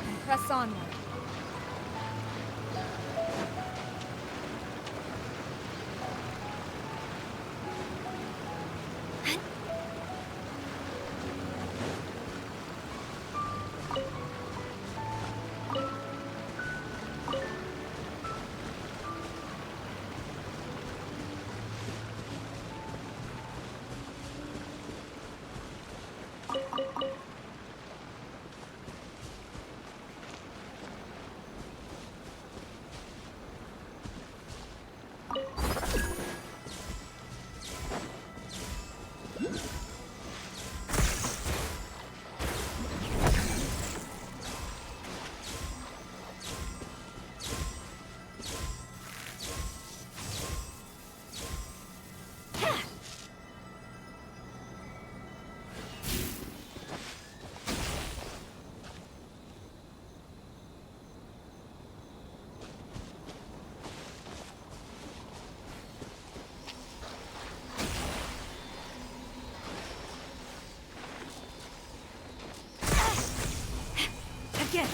and press onward. Again.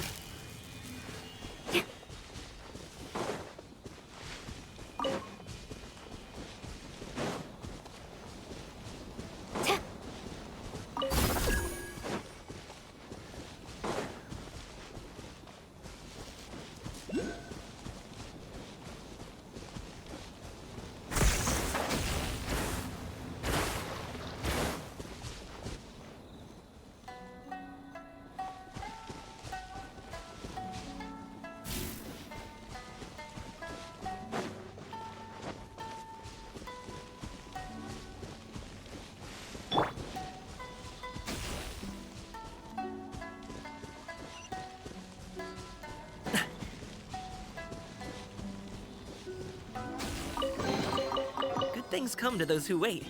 Things come to those who wait.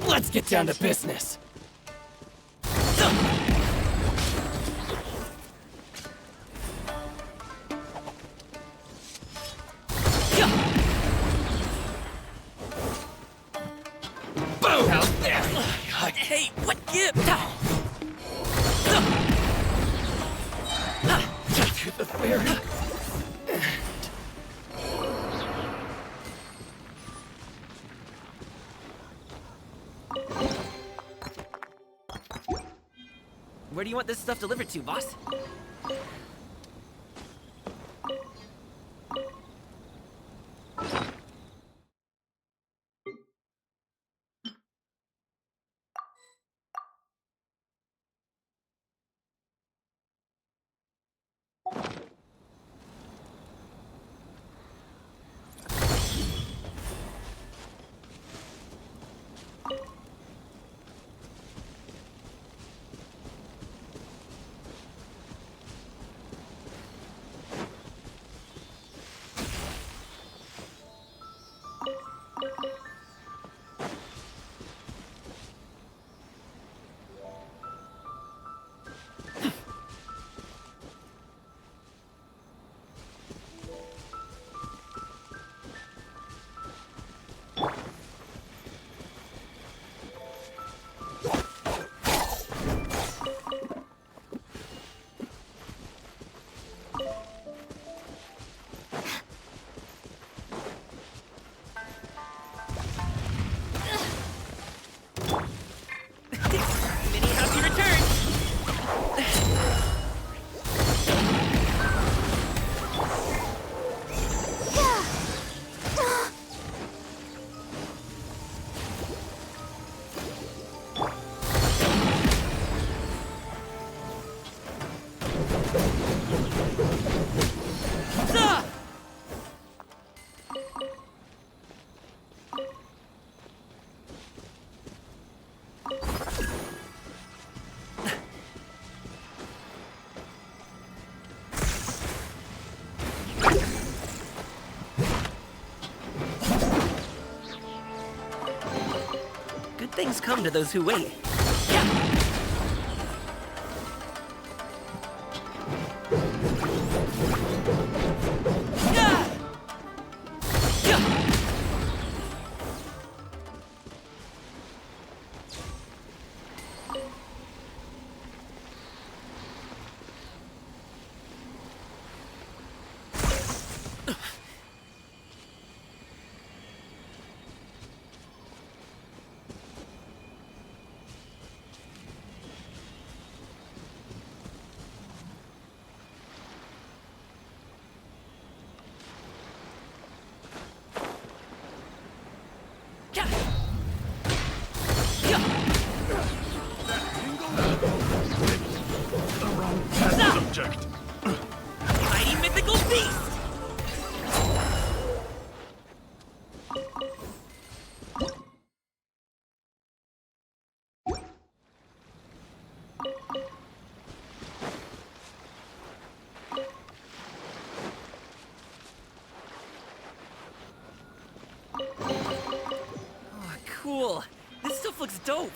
Let's get down to business. Boom! How's that? Hey, what give? To the very end. Where do you want this stuff delivered to, boss? Things come to those who wait. Subject. Mighty mythical beast! Oh, cool. This stuff looks dope.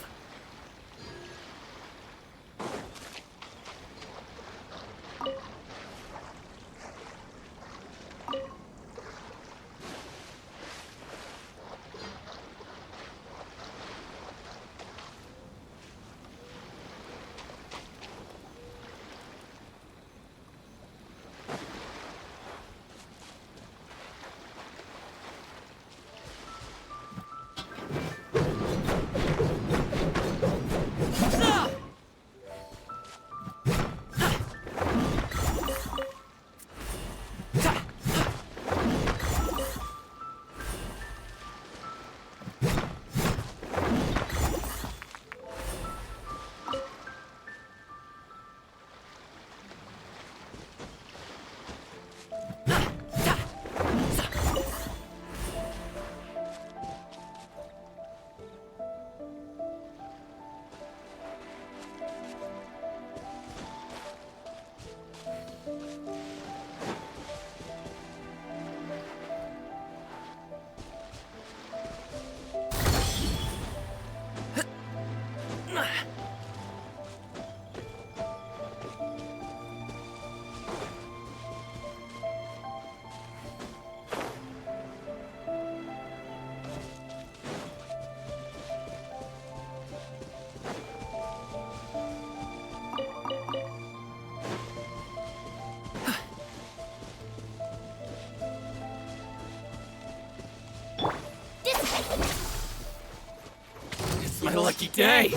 It's my lucky day.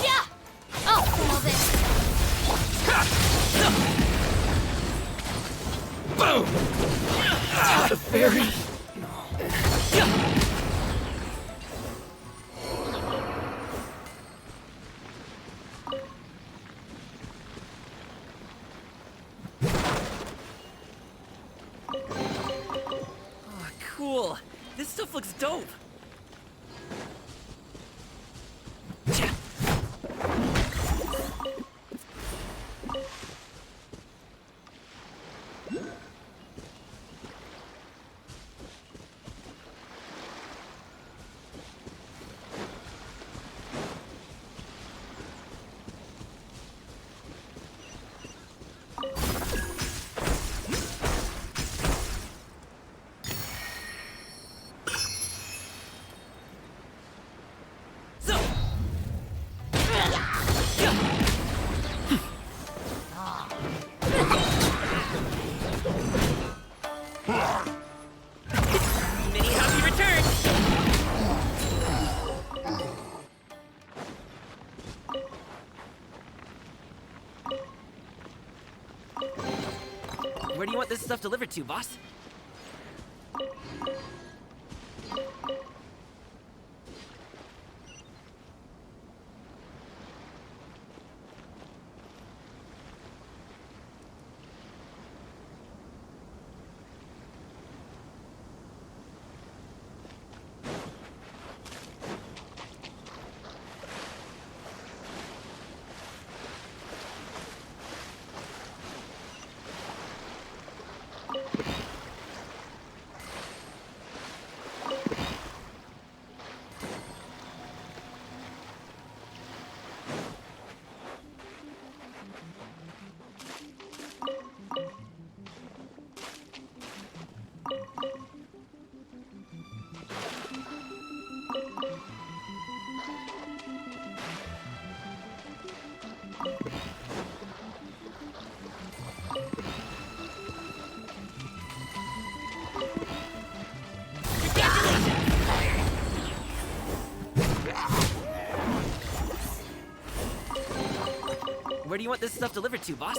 Yeah! Oh, well then. Boom! Ah, the fairy. Oh, cool. This stuff looks dope. Mini happy return! Where do you want this stuff delivered to, boss? Where do you want this stuff delivered to, boss?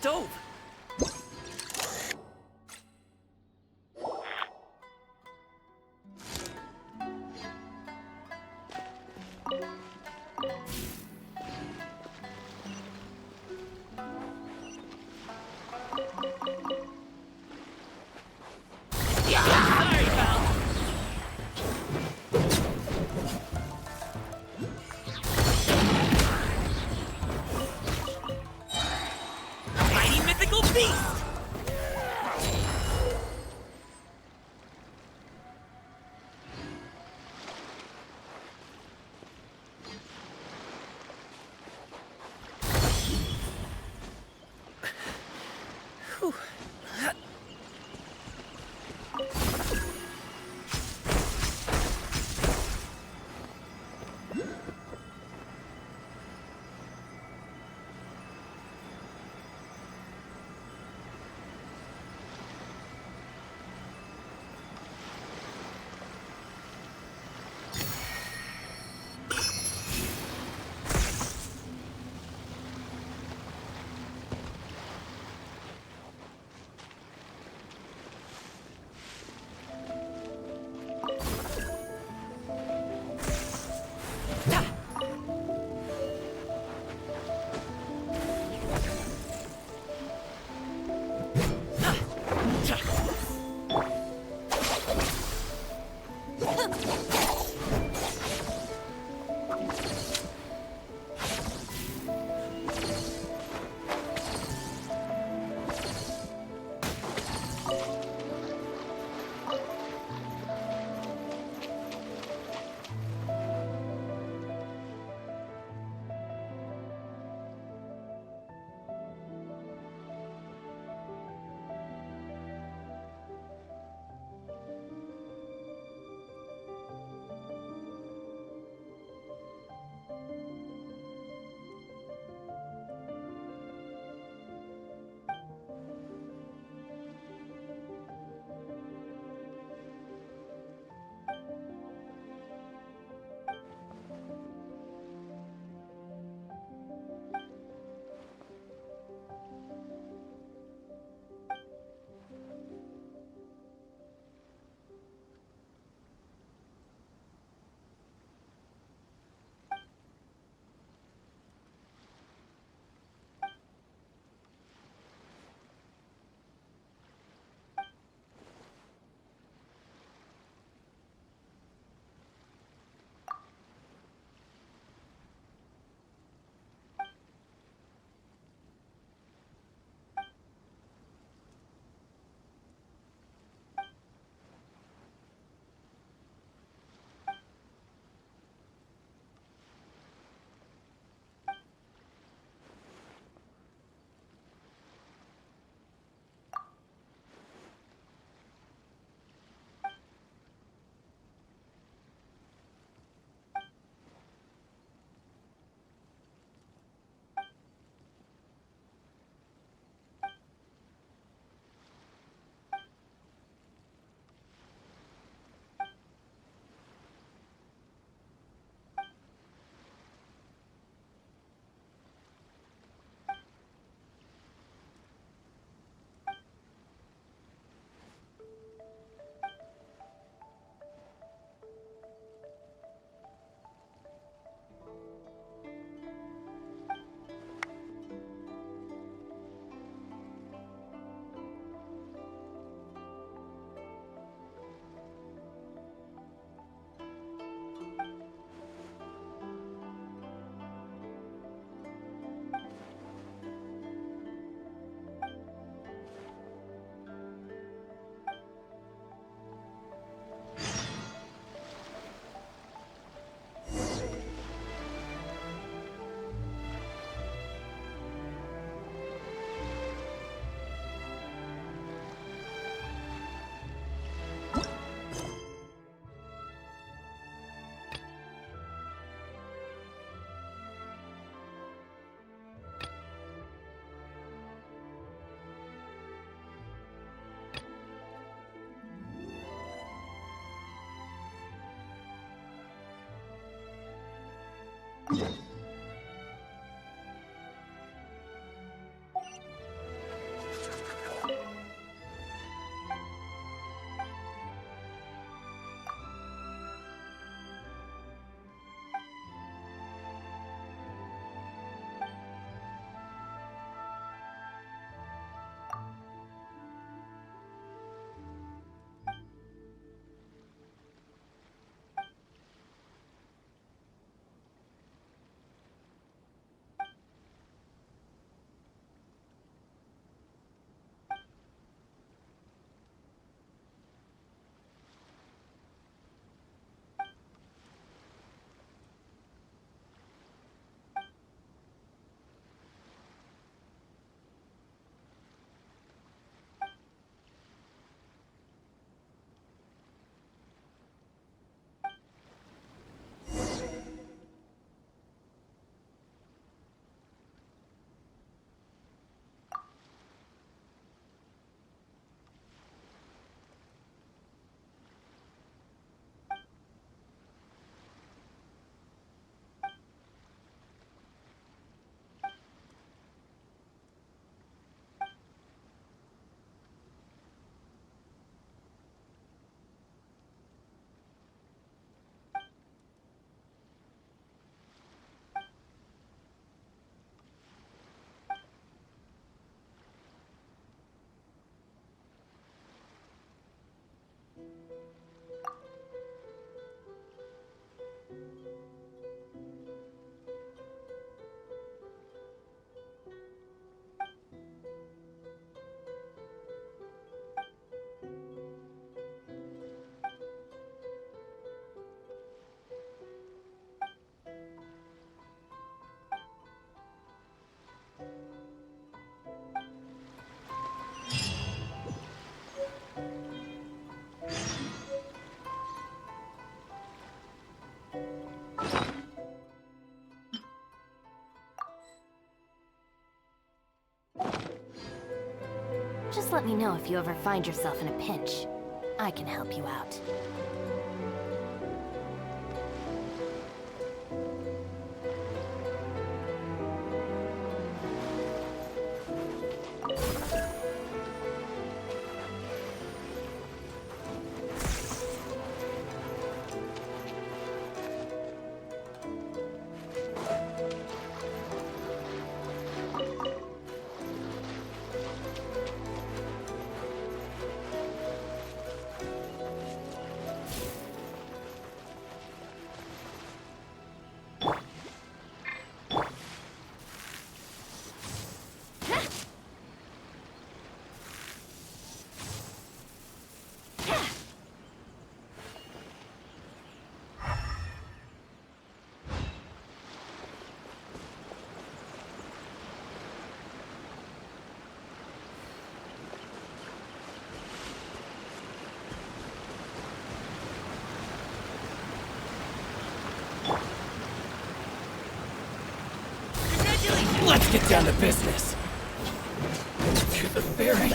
dope! Sorry, pal! Mighty mythical beast! Whew. Just let me know if you ever find yourself in a pinch. I can help you out. Let's get down to business. To the ferry.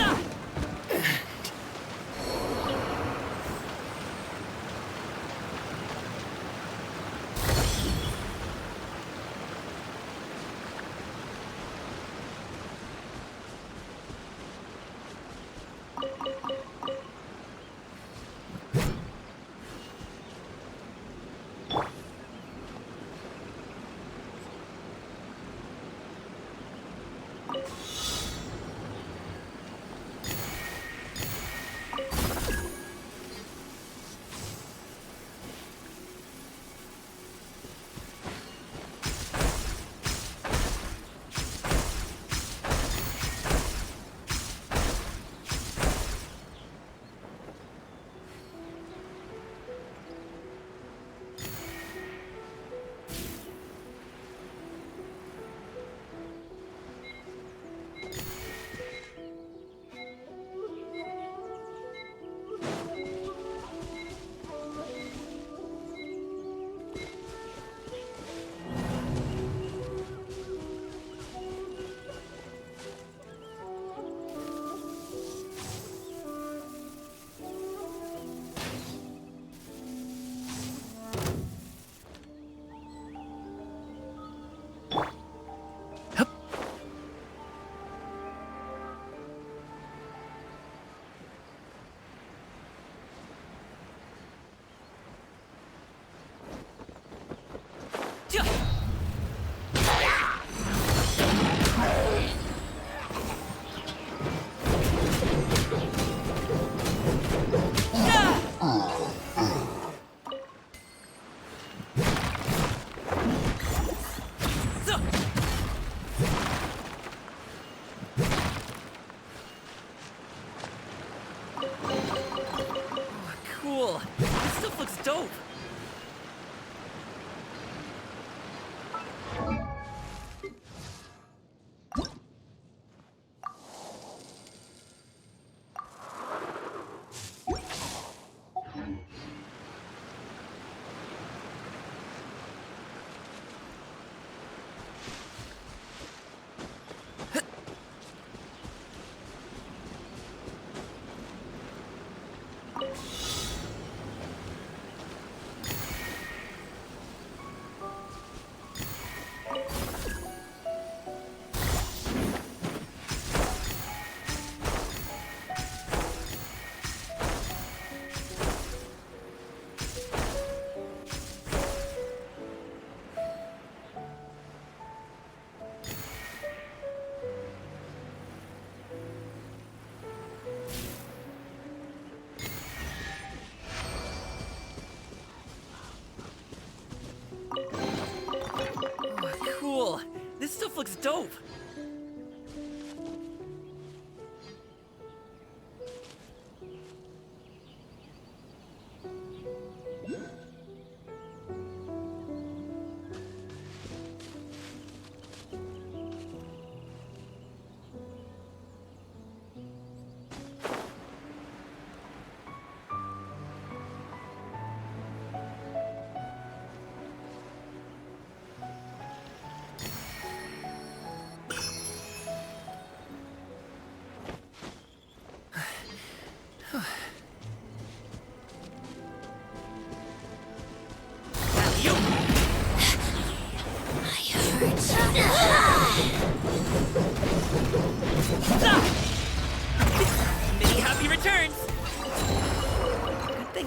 Cool. This stuff looks dope.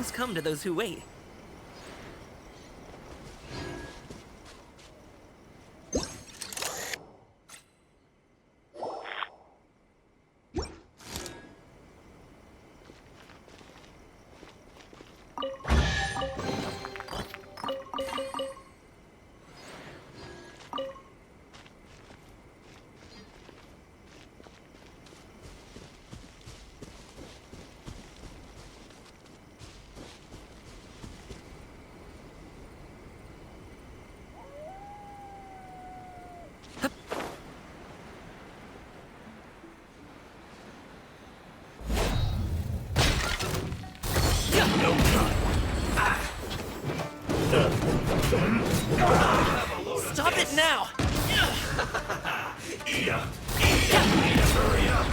things come to those who wait. Stop it now! Hurry up!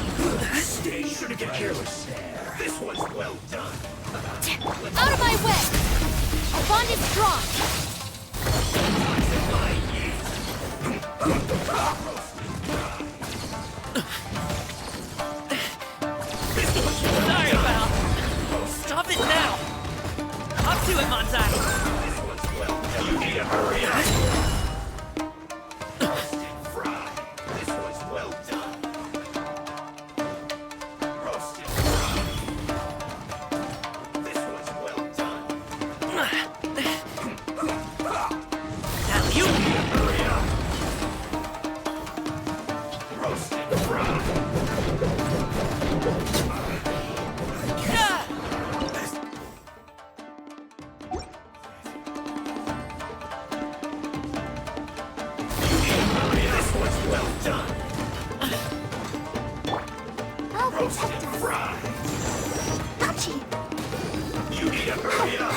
Stay sure to get careless there. This one's well done. Out of my way! Our bond is strong! Sorry, pal. Stop it now! Up to it, Montai! You need to hurry up! Roasted fry. This one's well done. Roasted fry. This one's well done. Now you! Hurry up! Roasted fry. This one's well done. Roasted fry. Ouchie! You need to hurry up.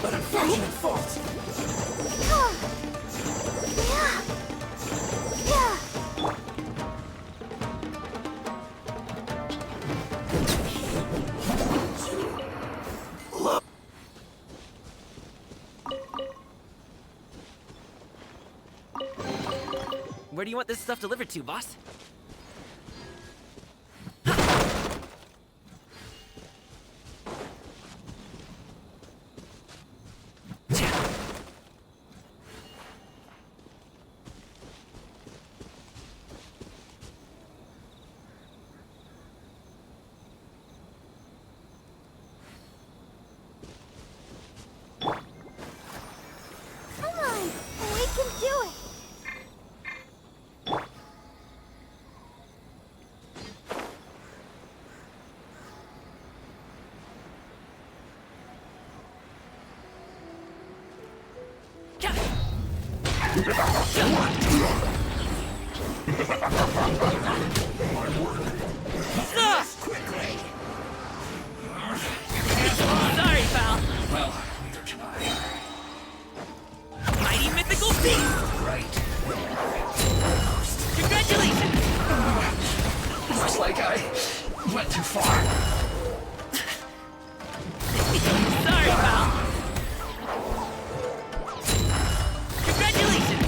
An unfortunate fault. Where do you want this stuff delivered to, boss? Come on! We can do it! Sorry, pal. Well, neither can I. Mighty mythical beast! Right. Congratulations! Looks like I went too far. Sorry, pal. Congratulations!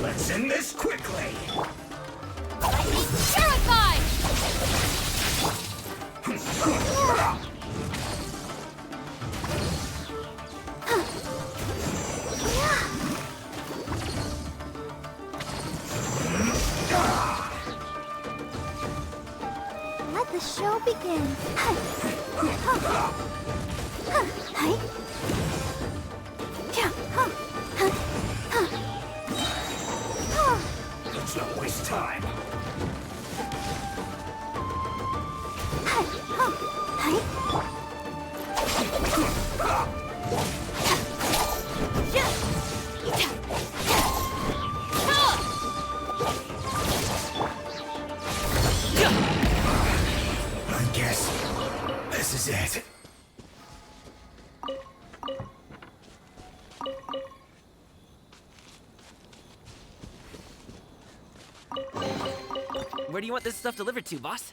Let's end this quickly. Terrified! Let the show begin. Let's not waste time. I guess this is it. Where do you want this stuff delivered to, boss?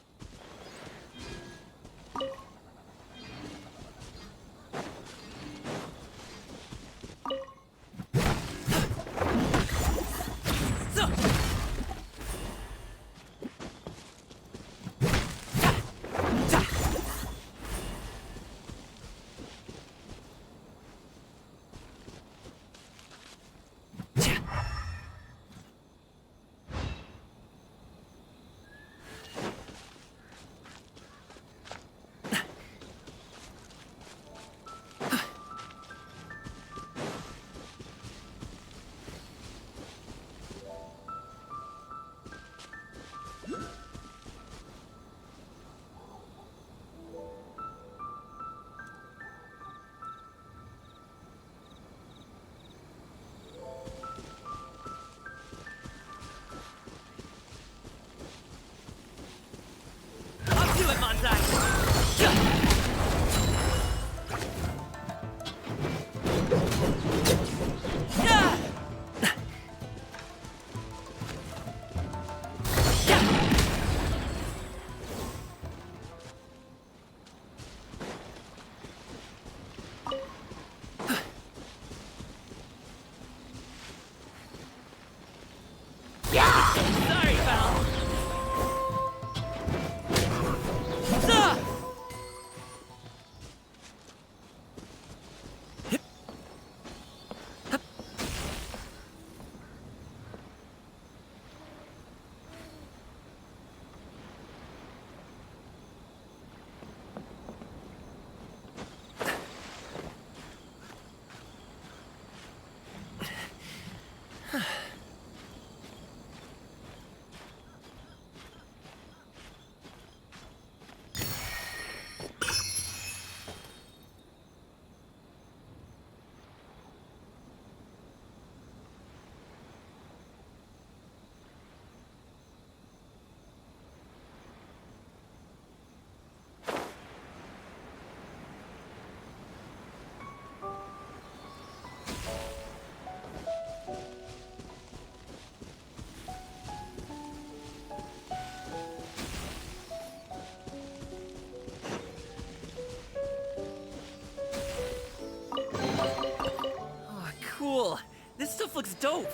looks dope.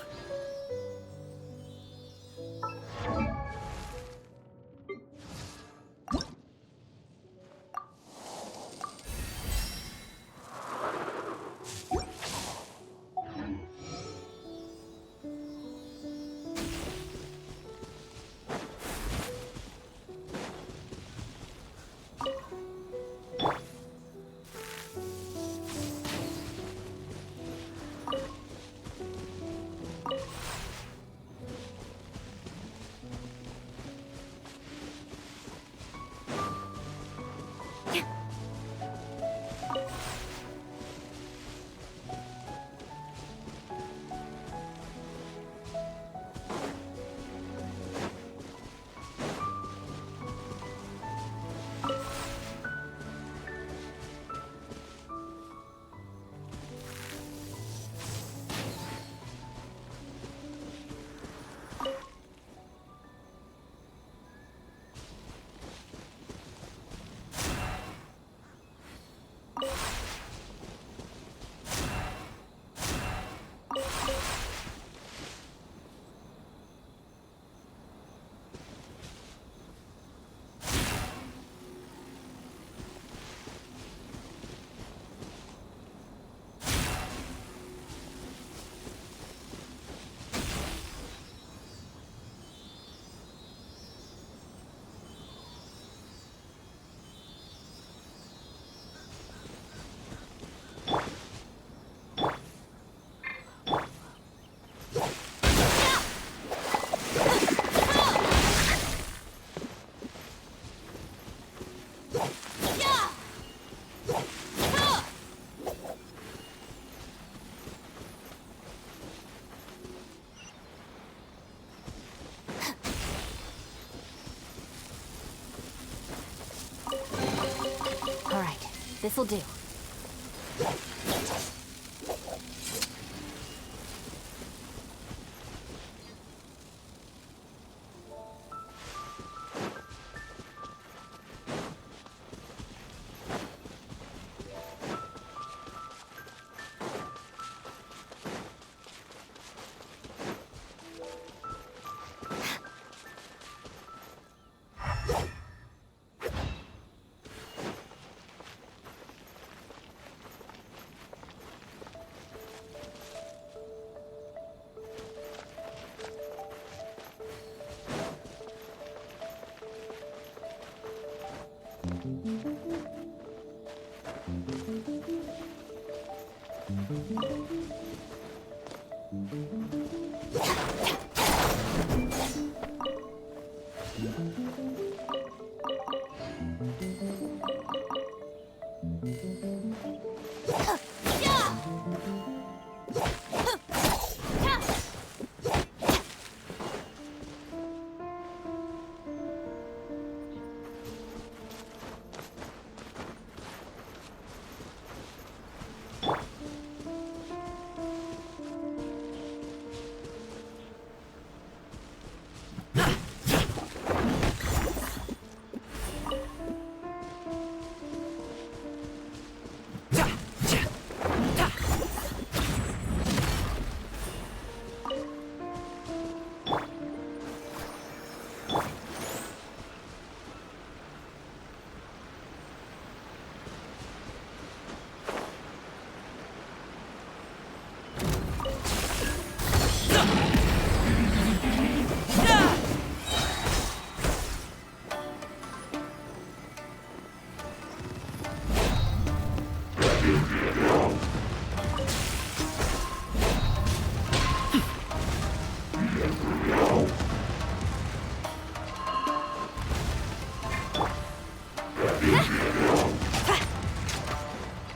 All right, this'll do.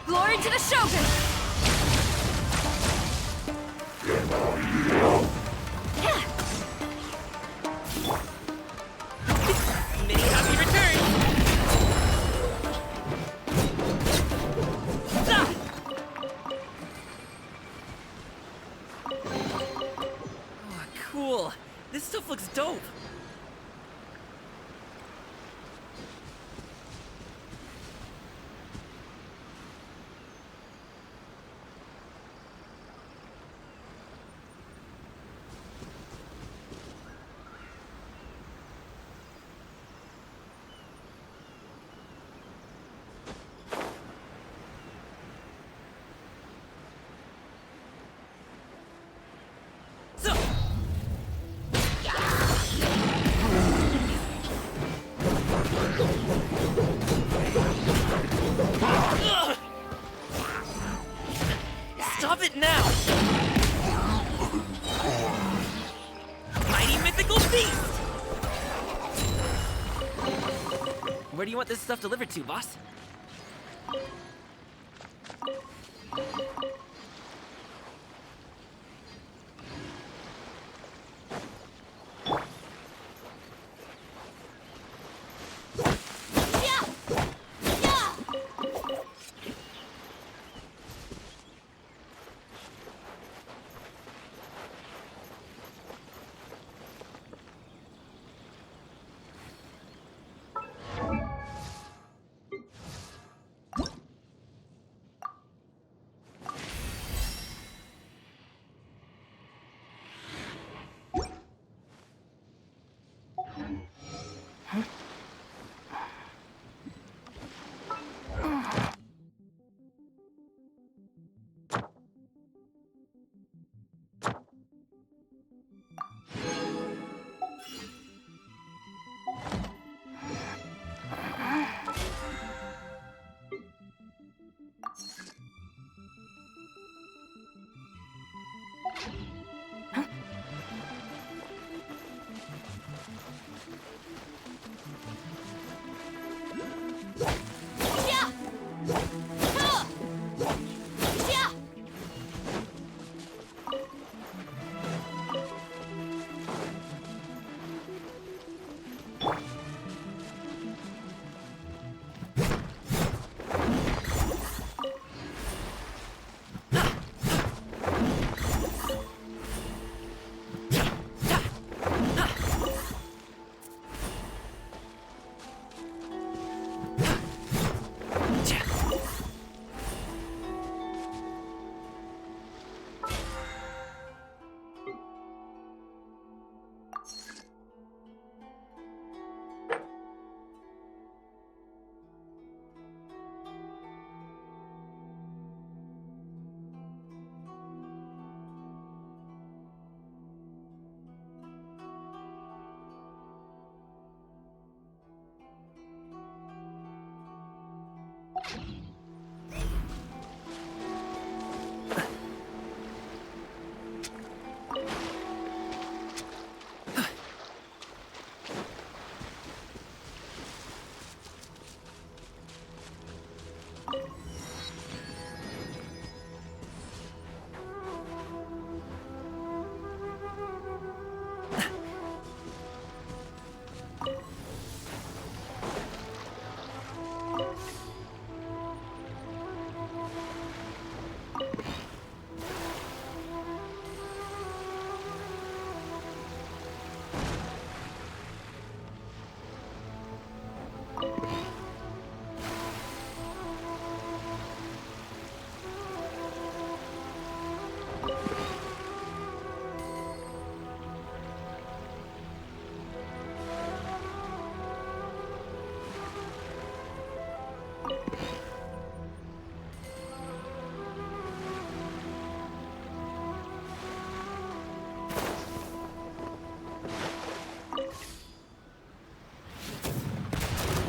Glory to the Shogun! Many happy returns! Ah! Oh, cool. This stuff looks dope. want this stuff delivered to, boss?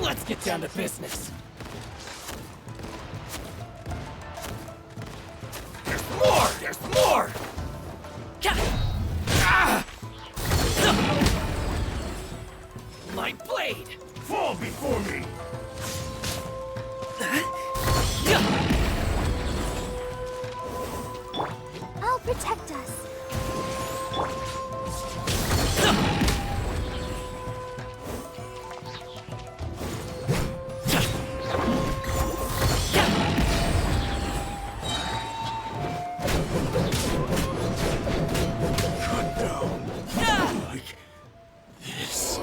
Let's get down to business. There's more! There's more! Ah! My blade! Fall before me! I'll protect us. Cut down! Like this.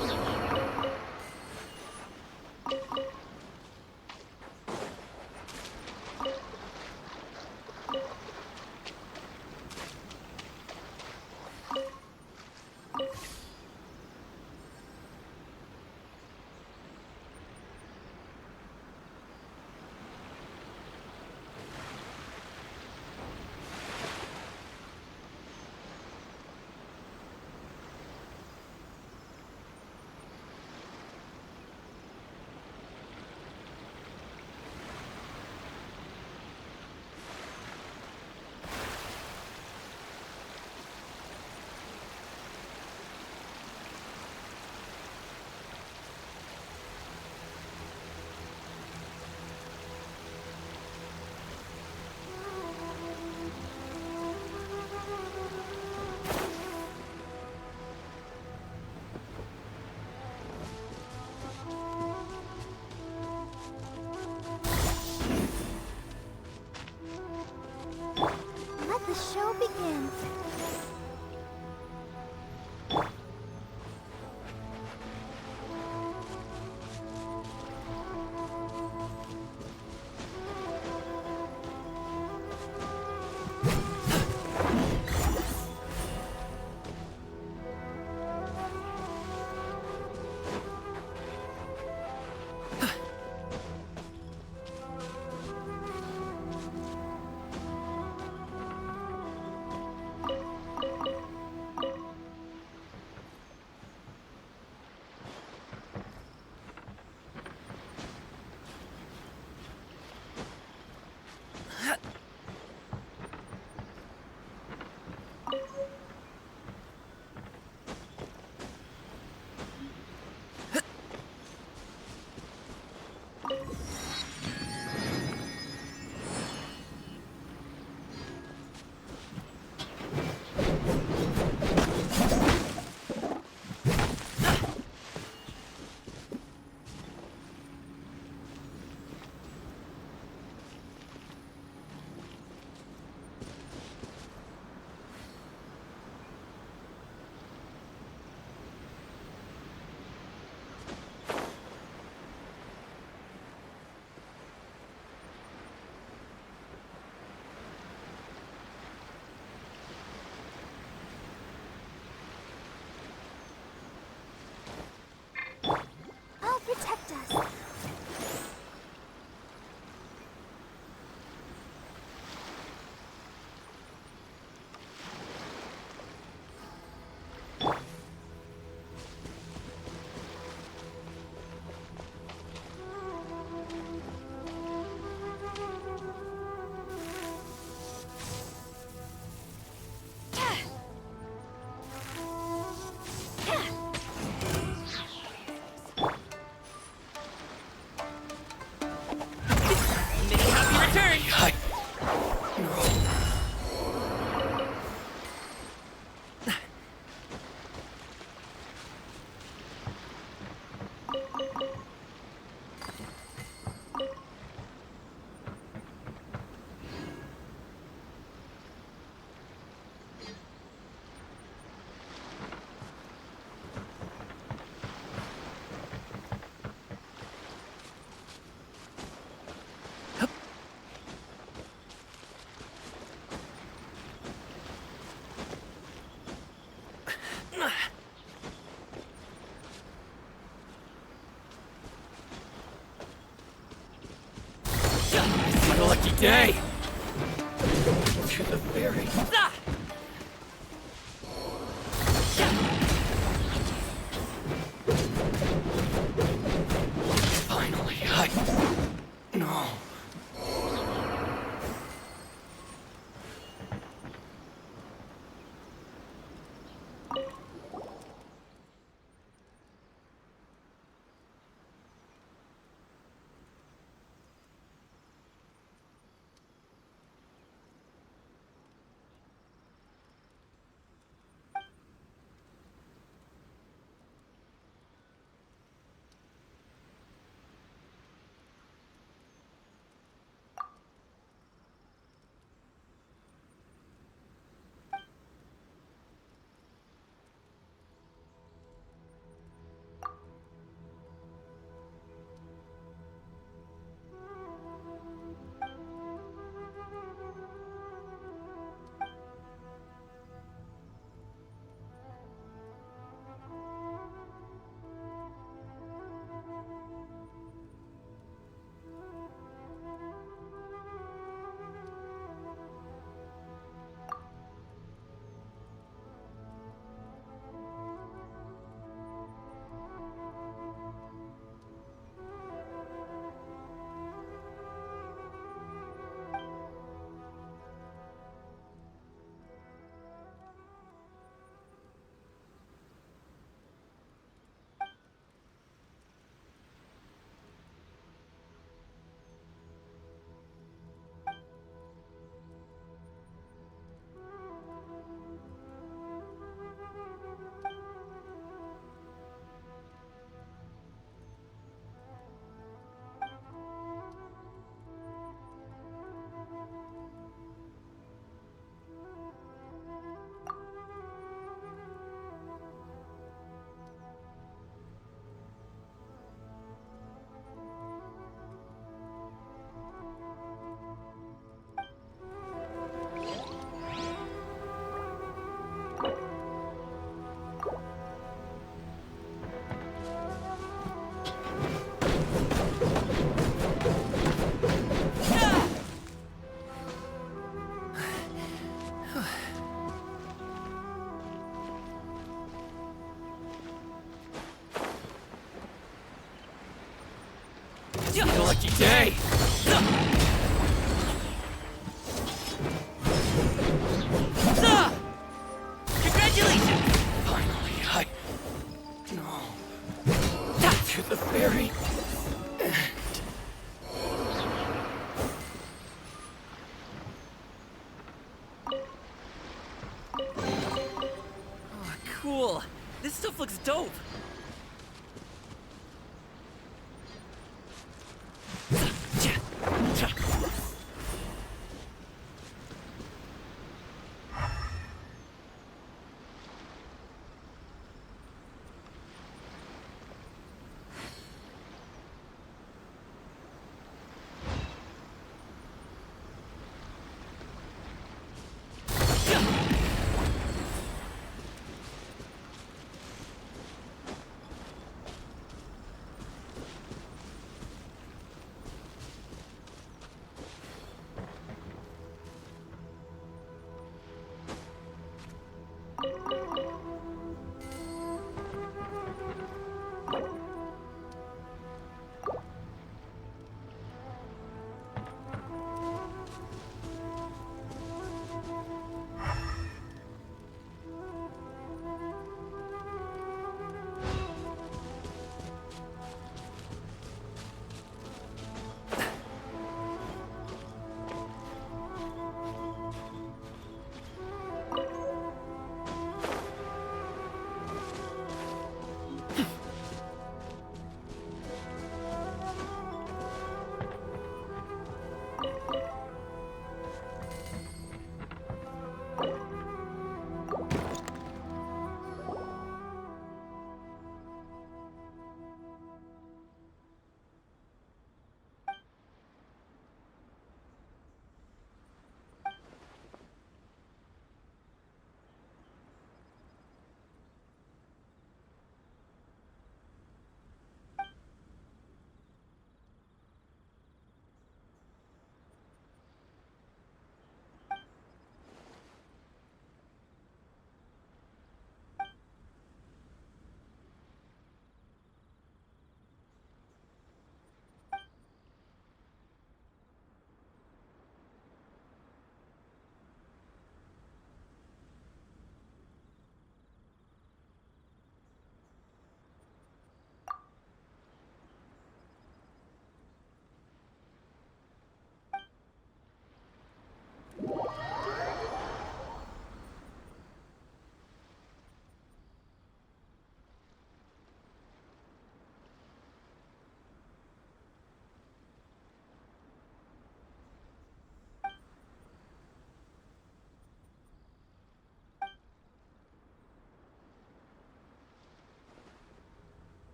What a lucky day! To the very Ah! finally, no. What a lucky day! Congratulations! Finally, no. To the very end. Oh, cool. This stuff looks dope.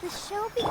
The show be...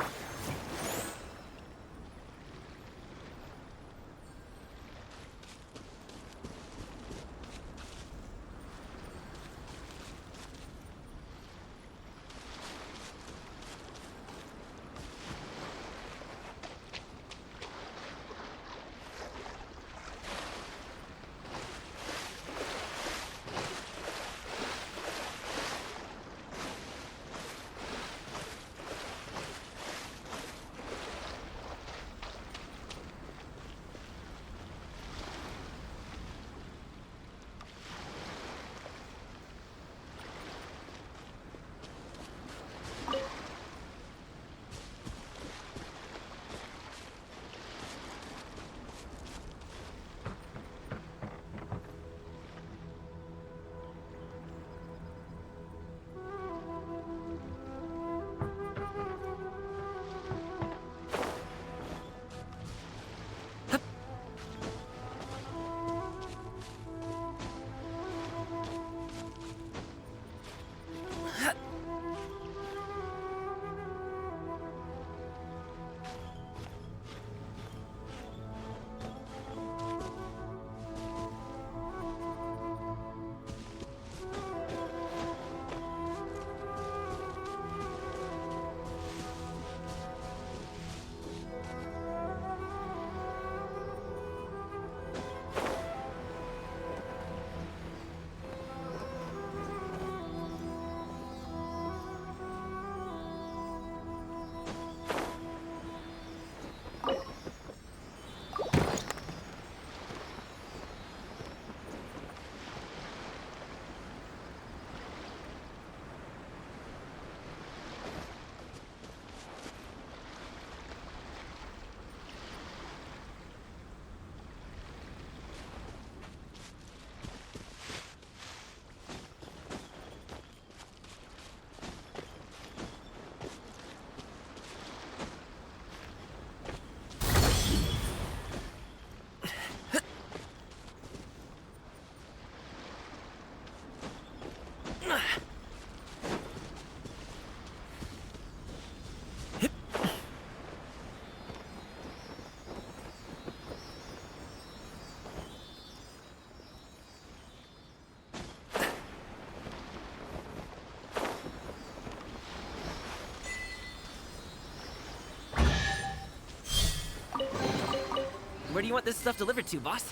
Where do you want this stuff delivered to, boss?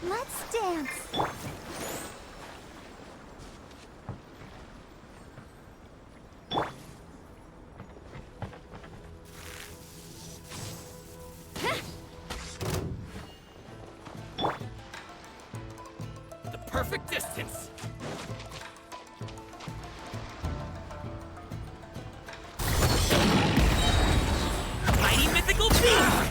Let's dance. The perfect distance! Mighty mythical beast!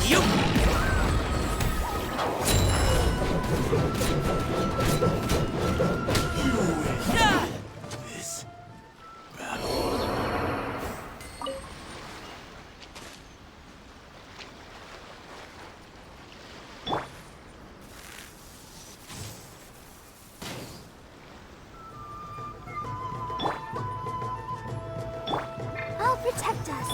You! Ah! This battle. I'll protect us.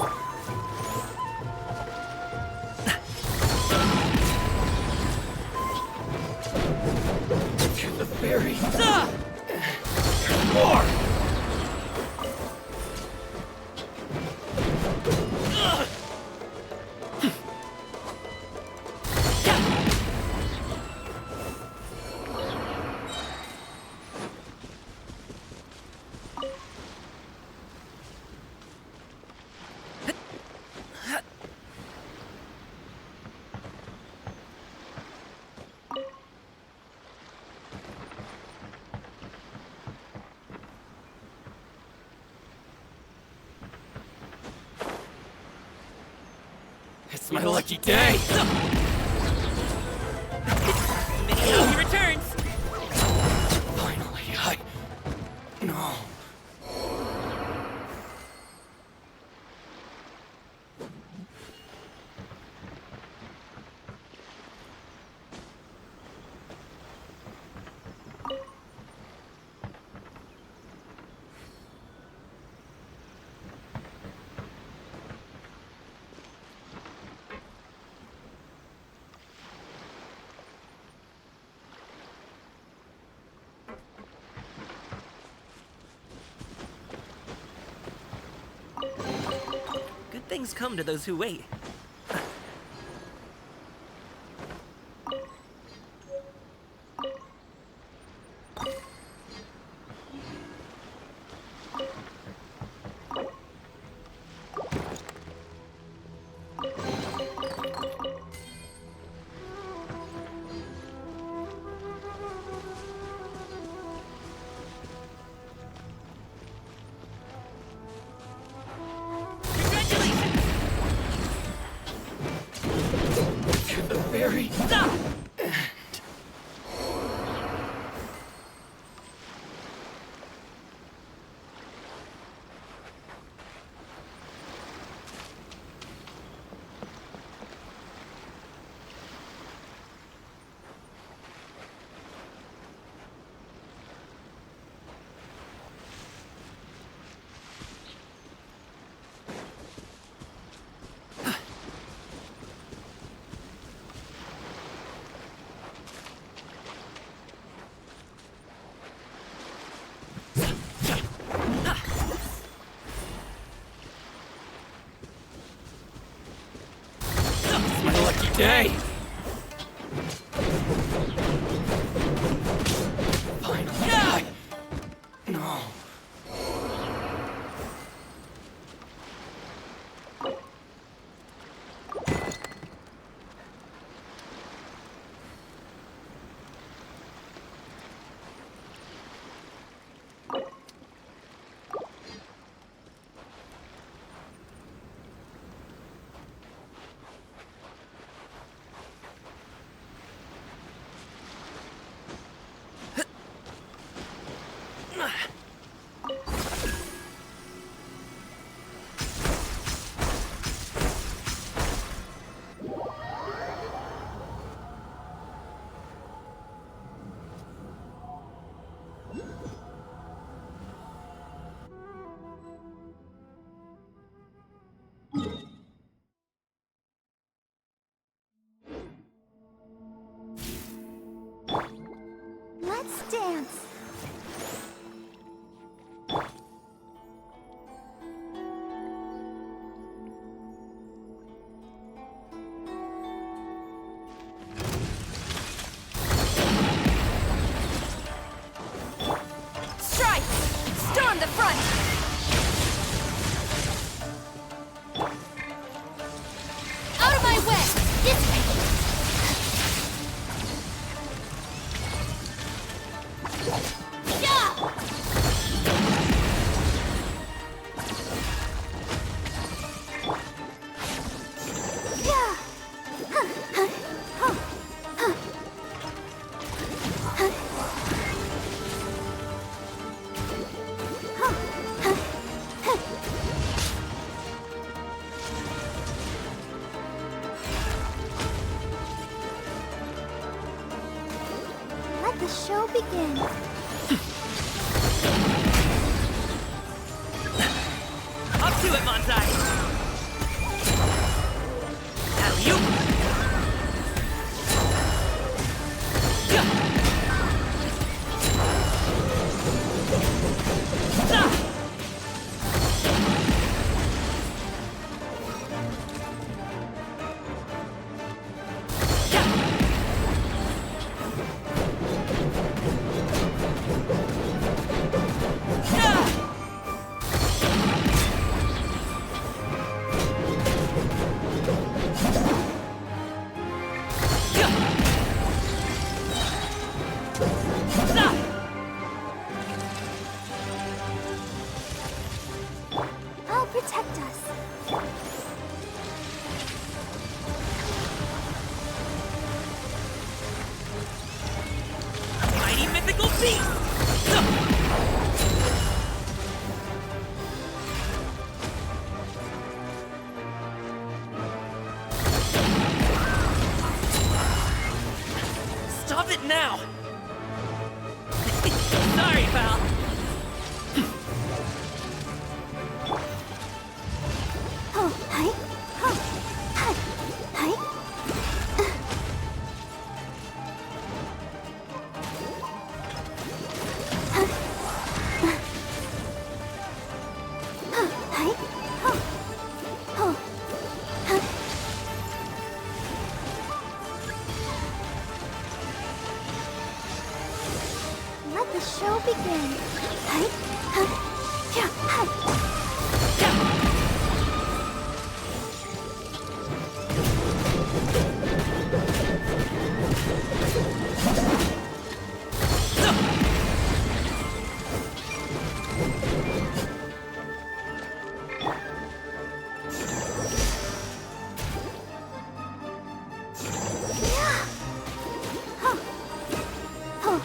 To the fairy. Ah! More! It's my lucky day! Now he returns! Finally, No. Good things come to those who wait. Congratulations! To the fairy. Stop! It's my lucky day. Finally, No. the show begin. Up to it, Manzai! Now you! I'll protect us. Mighty mythical beast! Stop it now! Sorry, pal. Oh, hi. Oh, hi. Hi. Hi. Oh. Oh. Let the show begin. Hi. Yeah. Hi. Yeah. Huh. Oh.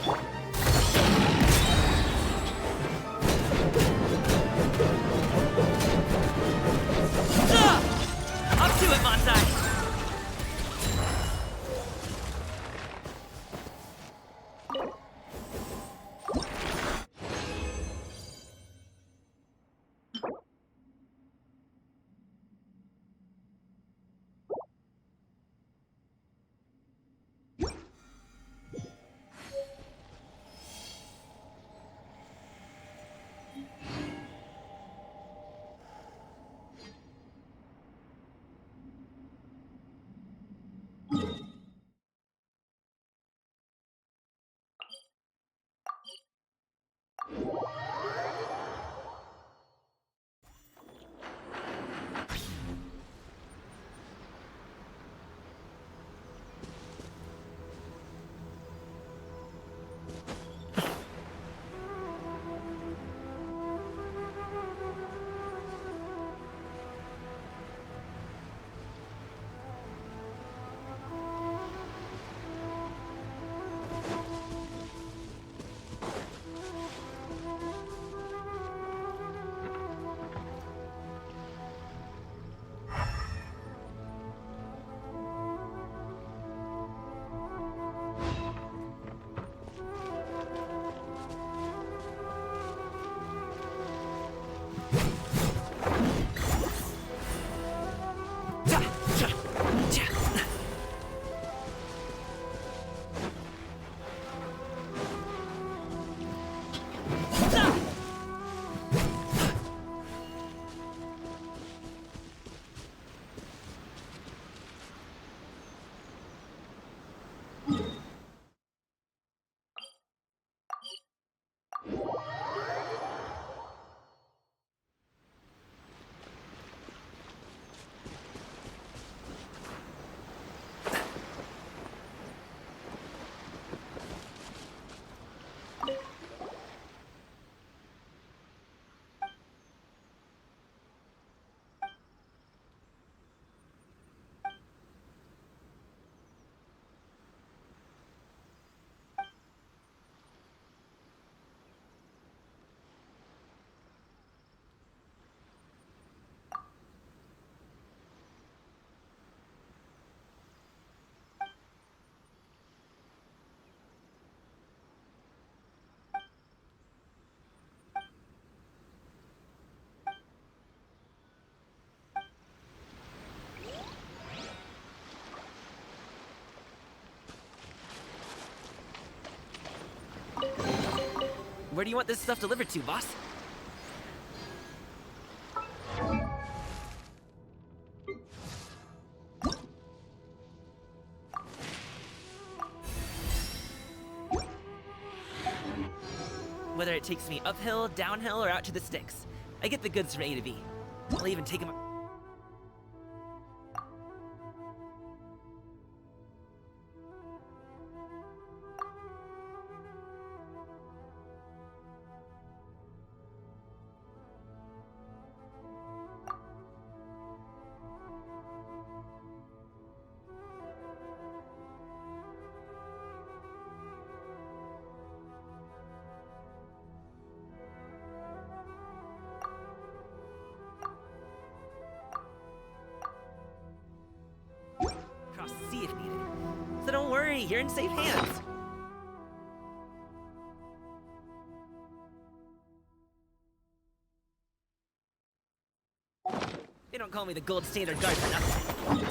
Where do you want this stuff delivered to, boss? Whether it takes me uphill, downhill, or out to the sticks, I get the goods from A to B. I'll even take them. Across the sea if needed. So don't worry, you're in safe hands. They don't call me the gold standard guard for nothing.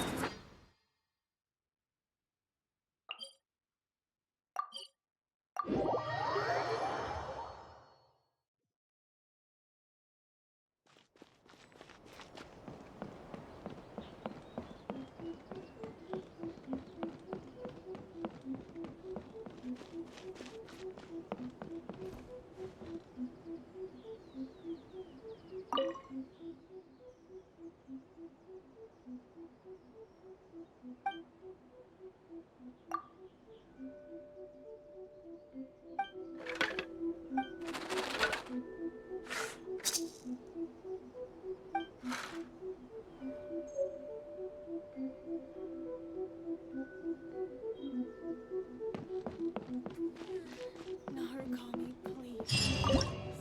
Narukami, please. See that he's...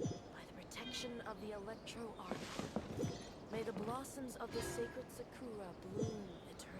By the protection of the Electro Armor, may the blossoms of the sacred Sakura bloom eternally.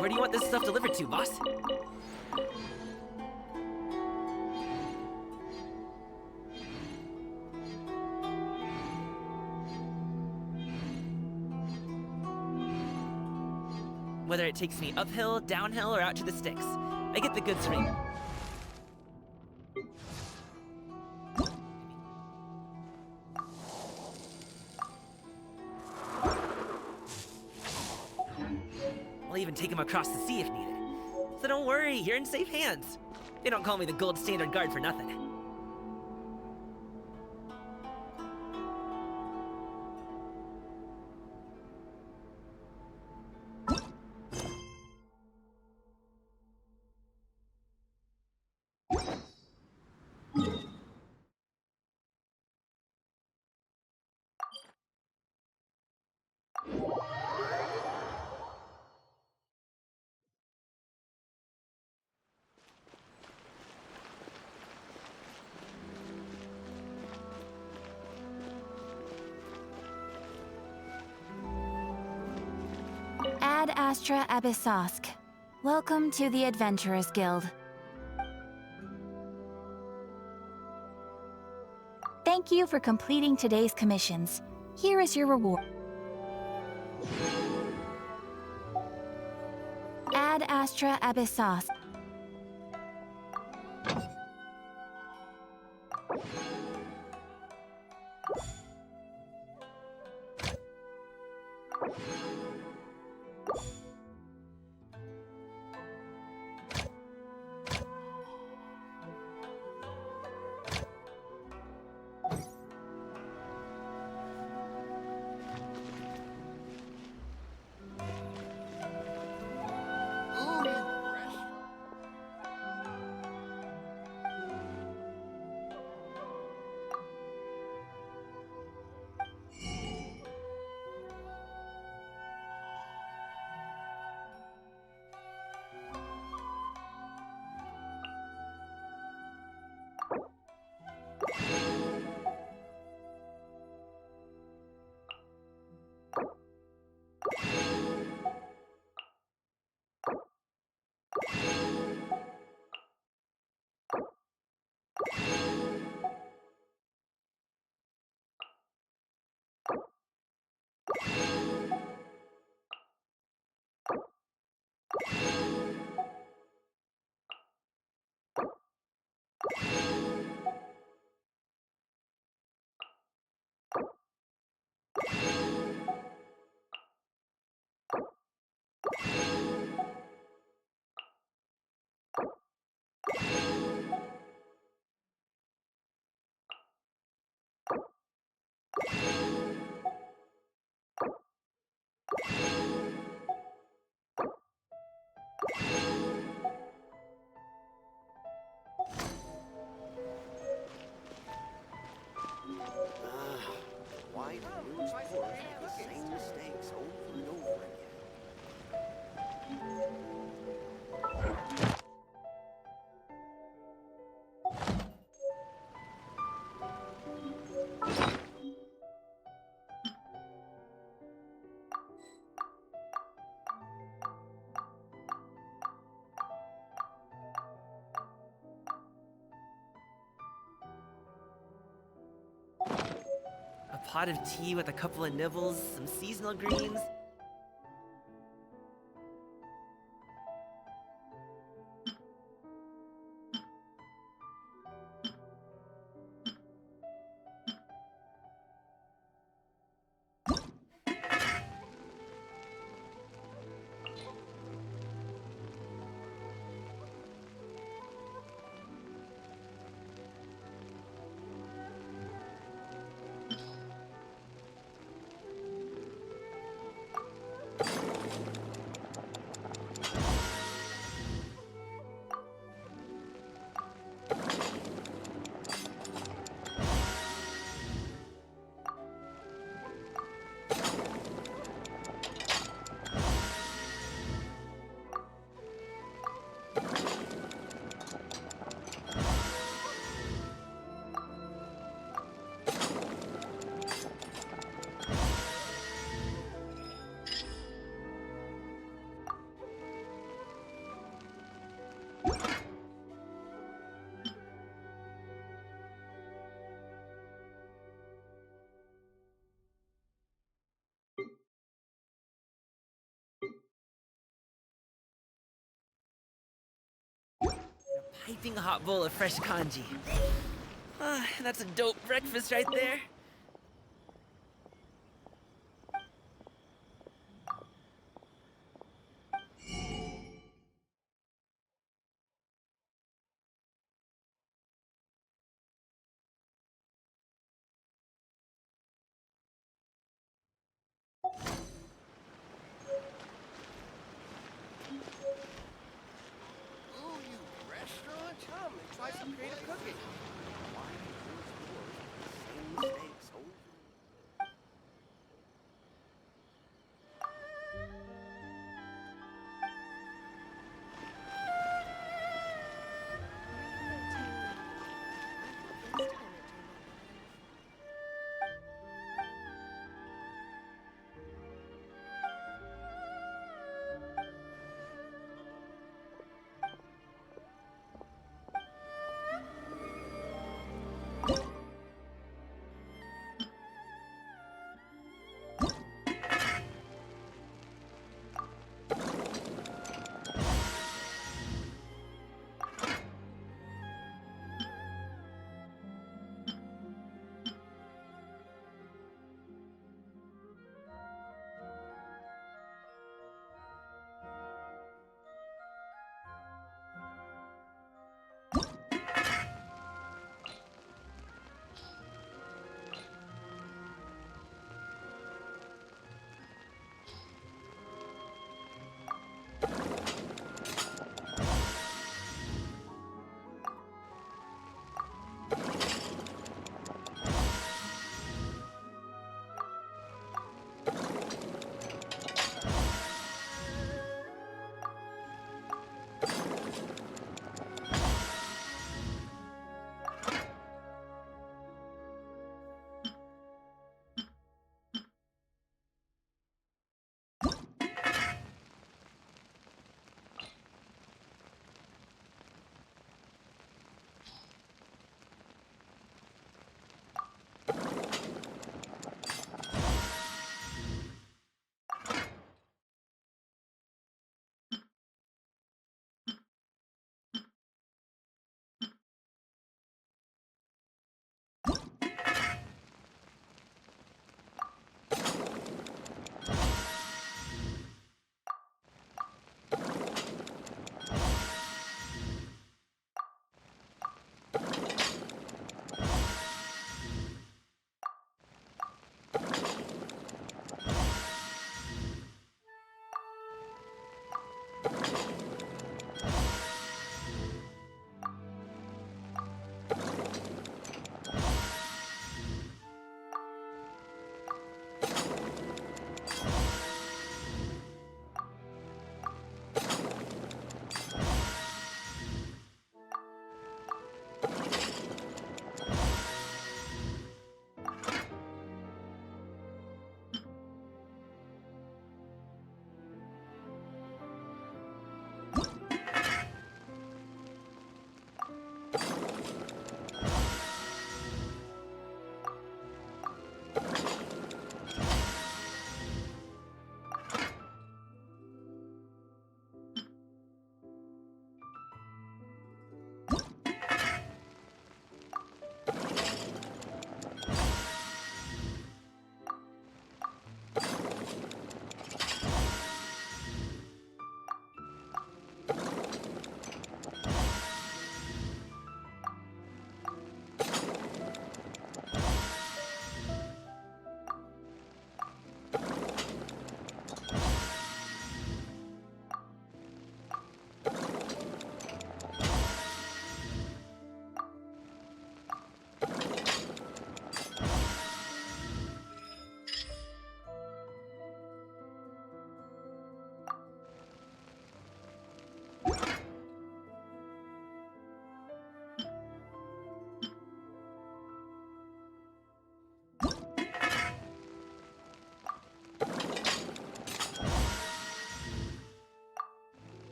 Where do you want this stuff delivered to, boss? Whether it takes me uphill, downhill, or out to the sticks, I get the goods from. I'll even take him across the sea if needed. So don't worry, you're in safe hands. They don't call me the gold standard guard for nothing. Ad Astra Abyssosk. Welcome to the Adventurers Guild. Thank you for completing today's commissions. Here is your reward. Ad Astra Abyssos. Why do news reporters make the same mistakes over and over again? A pot of tea with a couple of nibbles, some seasonal greens. Piping hot bowl of fresh kanji. That's a dope breakfast right there. Ooh, you restaurant? Come and try some creative cooking. Why do news reporters make the same mistakes over and over?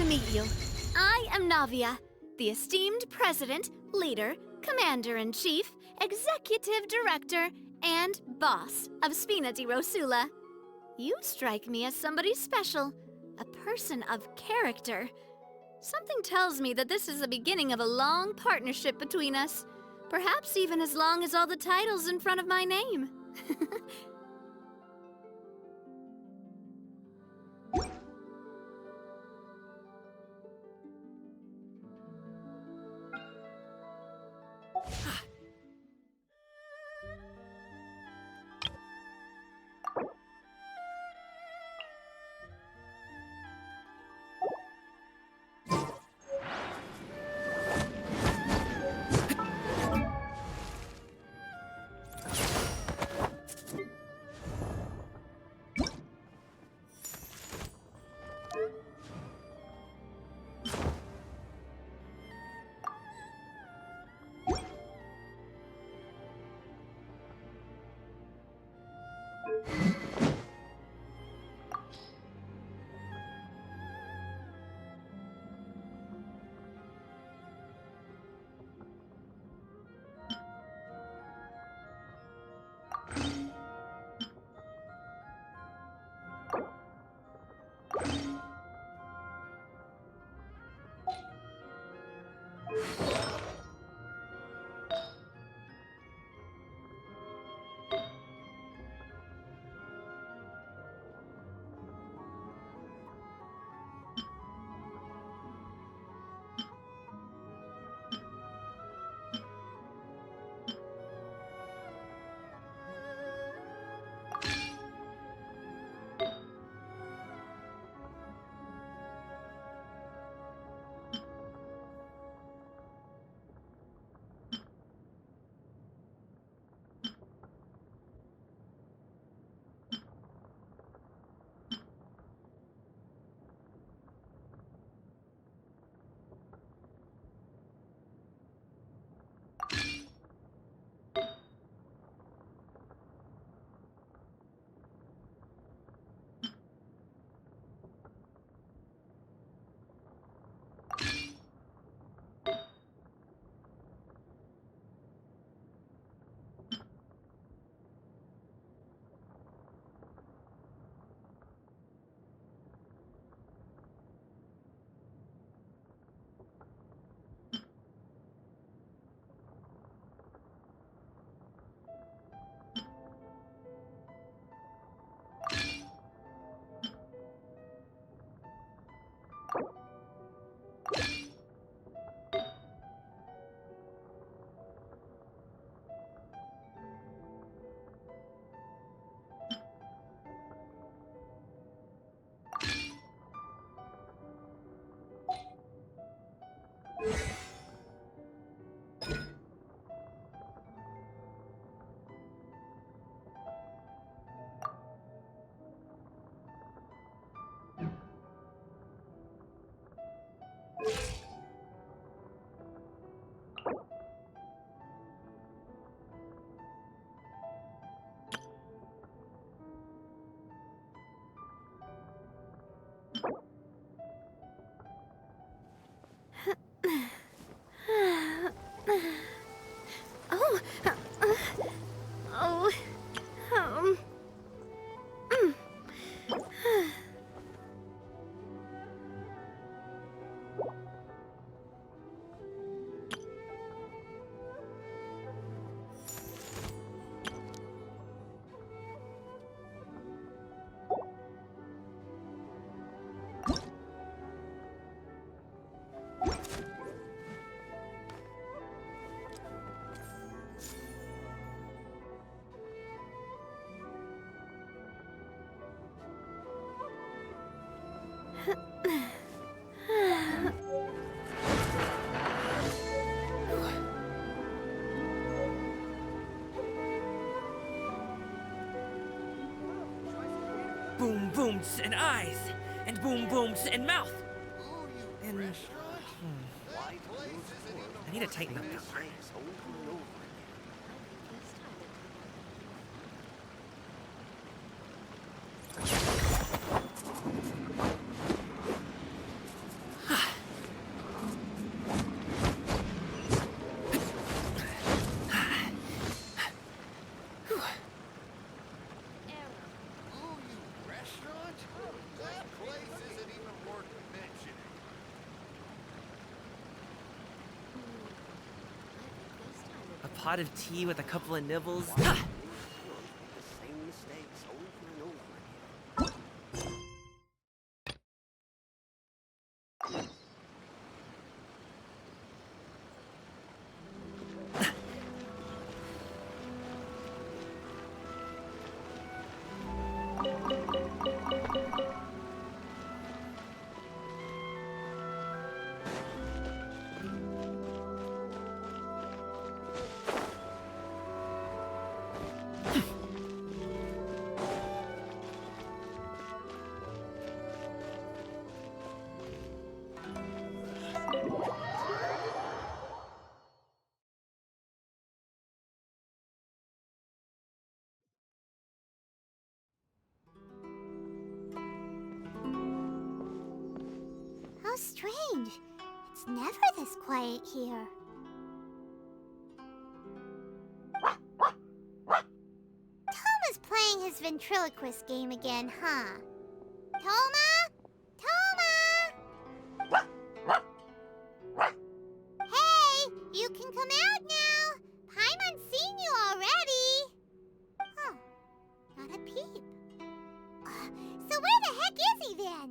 meet you. I am Navia, the esteemed president, leader, commander-in-chief, executive director, and boss of Spina di Rosula. You strike me as somebody special, a person of character. Something tells me that this is the beginning of a long partnership between us. Perhaps even as long as all the titles in front of my name. Oh, oh, um, Boom booms and eyes, and boom booms and mouth. Oh, you And restaurant? Why places and I need to tighten up that part. mistakes over and over again. pot of tea with a couple of nibbles. The same mistakes over and over again. How strange. It's never this quiet here. Toma's playing his ventriloquist game again, huh? Toma? Toma! Hey, you can come out now. Paimon's seen you already. Huh, not a peep. So where the heck is he then?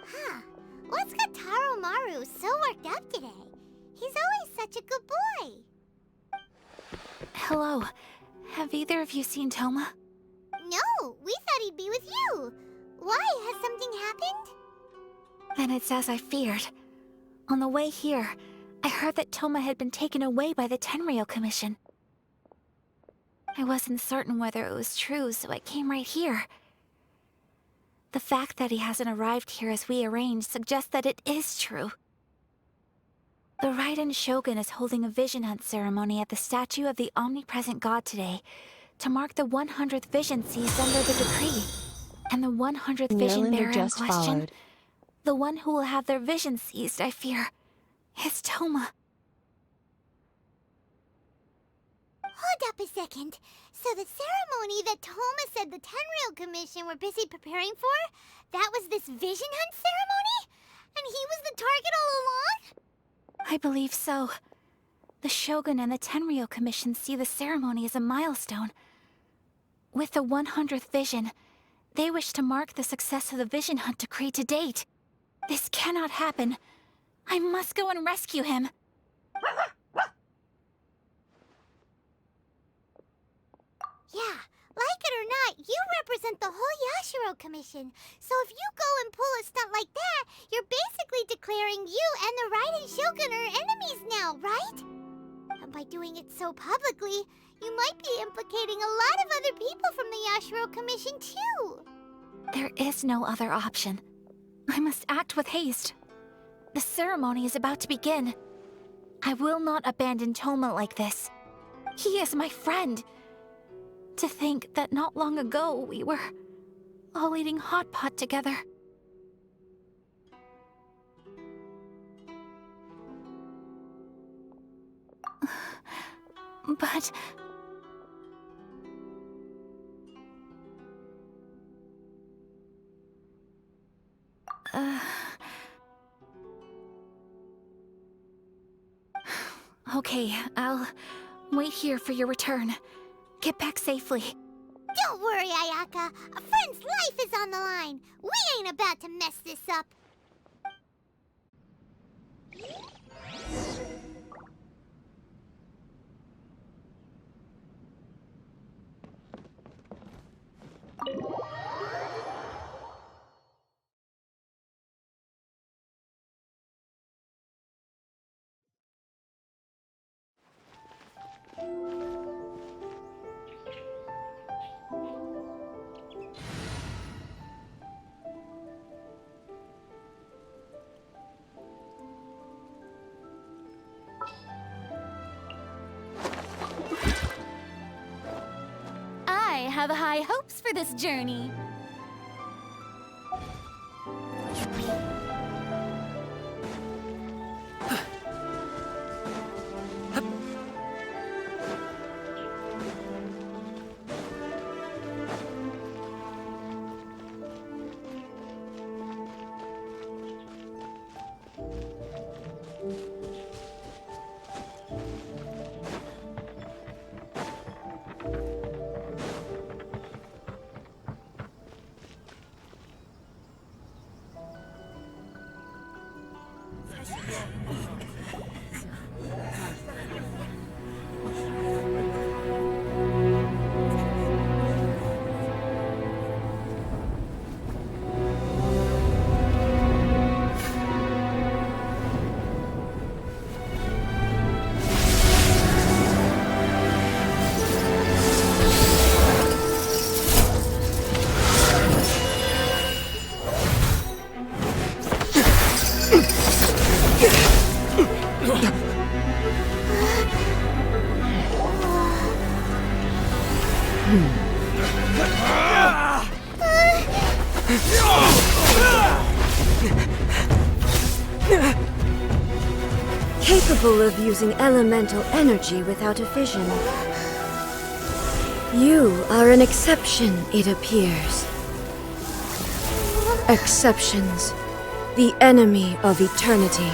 Huh, what's got Taro Maru so worked up today? He's always such a good boy. Hello. Have either of you seen Toma? No, we thought he'd be with you. Why? Has something happened? Then it's as I feared. On the way here, I heard that Toma had been taken away by the Tenryou Commission. I wasn't certain whether it was true, so I came right here. The fact that he hasn't arrived here as we arranged suggests that it is true. The Raiden Shogun is holding a vision hunt ceremony at the statue of the omnipresent god today to mark the 100th vision seized under the decree. And the 100th vision bearer in question, the one who will have their vision seized, I fear, is Toma. Hold up a second. So the ceremony that Toma said the Tenryou Commission were busy preparing for, that was this vision hunt ceremony? And he was the target all along? I believe so. The Shogun and the Tenryou Commission see the ceremony as a milestone. With the 100th vision, they wish to mark the success of the vision hunt decree to date. This cannot happen. I must go and rescue him. Yeah, like it or not, you represent the whole Yashiro Commission. So if you go and pull a stunt like that, you're basically declaring you and the Raiden Shogun are enemies now, right? And by doing it so publicly, you might be implicating a lot of other people from the Yashiro Commission too. There is no other option. I must act with haste. The ceremony is about to begin. I will not abandon Toma like this. He is my friend. To think that not long ago we were all eating hot pot together. But... Okay, I'll wait here for your return. Get back safely. Don't worry, Ayaka. A friend's life is on the line. We ain't about to mess this up. I have high hopes for this journey. Capable of using elemental energy without a fission. You are an exception, it appears. Exceptions. The enemy of eternity.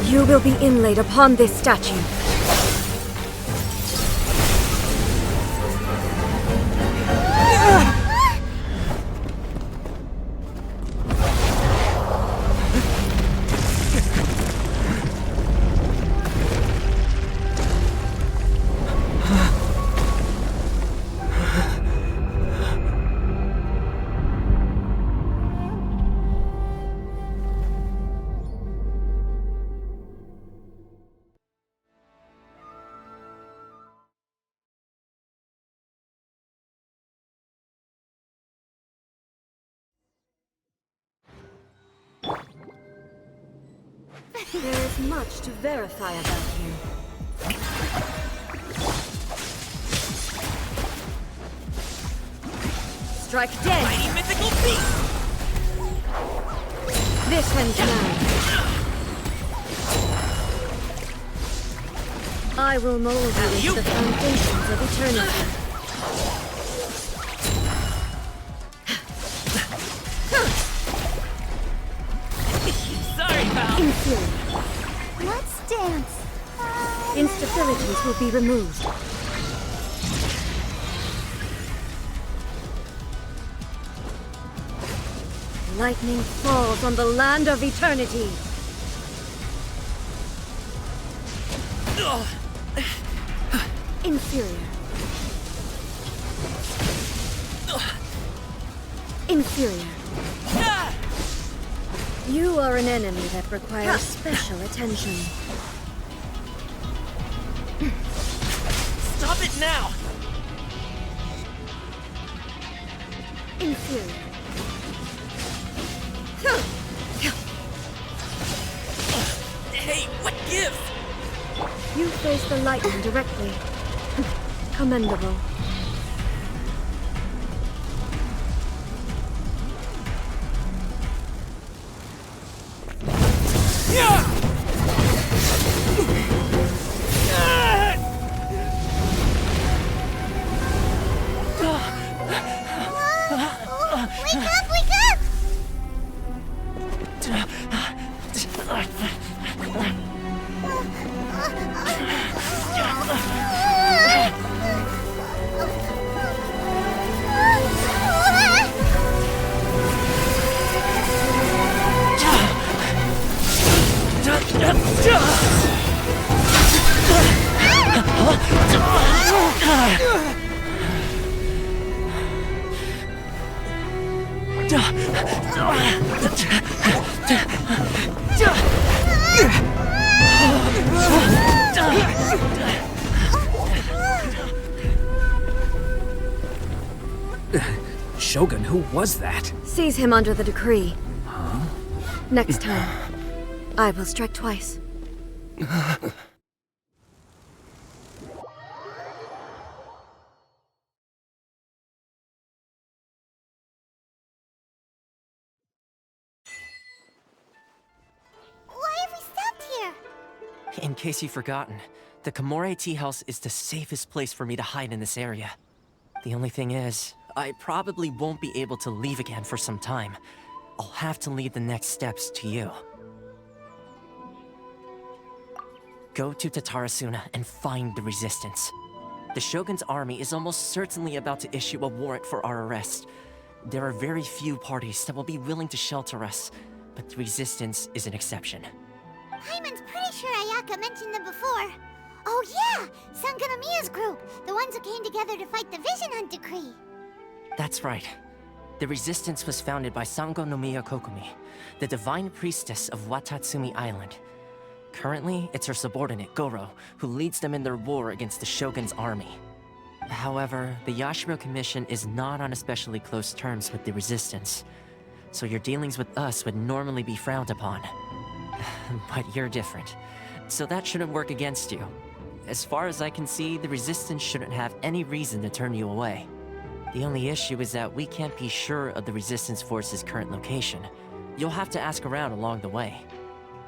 You will be inlaid upon this statue. There is much to verify about you. Strike dead! Mighty mythical beast! This ends now. I will mold you into the foundations of eternity. Sorry, pal. Inferior. Let's dance. Instabilities will be removed. Lightning falls on the land of eternity. Inferior. Inferior. You are an enemy that requires special attention. Stop it now! Inferior. Hey, what gives? You face the lightning directly. Commendable. Wake up! Wake up! Shogun, who was that? Seize him under the decree. Next time, I will strike twice. Why have we stopped here? In case you've forgotten, the Komore Tea House is the safest place for me to hide in this area. The only thing is, I probably won't be able to leave again for some time. I'll have to leave the next steps to you. Go to Tatarasuna and find the Resistance. The Shogun's army is almost certainly about to issue a warrant for our arrest. There are very few parties that will be willing to shelter us, but the Resistance is an exception. Hyman's pretty sure Ayaka mentioned them before. Oh yeah! Sanganamiya's group! The ones who came together to fight the Vision Hunt Decree! That's right. The Resistance was founded by Sango no Miya Kokumi, the divine priestess of Watatsumi Island. Currently, it's her subordinate, Goro, who leads them in their war against the Shogun's army. However, the Yashiro Commission is not on especially close terms with the Resistance, so your dealings with us would normally be frowned upon. But you're different, so that shouldn't work against you. As far as I can see, the Resistance shouldn't have any reason to turn you away. The only issue is that we can't be sure of the Resistance Force's current location. You'll have to ask around along the way.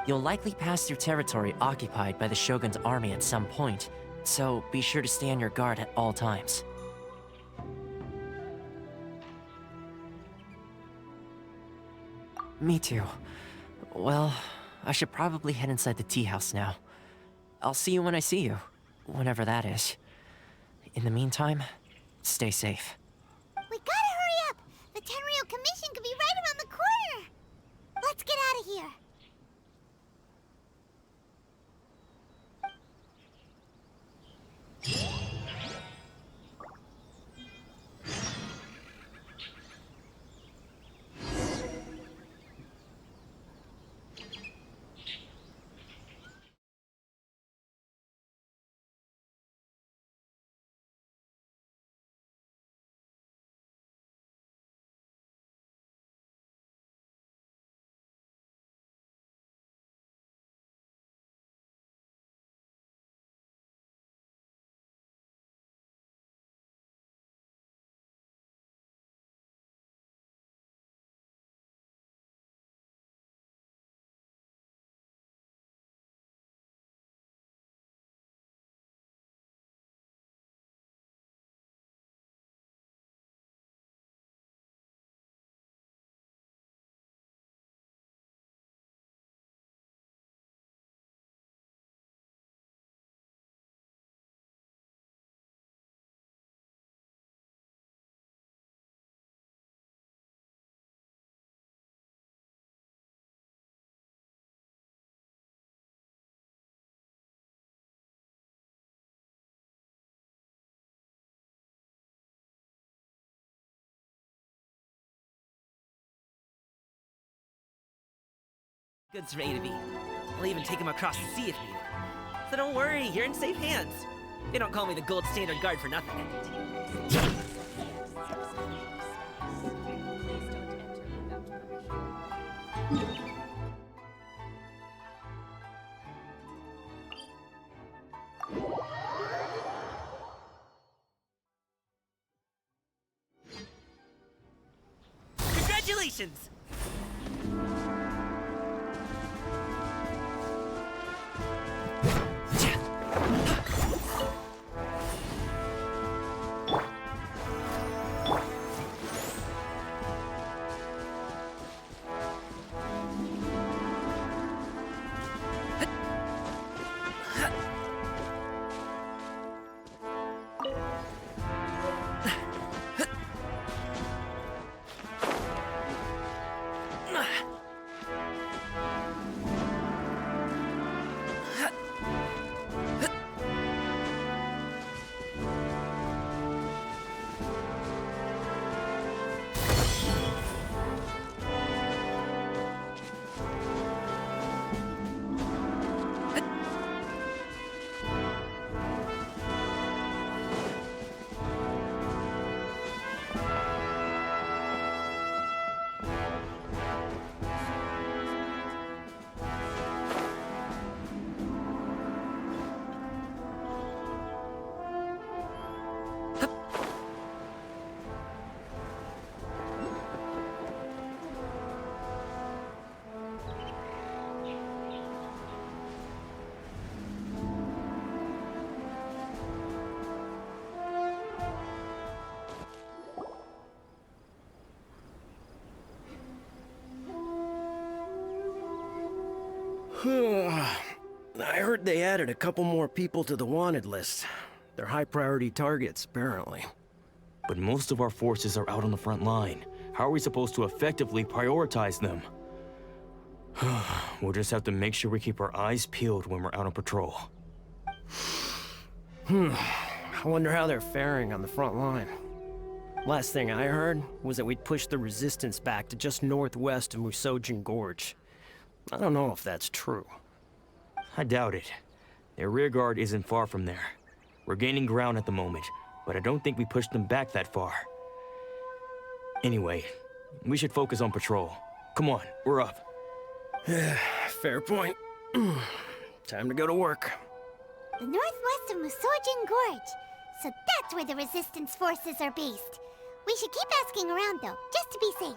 You'll likely pass through territory occupied by the Shogun's army at some point, so be sure to stay on your guard at all times. Me too. Well, I should probably head inside the tea house now. I'll see you when I see you, whenever that is. In the meantime, stay safe. We gotta hurry up! The Tenryou Commission could be right around the corner! Let's get out of here! Goods from A to B. I'll even take him across the sea if needed. So don't worry, you're in safe hands. They don't call me the gold standard guard for nothing. Congratulations! I heard they added a couple more people to the wanted list. They're high-priority targets, apparently. But most of our forces are out on the front line. How are we supposed to effectively prioritize them? We'll just have to make sure we keep our eyes peeled when we're out on patrol. I wonder how they're faring on the front line. Last thing I heard was that we'd pushed the resistance back to just northwest of Musojin Gorge. I don't know if that's true. I doubt it. Their rear guard isn't far from there. We're gaining ground at the moment, but I don't think we pushed them back that far. Anyway, we should focus on patrol. Come on, we're up. Fair point. Time to go to work. The northwest of Musojin Gorge. So that's where the resistance forces are based. We should keep asking around though, just to be safe.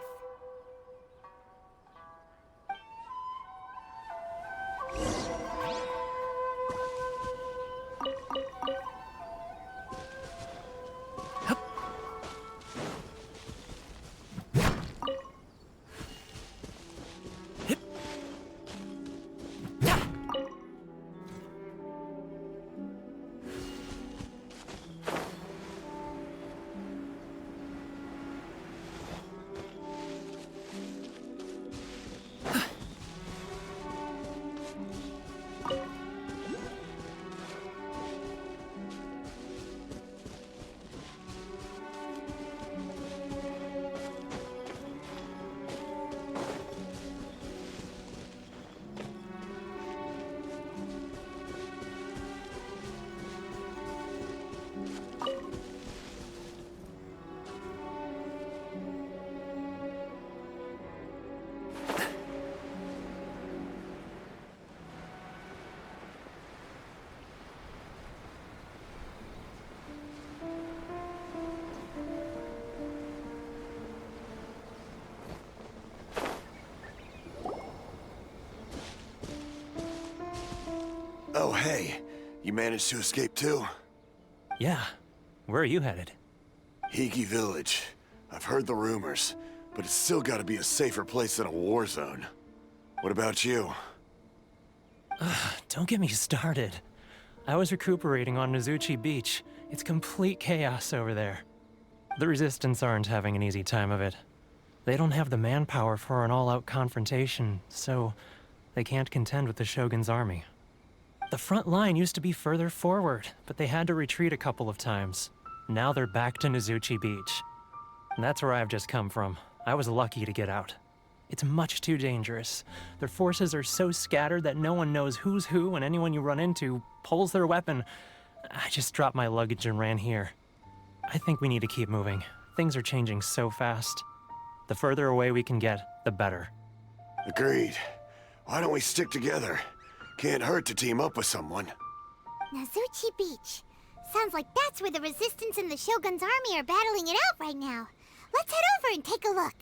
Oh, hey. You managed to escape too? Yeah. Where are you headed? Higi Village. I've heard the rumors, but it's still gotta be a safer place than a war zone. What about you? Don't get me started. I was recuperating on Nozuchi Beach. It's complete chaos over there. The Resistance aren't having an easy time of it. They don't have the manpower for an all-out confrontation, so they can't contend with the Shogun's army. The front line used to be further forward, but they had to retreat a couple of times. Now they're back to Nozuchi Beach. And that's where I've just come from. I was lucky to get out. It's much too dangerous. Their forces are so scattered that no one knows who's who, and anyone you run into pulls their weapon. I just dropped my luggage and ran here. I think we need to keep moving. Things are changing so fast. The further away we can get, the better. Agreed. Why don't we stick together? Can't hurt to team up with someone. Nozuchi Beach. Sounds like that's where the Resistance and the Shogun's army are battling it out right now. Let's head over and take a look.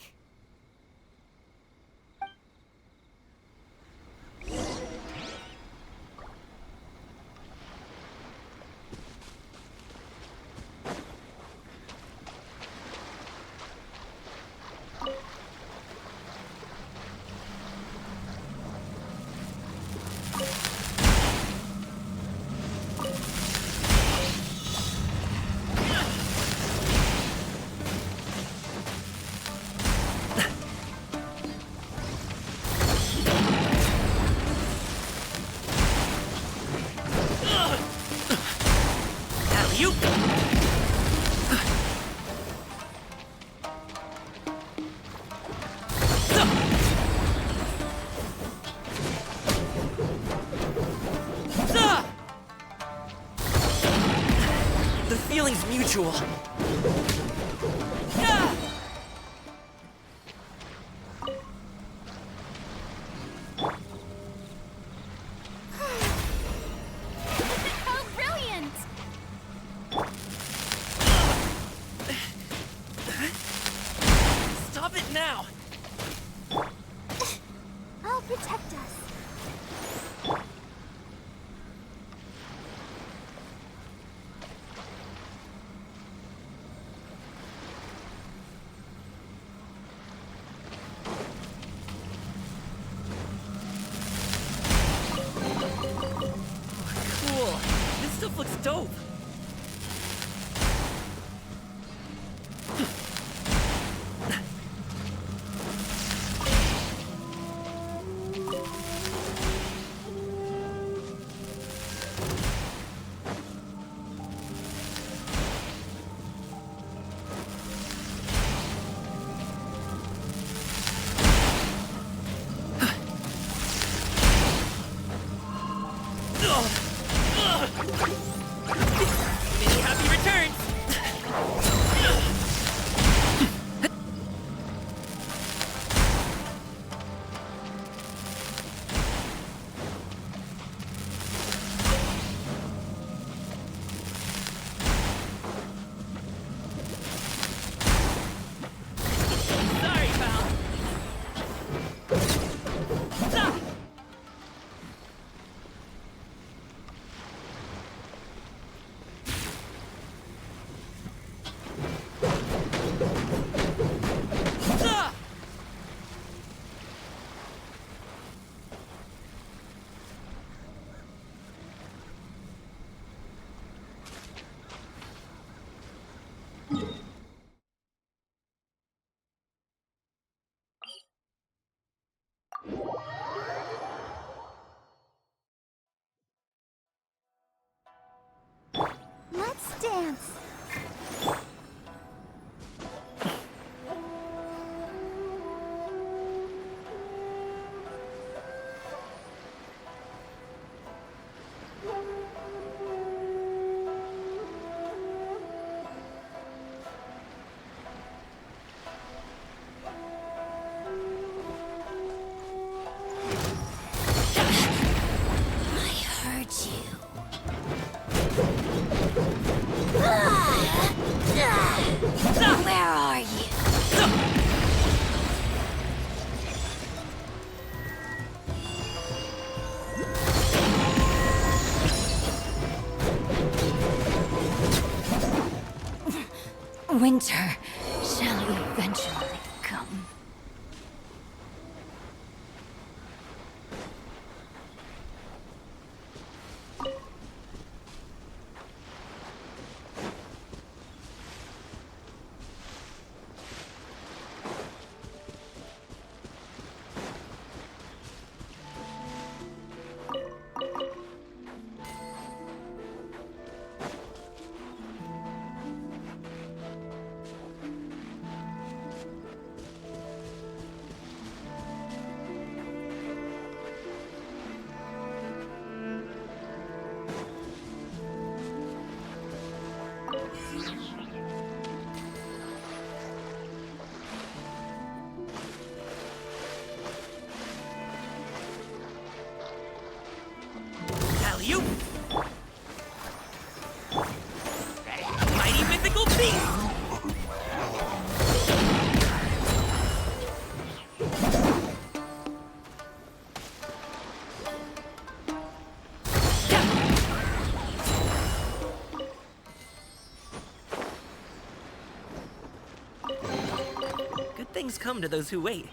Feeling's mutual. How brilliant! Stop it now! I'll protect us. stuff looks dope. Many happy returns! Sorry, pal. Ah! Ah! Let's dance. I heard you. Where are you? Winter shall eventually come. Alley-oop! Mighty mythical beast! Good things come to those who wait.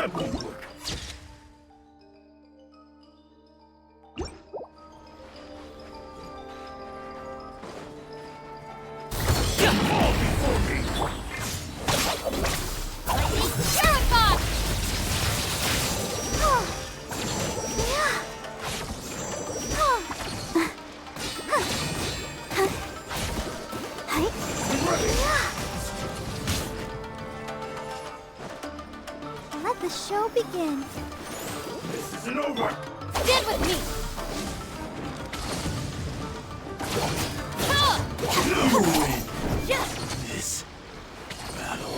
That won't work. Fall before me! Terrified! Let the show begin. This isn't over! Stand with me! You win! Yes! This battle.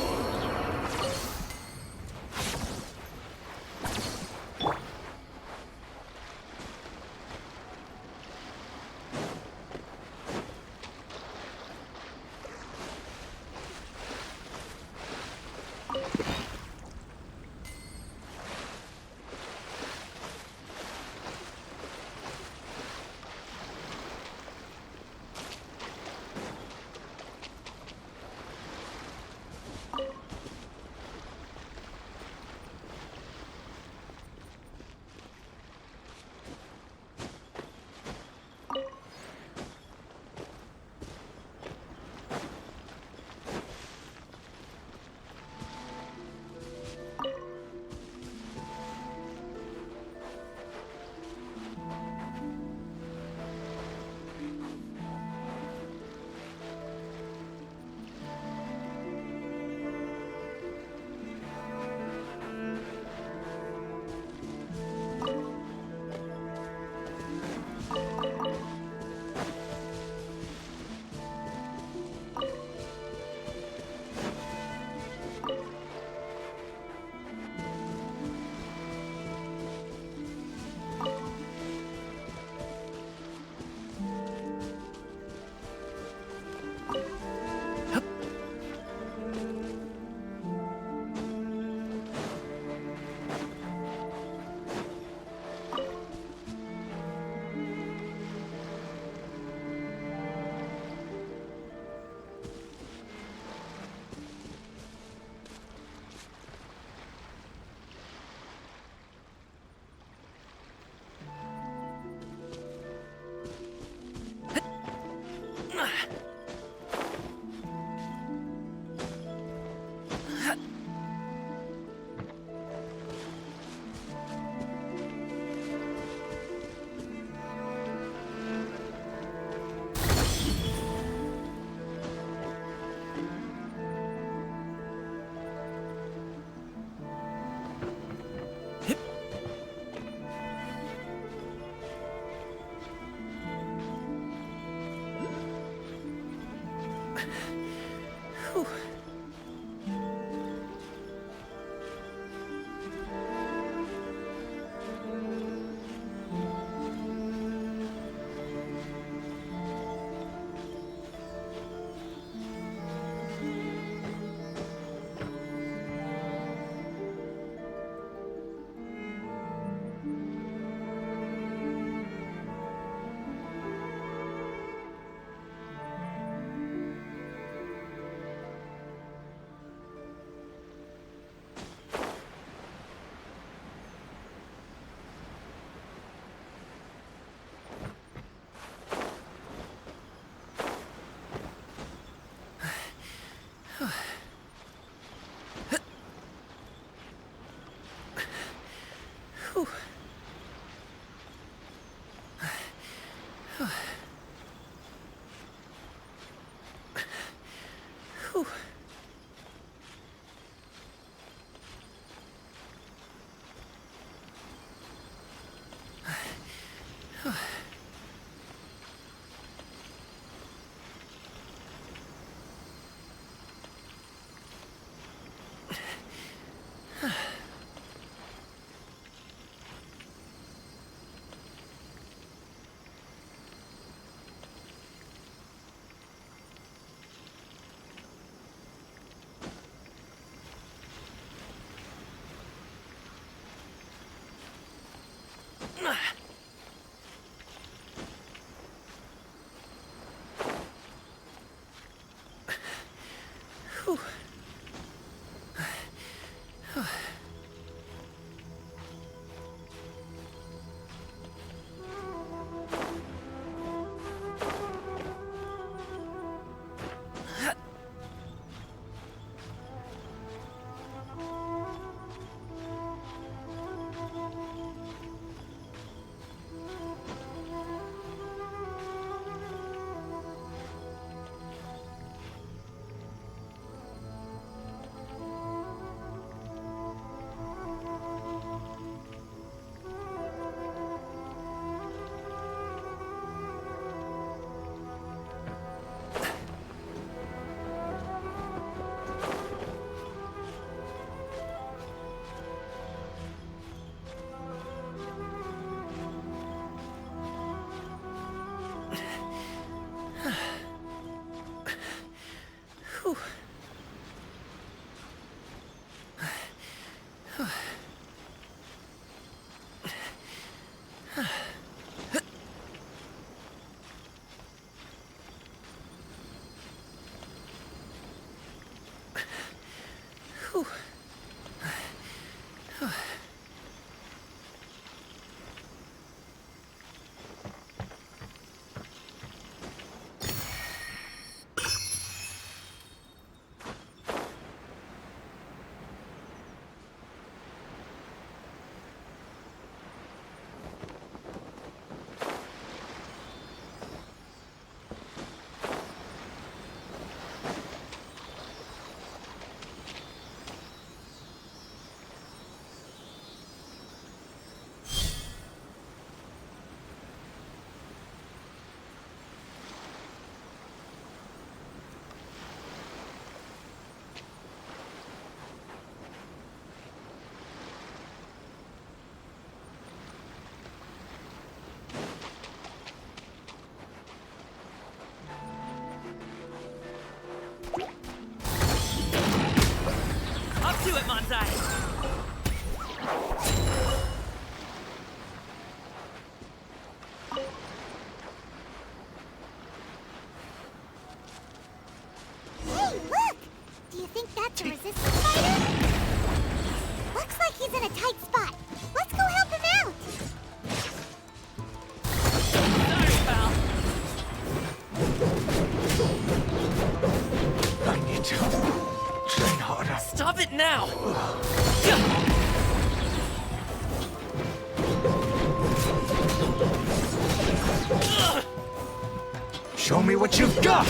Show me what you've got!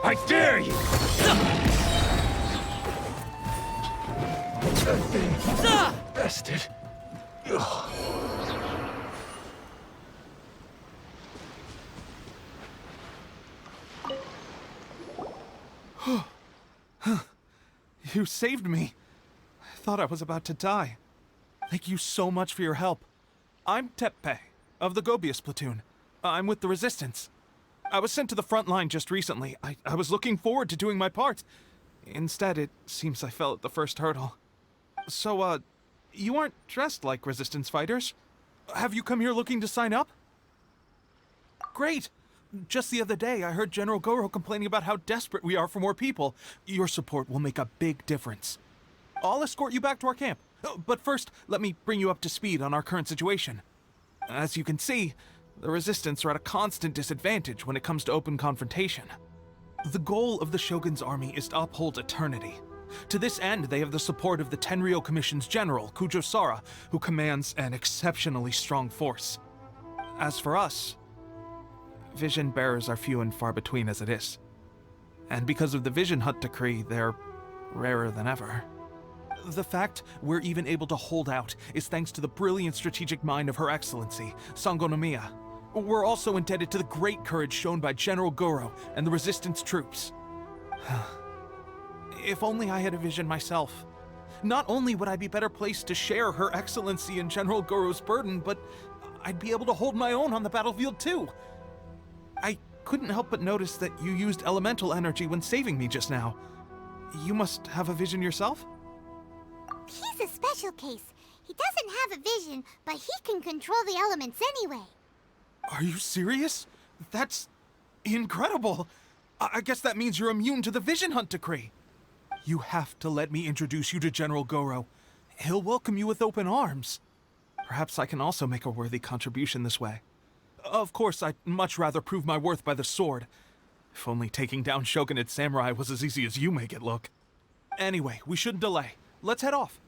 I dare you! That thing bested. You saved me. I thought I was about to die. Thank you so much for your help. I'm Teppe, of the Gobius platoon. I'm with the Resistance. I was sent to the front line just recently. I was looking forward to doing my part. Instead, it seems I fell at the first hurdle. So, you aren't dressed like Resistance fighters? Have you come here looking to sign up? Great! Just the other day, I heard General Goro complaining about how desperate we are for more people. Your support will make a big difference. I'll escort you back to our camp. But first, let me bring you up to speed on our current situation. As you can see, the Resistance are at a constant disadvantage when it comes to open confrontation. The goal of the Shogun's army is to uphold eternity. To this end, they have the support of the Tenryou Commission's general, Kujo Sara, who commands an exceptionally strong force. As for us, vision bearers are few and far between as it is. And because of the Vision Hut decree, they're rarer than ever. The fact we're even able to hold out is thanks to the brilliant strategic mind of Her Excellency, Sango Nomiya. We're also indebted to the great courage shown by General Goro and the Resistance troops. If only I had a vision myself. Not only would I be better placed to share Her Excellency and General Goro's burden, but I'd be able to hold my own on the battlefield too. I couldn't help but notice that you used elemental energy when saving me just now. You must have a vision yourself? He's a special case. He doesn't have a vision, but he can control the elements anyway. Are you serious? That's incredible. I guess that means you're immune to the Vision Hunt decree. You have to let me introduce you to General Goro. He'll welcome you with open arms. Perhaps I can also make a worthy contribution this way. Of course, I'd much rather prove my worth by the sword. If only taking down Shogunate samurai was as easy as you make it look. Anyway, we shouldn't delay. Let's head off.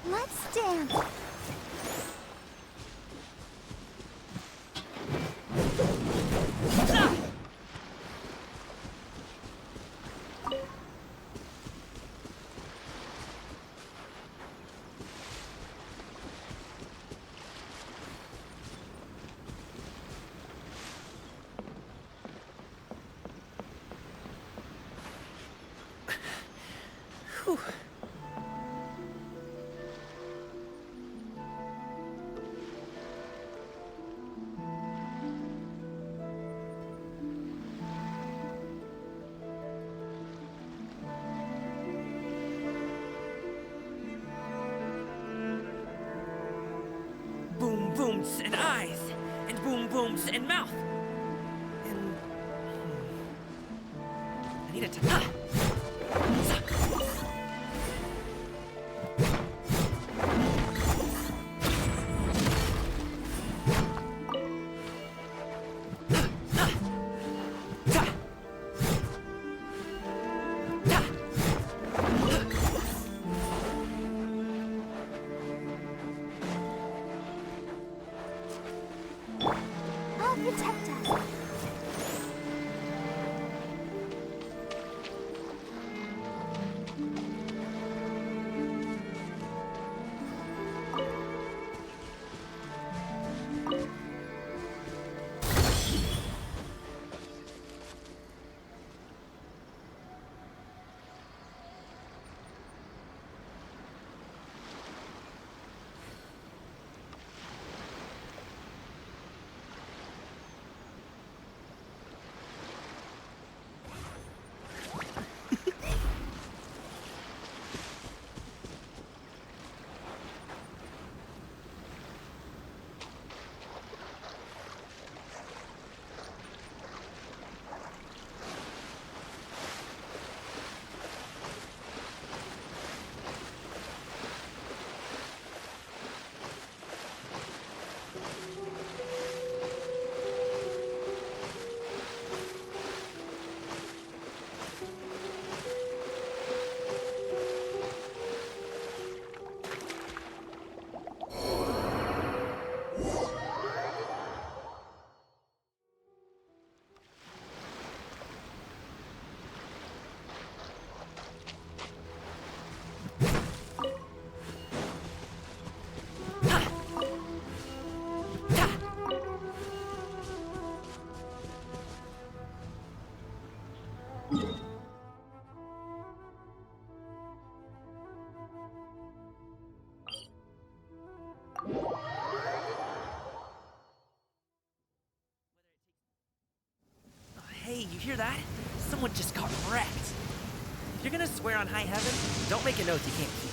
Let's dance. Whew. Boom booms and eyes, and boom booms and mouth, and I need a I'll protect us. Hey, you hear that? Someone just got wrecked. If you're gonna swear on high heaven, don't make an oath you can't keep.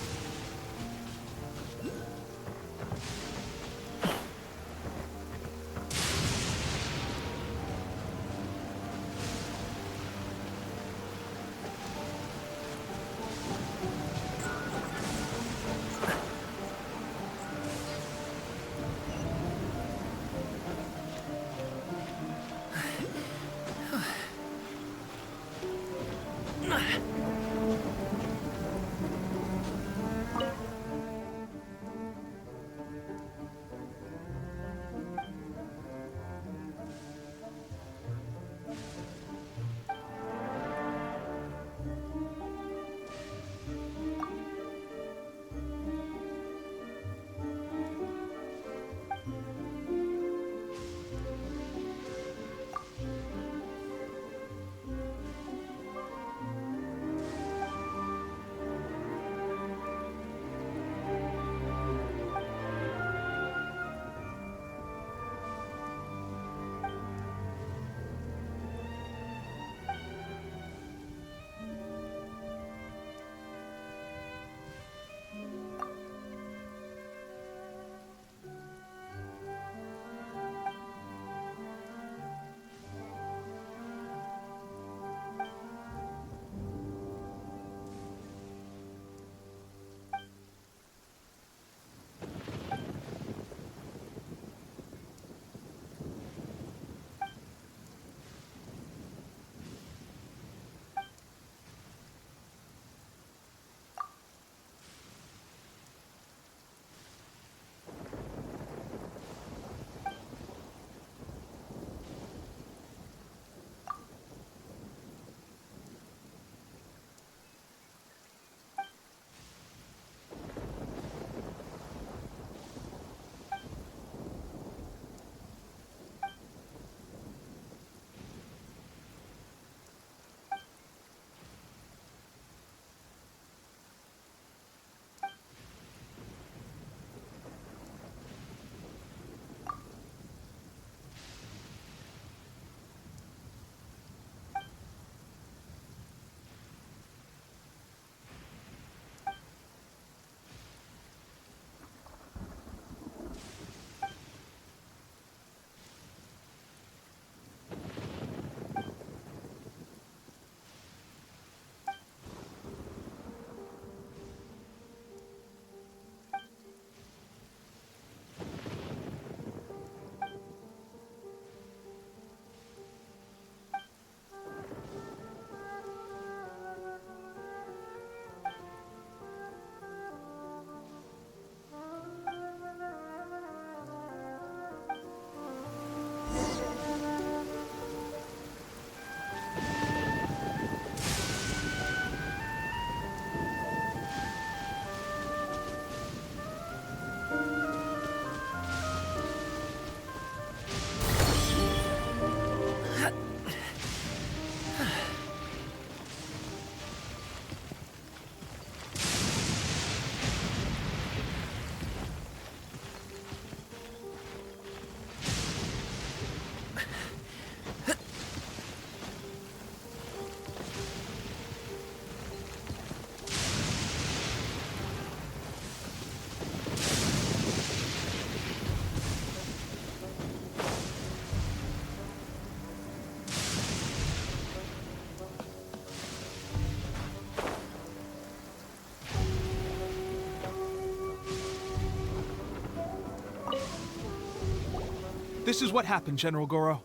This is what happened, General Goro.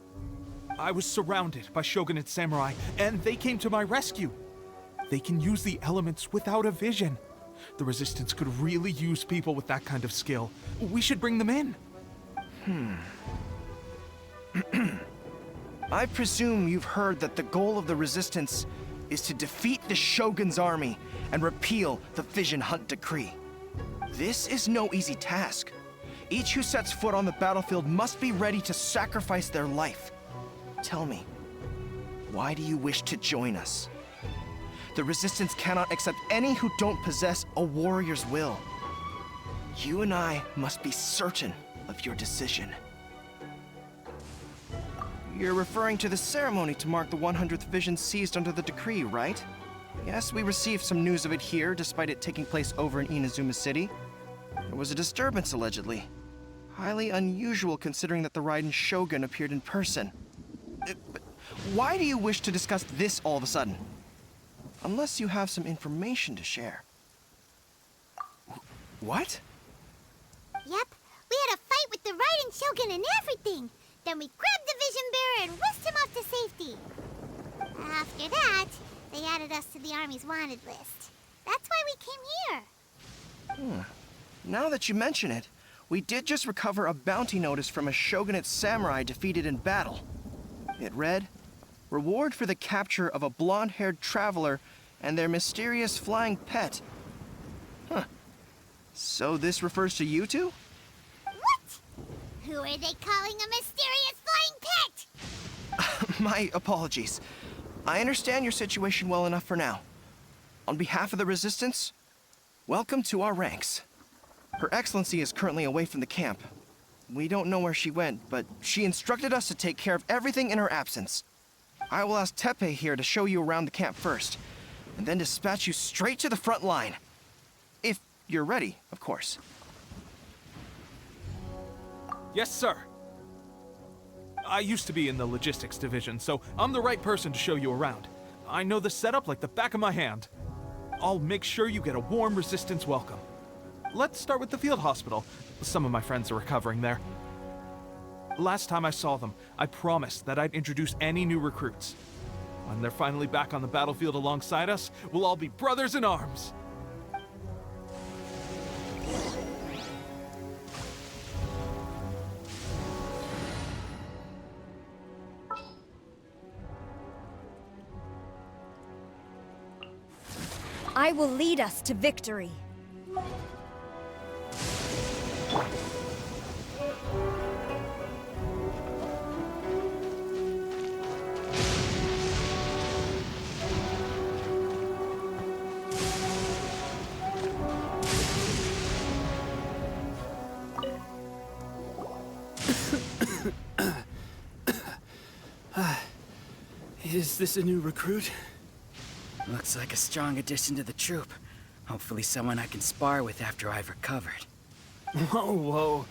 I was surrounded by Shogunate samurai, and they came to my rescue. They can use the elements without a vision. The Resistance could really use people with that kind of skill. We should bring them in. I presume you've heard that the goal of the Resistance is to defeat the Shogun's army and repeal the Vision Hunt Decree. This is no easy task. Each who sets foot on the battlefield must be ready to sacrifice their life. Tell me, why do you wish to join us? The Resistance cannot accept any who don't possess a warrior's will. You and I must be certain of your decision. You're referring to the ceremony to mark the 100th vision seized under the decree, right? Yes, we received some news of it here, despite it taking place over in Inazuma City. There was a disturbance, allegedly. Highly unusual considering that the Raiden Shogun appeared in person. But why do you wish to discuss this all of a sudden? Unless you have some information to share. What? Yep, we had a fight with the Raiden Shogun and everything. Then we grabbed the Vision Bearer and whisked him off to safety. After that, they added us to the Army's wanted list. That's why we came here. Now that you mention it, we did just recover a bounty notice from a shogunate samurai defeated in battle. It read, "Reward for the capture of a blonde-haired traveler and their mysterious flying pet." Huh. So this refers to you two? What? Who are they calling a mysterious flying pet? My apologies. I understand your situation well enough for now. On behalf of the Resistance, welcome to our ranks. Her Excellency is currently away from the camp. We don't know where she went, but she instructed us to take care of everything in her absence. I will ask Teppei here to show you around the camp first, and then dispatch you straight to the front line. If you're ready, of course. Yes, sir. I used to be in the logistics division, so I'm the right person to show you around. I know the setup like the back of my hand. I'll make sure you get a warm Resistance welcome. Let's start with the field hospital. Some of my friends are recovering there. Last time I saw them, I promised that I'd introduce any new recruits. When they're finally back on the battlefield alongside us, we'll all be brothers in arms. I will lead us to victory. Is this a new recruit? Looks like a strong addition to the troop. Hopefully someone I can spar with after I've recovered. Whoa.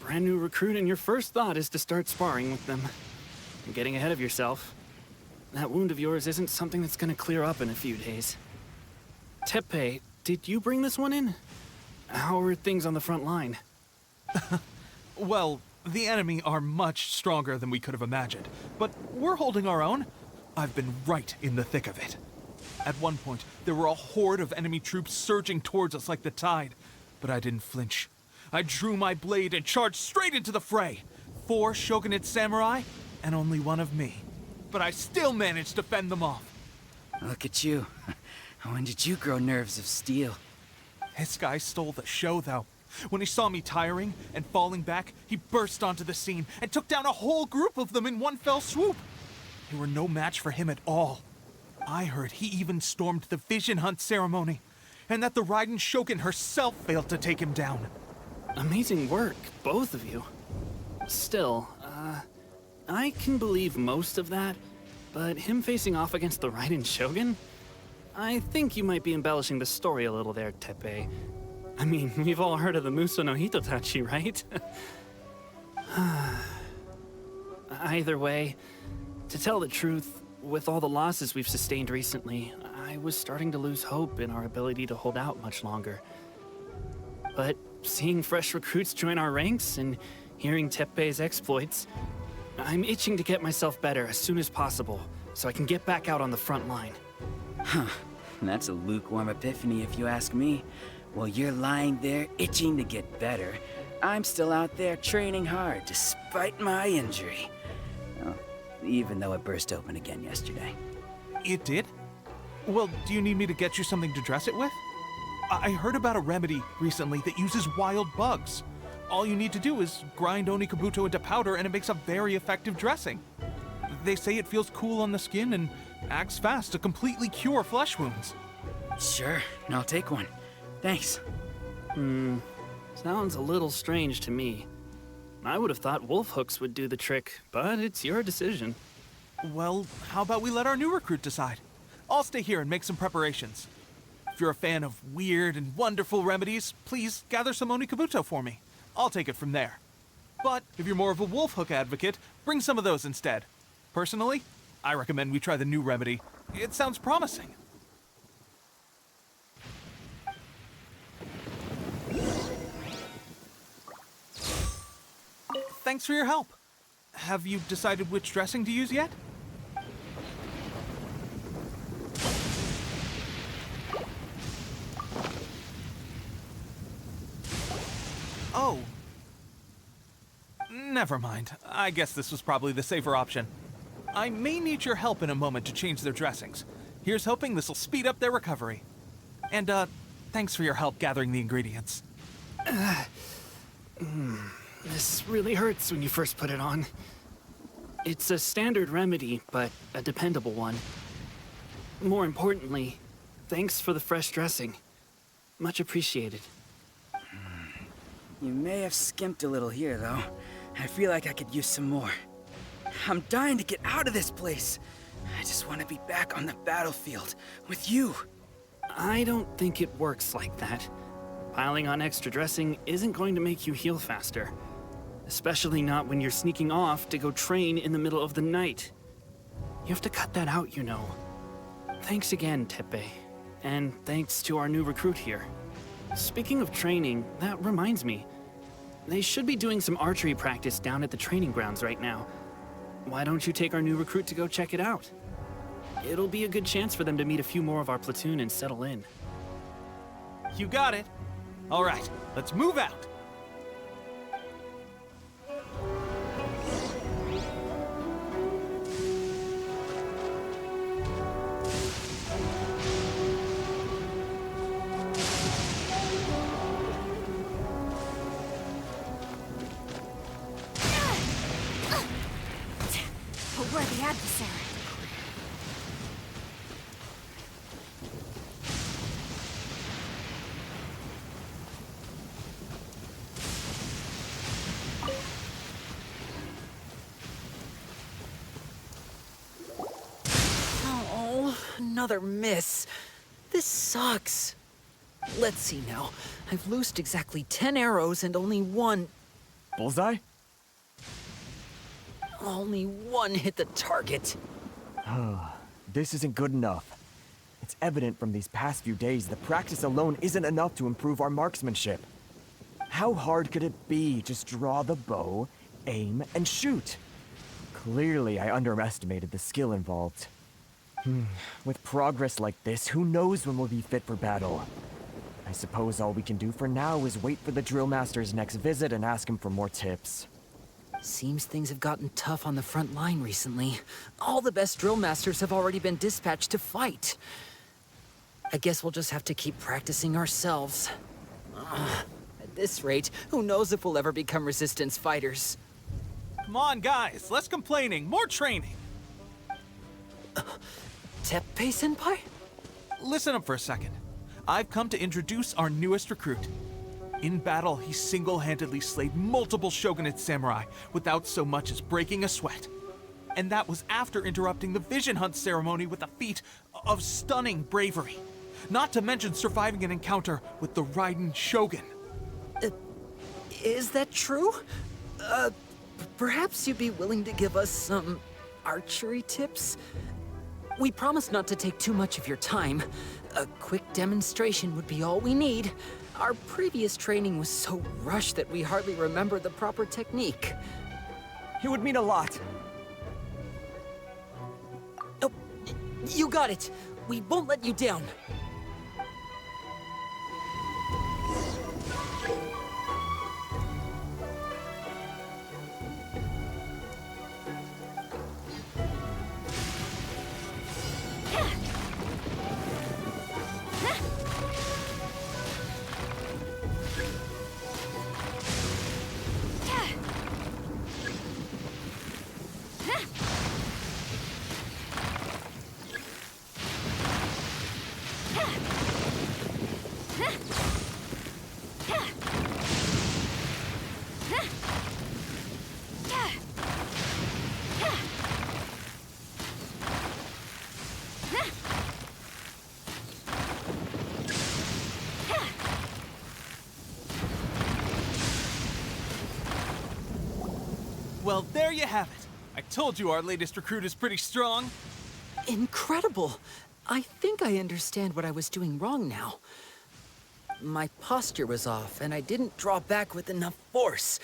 Brand new recruit and your first thought is to start sparring with them. You're getting ahead of yourself. That wound of yours isn't something that's gonna clear up in a few days. Teppei, did you bring this one in? How are things on the front line? Well, the enemy are much stronger than we could have imagined, but we're holding our own. I've been right in the thick of it. At one point, there were a horde of enemy troops surging towards us like the tide, but I didn't flinch. I drew my blade and charged straight into the fray. 4 shogunate samurai, and only one of me. But I still managed to fend them off. Look at you. When did you grow nerves of steel? This guy stole the show, though. When he saw me tiring and falling back, he burst onto the scene and took down a whole group of them in one fell swoop. They were no match for him at all. I heard he even stormed the Vision Hunt ceremony, and that the Raiden Shogun herself failed to take him down. Amazing work, both of you. Still, I can believe most of that, but him facing off against the Raiden Shogun? I think you might be embellishing the story a little there, Teppei. I mean, we've all heard of the Muso no Hitotachi, right? Either way, to tell the truth, with all the losses we've sustained recently, I was starting to lose hope in our ability to hold out much longer. But seeing fresh recruits join our ranks and hearing Teppei's exploits, I'm itching to get myself better as soon as possible so I can get back out on the front line. Huh. That's a lukewarm epiphany if you ask me. While you're lying there itching to get better, I'm still out there training hard despite my injury. Well, even though it burst open again yesterday. It did? Well, do you need me to get you something to dress it with? I heard about a remedy recently that uses wild bugs. All you need to do is grind Onikabuto into powder and it makes a very effective dressing. They say it feels cool on the skin and acts fast to completely cure flesh wounds. Sure, I'll take one. Thanks. Sounds a little strange to me. I would have thought wolf hooks would do the trick, but it's your decision. Well, how about we let our new recruit decide? I'll stay here and make some preparations. If you're a fan of weird and wonderful remedies, please gather some Onikabuto for me. I'll take it from there. But if you're more of a wolf hook advocate, bring some of those instead. Personally, I recommend we try the new remedy. It sounds promising. Thanks for your help. Have you decided which dressing to use yet? Oh. Never mind. I guess this was probably the safer option. I may need your help in a moment to change their dressings. Here's hoping this'll speed up their recovery. And, thanks for your help gathering the ingredients. This really hurts when you first put it on. It's a standard remedy, but a dependable one. More importantly, thanks for the fresh dressing. Much appreciated. You may have skimped a little here, though. I feel like I could use some more. I'm dying to get out of this place. I just want to be back on the battlefield with you. I don't think it works like that. Piling on extra dressing isn't going to make you heal faster. Especially not when you're sneaking off to go train in the middle of the night. You have to cut that out, you know. Thanks again, Teppei. And thanks to our new recruit here. Speaking of training, that reminds me. They should be doing some archery practice down at the training grounds right now. Why don't you take our new recruit to go check it out? It'll be a good chance for them to meet a few more of our platoon and settle in. You got it. All right, let's move out. A worthy adversary. Oh, another miss. This sucks. Let's see now. I've loosed exactly 10 arrows and only one... Bullseye? Only one hit the target. This isn't good enough. It's evident from these past few days that practice alone isn't enough to improve our marksmanship. How hard could it be? Just draw the bow, aim, and shoot. Clearly, I underestimated the skill involved. With progress like this, who knows when we'll be fit for battle? I suppose all we can do for now is wait for the drill master's next visit and ask him for more tips. Seems things have gotten tough on the front line recently. All the best drill masters have already been dispatched to fight. I guess we'll just have to keep practicing ourselves. At this rate, who knows if we'll ever become resistance fighters. Come on, guys, less complaining, more training. Teppei-senpai? Listen up for a second. I've come to introduce our newest recruit. In battle, he single-handedly slayed multiple shogunate samurai without so much as breaking a sweat. And that was after interrupting the vision hunt ceremony with a feat of stunning bravery. Not to mention surviving an encounter with the Raiden Shogun. Is that true? Perhaps you'd be willing to give us some archery tips? We promise not to take too much of your time. A quick demonstration would be all we need. Our previous training was so rushed that we hardly remember the proper technique. It would mean a lot. Oh, you got it. We won't let you down. Well, there you have it. I told you our latest recruit is pretty strong. Incredible! I think I understand what I was doing wrong now. My posture was off, and I didn't draw back with enough force.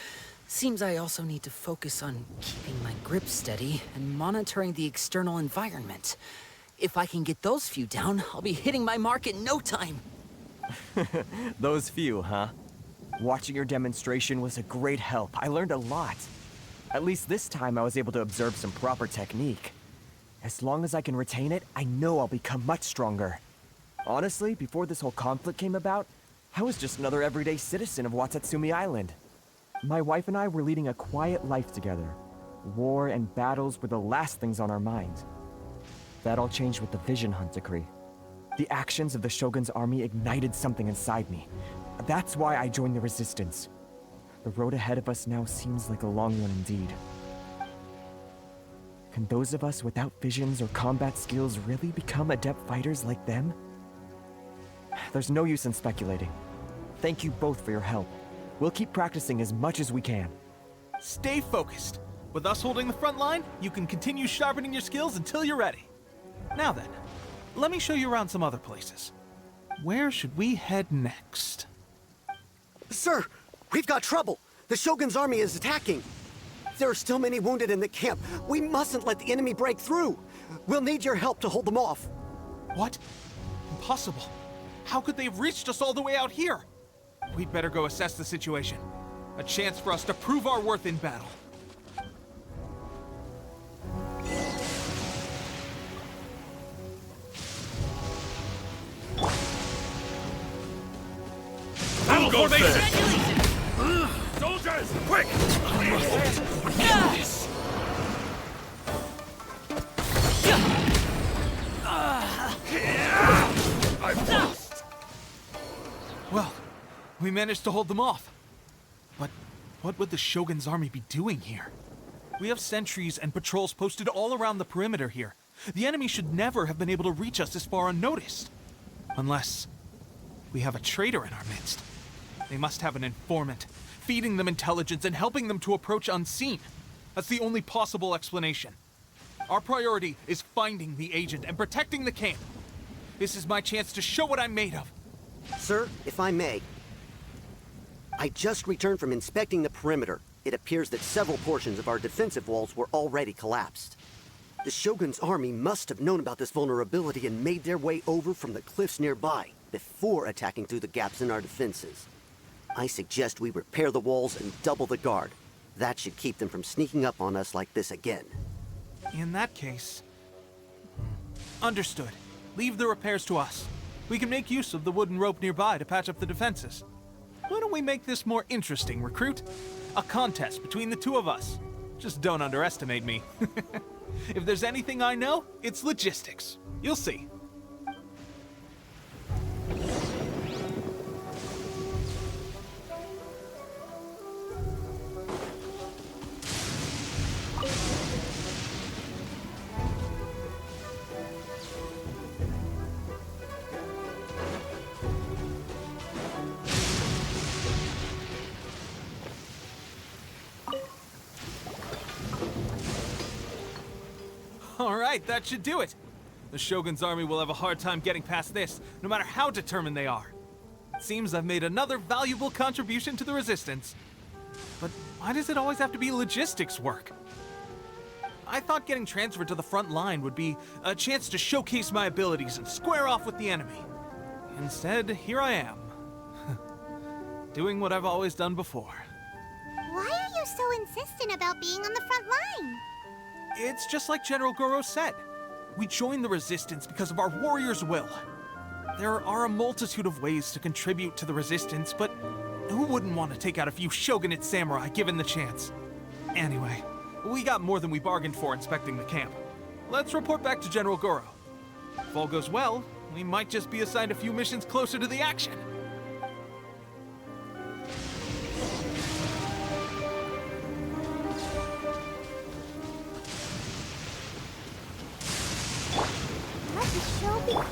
Seems I also need to focus on keeping my grip steady and monitoring the external environment. If I can get those few down, I'll be hitting my mark in no time. Those few, huh? Watching your demonstration was a great help. I learned a lot. At least this time I was able to observe some proper technique. As long as I can retain it, I know I'll become much stronger. Honestly, before this whole conflict came about, I was just another everyday citizen of Watatsumi Island. My wife and I were leading a quiet life together. War and battles were the last things on our mind. That all changed with the Vision Hunt decree. The actions of the Shogun's army ignited something inside me. That's why I joined the Resistance. The road ahead of us now seems like a long one indeed. Can those of us without visions or combat skills really become adept fighters like them? There's no use in speculating. Thank you both for your help. We'll keep practicing as much as we can. Stay focused. With us holding the front line, you can continue sharpening your skills until you're ready. Now then, let me show you around some other places. Where should we head next? Sir, we've got trouble. The Shogun's army is attacking. There are still many wounded in the camp. We mustn't let the enemy break through. We'll need your help to hold them off. What? Impossible. How could they have reached us all the way out here? We'd better go assess the situation. A chance for us to prove our worth in battle. Battle formation! Soldiers, quick! I've lost. Well, we managed to hold them off. But what would the Shogun's army be doing here? We have sentries and patrols posted all around the perimeter here. The enemy should never have been able to reach us this far unnoticed. Unless we have a traitor in our midst. They must have an informant, feeding them intelligence and helping them to approach unseen. That's the only possible explanation. Our priority is finding the agent and protecting the camp. This is my chance to show what I'm made of. Sir, if I may, I just returned from inspecting the perimeter. It appears that several portions of our defensive walls were already collapsed. The Shogun's army must have known about this vulnerability and made their way over from the cliffs nearby before attacking through the gaps in our defenses. I suggest we repair the walls and double the guard. That should keep them from sneaking up on us like this again. In that case... Understood. Leave the repairs to us. We can make use of the wooden rope nearby to patch up the defenses. Why don't we make this more interesting, recruit? A contest between the two of us. Just don't underestimate me. If there's anything I know, it's logistics. You'll see. All right, that should do it. The Shogun's army will have a hard time getting past this, no matter how determined they are. It seems I've made another valuable contribution to the Resistance. But why does it always have to be logistics work? I thought getting transferred to the front line would be a chance to showcase my abilities and square off with the enemy. Instead, here I am. Doing what I've always done before. Why are you so insistent about being on the front line? It's just like General Goro said. We joined the Resistance because of our warrior's will. There are a multitude of ways to contribute to the Resistance, but who wouldn't want to take out a few shogunate samurai given the chance? Anyway, we got more than we bargained for inspecting the camp. Let's report back to General Goro. If all goes well, we might just be assigned a few missions closer to the action. Let the show begin.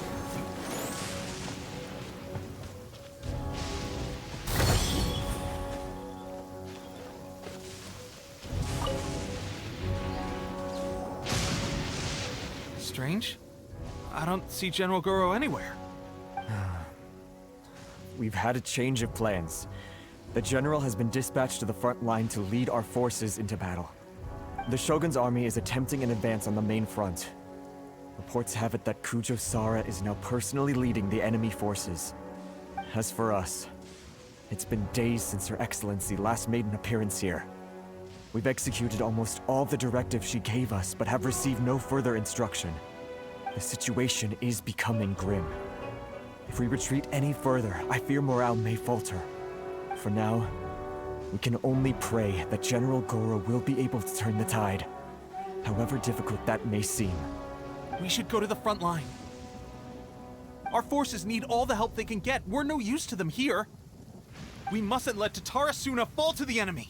strange. I don't see General Goro anywhere. We've had a change of plans. The General has been dispatched to the front line to lead our forces into battle. The Shogun's army is attempting an advance on the main front. Reports have it that Kujo Sara is now personally leading the enemy forces. As for us, it's been days since Her Excellency last made an appearance here. We've executed almost all the directives she gave us, but have received no further instruction. The situation is becoming grim. If we retreat any further, I fear morale may falter. For now, we can only pray that General Goro will be able to turn the tide, however difficult that may seem. We should go to the front line. Our forces need all the help they can get. We're no use to them here. We mustn't let Tatarasuna fall to the enemy.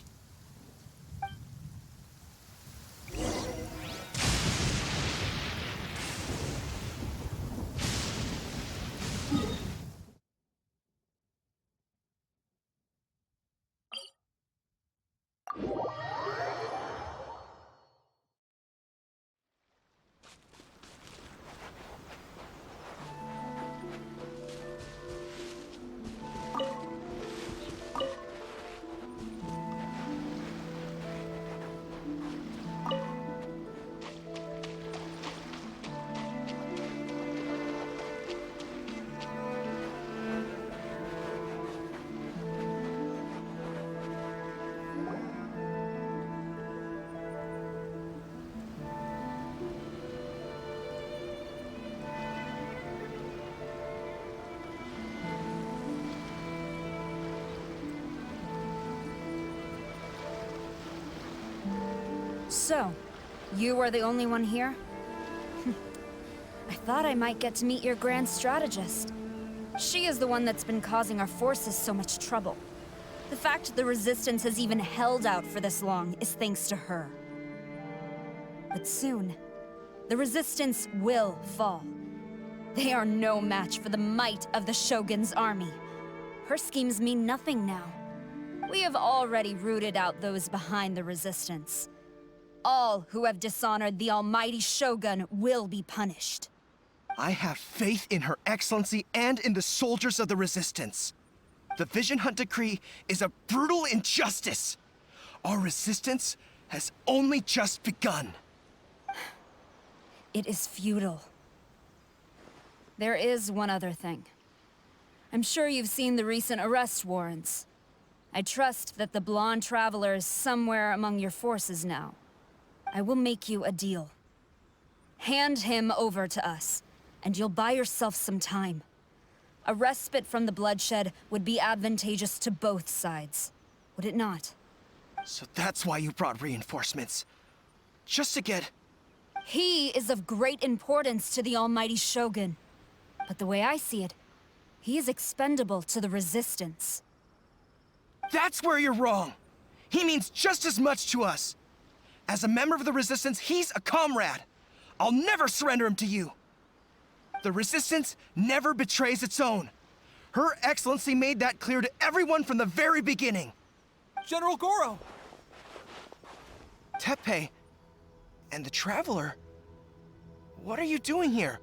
So, you are the only one here? I thought I might get to meet your grand strategist. She is the one that's been causing our forces so much trouble. The fact the Resistance has even held out for this long is thanks to her. But soon, the Resistance will fall. They are no match for the might of the Shogun's army. Her schemes mean nothing now. We have already rooted out those behind the Resistance. All who have dishonored the almighty Shogun will be punished. I have faith in Her Excellency and in the soldiers of the Resistance. The Vision Hunt Decree is a brutal injustice. Our resistance has only just begun. It is futile. There is one other thing. I'm sure you've seen the recent arrest warrants. I trust that the blonde traveler is somewhere among your forces now. I will make you a deal. Hand him over to us, and you'll buy yourself some time. A respite from the bloodshed would be advantageous to both sides, would it not? So that's why you brought reinforcements. Just to get... He is of great importance to the almighty Shogun. But the way I see it, he is expendable to the Resistance. That's where you're wrong! He means just as much to us! As a member of the Resistance, he's a comrade! I'll never surrender him to you! The Resistance never betrays its own. Her Excellency made that clear to everyone from the very beginning. General Goro! Teppei and the Traveler, what are you doing here?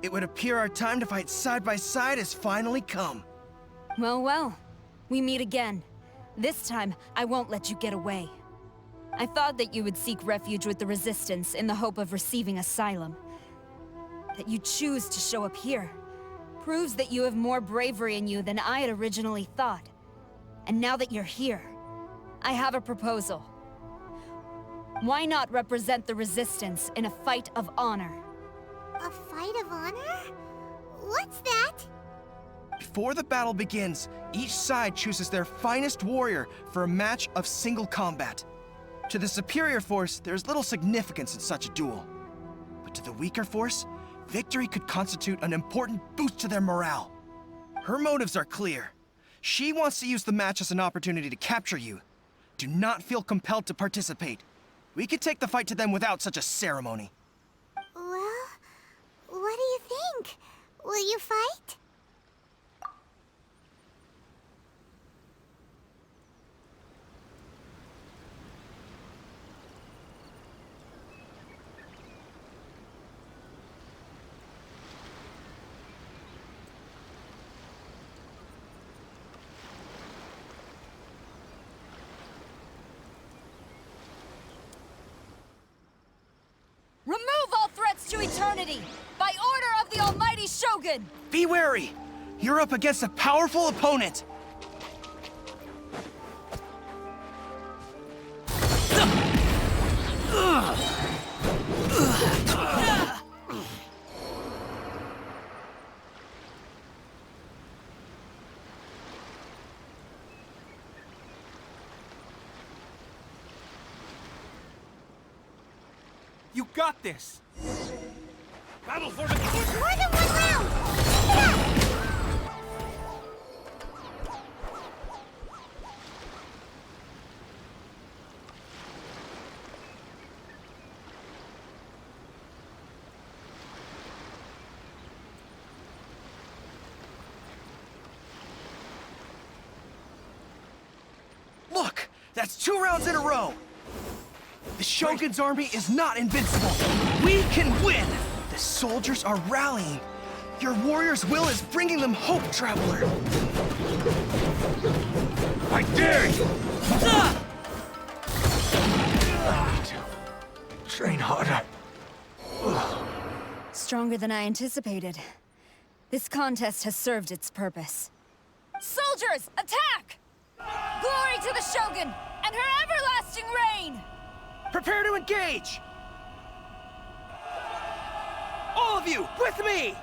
It would appear our time to fight side by side has finally come. Well, well. We meet again. This time, I won't let you get away. I thought that you would seek refuge with the Resistance in the hope of receiving asylum. That you choose to show up here proves that you have more bravery in you than I had originally thought. And now that you're here, I have a proposal. Why not represent the Resistance in a fight of honor? A fight of honor? What's that? Before the battle begins, each side chooses their finest warrior for a match of single combat. To the superior force, there's little significance in such a duel. But to the weaker force, victory could constitute an important boost to their morale. Her motives are clear. She wants to use the match as an opportunity to capture you. Do not feel compelled to participate. We could take the fight to them without such a ceremony. Well, what do you think? Will you fight? lost to eternity! By order of the almighty Shogun! Be wary! You're up against a powerful opponent! You got this! Battle for the... More than one round! Keep it up! Look! That's 2 rounds in a row! The Shogun's army is not invincible! We can win! The soldiers are rallying! Your warrior's will is bringing them hope, Traveler! I dare you! Train harder. Stronger than I anticipated. This contest has served its purpose. Soldiers, attack! Glory to the Shogun and her everlasting reign! Prepare to engage! All of you, with me!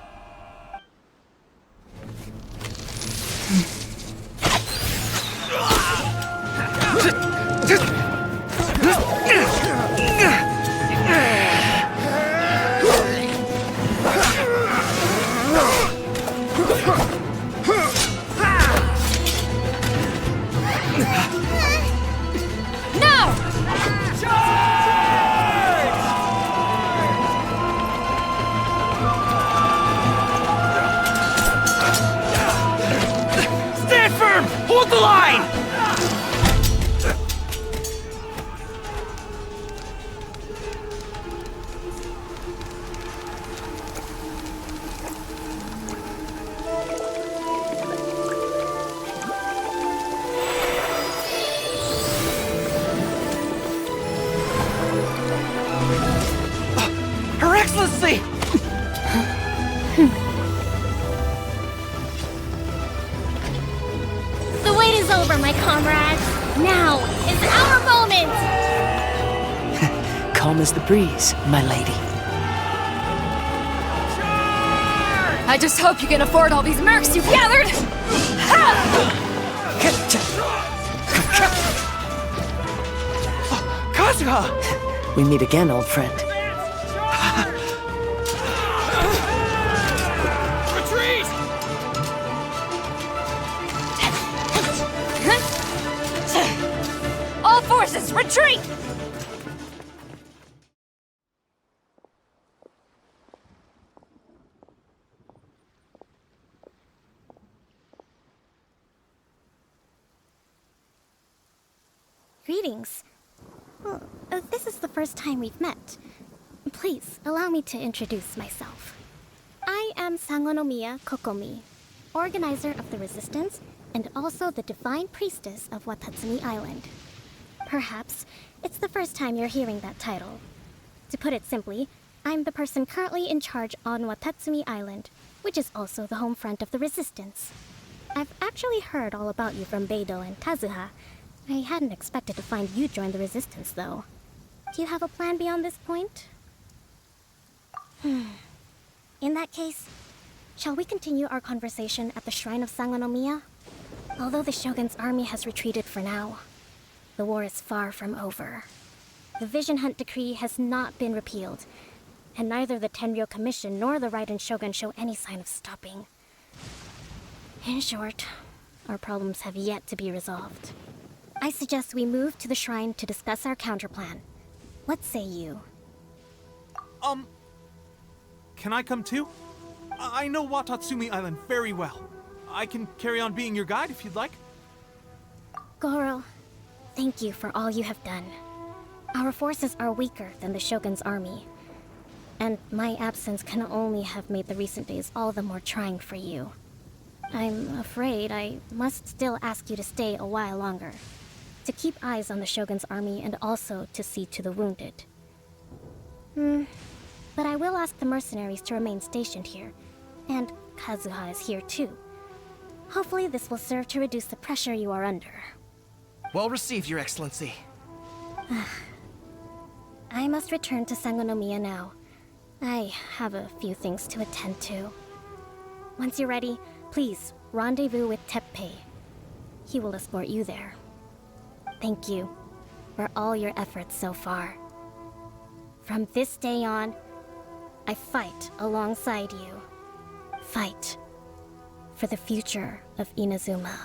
Stand firm! Hold the line! Her Excellency! The wait is over, my comrades. Now is our moment! Calm as the breeze, my lady. I just hope you can afford all these mercs you've gathered! Kazuha! We meet again, old friend. Retreat! All forces, retreat! Greetings. Well, this is the first time we've met. Please, allow me to introduce myself. I am Sangonomiya Kokomi, organizer of the Resistance and also the Divine Priestess of Watatsumi Island. Perhaps it's the first time you're hearing that title. To put it simply, I'm the person currently in charge on Watatsumi Island, which is also the home front of the Resistance. I've actually heard all about you from Beidou and Kazuha. I hadn't expected to find you join the Resistance, though. Do you have a plan beyond this point? In that case, shall we continue our conversation at the Shrine of Sangonomiya? Although the Shogun's army has retreated for now, the war is far from over. The Vision Hunt Decree has not been repealed, and neither the Tenryou Commission nor the Raiden Shogun show any sign of stopping. In short, our problems have yet to be resolved. I suggest we move to the shrine to discuss our counterplan. What say you? Can I come too? I know Watatsumi Island very well. I can carry on being your guide if you'd like. Goro, thank you for all you have done. Our forces are weaker than the Shogun's army, and my absence can only have made the recent days all the more trying for you. I'm afraid I must still ask you to stay a while longer, to keep eyes on the Shogun's army and also to see to the wounded. but I will ask the mercenaries to remain stationed here. And Kazuha is here too. Hopefully this will serve to reduce the pressure you are under. Well received, Your Excellency. I must return to Sangonomiya now. I have a few things to attend to. Once you're ready, please rendezvous with Teppei. He will escort you there. Thank you for all your efforts so far. From this day on, I fight alongside you. Fight for the future of Inazuma.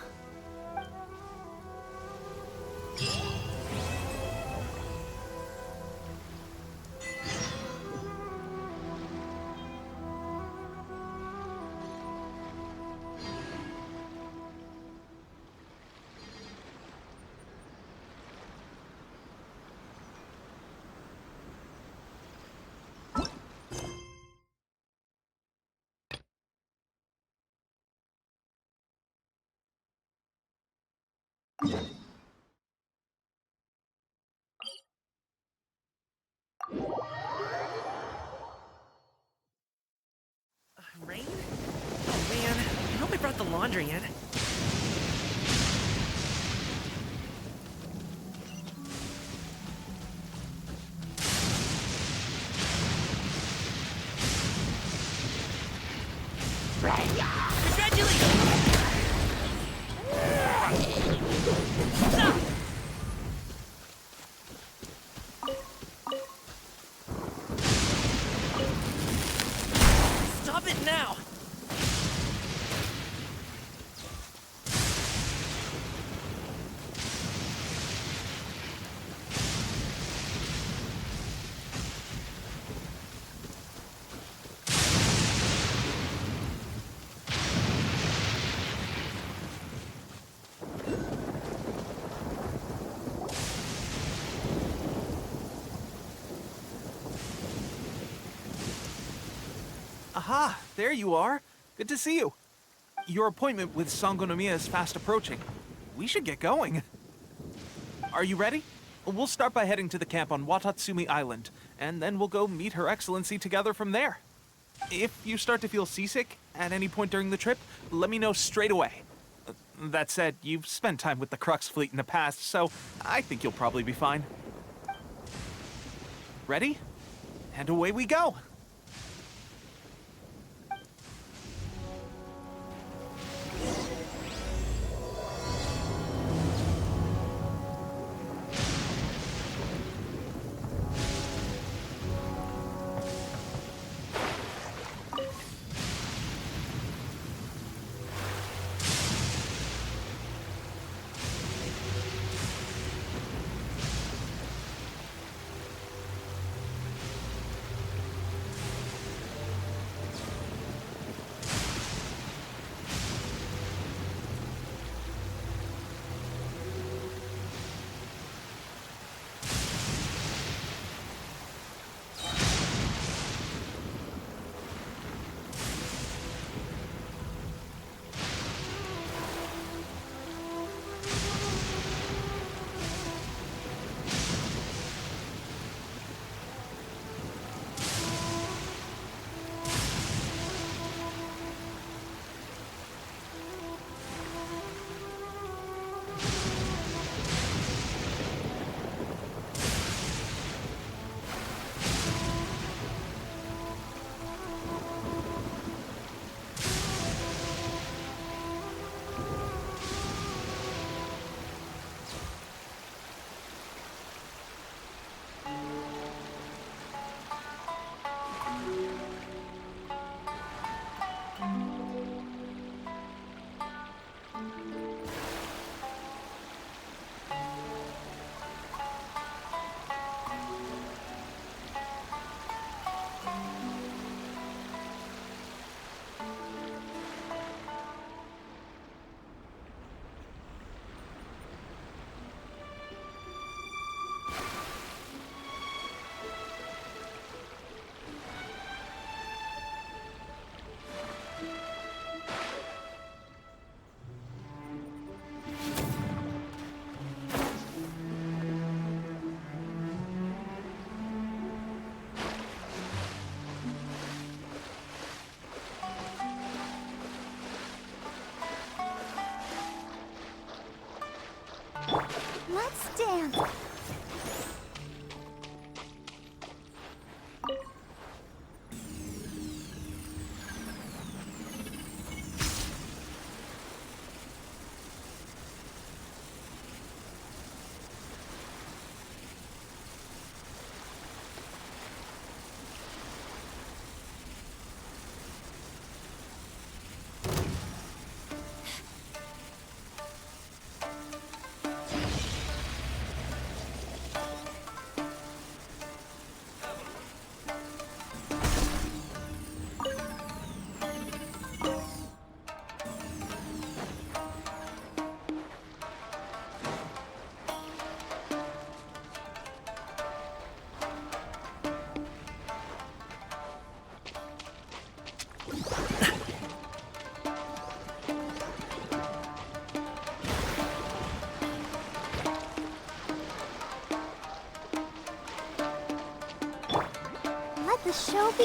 Rain? Oh man, I hope I brought the laundry in. Stop it now! Aha, there you are. Good to see you. Your appointment with Sangonomiya is fast approaching. We should get going. Are you ready? We'll start by heading to the camp on Watatsumi Island, and then we'll go meet Her Excellency together from there. If you start to feel seasick at any point during the trip, let me know straight away. That said, you've spent time with the Crux fleet in the past, so I think you'll probably be fine. Ready? And away we go! Let's dance. Let the show be...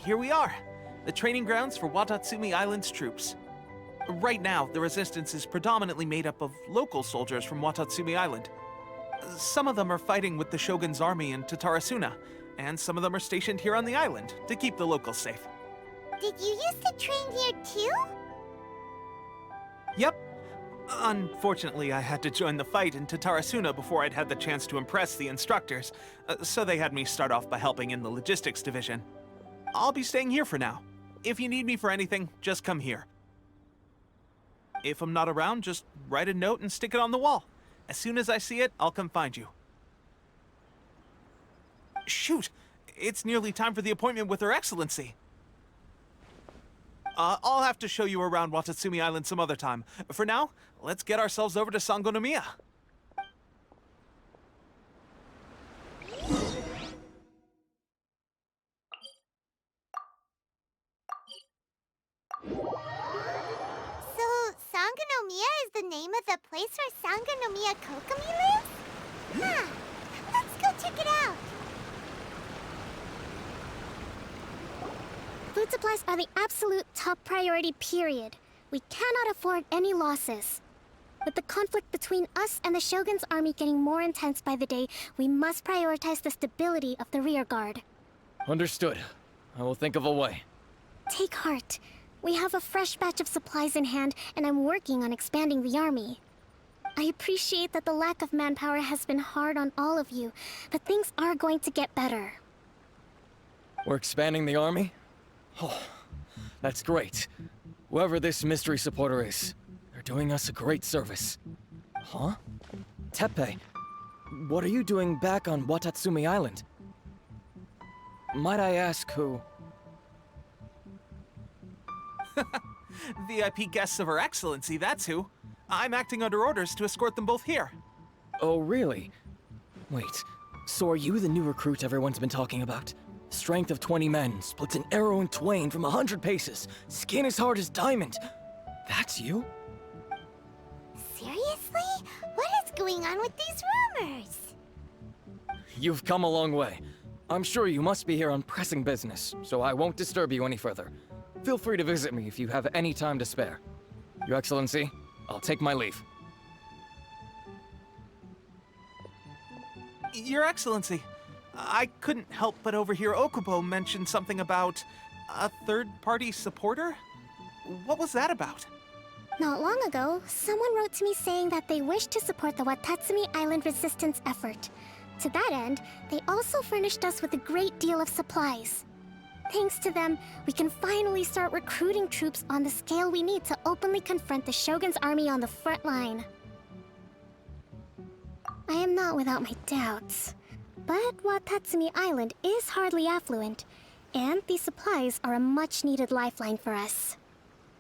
here we are. The training grounds for Watatsumi Island's troops. Right now, the Resistance is predominantly made up of local soldiers from Watatsumi Island. Some of them are fighting with the Shogun's army in Tatarasuna, and some of them are stationed here on the island to keep the locals safe. Did you used to train here too? Yep. Unfortunately, I had to join the fight in Tatarasuna before I'd had the chance to impress the instructors, so they had me start off by helping in the logistics division. I'll be staying here for now. If you need me for anything, just come here. If I'm not around, just write a note and stick it on the wall. As soon as I see it, I'll come find you. Shoot! It's nearly time for the appointment with Her Excellency. I'll have to show you around Watatsumi Island some other time. For now, let's get ourselves over to Sangonomiya. So, Sangonomiya is the name of the place where Sangonomiya Kokomi lives? Huh. Let's go check it out. Food supplies are the absolute top priority, period. We cannot afford any losses. With the conflict between us and the Shogun's army getting more intense by the day, we must prioritize the stability of the rear guard. Understood. I will think of a way. Take heart. We have a fresh batch of supplies in hand, and I'm working on expanding the army. I appreciate that the lack of manpower has been hard on all of you, but things are going to get better. We're expanding the army? Oh, that's great. Whoever this mystery supporter is, they're doing us a great service. Huh? Teppei, what are you doing back on Watatsumi Island? Might I ask who? VIP guests of Her Excellency, that's who. I'm acting under orders to escort them both here. Oh, really? Wait, so are you the new recruit everyone's been talking about? Strength of 20 men, splits an arrow in twain from 100 paces, skin as hard as diamond. That's you? Seriously? What is going on with these rumors? You've come a long way. I'm sure you must be here on pressing business, so I won't disturb you any further. Feel free to visit me if you have any time to spare. Your Excellency, I'll take my leave. Your Excellency, I couldn't help but overhear Okubo mention something about a third-party supporter? What was that about? Not long ago, someone wrote to me saying that they wish to support the Watatsumi Island resistance effort. To that end, they also furnished us with a great deal of supplies. Thanks to them, we can finally start recruiting troops on the scale we need to openly confront the Shogun's army on the front line. I am not without my doubts, but Watatsumi Island is hardly affluent, and these supplies are a much-needed lifeline for us.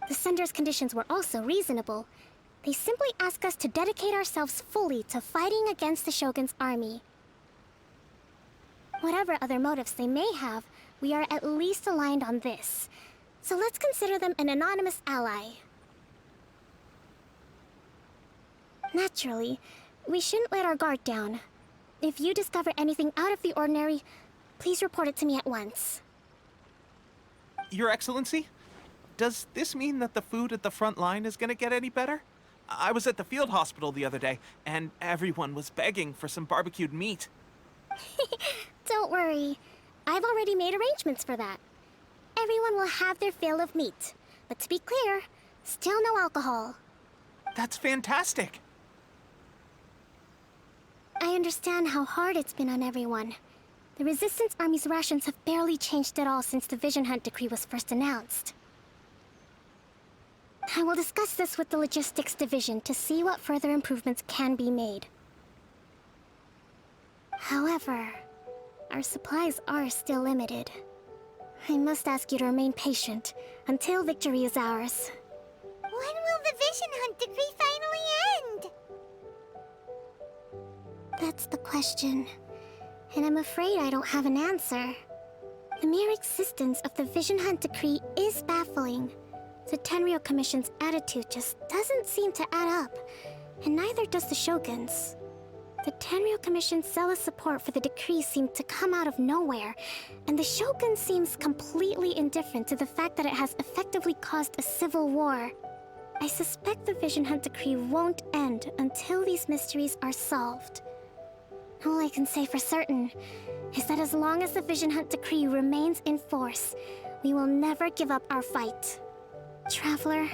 The sender's conditions were also reasonable. They simply ask us to dedicate ourselves fully to fighting against the Shogun's army. Whatever other motives they may have, we are at least aligned on this. So let's consider them an anonymous ally. Naturally, we shouldn't let our guard down. If you discover anything out of the ordinary, please report it to me at once. Your Excellency? Does this mean that the food at the front line is gonna get any better? I was at the field hospital the other day, and everyone was begging for some barbecued meat. Don't worry. I've already made arrangements for that. Everyone will have their fill of meat. But to be clear, still no alcohol. That's fantastic! I understand how hard it's been on everyone. The Resistance Army's rations have barely changed at all since the Vision Hunt decree was first announced. I will discuss this with the Logistics Division to see what further improvements can be made. However, our supplies are still limited. I must ask you to remain patient until victory is ours. When will the Vision Hunt decree finally end? That's the question, and I'm afraid I don't have an answer. The mere existence of the Vision Hunt decree is baffling. The Tenryou Commission's attitude just doesn't seem to add up, and neither does the Shogun's. The Tenryou Commission's zealous support for the decree seemed to come out of nowhere, and the Shogun seems completely indifferent to the fact that it has effectively caused a civil war. I suspect the Vision Hunt decree won't end until these mysteries are solved. All I can say for certain is that as long as the Vision Hunt decree remains in force, we will never give up our fight. Traveler,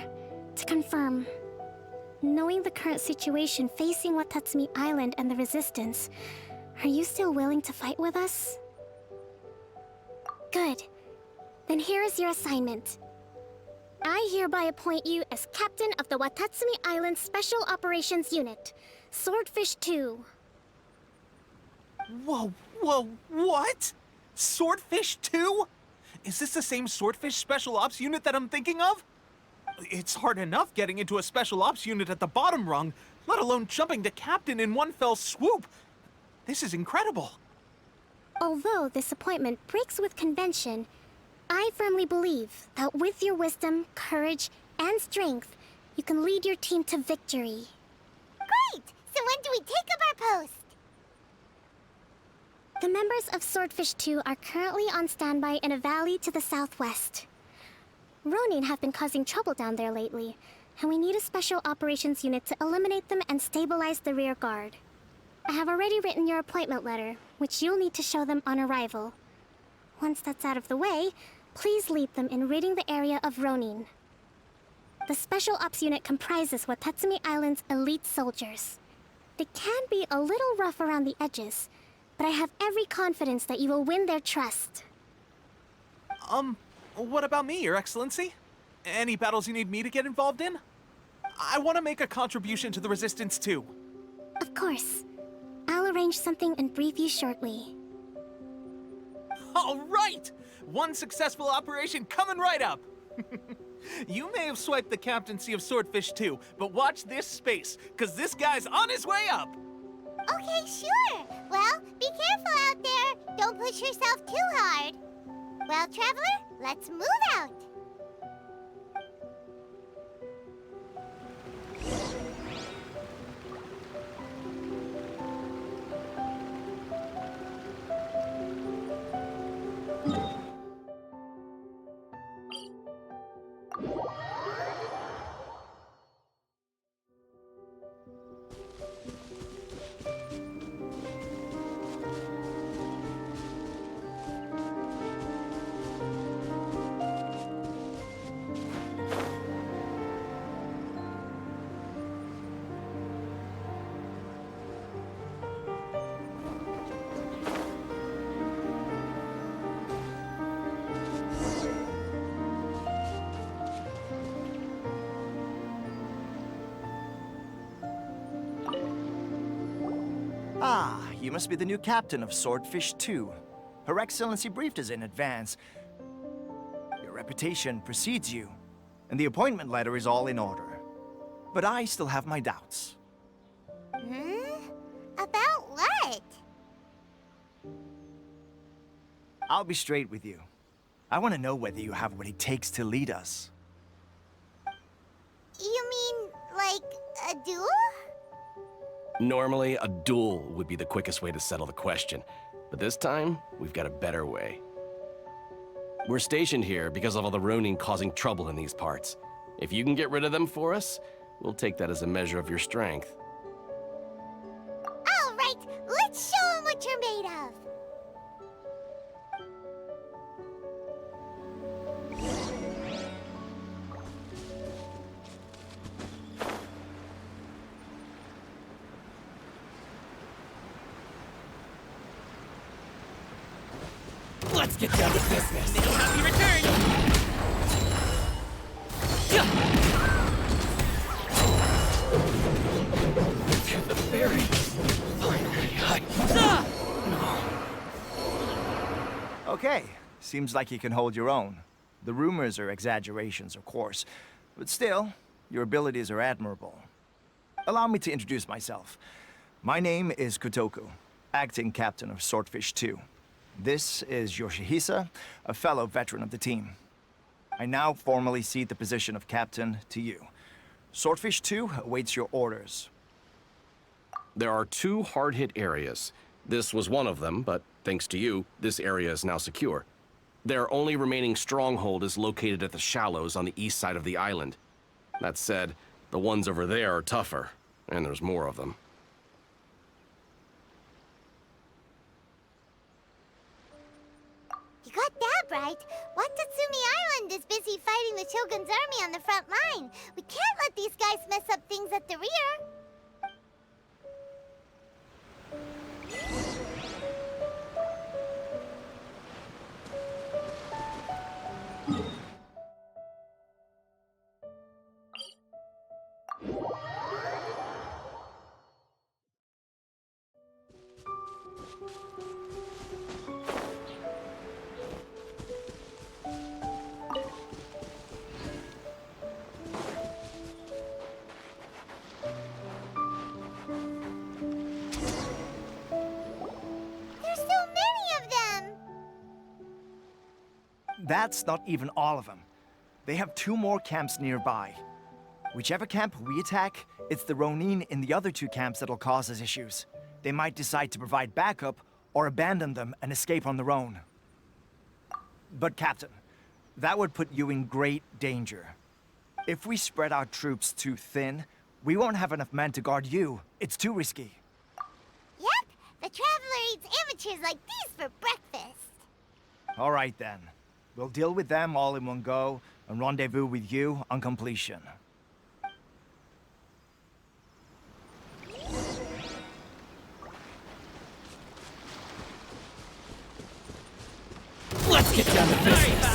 to confirm, knowing the current situation facing Watatsumi Island and the Resistance, are you still willing to fight with us? Good. Then here is your assignment. I hereby appoint you as Captain of the Watatsumi Island Special Operations Unit, Swordfish 2. Whoa, what? Swordfish 2? Is this the same Swordfish Special Ops unit that I'm thinking of? It's hard enough getting into a Special Ops unit at the bottom rung, let alone jumping to Captain in one fell swoop. This is incredible. Although this appointment breaks with convention, I firmly believe that with your wisdom, courage, and strength, you can lead your team to victory. Great! So when do we take up our post? The members of Swordfish 2 are currently on standby in a valley to the southwest. Ronin have been causing trouble down there lately, and we need a special operations unit to eliminate them and stabilize the rear guard. I have already written your appointment letter, which you'll need to show them on arrival. Once that's out of the way, please lead them in ridding the area of Ronin. The Special Ops unit comprises Watatsumi Island's elite soldiers. They can be a little rough around the edges, but I have every confidence that you will win their trust. What about me, Your Excellency? Any battles you need me to get involved in? I want to make a contribution to the Resistance too. Of course. I'll arrange something and brief you shortly. All right! One successful operation coming right up! You may have swiped the captaincy of Swordfish 2, but watch this space, because this guy's on his way up! Okay, sure. Well, be careful out there. Don't push yourself too hard. Well, Traveler, let's move out. Ah, you must be the new captain of Swordfish 2. Her Excellency briefed us in advance. Your reputation precedes you, and the appointment letter is all in order. But I still have my doubts. About what? I'll be straight with you. I want to know whether you have what it takes to lead us. You mean, like, a duel? Normally, a duel would be the quickest way to settle the question, but this time, we've got a better way. We're stationed here because of all the Ronin causing trouble in these parts. If you can get rid of them for us, we'll take that as a measure of your strength. All right, let's show them what you're made of. Let's get down to business. Happy return! To the ferry. Finally, Okay, seems like you can hold your own. The rumors are exaggerations, of course, but still, your abilities are admirable. Allow me to introduce myself. My name is Kotoku, acting captain of Swordfish 2. This is Yoshihisa, a fellow veteran of the team. I now formally cede the position of captain to you. Swordfish 2 awaits your orders. There are 2 hard-hit areas. This was one of them, but thanks to you, this area is now secure. Their only remaining stronghold is located at the shallows on the east side of the island. That said, the ones over there are tougher, and there's more of them. You got that right. Watatsumi Island is busy fighting the Shogun's army on the front line. We can't let these guys mess up things at the rear. That's not even all of them. They have 2 more camps nearby. Whichever camp we attack, it's the Ronin in the other 2 camps that'll cause us issues. They might decide to provide backup or abandon them and escape on their own. But Captain, that would put you in great danger. If we spread our troops too thin, we won't have enough men to guard you. It's too risky. Yep, the Traveler eats amateurs like these for breakfast. All right then. We'll deal with them all in one go and rendezvous with you on completion. Let's get down to business.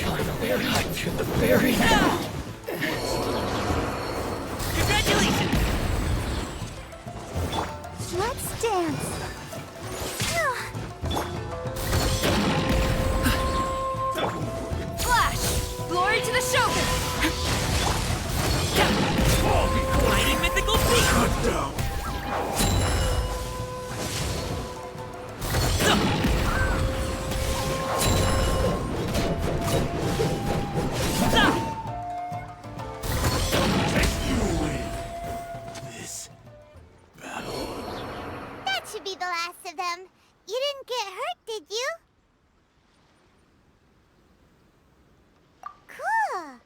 Finally, I get the ferry. Congratulations! Let's dance. Flash! Glory to the Shogun! Mighty mythical beast! Shut down! That should be the last of them. You didn't get hurt, did you? Cool.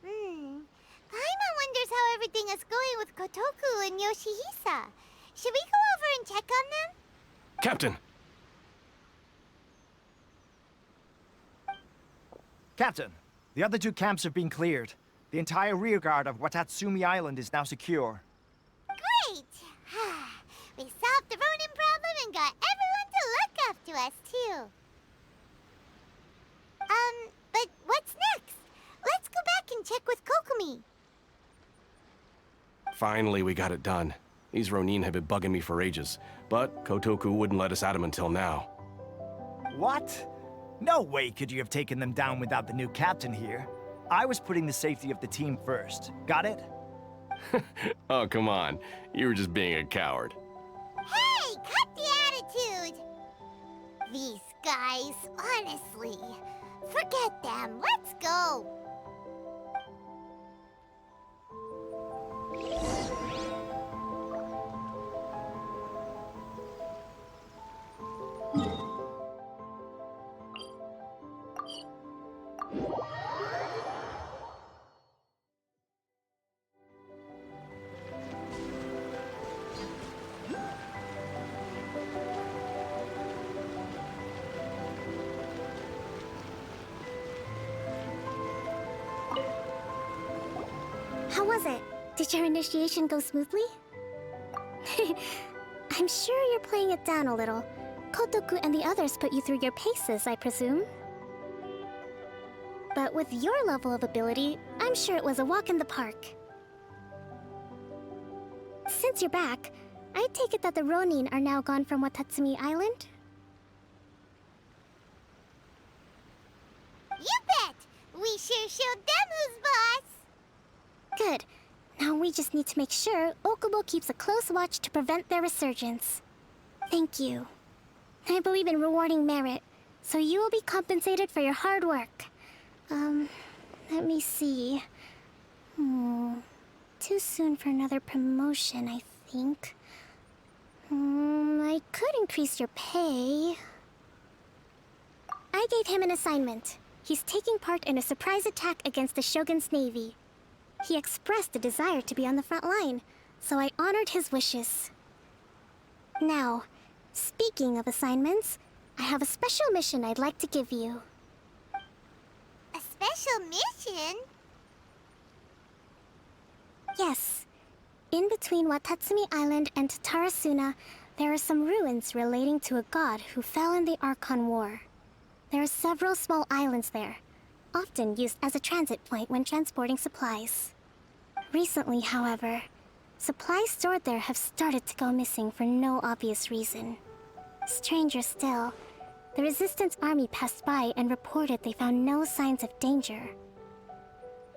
Paimon wonders how everything is going with Kotoku and Yoshihisa. Should we go over and check on them? Captain! Captain, the other 2 camps have been cleared. The entire rearguard of Watatsumi Island is now secure. Great! We solved the Ronin problem and got everyone to look after us, too. But what's next? Let's go back and check with Kokumi. Finally, we got it done. These Ronin have been bugging me for ages, but Kotoku wouldn't let us at them until now. What? No way could you have taken them down without the new captain here. I was putting the safety of the team first. Got it? Oh, come on. You were just being a coward. Hey, cut the attitude! These guys, honestly. Forget them. Let's go. How was it? Did your initiation go smoothly? I'm sure you're playing it down a little. Kotoku and the others put you through your paces, I presume. But with your level of ability, I'm sure it was a walk in the park. Since you're back, I take it that the Ronin are now gone from Watatsumi Island? You bet! We sure showed them who's boss! Good. Now we just need to make sure Okubo keeps a close watch to prevent their resurgence. Thank you. I believe in rewarding merit, so you will be compensated for your hard work. Let me see. too soon for another promotion, I think. I could increase your pay. I gave him an assignment. He's taking part in a surprise attack against the Shogun's navy. He expressed a desire to be on the front line, so I honored his wishes. Now, speaking of assignments, I have a special mission I'd like to give you. A special mission? Yes. In between Watatsumi Island and Tatarasuna, there are some ruins relating to a god who fell in the Archon War. There are several small islands there, often used as a transit point when transporting supplies. Recently, however, supplies stored there have started to go missing for no obvious reason. Stranger still, the Resistance army passed by and reported they found no signs of danger.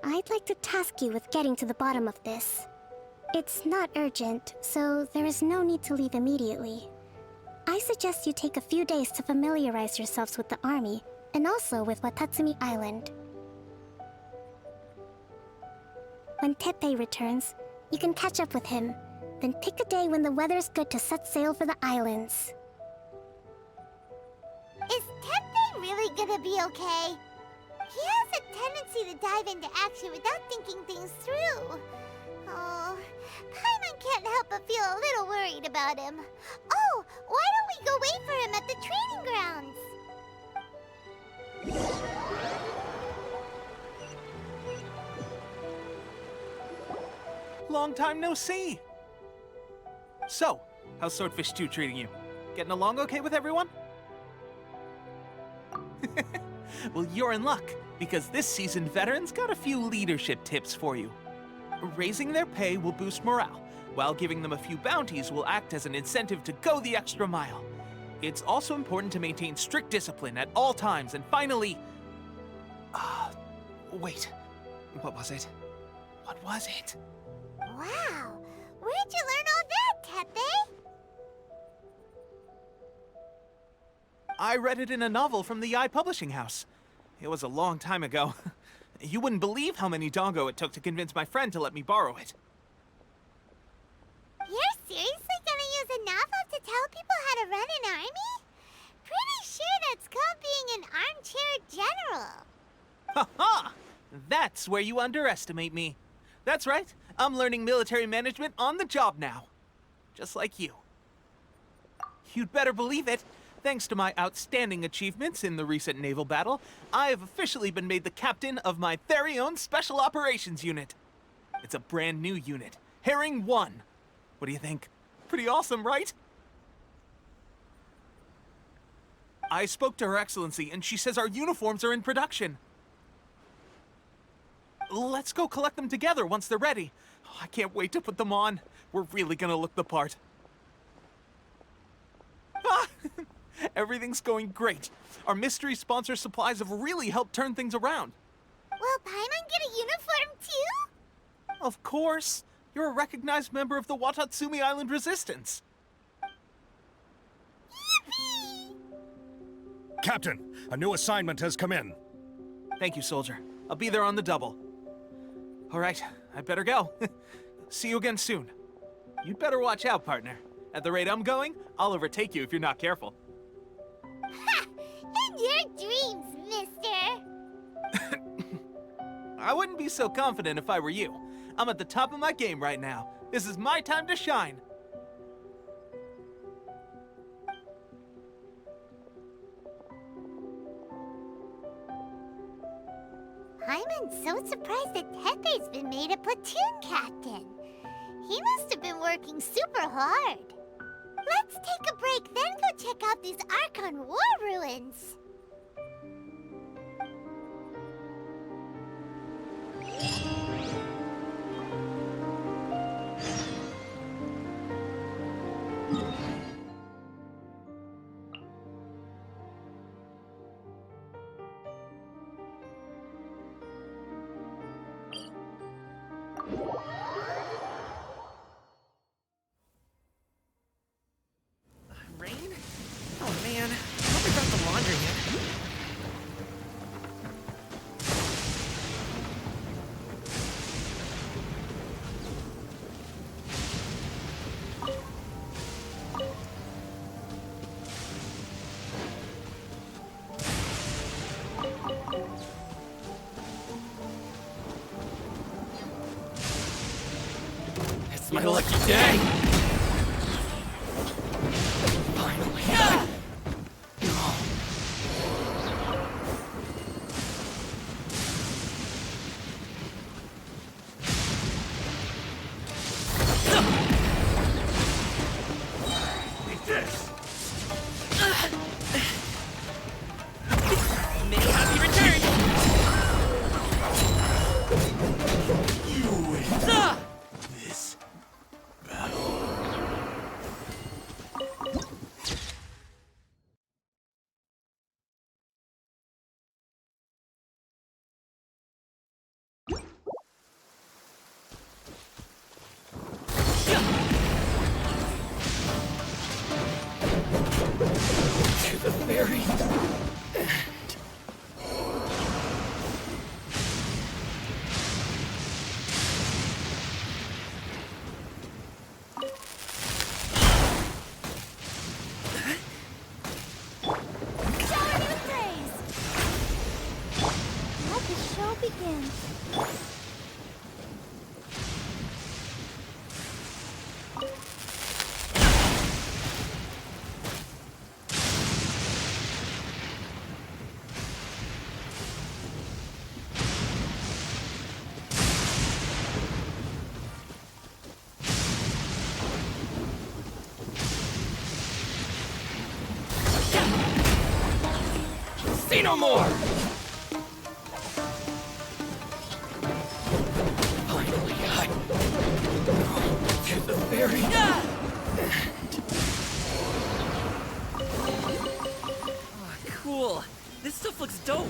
I'd like to task you with getting to the bottom of this. It's not urgent, so there is no need to leave immediately. I suggest you take a few days to familiarize yourselves with the army, and also with Watatsumi Island. When Teppei returns, you can catch up with him, then pick a day when the weather's good to set sail for the islands. Is Teppei really gonna be okay? He has a tendency to dive into action without thinking things through. Oh, Paimon can't help but feel a little worried about him. Oh, why don't we go wait for him at the training grounds? Long time no see! So, how's Swordfish 2 treating you? Getting along okay with everyone? Well, you're in luck, because this seasoned veteran's got a few leadership tips for you. Raising their pay will boost morale, while giving them a few bounties will act as an incentive to go the extra mile. It's also important to maintain strict discipline at all times, and finally... wait. What was it? What was it? Wow, where'd you learn all that, Teppei? I read it in a novel from the Eye Publishing House. It was a long time ago. You wouldn't believe how many dongo it took to convince my friend to let me borrow it. You're seriously gonna use a novel to tell people how to run an army? Pretty sure that's called being an armchair general. Ha ha! That's where you underestimate me. That's right, I'm learning military management on the job now. Just like you. You'd better believe it. Thanks to my outstanding achievements in the recent naval battle, I have officially been made the captain of my very own Special Operations Unit. It's a brand new unit, Herring 1. What do you think? Pretty awesome, right? I spoke to Her Excellency, and she says our uniforms are in production. Let's go collect them together once they're ready. Oh, I can't wait to put them on. We're really gonna look the part. Ah! Everything's going great. Our mystery sponsor supplies have really helped turn things around. Will Paimon get a uniform too? Of course. You're a recognized member of the Watatsumi Island Resistance. Yippee! Captain, a new assignment has come in. Thank you, soldier. I'll be there on the double. All right, I better go. See you again soon. You'd better watch out, partner. At the rate I'm going, I'll overtake you if you're not careful. Ha! In your dreams, mister! I wouldn't be so confident if I were you. I'm at the top of my game right now. This is my time to shine. Paimon's so surprised that Teppei's been made a platoon captain. He must have been working super hard. Let's take a break, then go check out these Archon War ruins. Rain? Oh man, I hope I got the laundry yet. my lucky day! Finally. Take this! Many happy returns! You win Ah! this battle. To the very end. Shower me with praise! Let the show begin. See no more! Finally, to the very end. Oh, cool. This stuff looks dope.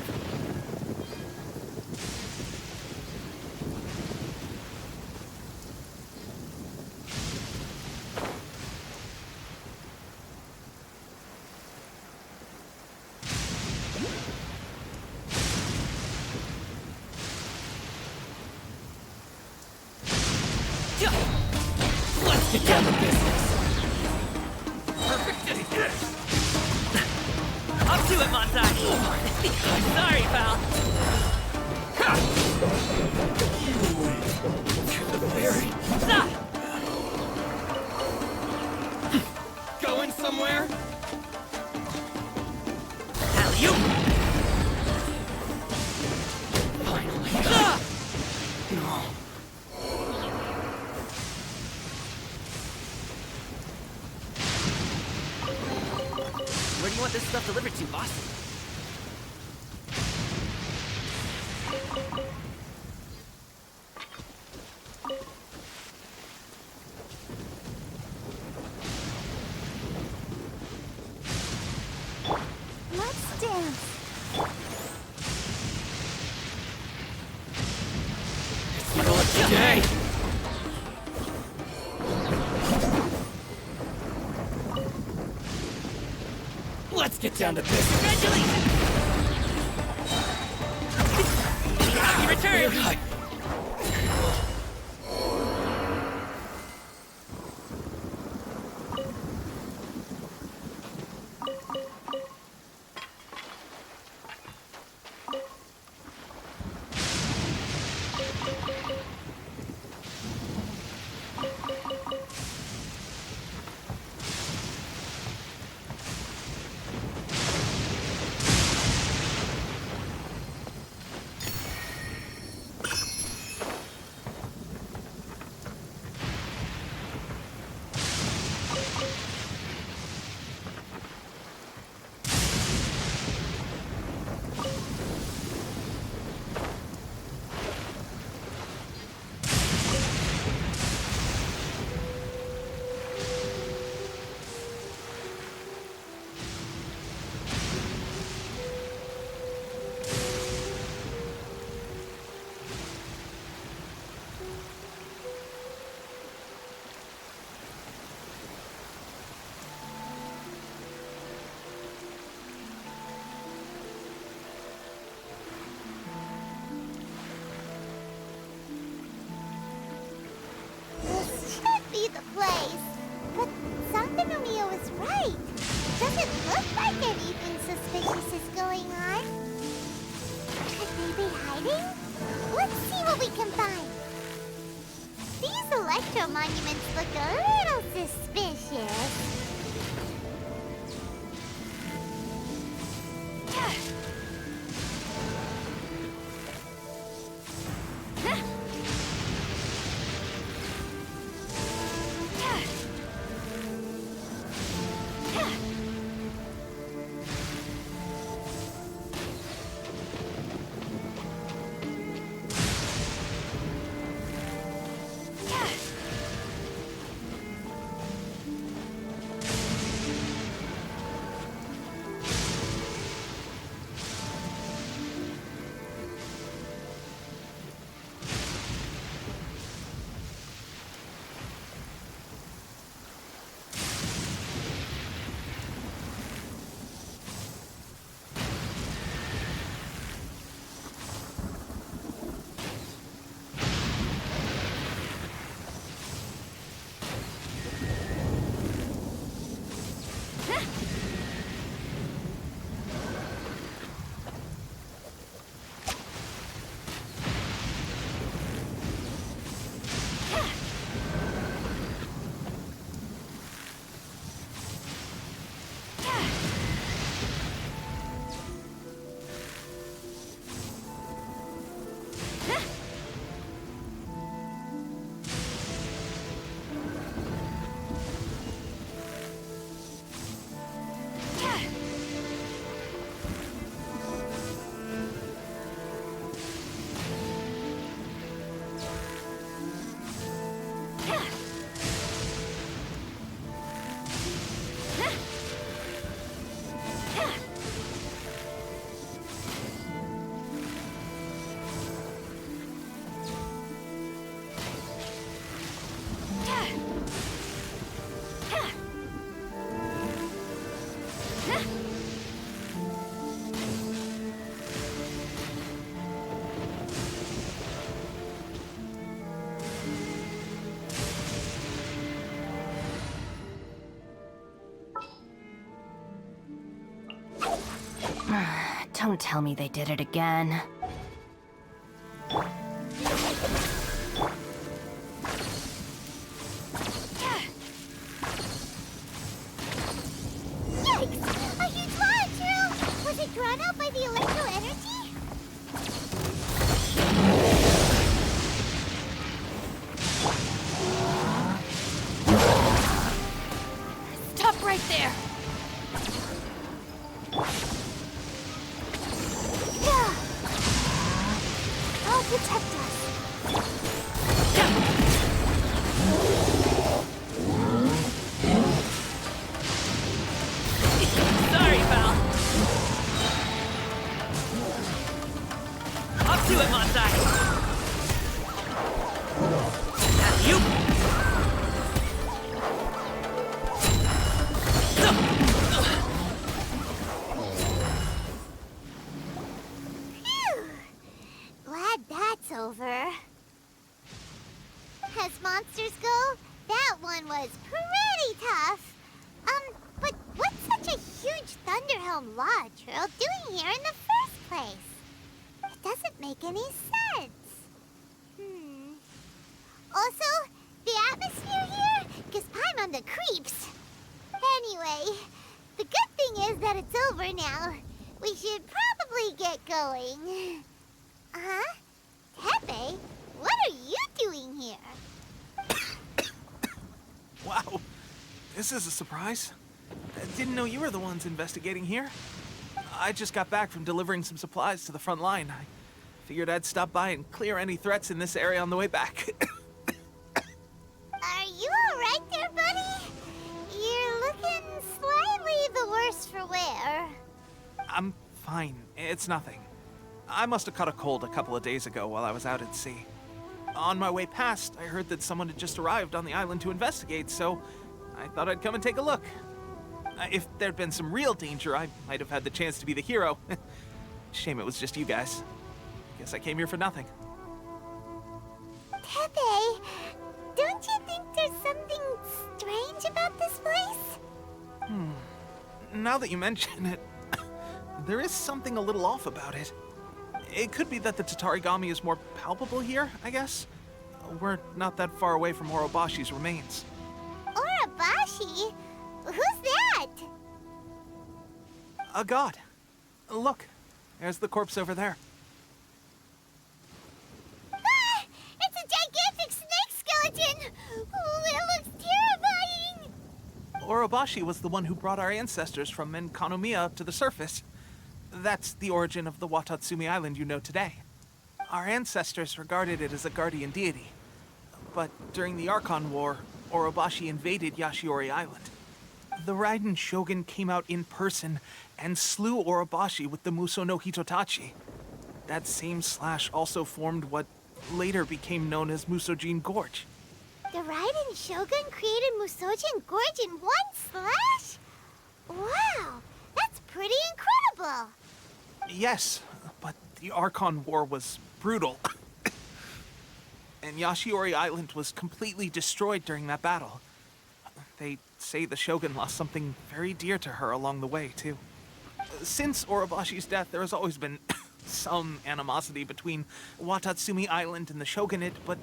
Let's get down to business. Perfect. Up to it, Montai! Sorry, pal. You win. To the very Going somewhere? Alley-oop! Finally. No. Where do you want this stuff delivered to, boss? Let's dance. It's my lucky day! Let's get down to business. Congratulations! Happy return! This should be the place. But Santanomio is right. Doesn't look like anything suspicious is going on. Could they be hiding? Let's see what we can find. These electro monuments look a little suspicious. Don't tell me they did it again. Yikes! A huge launch! Was it drawn out by the electro energy? Stop right there! I'll protect us. Sorry, pal. Up to it, Monsai. That's you. Glad that's over. As monsters go, that one was pretty tough. But what's such a huge Thunderhelm Lodge Trail doing here in the first place? It doesn't make any sense. Also, the atmosphere here gives Paimon the creeps. Anyway, the good thing is that it's over now. We should probably get going. Huh? Tepe, what are you doing here? Wow, this is a surprise. I didn't know you were the ones investigating here. I just got back from delivering some supplies to the front line. I figured I'd stop by and clear any threats in this area on the way back. Are you alright there, buddy? You're looking slightly the worse for wear. I'm fine. It's nothing. I must have caught a cold a couple of days ago while I was out at sea. On my way past, I heard that someone had just arrived on the island to investigate, so I thought I'd come and take a look. If there'd been some real danger, I might have had the chance to be the hero. Shame it was just you guys. Guess I came here for nothing. Tepe, don't you think there's something strange about this place? Now that you mention it, there is something a little off about it. It could be that the Tatarigami is more palpable here, I guess. We're not that far away from Orobashi's remains. Urabashi? Who's that? A god. Look, there's the corpse over there. Ah! It's a gigantic snake skeleton! Oh, it looks terrifying! Orobashi was the one who brought our ancestors from Enkanomiya to the surface. That's the origin of the Watatsumi Island you know today. Our ancestors regarded it as a guardian deity. But during the Archon War, Orobashi invaded Yashiori Island. The Raiden Shogun came out in person and slew Orobashi with the Muso no Hitotachi. That same slash also formed what later became known as Musojin Gorge. The Raiden Shogun created Musojin Gorge in one slash? Wow, that's pretty incredible! Yes, but the Archon War was brutal. And Yashiori Island was completely destroyed during that battle. They say the Shogun lost something very dear to her along the way, too. Since Orobashi's death, there has always been some animosity between Watatsumi Island and the Shogunate, but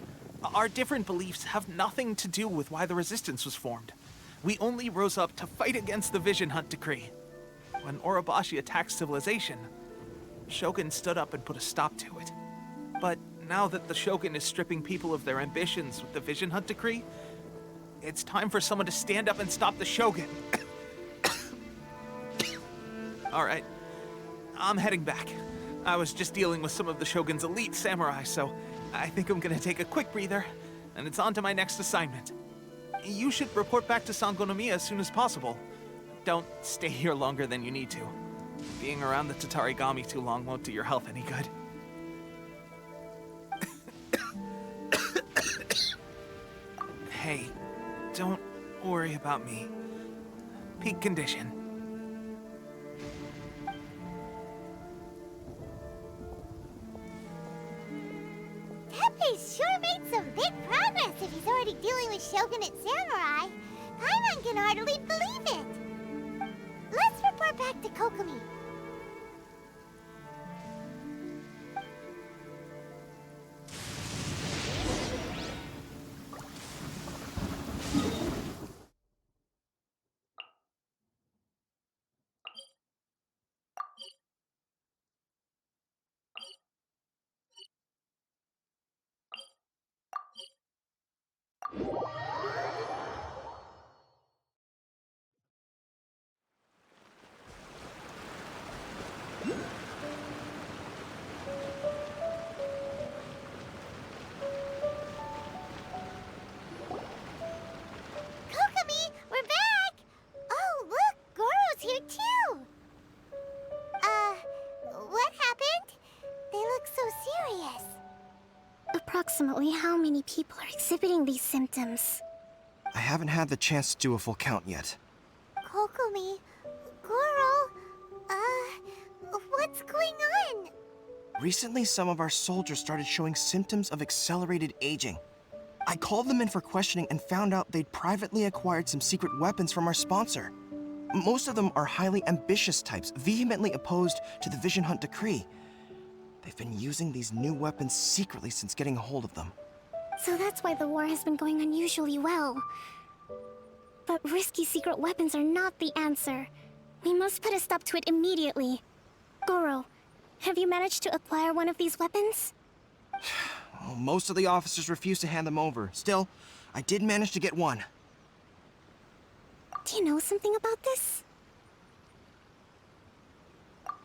our different beliefs have nothing to do with why the resistance was formed. We only rose up to fight against the Vision Hunt Decree. When Orobashi attacked civilization, Shogun stood up and put a stop to it. But now that the Shogun is stripping people of their ambitions with the Vision Hunt Decree, it's time for someone to stand up and stop the Shogun. All right, I'm heading back. I was just dealing with some of the Shogun's elite samurai, so I think I'm gonna take a quick breather, and it's on to my next assignment. You should report back to Sangonomiya as soon as possible. Don't stay here longer than you need to. Being around the Tatarigami too long won't do your health any good. Hey, don't worry about me. Peak condition. Teppei's sure made some big progress if he's already dealing with Shogunate samurai. Paimon can hardly believe it. Let's report back to Kokomi. Kokomi, we're back! Oh, look, Goro's here too! What happened? They look so serious. Approximately how many people are exhibiting these symptoms? I haven't had the chance to do a full count yet. Kokomi, Goro, what's going on? Recently, some of our soldiers started showing symptoms of accelerated aging. I called them in for questioning and found out they'd privately acquired some secret weapons from our sponsor. Most of them are highly ambitious types, vehemently opposed to the Vision Hunt Decree. They've been using these new weapons secretly since getting a hold of them. So that's why the war has been going unusually well. But risky secret weapons are not the answer. We must put a stop to it immediately. Goro, have you managed to acquire one of these weapons? Well, most of the officers refuse to hand them over. Still, I did manage to get one. Do you know something about this?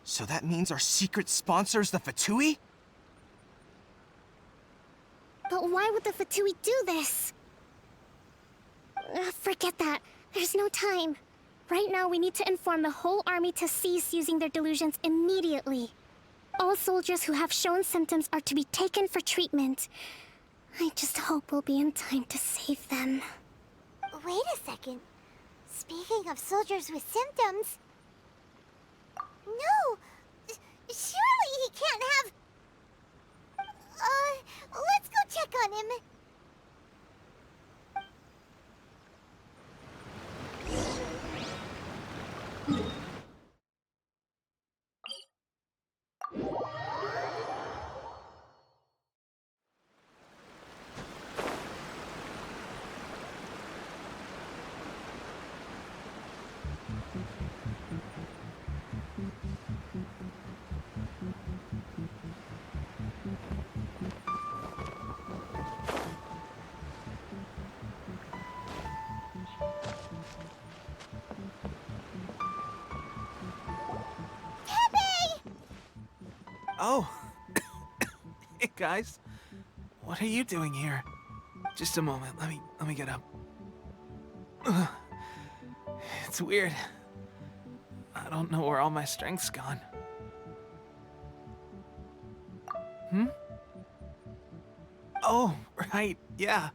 So that means our secret sponsor is the Fatui? But why would the Fatui do this? Forget that. There's no time. Right now, we need to inform the whole army to cease using their delusions immediately. All soldiers who have shown symptoms are to be taken for treatment. I just hope we'll be in time to save them. Wait a second. Speaking of soldiers with symptoms... No! Surely he can't have... let's go check on him. Hey guys, what are you doing here? Just a moment. Let me get up. Ugh. It's weird. I don't know where all my strength's gone. Oh, right, yeah.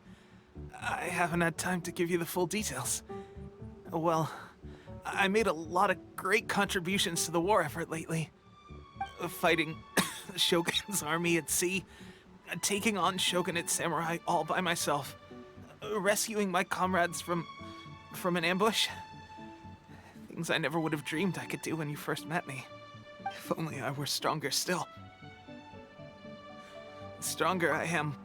I haven't had time to give you the full details. Well, I made a lot of great contributions to the war effort lately. Fighting the Shogun's army at sea, taking on Shogunate samurai all by myself, rescuing my comrades from an ambush. Things I never would have dreamed I could do when you first met me. If only I were stronger still. The stronger I am,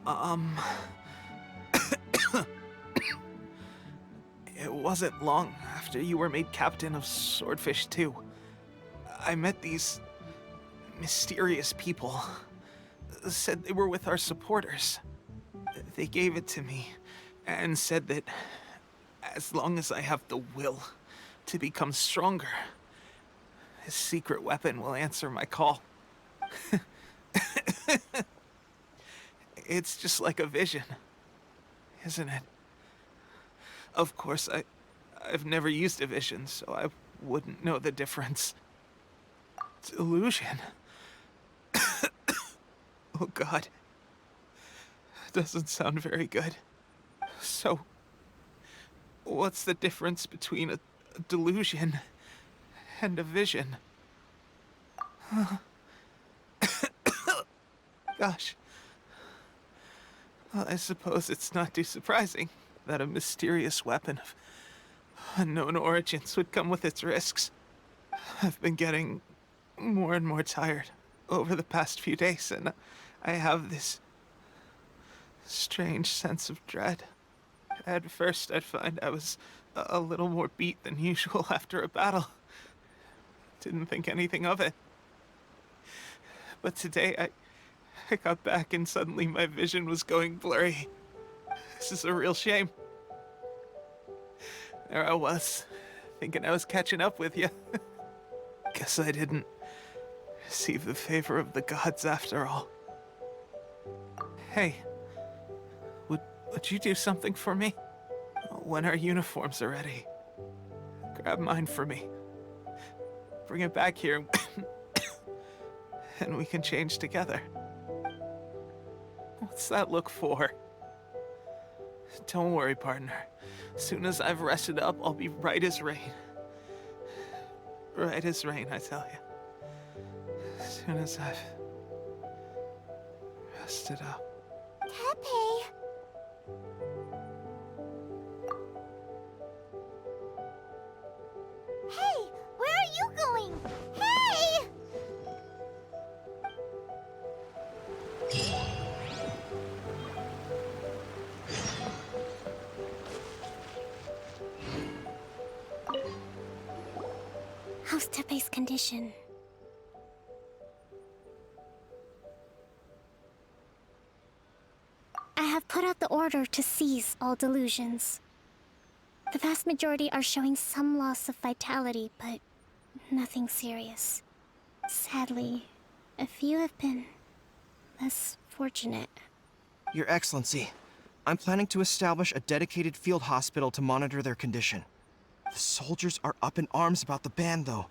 it wasn't long after you were made captain of Swordfish 2. I met these mysterious people. Said they were with our supporters. They gave it to me and said that as long as I have the will to become stronger, this secret weapon will answer my call. It's just like a vision, isn't it? Of course, I've never used a vision, so I wouldn't know the difference. Delusion. Oh God. Doesn't sound very good. So, what's the difference between a delusion and a vision? Gosh. Well, I suppose it's not too surprising that a mysterious weapon of unknown origins would come with its risks. I've been getting more and more tired over the past few days, and I have this strange sense of dread. At first, I'd find I was a little more beat than usual after a battle. Didn't think anything of it. But today, I got back and suddenly my vision was going blurry. This is a real shame. There I was, thinking I was catching up with you. Guess I didn't receive the favor of the gods after all. Hey, would you do something for me? When our uniforms are ready, grab mine for me. Bring it back here, and we can change together. What's that look for? Don't worry, partner. As soon as I've rested up, I'll be right as rain. Right as rain, I tell you. As soon as I've rested up. Teppei! Hey! Where are you going? Hey! How's Teppei's condition? I have put out the order to seize all delusions. The vast majority are showing some loss of vitality, but nothing serious. Sadly, a few have been less fortunate. Your Excellency, I'm planning to establish a dedicated field hospital to monitor their condition. The soldiers are up in arms about the ban, though.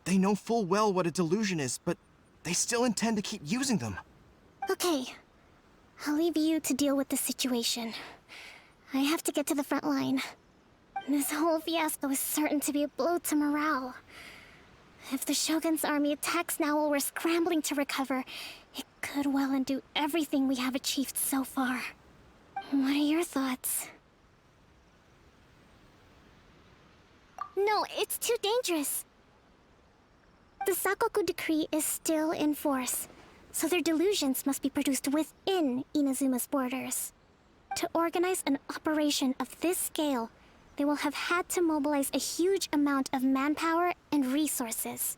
They know full well what a delusion is, but they still intend to keep using them. Okay, I'll leave you to deal with the situation. I have to get to the front line. This whole fiasco is certain to be a blow to morale. If the Shogun's army attacks now while we're scrambling to recover, it could well undo everything we have achieved so far. What are your thoughts? No, it's too dangerous. The Sakoku decree is still in force, so their delusions must be produced within Inazuma's borders. To organize an operation of this scale, they will have had to mobilize a huge amount of manpower and resources.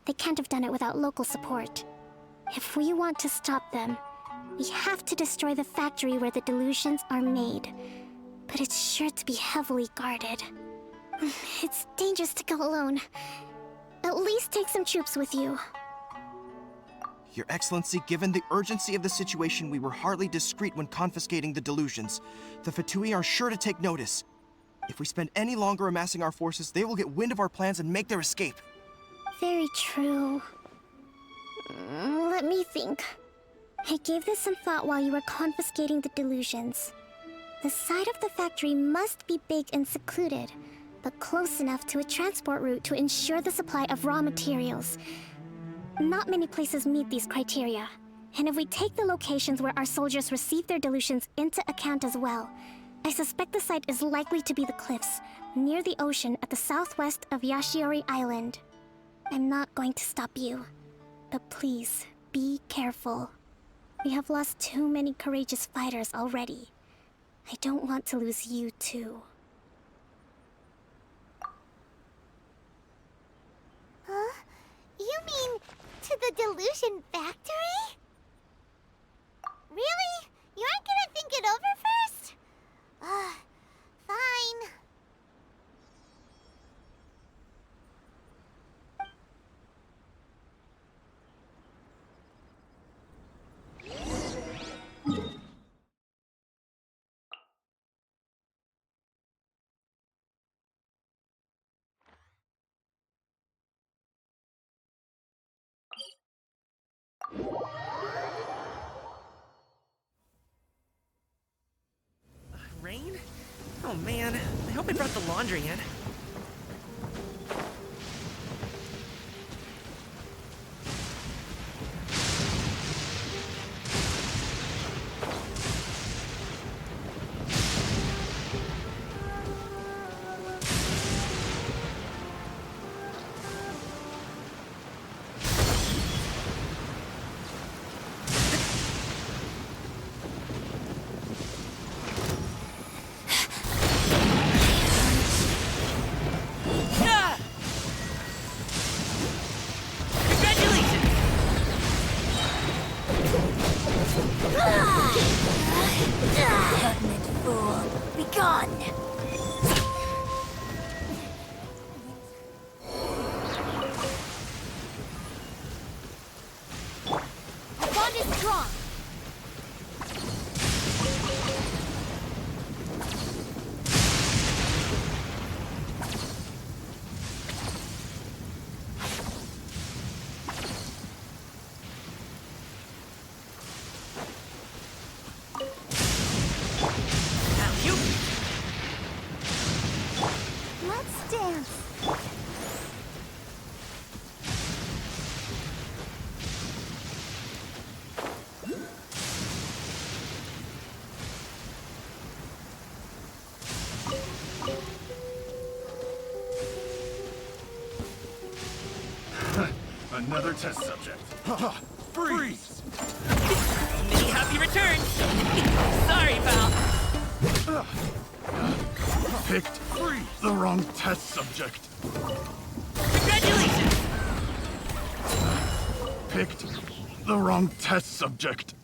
They can't have done it without local support. If we want to stop them, we have to destroy the factory where the delusions are made. But it's sure to be heavily guarded. It's dangerous to go alone. At least take some troops with you. Your Excellency, given the urgency of the situation, we were hardly discreet when confiscating the delusions. The Fatui are sure to take notice. If we spend any longer amassing our forces, they will get wind of our plans and make their escape. Very true. Let me think. I gave this some thought while you were confiscating the delusions. The side of the factory must be big and secluded, but close enough to a transport route to ensure the supply of raw materials. Not many places meet these criteria. And if we take the locations where our soldiers receive their delusions into account as well, I suspect the site is likely to be the cliffs, near the ocean at the southwest of Yashiori Island. I'm not going to stop you, but please, be careful. We have lost too many courageous fighters already. I don't want to lose you too. Huh? You mean to the delusion factory? Really? You aren't gonna think it over first? Fine. Rain? Oh man, I hope I brought the laundry in. Repugnant fool, begone! The bond is strong. Let's dance. Another test subject. Freeze! Many happy returns! Sorry, pal. Picked the wrong test subject. Congratulations! Picked the wrong test subject.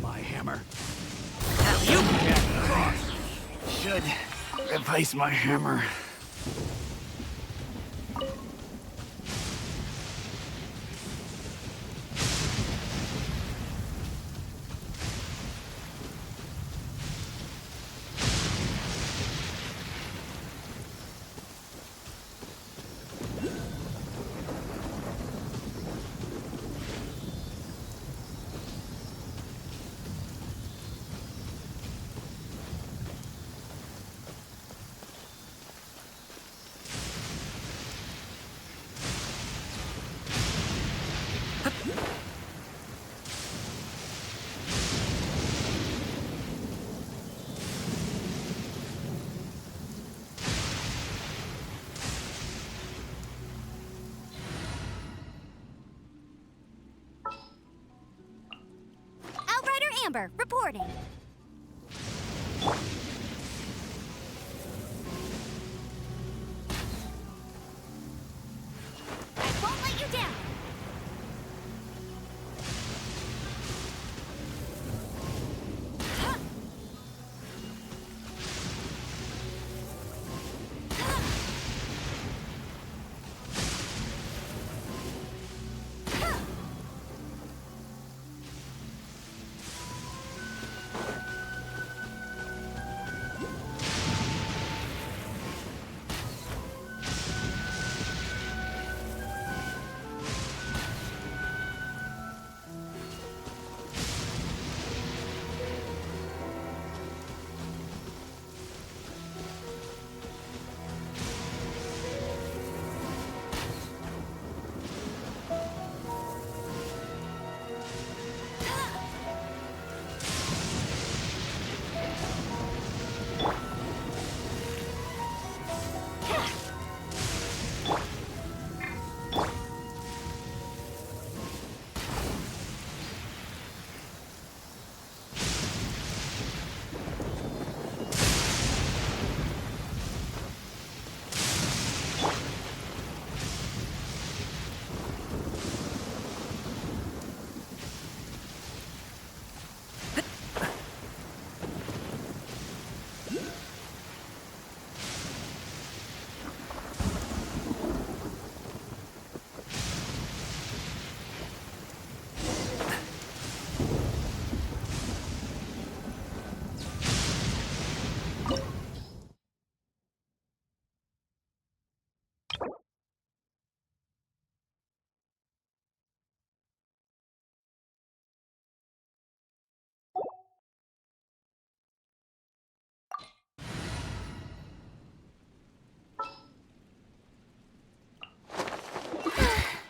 My hammer. Should replace my hammer. Outrider Amber, reporting. I won't let you down.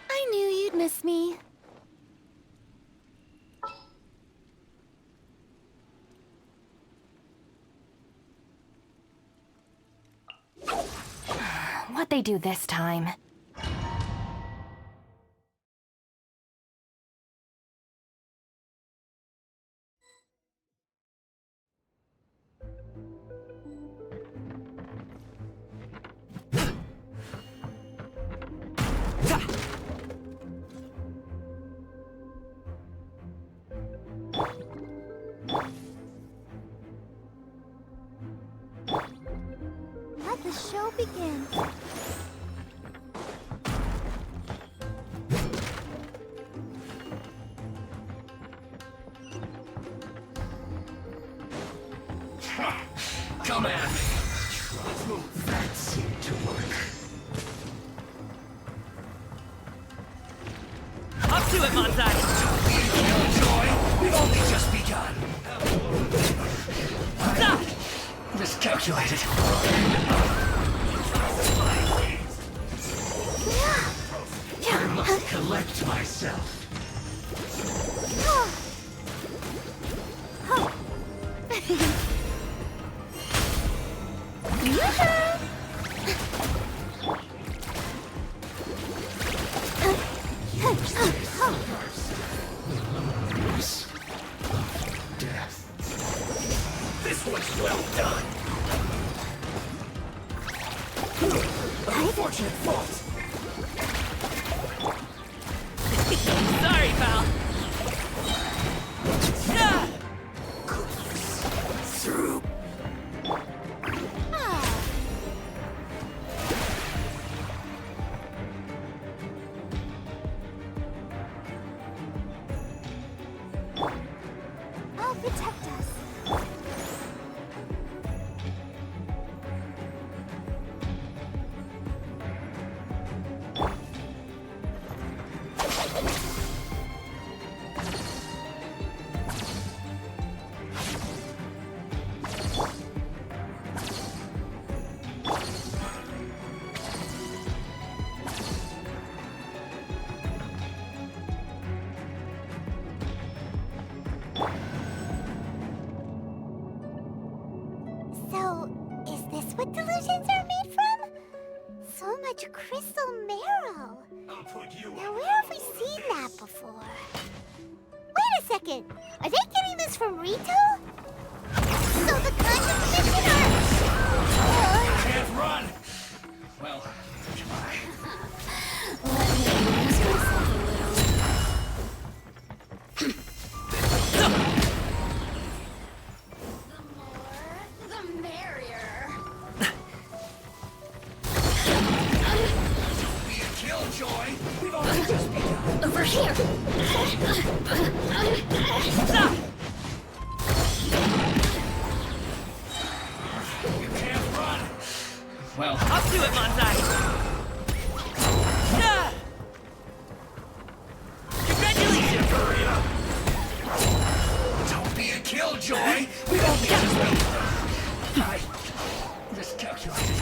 I knew you'd miss me. What'd they do this time? Let the show begin. Come at me. That seemed to work. Up to it, Monzai! Joy, we've only just begun. Miscalculated. I must collect myself. This was well done. Unfortunate fault. Sorry, pal. Through. I'll protect us. crystal marrow. Now, where have we seen that before? Wait a second. Are they getting this from Rito? So the Conjure Commission are... Can't run! Well, try. Let me lose myself a little. The merrier. Be a killjoy! We've only just begun! Over here! Stop! You can't run! Well, Up to it, Monzai! Ah! Congratulations! hurry up! Don't be a killjoy! We've only just begun! I miscalculated.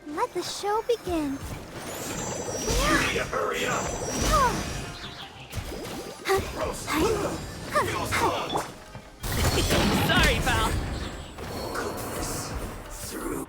Let the show begin. You need to hurry up! Sorry, pal. Goodness. Through.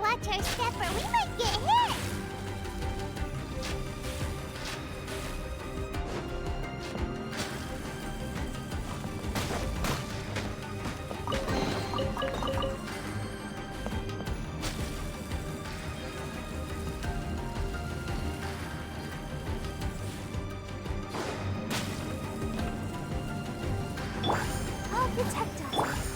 watch our step or we might get hit! I'll protect us.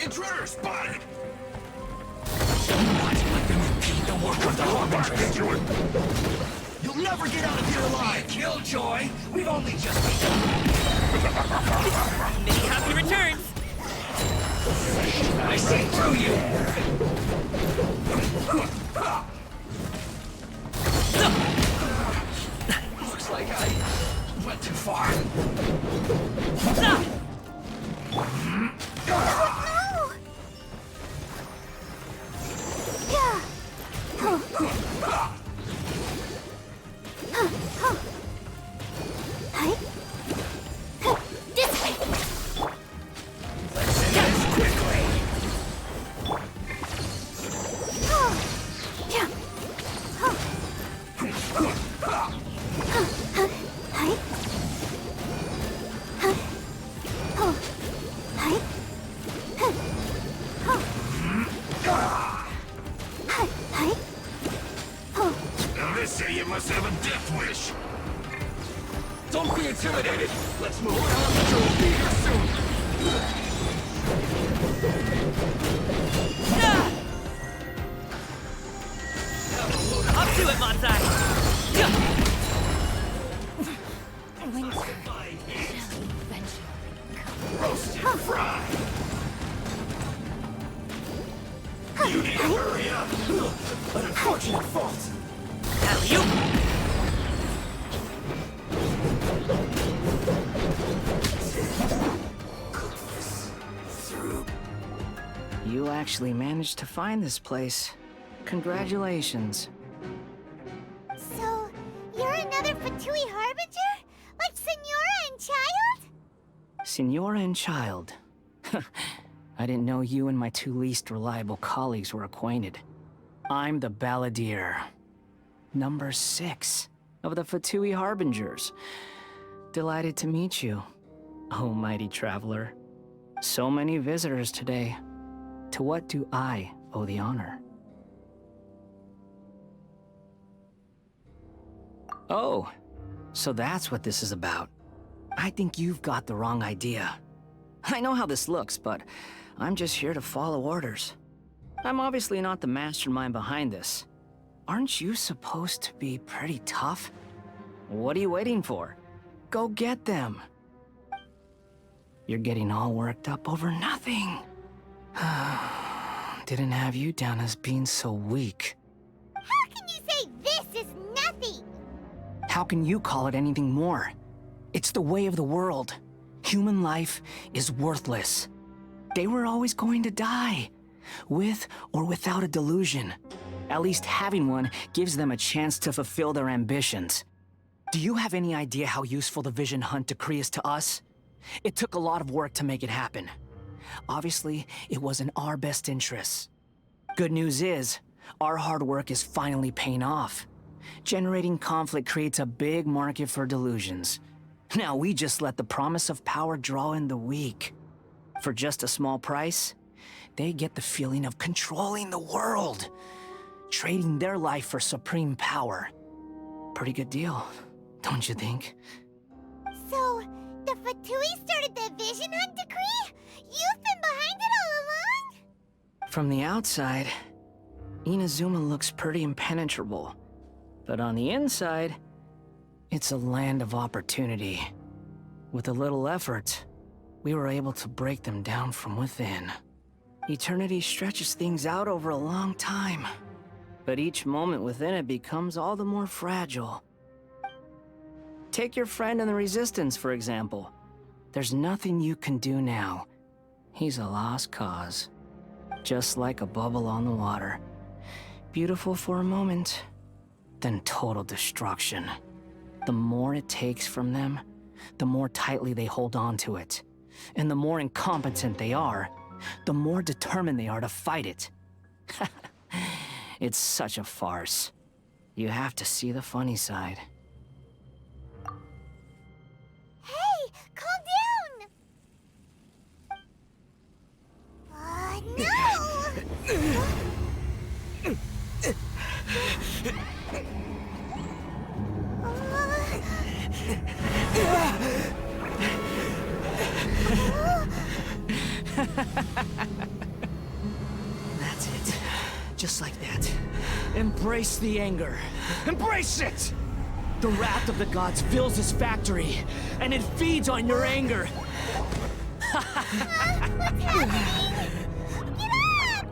Intruder spotted! Do not let them impede the work of the Harbinger! You'll never get out of here alive! Killjoy! We've only just begun! Many happy returns! I see through you! Looks like I went too far. Now they say you must have a death wish. Don't be intimidated. Let's move on. You'll be here soon. Up to it, Monzai! Roasted fry. You need to hurry up. An unfortunate fault. Alley-oop! You actually managed to find this place. Congratulations. So, you're another Fatui Harbinger? Like Senora and Child? Senora and Child. I didn't know you and my two least reliable colleagues were acquainted. I'm the Balladeer. Number 6 of the Fatui Harbingers. Delighted to meet you, oh mighty traveler. So many visitors today. To what do I owe the honor? Oh, so that's what this is about. I think you've got the wrong idea. I know how this looks, but I'm just here to follow orders. I'm obviously not the mastermind behind this. Aren't you supposed to be pretty tough? What are you waiting for? Go get them. You're getting all worked up over nothing. Didn't have you down as being so weak. How can you say this is nothing? How can you call it anything more? It's the way of the world. Human life is worthless. They were always going to die, with or without a delusion. At least having one gives them a chance to fulfill their ambitions. Do you have any idea how useful the Vision Hunt decree is to us? It took a lot of work to make it happen. Obviously, it was in our best interests. Good news is, our hard work is finally paying off. Generating conflict creates a big market for delusions. Now we just let the promise of power draw in the weak. For just a small price, they get the feeling of controlling the world. Trading their life for supreme power. Pretty good deal, don't you think? So, the Fatui started the Vision Hunt decree? You've been behind it all along? From the outside, Inazuma looks pretty impenetrable. But on the inside, it's a land of opportunity. With a little effort, we were able to break them down from within. Eternity stretches things out over a long time, but each moment within it becomes all the more fragile. Take your friend in the Resistance, for example. There's nothing you can do now. He's a lost cause. Just like a bubble on the water. Beautiful for a moment, then total destruction. The more it takes from them, the more tightly they hold on to it. And the more incompetent they are, the more determined they are to fight it. It's such a farce. You have to see the funny side. Hey, calm down! No! Embrace the anger. Embrace it! The wrath of the gods fills this factory, and it feeds on your anger. What's happening? Get up!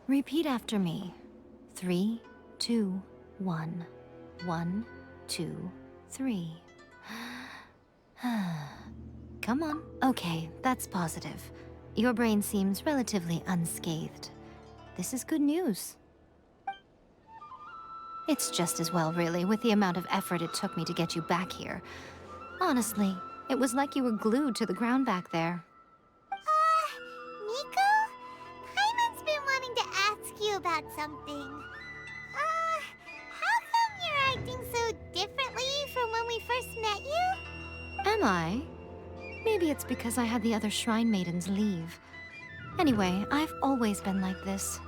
Repeat after me. 3, 2, 1. 1, 2, 3. Come on. Okay, that's positive. Your brain seems relatively unscathed. This is good news. It's just as well, really, with the amount of effort it took me to get you back here. Honestly, it was like you were glued to the ground back there. Nico? Paimon's been wanting to ask you about something. How come you're acting so differently from when we first met you? Am I? Maybe it's because I had the other Shrine Maidens leave. Anyway, I've always been like this.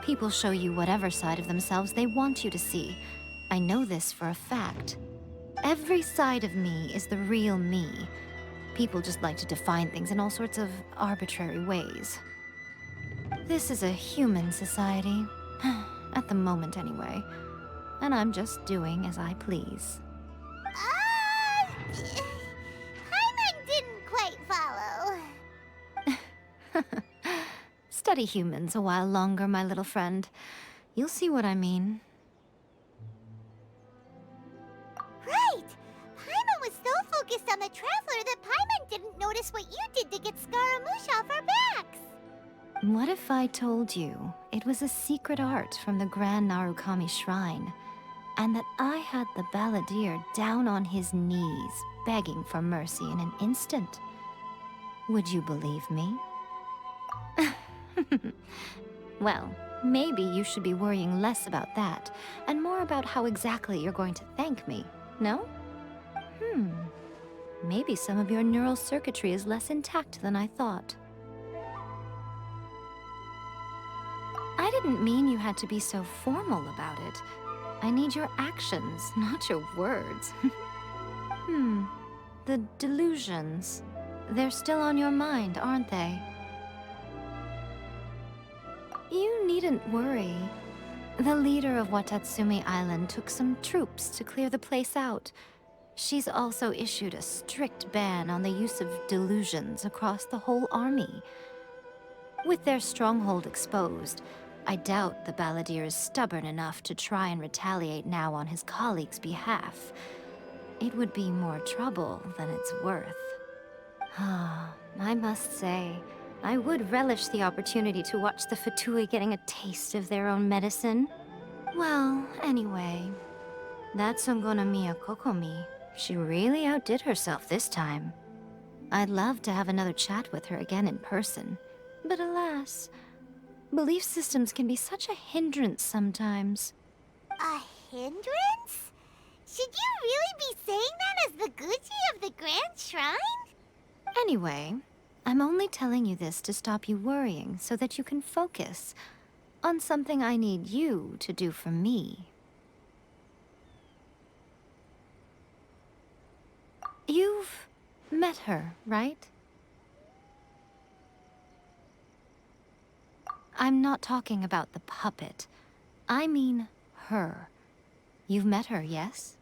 People show you whatever side of themselves they want you to see. I know this for a fact. Every side of me is the real me. People just like to define things in all sorts of arbitrary ways. This is a human society. At the moment, anyway. And I'm just doing as I please. Paimon didn't quite follow. Study humans a while longer, my little friend. You'll see what I mean. Right! Paimon was so focused on the Traveler that Paimon didn't notice what you did to get Scaramouche off our backs. What if I told you it was a secret art from the Grand Narukami Shrine, and that I had the balladeer down on his knees, begging for mercy in an instant? Would you believe me? Well, maybe you should be worrying less about that, and more about how exactly you're going to thank me, no? Maybe some of your neural circuitry is less intact than I thought. I didn't mean you had to be so formal about it. I need your actions, not your words. The delusions. They're still on your mind, aren't they? You needn't worry. The leader of Watatsumi Island took some troops to clear the place out. She's also issued a strict ban on the use of delusions across the whole army. With their stronghold exposed, I doubt the balladeer is stubborn enough to try and retaliate now on his colleagues' behalf. It would be more trouble than it's worth. I must say, I would relish the opportunity to watch the Fatui getting a taste of their own medicine. Well, anyway, that Songonamiya Kokomi, she really outdid herself this time. I'd love to have another chat with her again in person, but alas, belief systems can be such a hindrance sometimes. A hindrance? Should you really be saying that as the Gucci of the Grand Shrine? Anyway, I'm only telling you this to stop you worrying so that you can focus on something I need you to do for me. You've met her, right? I'm not talking about the puppet. I mean her. You've met her, yes?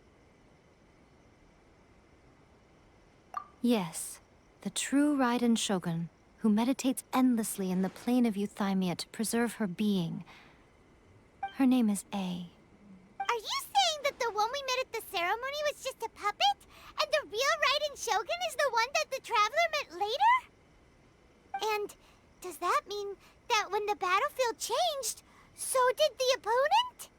Yes, the true Raiden Shogun, who meditates endlessly in the plane of Euthymia to preserve her being. Her name is A. Are you saying that the one we met at the ceremony was just a puppet? And the real Raiden Shogun is the one that the Traveler met later? And does that mean that when the battlefield changed, so did the opponent?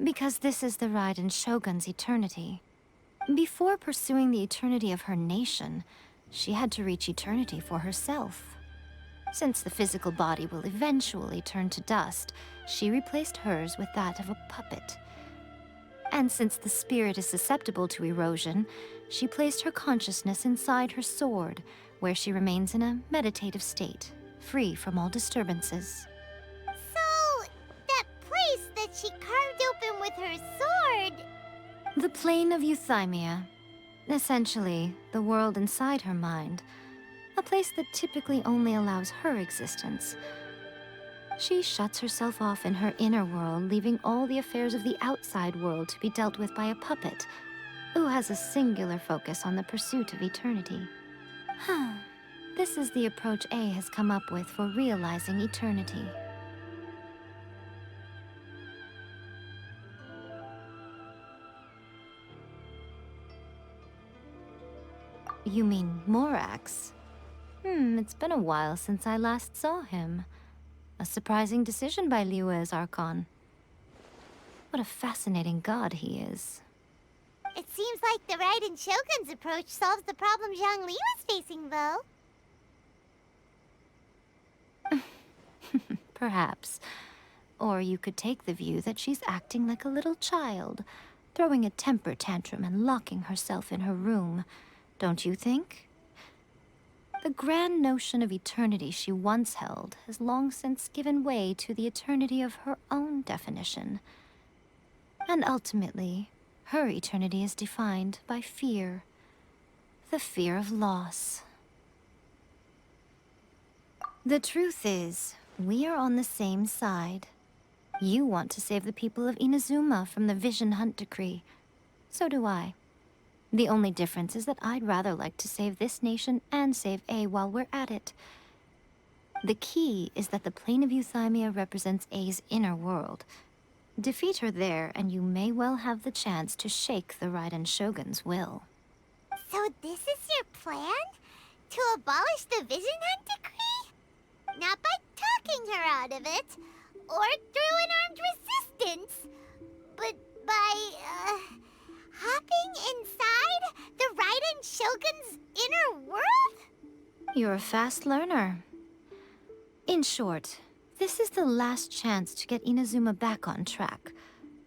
Because this is the Raiden Shogun's eternity. Before pursuing the eternity of her nation, she had to reach eternity for herself. Since the physical body will eventually turn to dust, she replaced hers with that of a puppet. And since the spirit is susceptible to erosion, she placed her consciousness inside her sword, where she remains in a meditative state, free from all disturbances. So, that place that she carved open with her sword... The plane of euthymia. Essentially, the world inside her mind. A place that typically only allows her existence. She shuts herself off in her inner world, leaving all the affairs of the outside world to be dealt with by a puppet, who has a singular focus on the pursuit of eternity. This is the approach A has come up with for realizing eternity. You mean Morax? It's been a while since I last saw him. A surprising decision by Liyue's Archon. What a fascinating god he is. It seems like the Raiden Shogun's approach solves the problem Zhang Li was facing, though. Perhaps. Or you could take the view that she's acting like a little child, throwing a temper tantrum and locking herself in her room. Don't you think? The grand notion of eternity she once held has long since given way to the eternity of her own definition. And ultimately, her eternity is defined by fear. The fear of loss. The truth is, we are on the same side. You want to save the people of Inazuma from the Vision Hunt decree. So do I. The only difference is that I'd rather like to save this nation and save A while we're at it. The key is that the plane of euthymia represents A's inner world. Defeat her there, and you may well have the chance to shake the Raiden Shogun's will. So this is your plan? To abolish the Vision Hunt decree? Not by talking her out of it, or through an armed resistance, but by, hopping inside the Raiden Shogun's inner world? You're a fast learner. In short, this is the last chance to get Inazuma back on track.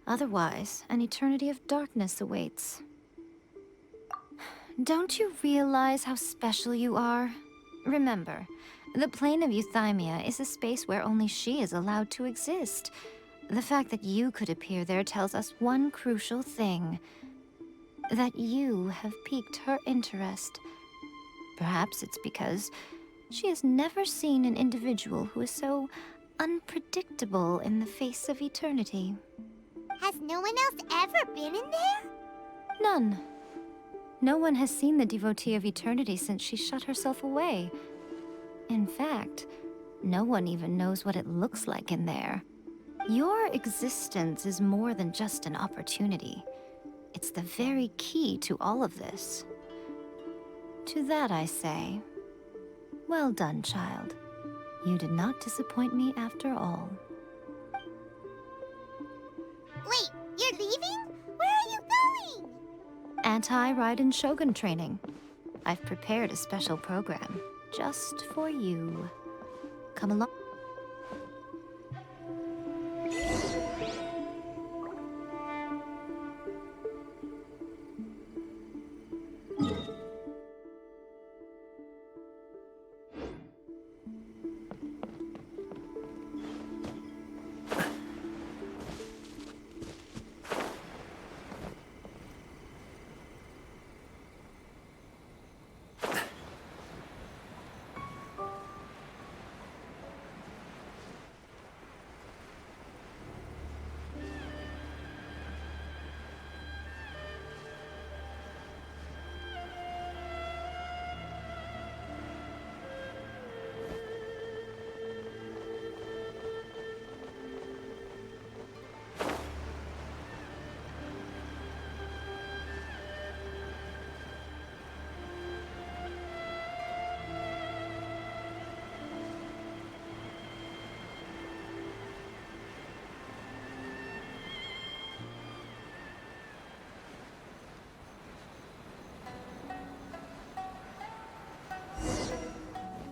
Otherwise, an eternity of darkness awaits. Don't you realize how special you are? Remember, the plane of euthymia is a space where only she is allowed to exist. The fact that you could appear there tells us one crucial thing. That you have piqued her interest. Perhaps it's because she has never seen an individual who is so unpredictable in the face of eternity. Has no one else ever been in there? None. No one has seen the devotee of eternity since she shut herself away. In fact, no one even knows what it looks like in there. Your existence is more than just an opportunity. It's the very key to all of this. To that I say, well done, child. You did not disappoint me after all. Wait, you're leaving? Where are you going? Anti-Raiden Shogun training. I've prepared a special program just for you. Come along.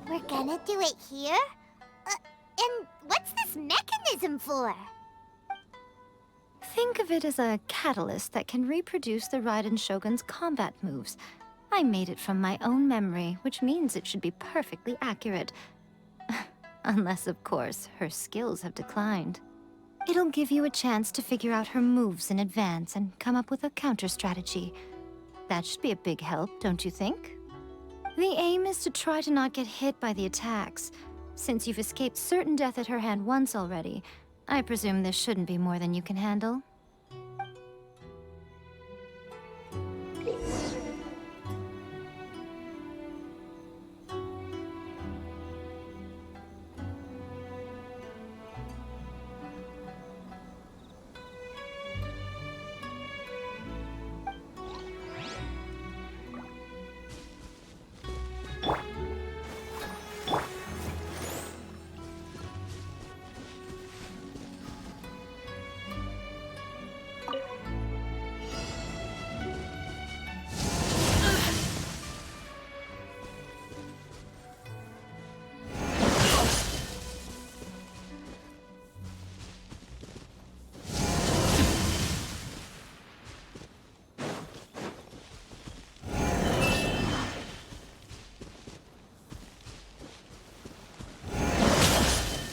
We're gonna do it here? And what's this mechanism for? Think of it as a catalyst that can reproduce the Raiden Shogun's combat moves. I made it from my own memory, which means it should be perfectly accurate. Unless, of course, her skills have declined. It'll give you a chance to figure out her moves in advance and come up with a counter-strategy. That should be a big help, don't you think? The aim is to try to not get hit by the attacks. Since you've escaped certain death at her hand once already, I presume this shouldn't be more than you can handle.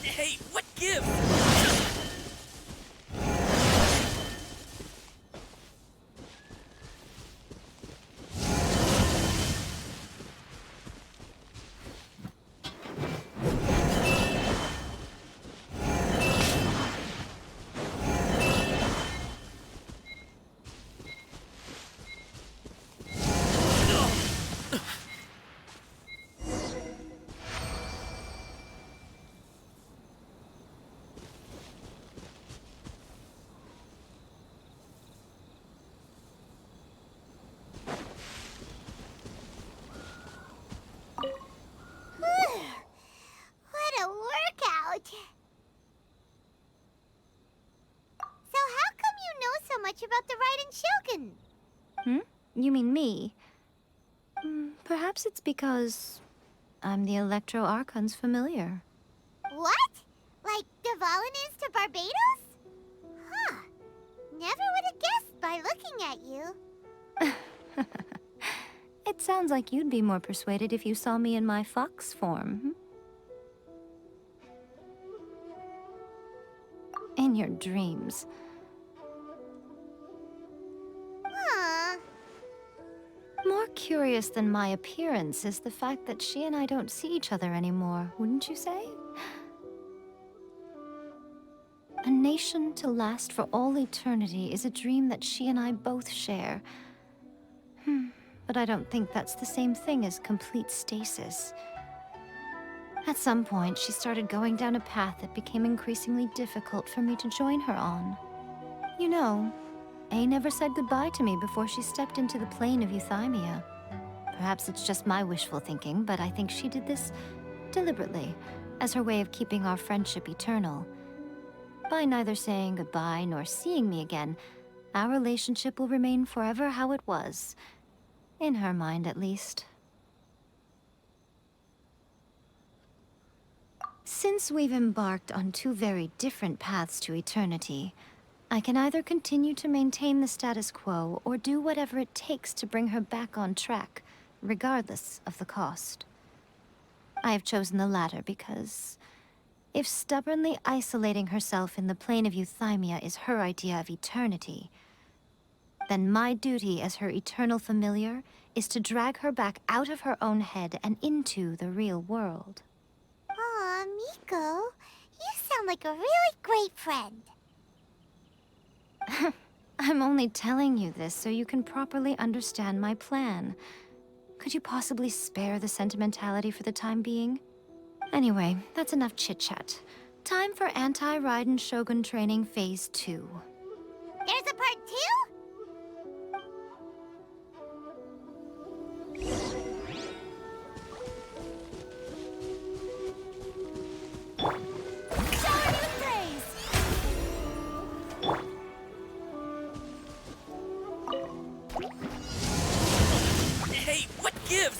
Hey, what gives? What a workout! So how come you know so much about the Raiden Shogun? You mean me? Perhaps it's because I'm the Electro Archon's familiar. What? Like Dvalin is to Barbados? Huh. Never would have guessed by looking at you. It sounds like you'd be more persuaded if you saw me in my fox form. In your dreams. Huh. More curious than my appearance is the fact that she and I don't see each other anymore, wouldn't you say? A nation to last for all eternity is a dream that she and I both share. But I don't think that's the same thing as complete stasis. At some point, she started going down a path that became increasingly difficult for me to join her on. You know, A never said goodbye to me before she stepped into the plane of Euthymia. Perhaps it's just my wishful thinking, but I think she did this deliberately, as her way of keeping our friendship eternal. By neither saying goodbye nor seeing me again, our relationship will remain forever how it was. In her mind, at least. Since we've embarked on two very different paths to eternity, I can either continue to maintain the status quo or do whatever it takes to bring her back on track, regardless of the cost. I have chosen the latter because if stubbornly isolating herself in the plane of Euthymia is her idea of eternity, then my duty as her eternal familiar is to drag her back out of her own head and into the real world. Aw, Miko, you sound like a really great friend. I'm only telling you this so you can properly understand my plan. Could you possibly spare the sentimentality for the time being? Anyway, that's enough chit-chat. Time for Anti-Raiden Shogun Training Phase 2. There's a part 2? Hey, what gives?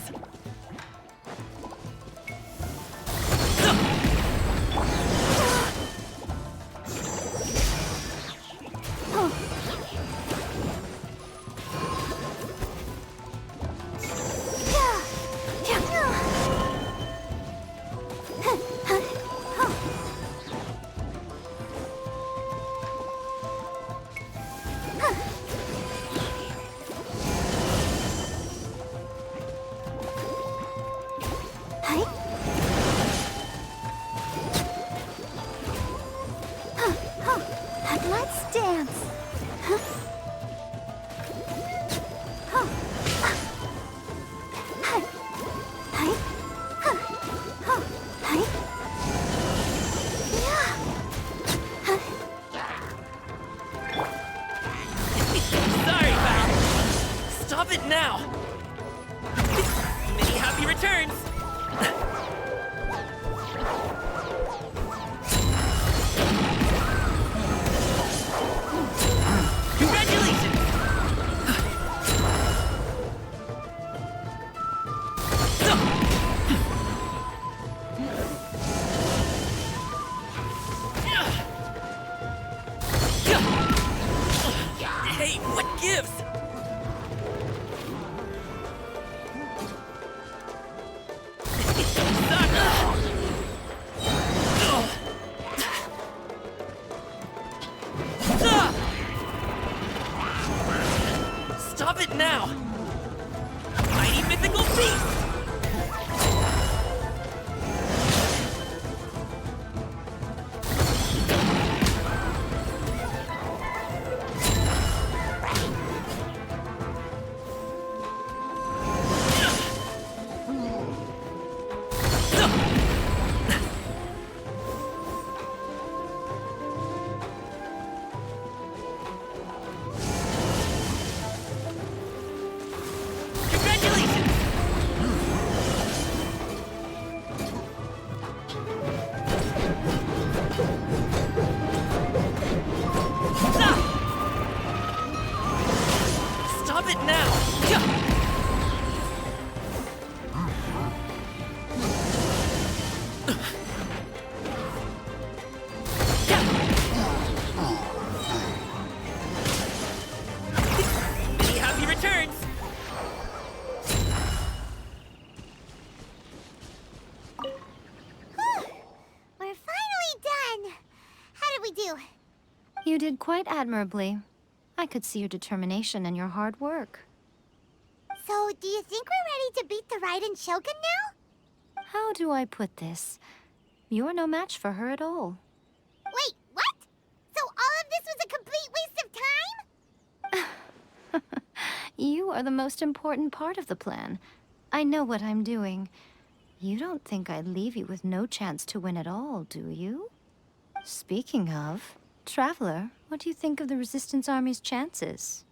Let's dance. Sorry, pal. Stop it now. Many happy returns. Congratulations. Hey, what gives? Stop it now! Mighty mythical beast! Stop it now! Many happy returns! We're finally done. How did we do? You did quite admirably. I could see your determination and your hard work. So, do you think we're ready to beat the Raiden Shogun now? How do I put this? You're no match for her at all. Wait, what? So all of this was a complete waste of time? You are the most important part of the plan. I know what I'm doing. You don't think I'd leave you with no chance to win at all, do you? Speaking of, Traveler, what do you think of the Resistance Army's chances?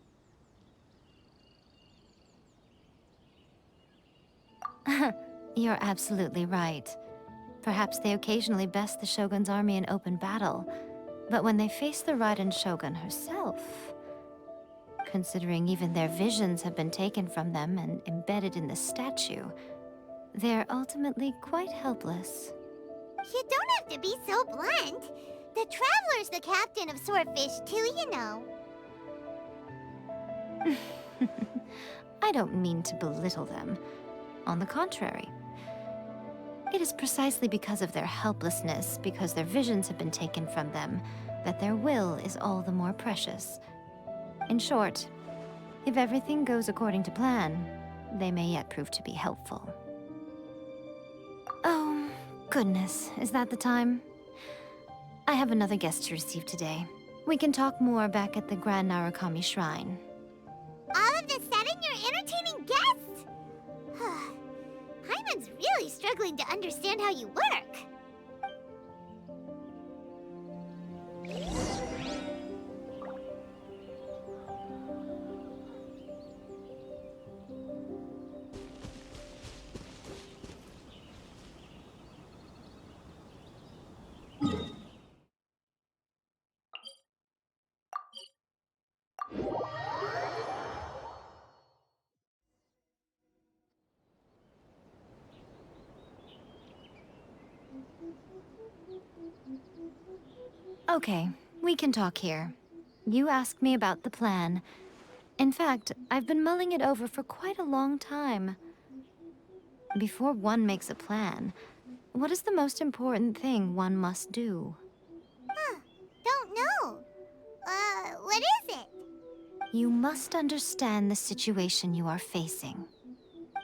You're absolutely right. Perhaps they occasionally best the Shogun's army in open battle, but when they face the Raiden Shogun herself, considering even their visions have been taken from them and embedded in the statue, they're ultimately quite helpless. You don't have to be so blunt. The Traveler's the captain of Swordfish too, you know. I don't mean to belittle them. On the contrary. It is precisely because of their helplessness, because their visions have been taken from them, that their will is all the more precious. In short, if everything goes according to plan, they may yet prove to be helpful. Oh, goodness, is that the time? I have another guest to receive today. We can talk more back at the Grand Narukami Shrine. All of a sudden, you're entertaining guests? Hyman's really struggling to understand how you work. Okay, we can talk here. You asked me about the plan. In fact, I've been mulling it over for quite a long time. Before one makes a plan, what is the most important thing one must do? Don't know. What is it? You must understand the situation you are facing.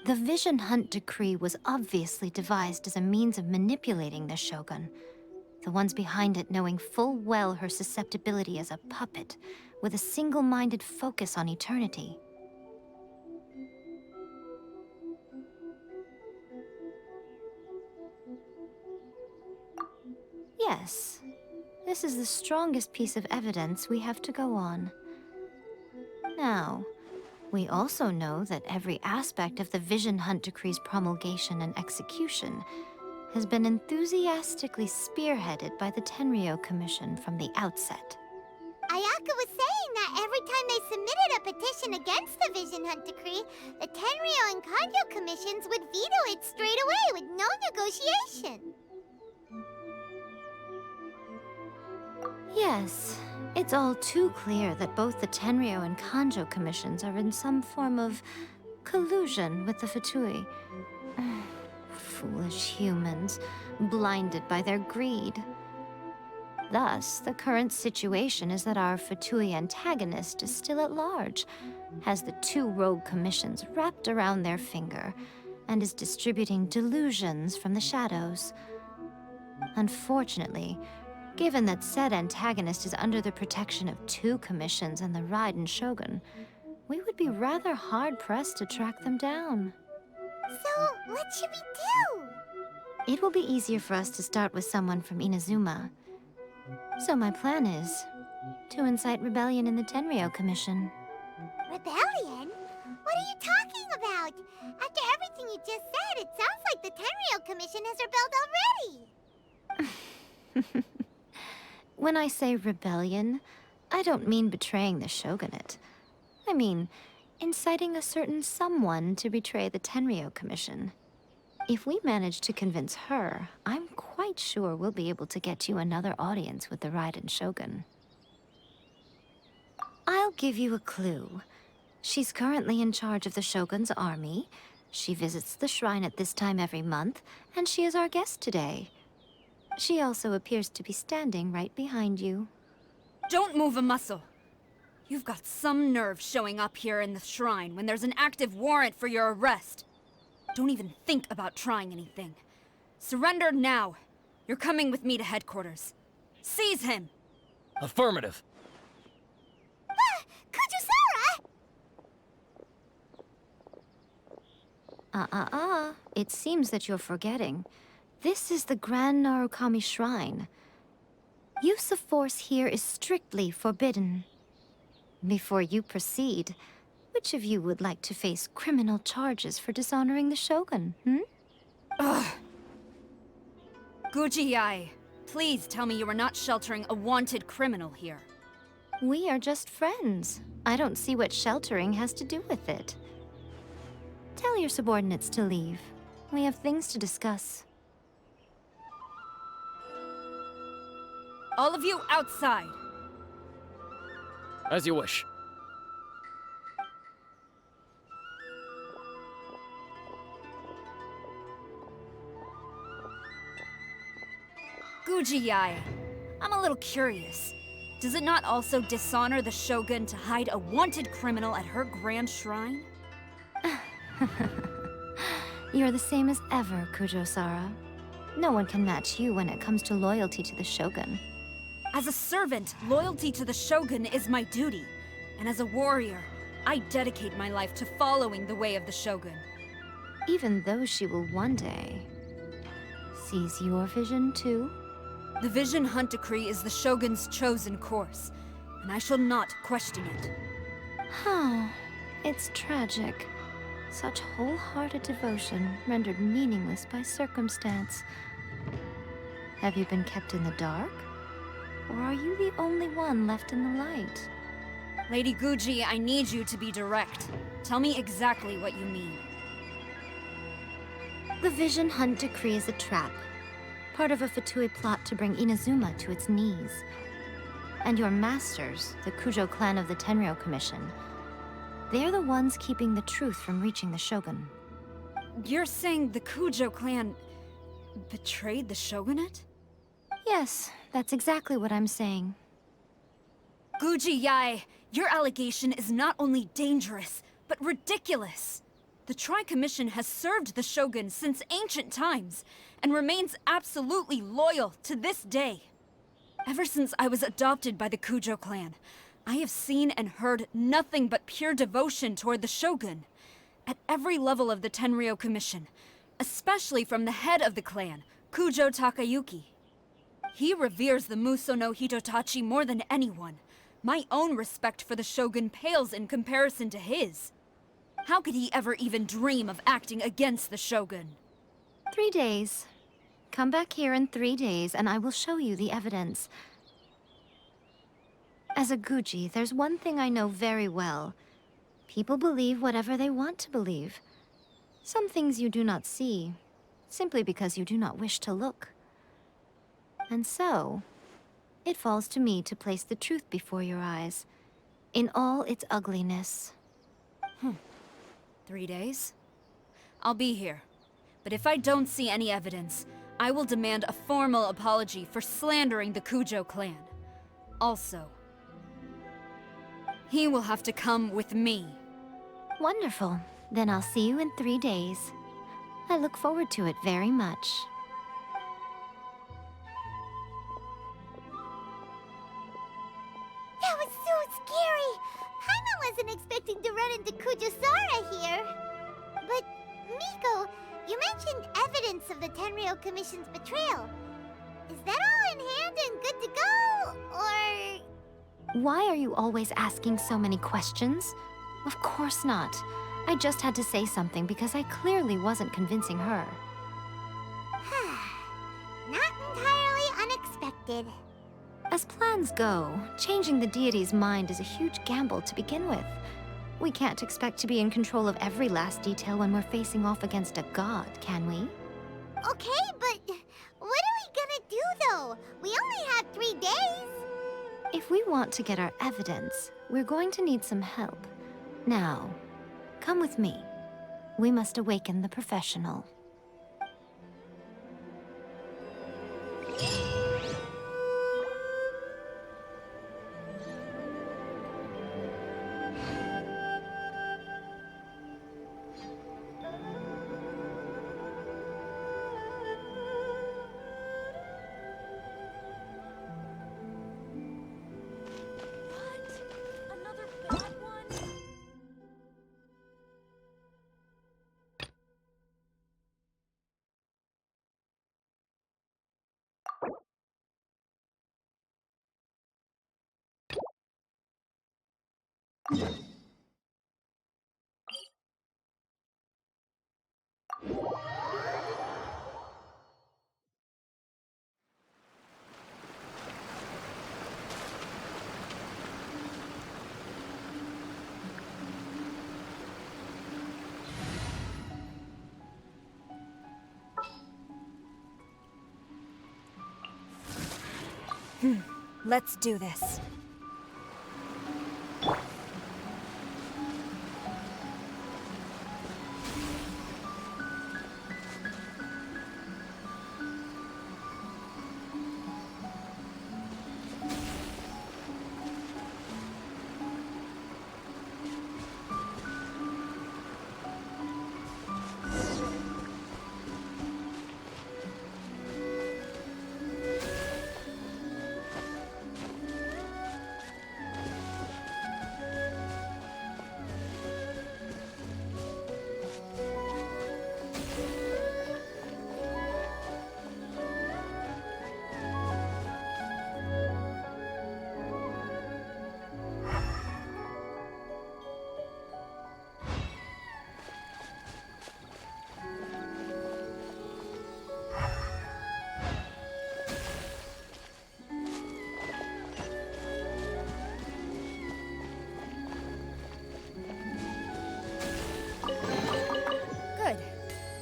The Vision Hunt Decree was obviously devised as a means of manipulating the Shogun, the ones behind it knowing full well her susceptibility as a puppet, with a single-minded focus on eternity. Yes, this is the strongest piece of evidence we have to go on. Now, we also know that every aspect of the Vision Hunt Decree's promulgation and execution has been enthusiastically spearheaded by the Tenryou Commission from the outset. Ayaka was saying that every time they submitted a petition against the Vision Hunt Decree, the Tenryou and Kanjo commissions would veto it straight away with no negotiation. Yes, it's all too clear that both the Tenryou and Kanjo commissions are in some form of collusion with the Fatui. Foolish humans, blinded by their greed. Thus, the current situation is that our Fatui antagonist is still at large, has the two rogue commissions wrapped around their finger, and is distributing delusions from the shadows. Unfortunately, given that said antagonist is under the protection of two commissions and the Raiden Shogun, we would be rather hard-pressed to track them down. So, what should we do? It will be easier for us to start with someone from Inazuma. So my plan is to incite rebellion in the Tenryou Commission. Rebellion? What are you talking about? After everything you just said, it sounds like the Tenryou Commission has rebelled already. When I say rebellion, I don't mean betraying the shogunate. I mean inciting a certain someone to betray the Tenryou Commission. If we manage to convince her, I'm quite sure we'll be able to get you another audience with the Raiden Shogun. I'll give you a clue. She's currently in charge of the Shogun's army. She visits the shrine at this time every month, and she is our guest today. She also appears to be standing right behind you. Don't move a muscle. You've got some nerve showing up here in the shrine when there's an active warrant for your arrest. Don't even think about trying anything. Surrender now. You're coming with me to headquarters. Seize him! Affirmative. Kujusara! It seems that you're forgetting. This is the Grand Narukami Shrine. Use of force here is strictly forbidden. Before you proceed, which of you would like to face criminal charges for dishonoring the Shogun, Ugh. Guji-ai, please tell me you are not sheltering a wanted criminal here. We are just friends. I don't see what sheltering has to do with it. Tell your subordinates to leave. We have things to discuss. All of you outside. As you wish. Guji-ai, I'm a little curious. Does it not also dishonor the Shogun to hide a wanted criminal at her grand shrine? You're the same as ever, Kujo-sara. No one can match you when it comes to loyalty to the Shogun. As a servant, loyalty to the Shogun is my duty. And as a warrior, I dedicate my life to following the way of the Shogun. Even though she will one day seize your vision too? The Vision Hunt Decree is the Shogun's chosen course, and I shall not question it. Oh, it's tragic. Such wholehearted devotion rendered meaningless by circumstance. Have you been kept in the dark? Or are you the only one left in the light? Lady Guji, I need you to be direct. Tell me exactly what you mean. The Vision Hunt Decree is a trap. Part of a Fatui plot to bring Inazuma to its knees. And your masters, the Kujo clan of the Tenryou Commission, they're the ones keeping the truth from reaching the Shogun. You're saying the Kujo clan... Betrayed the shogunate? Yes, that's exactly what I'm saying. Guji Yae, your allegation is not only dangerous, but ridiculous. The Tri-Commission has served the Shogun since ancient times, and remains absolutely loyal to this day. Ever since I was adopted by the Kujo clan, I have seen and heard nothing but pure devotion toward the Shogun. At every level of the Tenryou Commission, especially from the head of the clan, Kujo Takayuki. He reveres the Muso no Hitotachi more than anyone. My own respect for the Shogun pales in comparison to his. How could he ever even dream of acting against the Shogun? 3 days. Come back here in 3 days, and I will show you the evidence. As a Guji, there's one thing I know very well. People believe whatever they want to believe. Some things you do not see, simply because you do not wish to look. And so, it falls to me to place the truth before your eyes, in all its ugliness. 3 days? I'll be here. But if I don't see any evidence, I will demand a formal apology for slandering the Kujo clan. Also, he will have to come with me. Wonderful. Then I'll see you in 3 days. I look forward to it very much. That was so scary! Paimon wasn't expecting to run into Kujosara here. But, Miko, you mentioned evidence of the Tenryou Commission's betrayal. Is that all in hand and good to go, or...? Why are you always asking so many questions? Of course not. I just had to say something because I clearly wasn't convincing her. Not entirely unexpected. As plans go, changing the deity's mind is a huge gamble to begin with. We can't expect to be in control of every last detail when we're facing off against a god, can we? Okay, but what are we gonna do, though? We only have 3 days. If we want to get our evidence, we're going to need some help. Now, come with me. We must awaken the professional. Let's do this.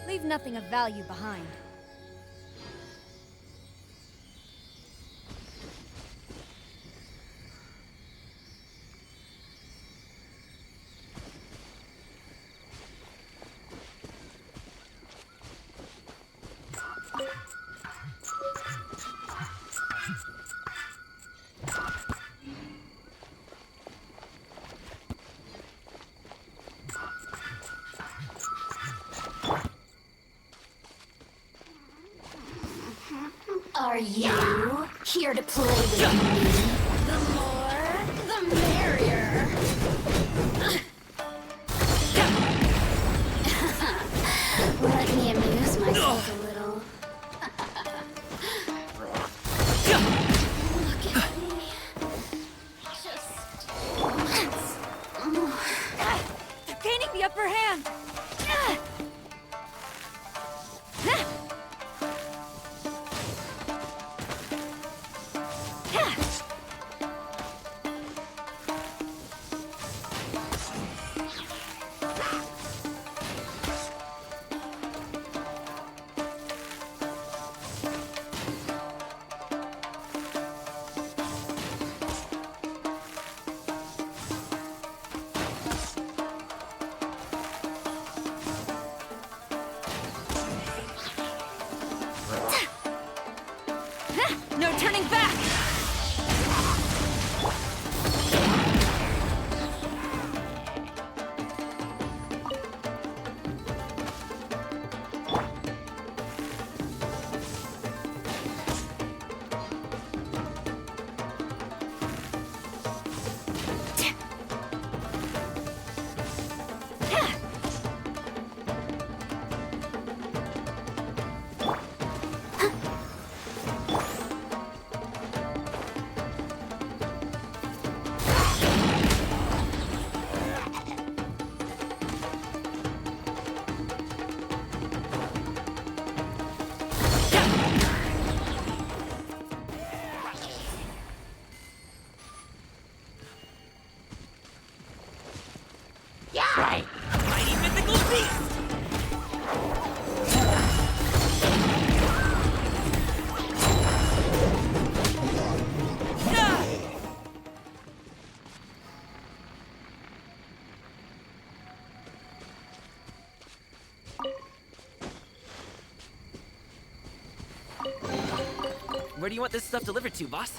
Leave nothing of value behind. Are you here to play with me? The more, the merrier. Let me amuse myself a little. Look at me. Just once more. They're gaining the upper hand! No turning back! Right. Mighty mythical beast! Where do you want this stuff delivered to, boss?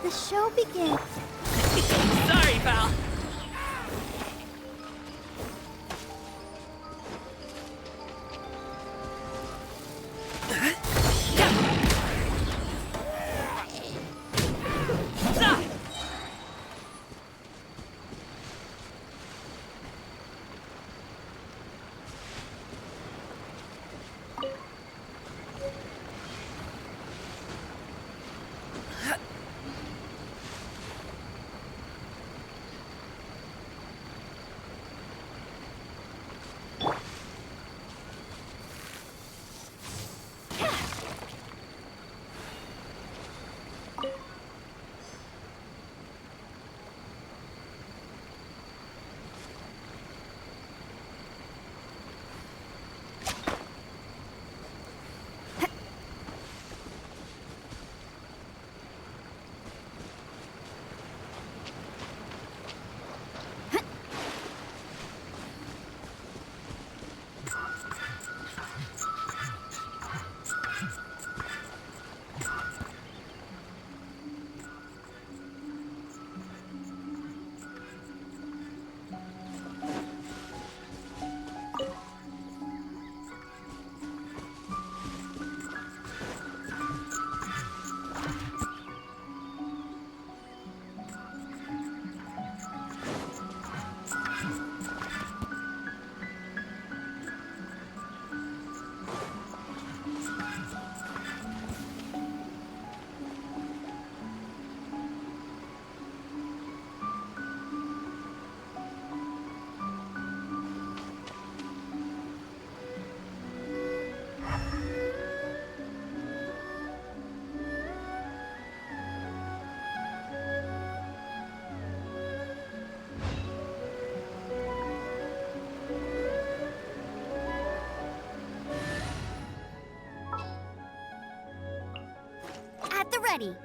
the show begins. Sorry, pal. At the ready.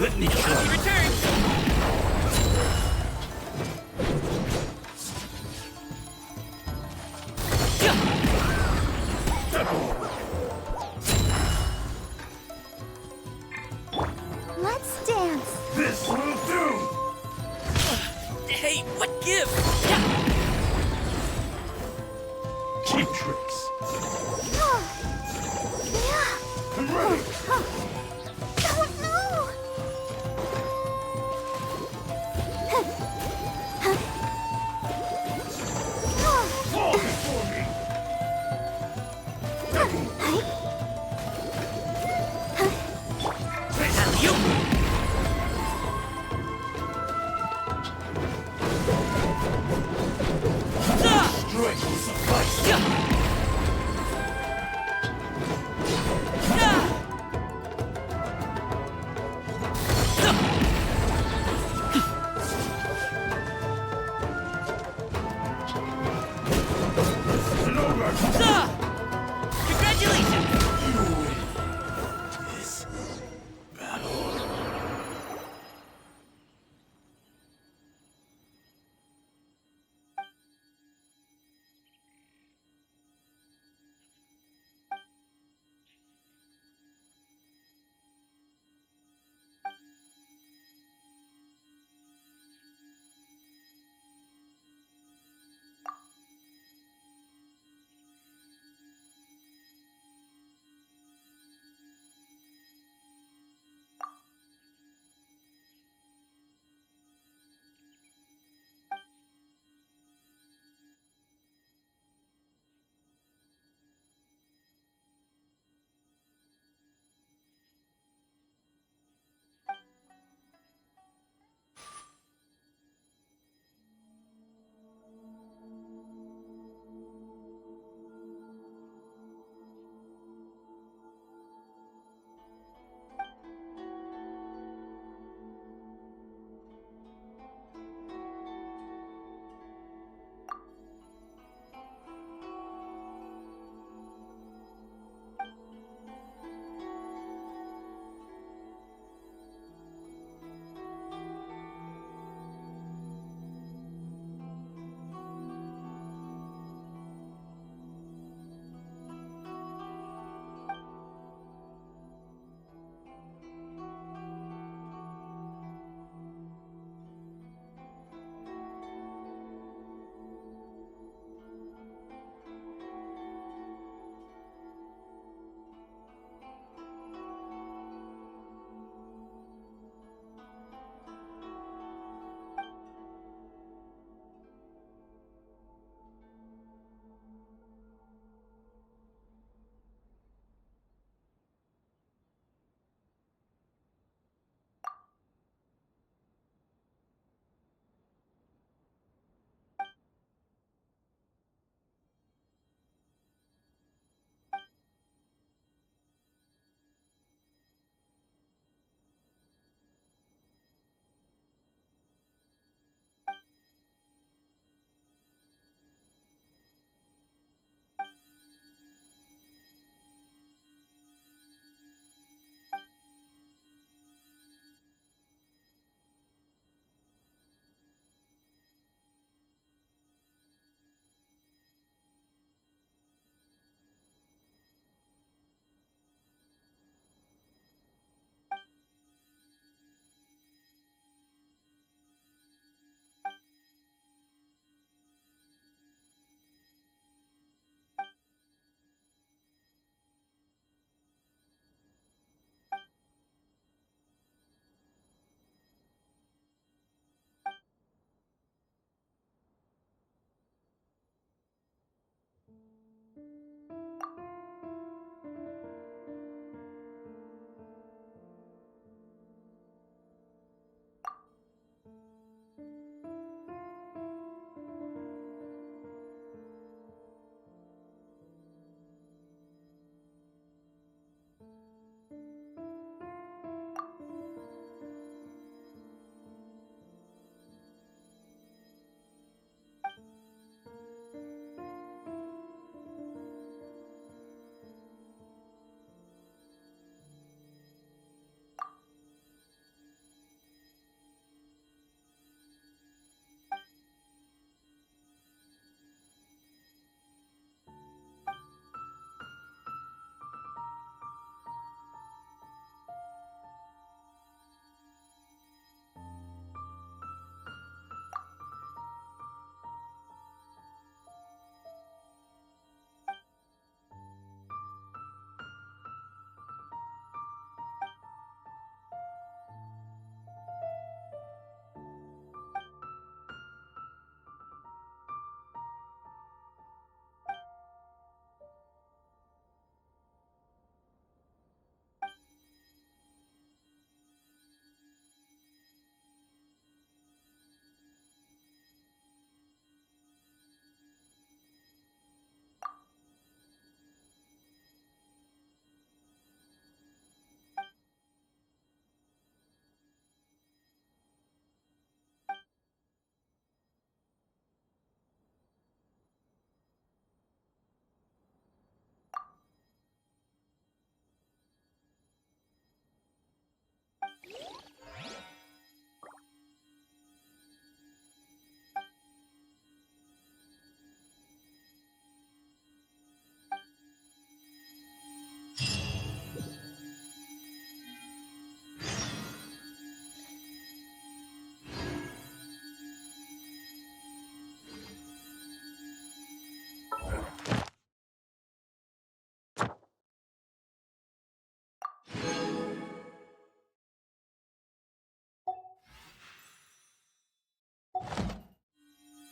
Let me try. Return! Let's dance. This will do! Hey, what gives? Cheap tricks. Yeah. I'm ready. Oh no! Fall before me! Strength will suffice.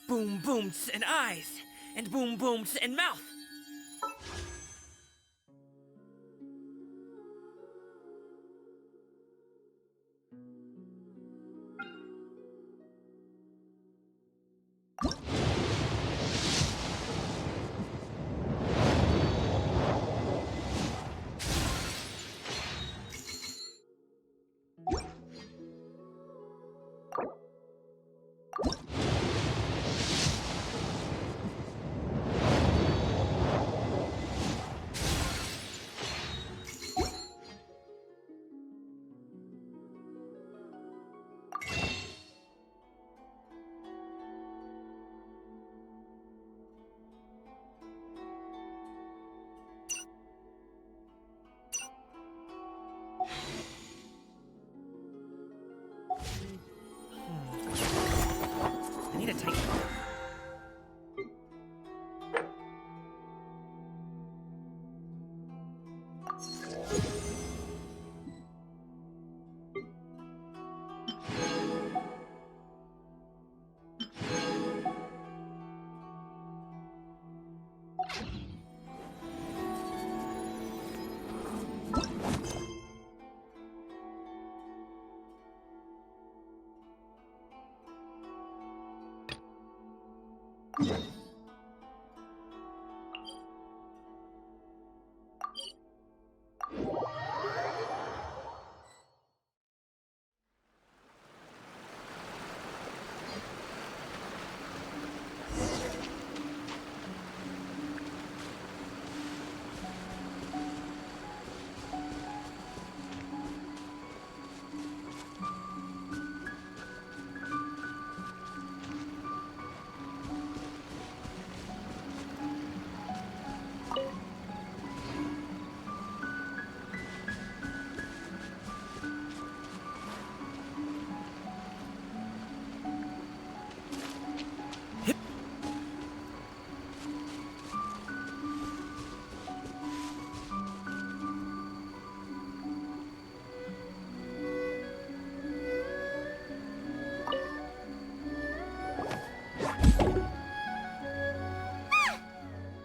boom booms and eyes, and boom booms and mouth. I need a tight.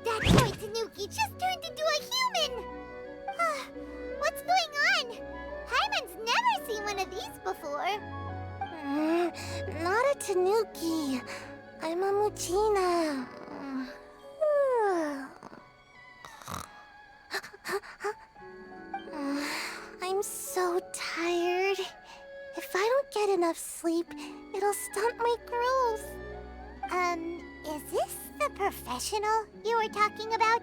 That boy Tanuki just turned into a human! What's going on? Hyman's never seen one of these before. Not a Tanuki. I'm a Muchina. I'm so tired. If I don't get enough sleep, it'll stunt my growth. Is this the professional you were talking about?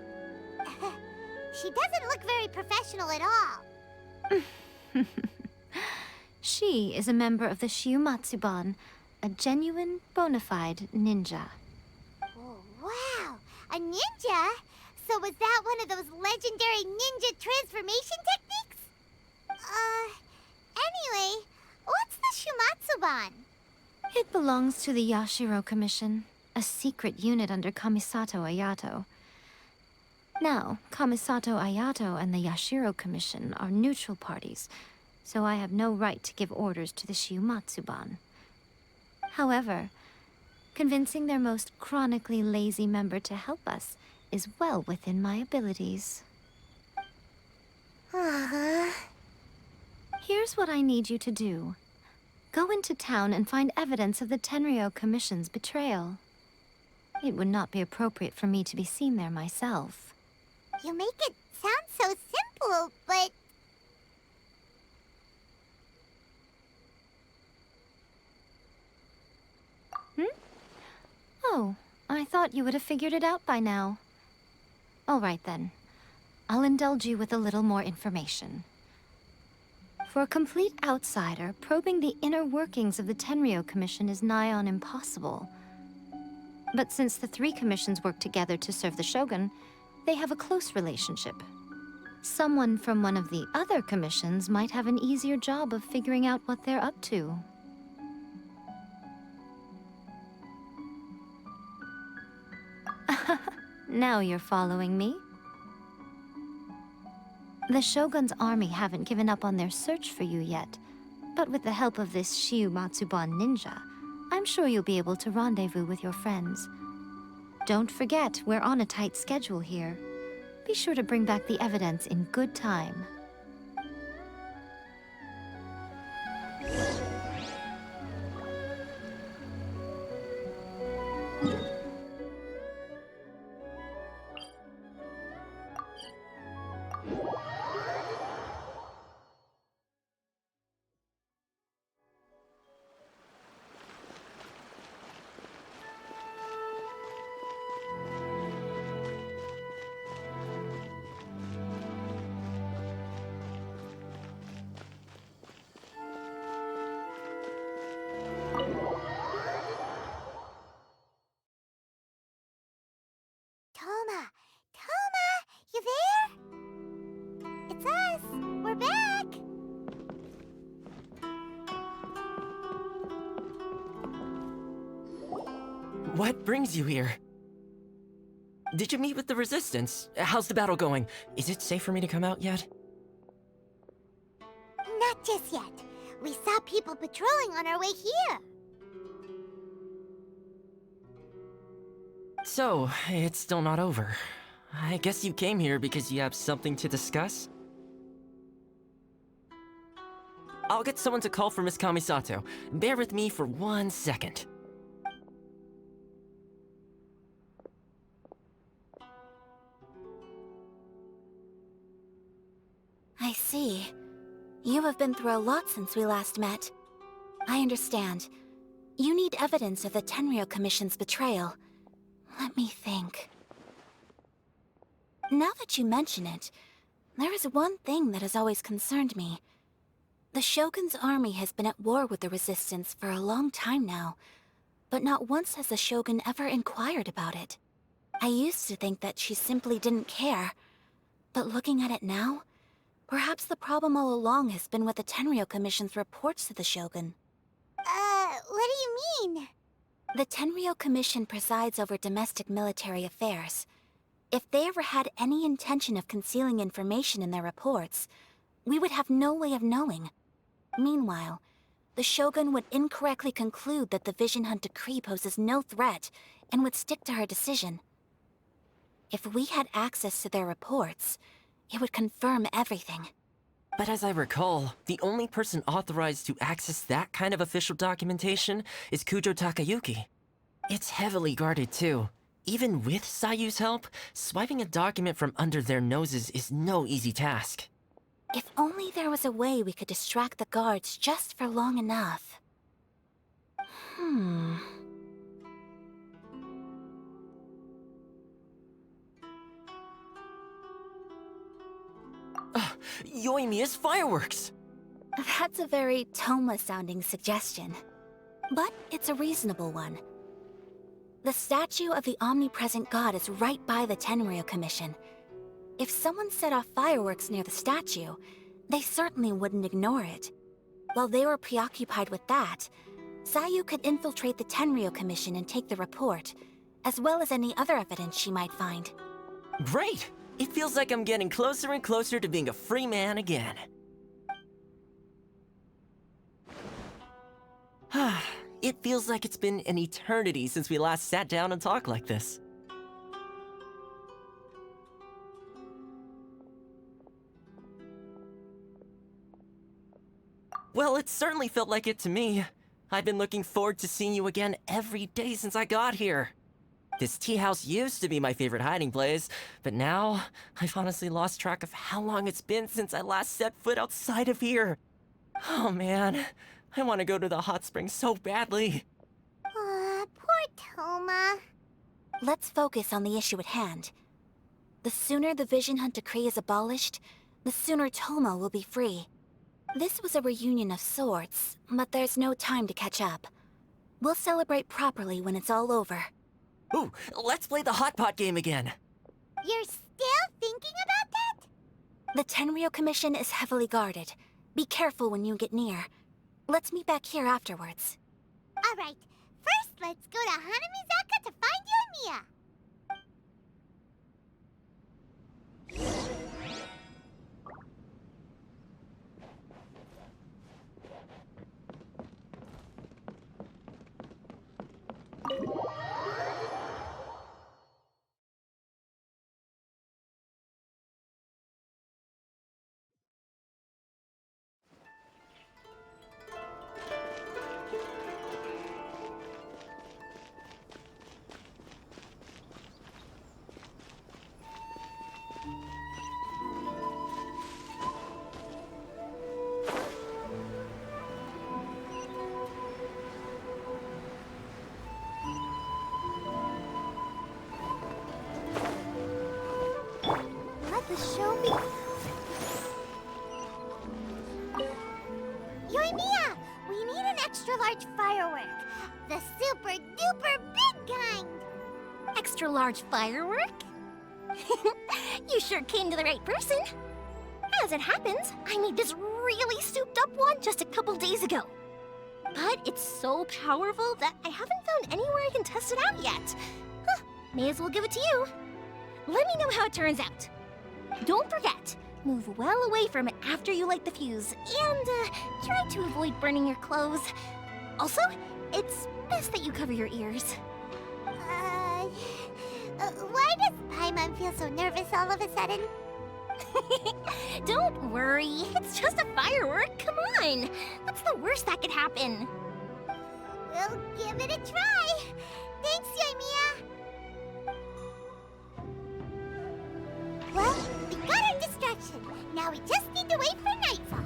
She doesn't look very professional at all. She is a member of the Shiumatsuban, a genuine, bona fide ninja. Oh, wow! A ninja? So was that one of those legendary ninja transformation techniques? Anyway, what's the Shumatsuban? It belongs to the Yashiro Commission, a secret unit under Kamisato Ayato. Now, Kamisato Ayato and the Yashiro Commission are neutral parties, so I have no right to give orders to the Shiumatsuban. However, convincing their most chronically lazy member to help us is well within my abilities. Here's what I need you to do. Go into town and find evidence of the Tenryou Commission's betrayal. It would not be appropriate for me to be seen there myself. You make it sound so simple, but... Oh, I thought you would have figured it out by now. All right then. I'll indulge you with a little more information. For a complete outsider, probing the inner workings of the Tenryou Commission is nigh on impossible. But since the three commissions work together to serve the Shogun, they have a close relationship. Someone from one of the other commissions might have an easier job of figuring out what they're up to. Now you're following me. The Shogun's army haven't given up on their search for you yet, but with the help of this Shiumatsuban ninja, I'm sure you'll be able to rendezvous with your friends. Don't forget, we're on a tight schedule here. Be sure to bring back the evidence in good time. Toma! Toma! You there? It's us! We're back! What brings you here? Did you meet with the Resistance? How's the battle going? Is it safe for me to come out yet? Not just yet. We saw people patrolling on our way here. So, it's still not over. I guess you came here because you have something to discuss? I'll get someone to call for Miss Kamisato. Bear with me for 1 second. I see. You have been through a lot since we last met. I understand. You need evidence of the Tenryou Commission's betrayal. Let me think. Now that you mention it, there is one thing that has always concerned me. The Shogun's army has been at war with the Resistance for a long time now, but not once has the Shogun ever inquired about it. I used to think that she simply didn't care, but looking at it now, perhaps the problem all along has been with the Tenryou Commission's reports to the Shogun. What do you mean? The Tenryou Commission presides over domestic military affairs. If they ever had any intention of concealing information in their reports, we would have no way of knowing. Meanwhile, the Shogun would incorrectly conclude that the Vision Hunt decree poses no threat and would stick to her decision. If we had access to their reports, it would confirm everything. But as I recall, the only person authorized to access that kind of official documentation is Kujo Takayuki. It's heavily guarded too. Even with Sayu's help, swiping a document from under their noses is no easy task. If only there was a way we could distract the guards just for long enough. Yoimiya's fireworks! That's a very Toma-sounding suggestion. But it's a reasonable one. The statue of the omnipresent god is right by the Tenryou Commission. If someone set off fireworks near the statue, they certainly wouldn't ignore it. While they were preoccupied with that, Sayu could infiltrate the Tenryou Commission and take the report, as well as any other evidence she might find. Great! It feels like I'm getting closer and closer to being a free man again. It feels like it's been an eternity since we last sat down and talked like this. Well, it certainly felt like it to me. I've been looking forward to seeing you again every day since I got here. This tea house used to be my favorite hiding place, but now I've honestly lost track of how long it's been since I last set foot outside of here. Oh man, I want to go to the hot springs so badly. Poor Toma. Let's focus on the issue at hand. The sooner the Vision Hunt decree is abolished, the sooner Toma will be free. This was a reunion of sorts, but there's no time to catch up. We'll celebrate properly when it's all over. Ooh, let's play the hot pot game again. You're still thinking about that? The Tenryou Commission is heavily guarded. Be careful when you get near. Let's meet back here afterwards. Alright, first let's go to Hanamizaka to find you and Mia. The show me. Yoimiya, we need an extra large firework. The super duper big kind. Extra large firework? You sure came to the right person. As it happens, I made this really souped up one just a couple days ago. But it's so powerful that I haven't found anywhere I can test it out yet. Huh, may as well give it to you. Let me know how it turns out. Don't forget, move well away from it after you light the fuse, and try to avoid burning your clothes. Also, it's best that you cover your ears. Why does Paimon feel so nervous all of a sudden? Don't worry, it's just a firework, come on! What's the worst that could happen? We'll give it a try. Thanks, Yoimiya. Well, we got our distraction. Now we just need to wait for nightfall.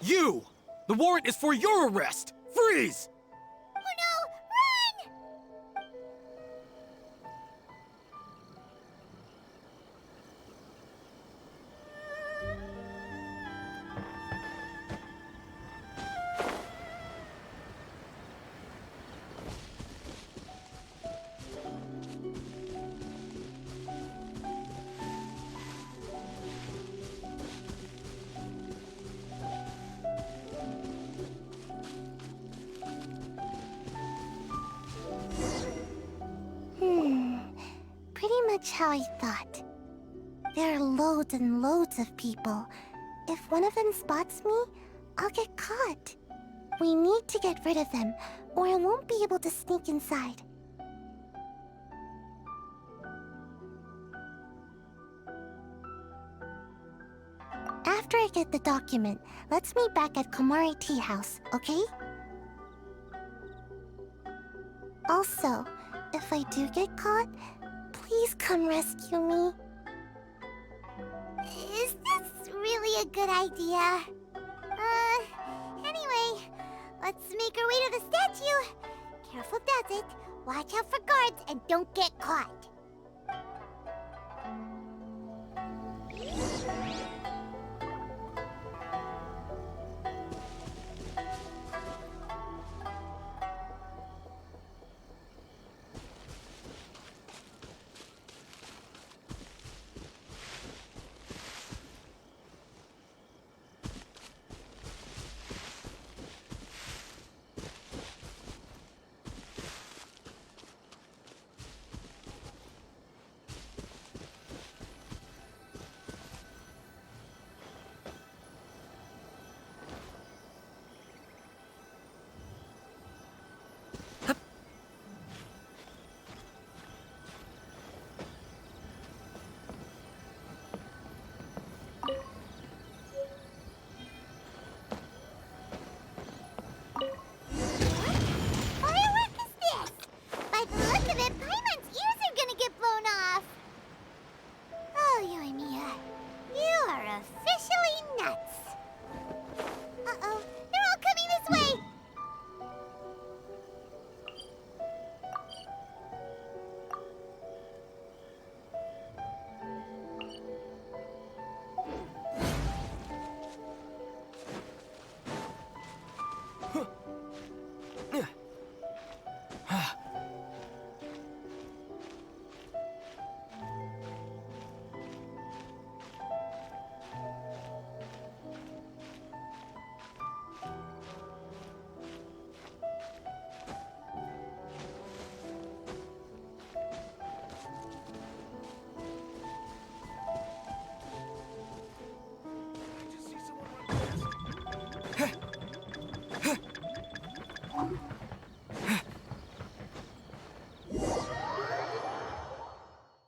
You! The warrant is for your arrest! Freeze! Oh no! Run! how I thought. There are loads and loads of people. If one of them spots me, I'll get caught. We need to get rid of them, or I won't be able to sneak inside. After I get the document, let's meet back at Komari Tea House, okay? Also, if I do get caught, please come rescue me. Is this really a good idea? Anyway, let's make our way to the statue. Careful does it. Watch out for guards and don't get caught.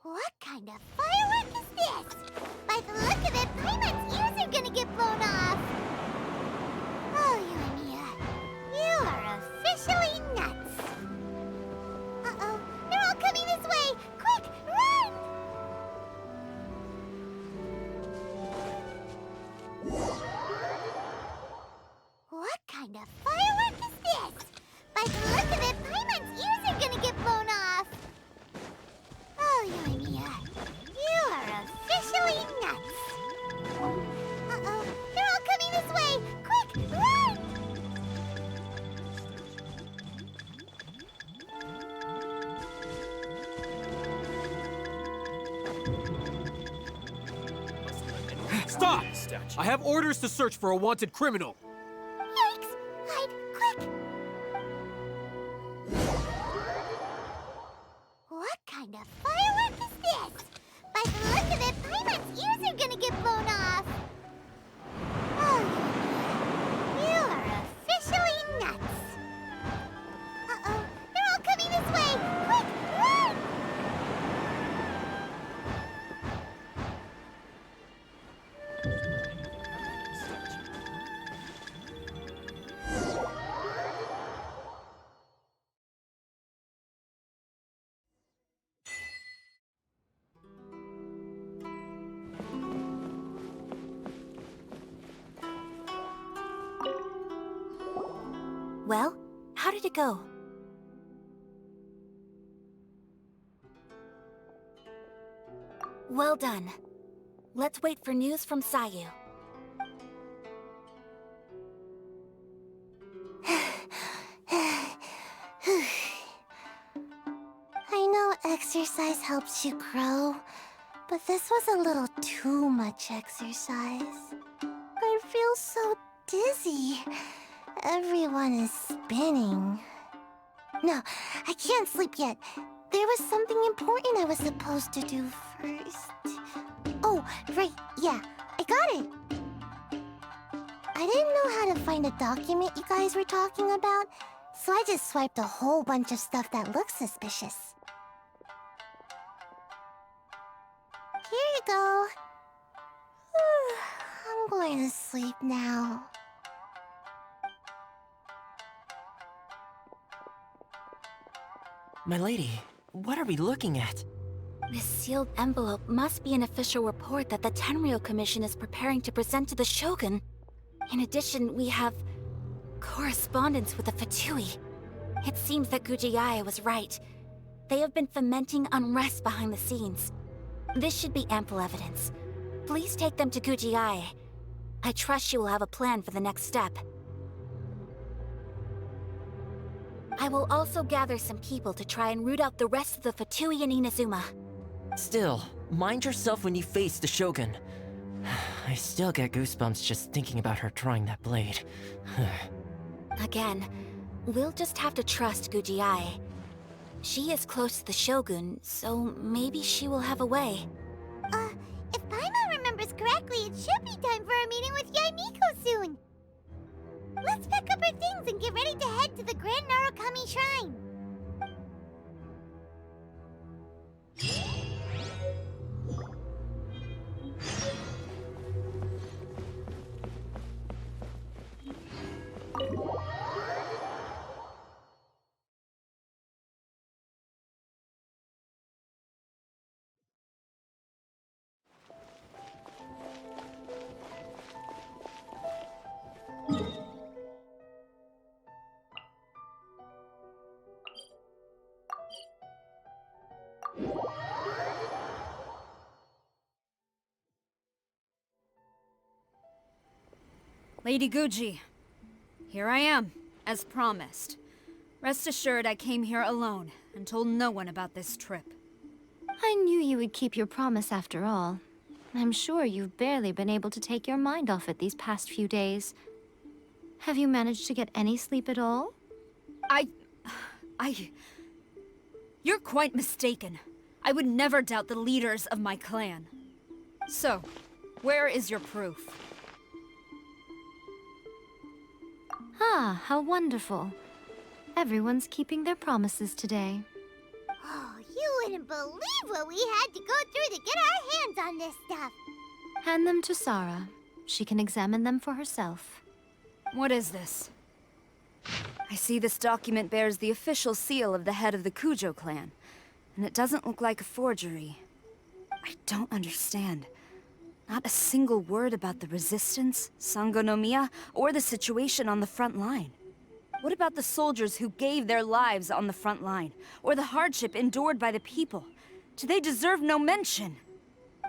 What kind of firework is this? By the look of it, Paimon's ears are gonna get blown off. Oh, Yoimiya, you are officially nuts. Uh-oh, they're all coming this way! Quick, run! What kind of firework is this? By the look of it, Paimon's ears are gonna get blown off. Oh, Yoimiya, you are officially nuts. Uh-oh, they're all coming this way! Quick, run! Stop! I have orders to search for a wanted criminal. Yikes! Hide, quick! What kind of firework is this? By the look of it, Paimon's ears are gonna get blown off. Oh, Yoimiya, you are officially nuts. Uh-oh, they're all coming this way! Quick, run! Well, how did it go? Well done. Let's wait for news from Sayu. I know exercise helps you grow, but this was a little too much exercise. I feel so dizzy. Everyone is spinning. No, I can't sleep yet. There was something important I was supposed to do first. Oh, right, yeah, I got it. I didn't know how to find a document you guys were talking about, so I just swiped a whole bunch of stuff that looks suspicious. Here you go. I'm going to sleep now. My lady, what are we looking at? This sealed envelope must be an official report that the Tenryou Commission is preparing to present to the Shogun. In addition, we have correspondence with the Fatui. It seems that Gujiae was right. They have been fomenting unrest behind the scenes. This should be ample evidence. Please take them to Gujiae. I trust she will have a plan for the next step. I will also gather some people to try and root out the rest of the Fatui in Inazuma. Still, mind yourself when you face the Shogun. I still get goosebumps just thinking about her drawing that blade. Again, we'll just have to trust Gujiae. She is close to the Shogun, so maybe she will have a way. If Paimon remembers correctly, it should be time for a meeting with Yaimiko soon. Let's pack up our things and get ready to head to the Grand Narukami Shrine. Lady Guji, here I am, as promised. Rest assured I came here alone and told no one about this trip. I knew you would keep your promise after all. I'm sure you've barely been able to take your mind off it these past few days. Have you managed to get any sleep at all? You're quite mistaken. I would never doubt the leaders of my clan. So, where is your proof? Ah, how wonderful. Everyone's keeping their promises today. Oh, you wouldn't believe what we had to go through to get our hands on this stuff. Hand them to Sarah. She can examine them for herself. What is this? I see this document bears the official seal of the head of the Kujo clan, and it doesn't look like a forgery. I don't understand. Not a single word about the resistance, Sangonomiya, or the situation on the front line. What about the soldiers who gave their lives on the front line, or the hardship endured by the people? Do they deserve no mention?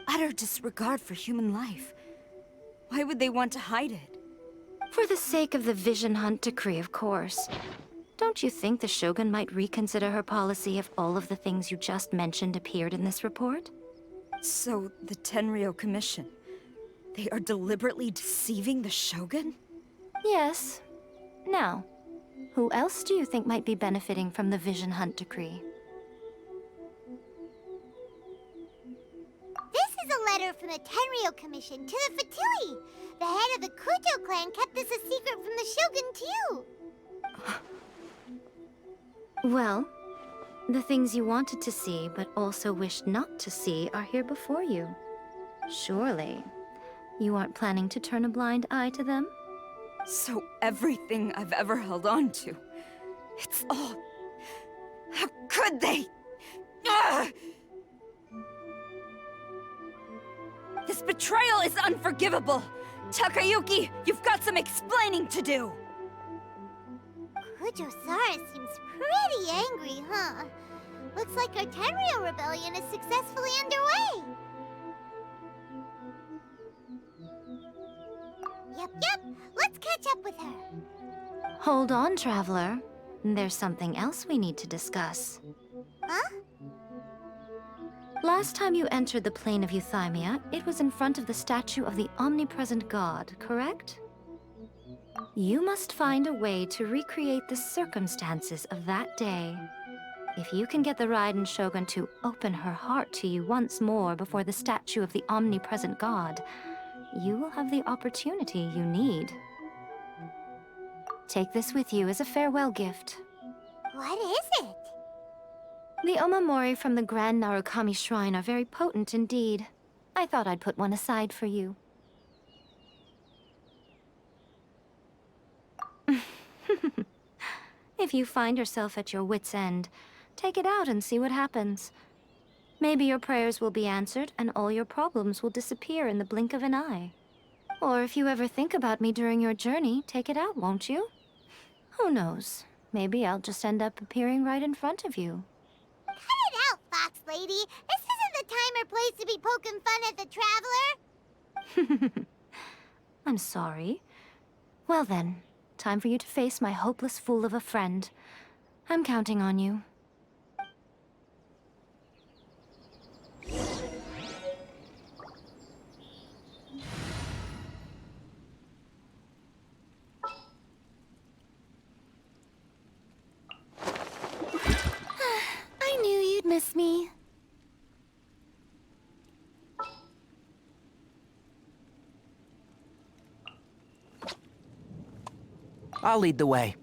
Utter disregard for human life. Why would they want to hide it? For the sake of the Vision Hunt decree, of course. Don't you think the Shogun might reconsider her policy if all of the things you just mentioned appeared in this report? So, the Tenryou Commission, they are deliberately deceiving the Shogun? Yes. Now, who else do you think might be benefiting from the Vision Hunt decree? This is a letter from the Tenryou Commission to the Fatui. The head of the Kujo clan kept this a secret from the Shogun, too. Well, the things you wanted to see but also wished not to see are here before you. Surely, you aren't planning to turn a blind eye to them? So everything I've ever held on to, it's all... How could they? Ugh! This betrayal is unforgivable! Takayuki, you've got some explaining to do! Kujo-Sara seems pretty angry, huh? Looks like our Tenryou rebellion is successfully underway. Yep. Let's catch up with her. Hold on, Traveler. There's something else we need to discuss. Huh? Last time you entered the plane of Euthymia, it was in front of the statue of the omnipresent god, correct? You must find a way to recreate the circumstances of that day. If you can get the Raiden Shogun to open her heart to you once more before the statue of the omnipresent god, you will have the opportunity you need. Take this with you as a farewell gift. What is it? The Omamori from the Grand Narukami Shrine are very potent indeed. I thought I'd put one aside for you. If you find yourself at your wit's end, take it out and see what happens. Maybe your prayers will be answered and all your problems will disappear in the blink of an eye. Or if you ever think about me during your journey, take it out, won't you? Who knows? Maybe I'll just end up appearing right in front of you. Cut it out, Fox Lady. This isn't the time or place to be poking fun at the Traveler. I'm sorry. Well then, time for you to face my hopeless fool of a friend. I'm counting on you. I knew you'd miss me. I'll lead the way.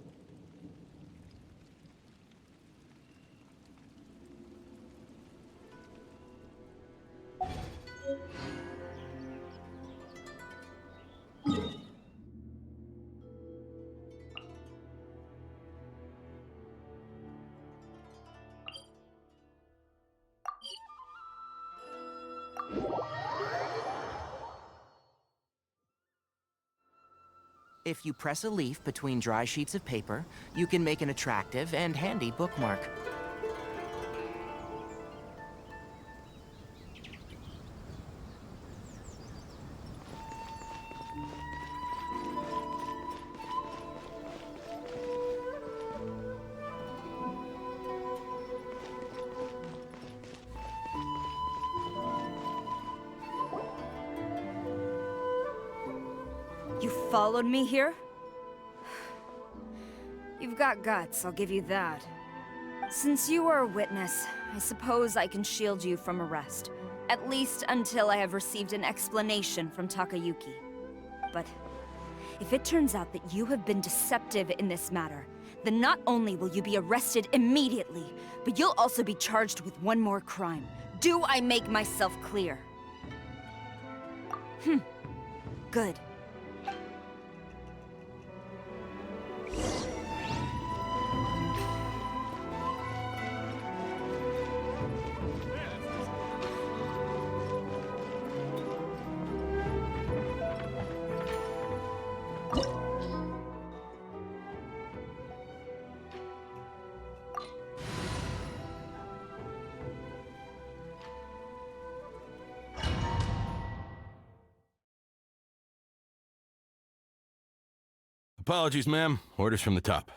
If you press a leaf between dry sheets of paper, you can make an attractive and handy bookmark. You followed me here? You've got guts, I'll give you that. Since you are a witness, I suppose I can shield you from arrest. At least until I have received an explanation from Takayuki. But if it turns out that you have been deceptive in this matter, then not only will you be arrested immediately, but you'll also be charged with one more crime. Do I make myself clear? Good. Apologies, ma'am. Orders from the top.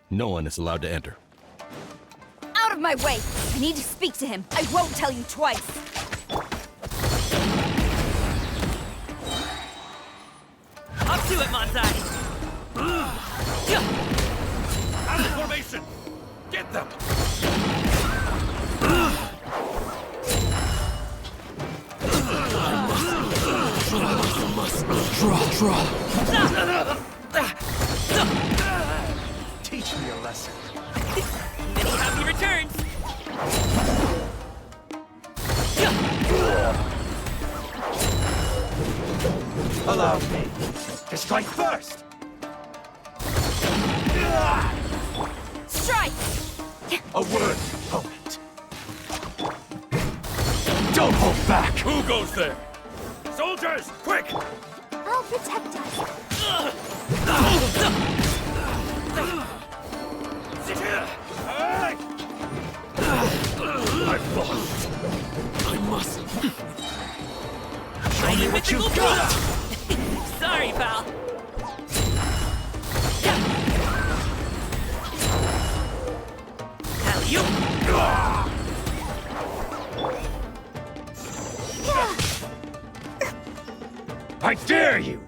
No one is allowed to enter. Out of my way! I need to speak to him. I won't tell you twice. Up to it, Manzai! Out of formation! Get them! I must draw. Teach me a lesson. Many happy returns! Allow me to strike first! Strike! A word, opponent. Don't hold back! Who goes there? Soldiers, quick! I'll protect us. Sit here! I've lost. I must. Show me what you've got! Sorry, pal. You! I dare you!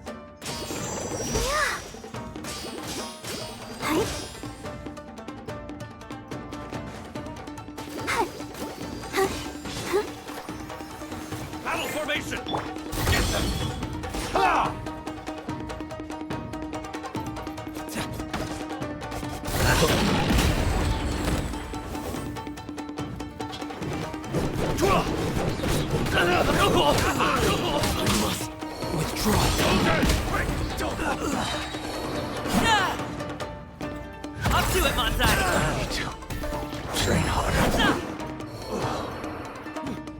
salvation! Get them! Ha! We must withdraw. Okay, wait, don't. Up to it, Montai! Train harder.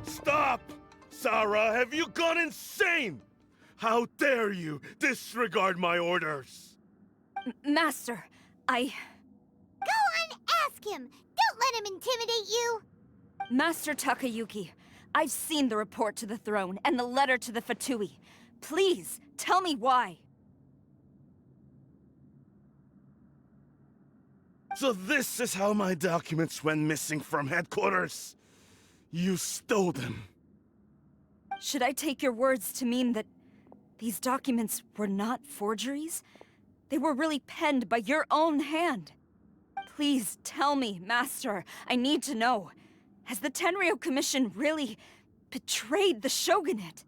Stop! Sarah, have you gone insane? How dare you disregard my orders? Master, Go on, ask him! Don't let him intimidate you! Master Takayuki, I've seen the report to the throne and the letter to the Fatui. Please, tell me why. So this is how my documents went missing from headquarters. You stole them. Should I take your words to mean that these documents were not forgeries? They were really penned by your own hand. Please tell me, Master. I need to know. Has the Tenryou Commission really betrayed the Shogunate?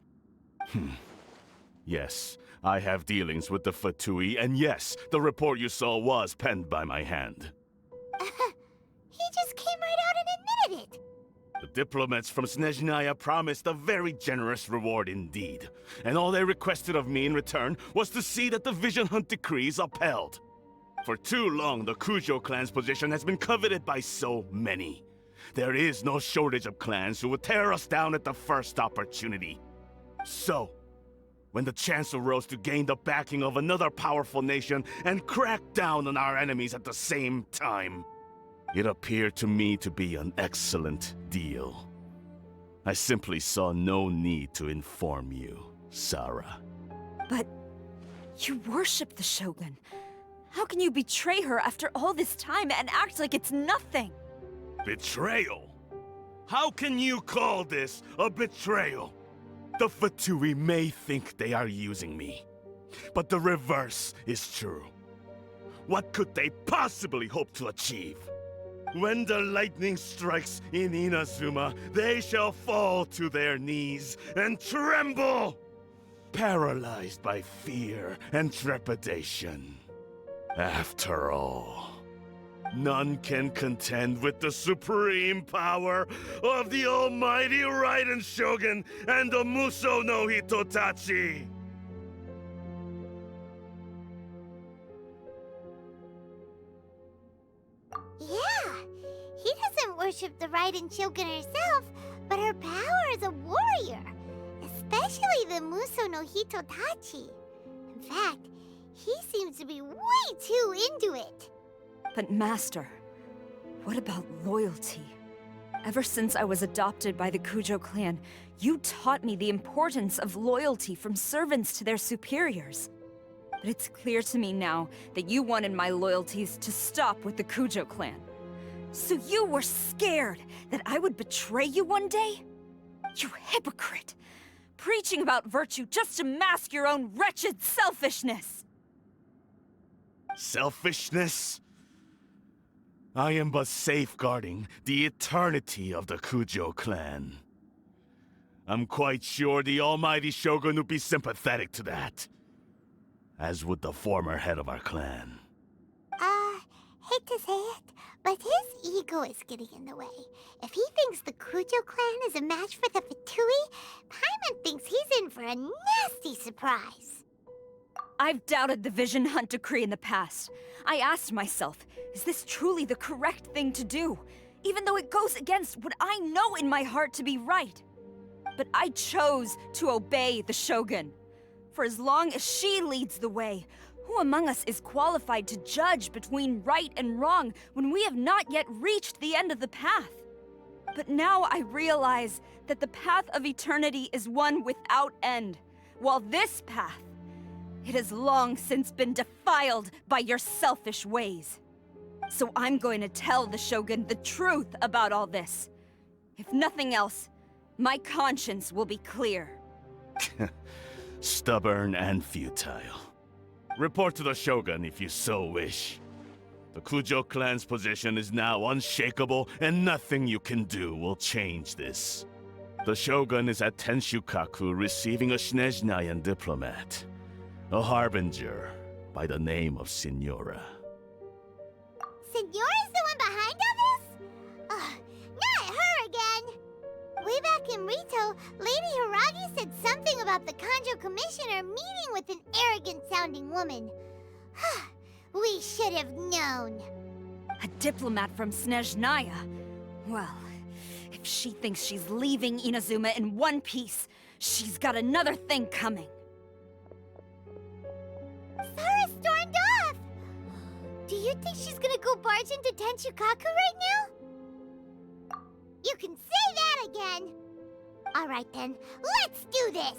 Yes, I have dealings with the Fatui, and yes, the report you saw was penned by my hand. He just came right out and admitted it! The diplomats from Snezhnaya promised a very generous reward indeed, and all they requested of me in return was to see that the Vision Hunt decree is upheld. For too long, the Kujo clan's position has been coveted by so many. There is no shortage of clans who would tear us down at the first opportunity. So, when the chance arose to gain the backing of another powerful nation and crack down on our enemies at the same time, it appeared to me to be an excellent deal. I simply saw no need to inform you, Sarah. But you worship the Shogun. How can you betray her after all this time and act like it's nothing? Betrayal? How can you call this a betrayal? The Fatui may think they are using me, but the reverse is true. What could they possibly hope to achieve? When the lightning strikes in Inazuma, they shall fall to their knees and tremble, paralyzed by fear and trepidation. After all, none can contend with the supreme power of the almighty Raiden Shogun and the Muso no Hitotachi! Yeah, he doesn't worship the Raiden Shogun herself, but her power as a warrior, especially the Muso no Hitotachi. In fact, he seems to be way too into it. But Master, what about loyalty? Ever since I was adopted by the Kujo clan, you taught me the importance of loyalty from servants to their superiors. But it's clear to me now that you wanted my loyalties to stop with the Kujo clan. So you were scared that I would betray you one day? You hypocrite! Preaching about virtue just to mask your own wretched selfishness! Selfishness? I am but safeguarding the eternity of the Kujo clan. I'm quite sure the almighty Shogun would be sympathetic to that. As would the former head of our clan. Hate to say it, but his ego is getting in the way. If he thinks the Kujo clan is a match for the Fatui, Paimon thinks he's in for a nasty surprise. I've doubted the Vision Hunt decree in the past. I asked myself, is this truly the correct thing to do? Even though it goes against what I know in my heart to be right. But I chose to obey the Shogun. For as long as she leads the way, who among us is qualified to judge between right and wrong when we have not yet reached the end of the path? But now I realize that the path of eternity is one without end, while this path, it has long since been defiled by your selfish ways. So I'm going to tell the Shogun the truth about all this. If nothing else, my conscience will be clear. Stubborn and futile. Report to the Shogun if you so wish. The Kujo clan's position is now unshakable, and nothing you can do will change this. The Shogun is at Tenshukaku receiving a Snezhnayan diplomat. A harbinger by the name of Signora. Signora's the one behind all this? Ugh, not her again! Way back in Rito, Lady Hiragi said something about the Kanjo Commissioner meeting with an arrogant-sounding woman. We should have known. A diplomat from Snezhnaya. Well, if she thinks she's leaving Inazuma in one piece, she's got another thing coming. Sara stormed off! Do you think she's gonna go barge into Tenshukaku right now? You can say that again! Alright then, let's do this!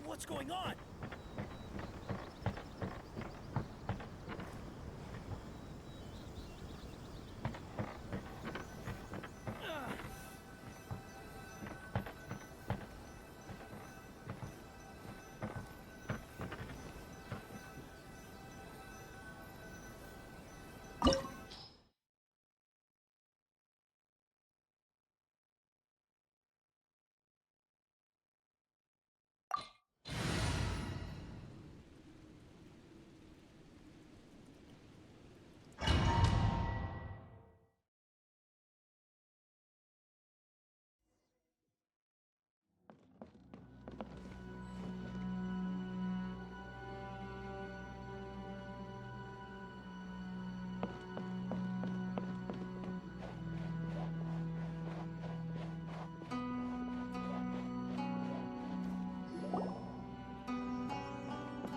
What's going on?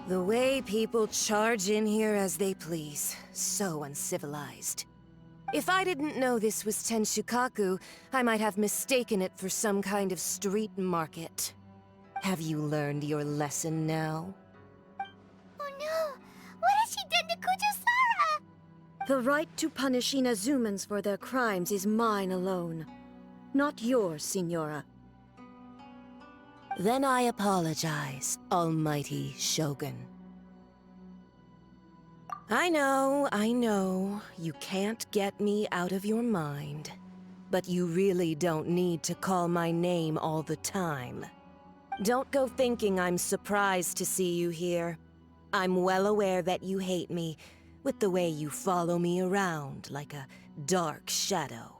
The way people charge in here as they please. So uncivilized. If I didn't know this was Tenshukaku, I might have mistaken it for some kind of street market. Have you learned your lesson now? Oh no! What has she done to Kujusara? The right to punish Inazumans for their crimes is mine alone. Not yours, Signora. Then I apologize, Almighty Shogun. I know, you can't get me out of your mind. But you really don't need to call my name all the time. Don't go thinking I'm surprised to see you here. I'm well aware that you hate me, with the way you follow me around like a dark shadow.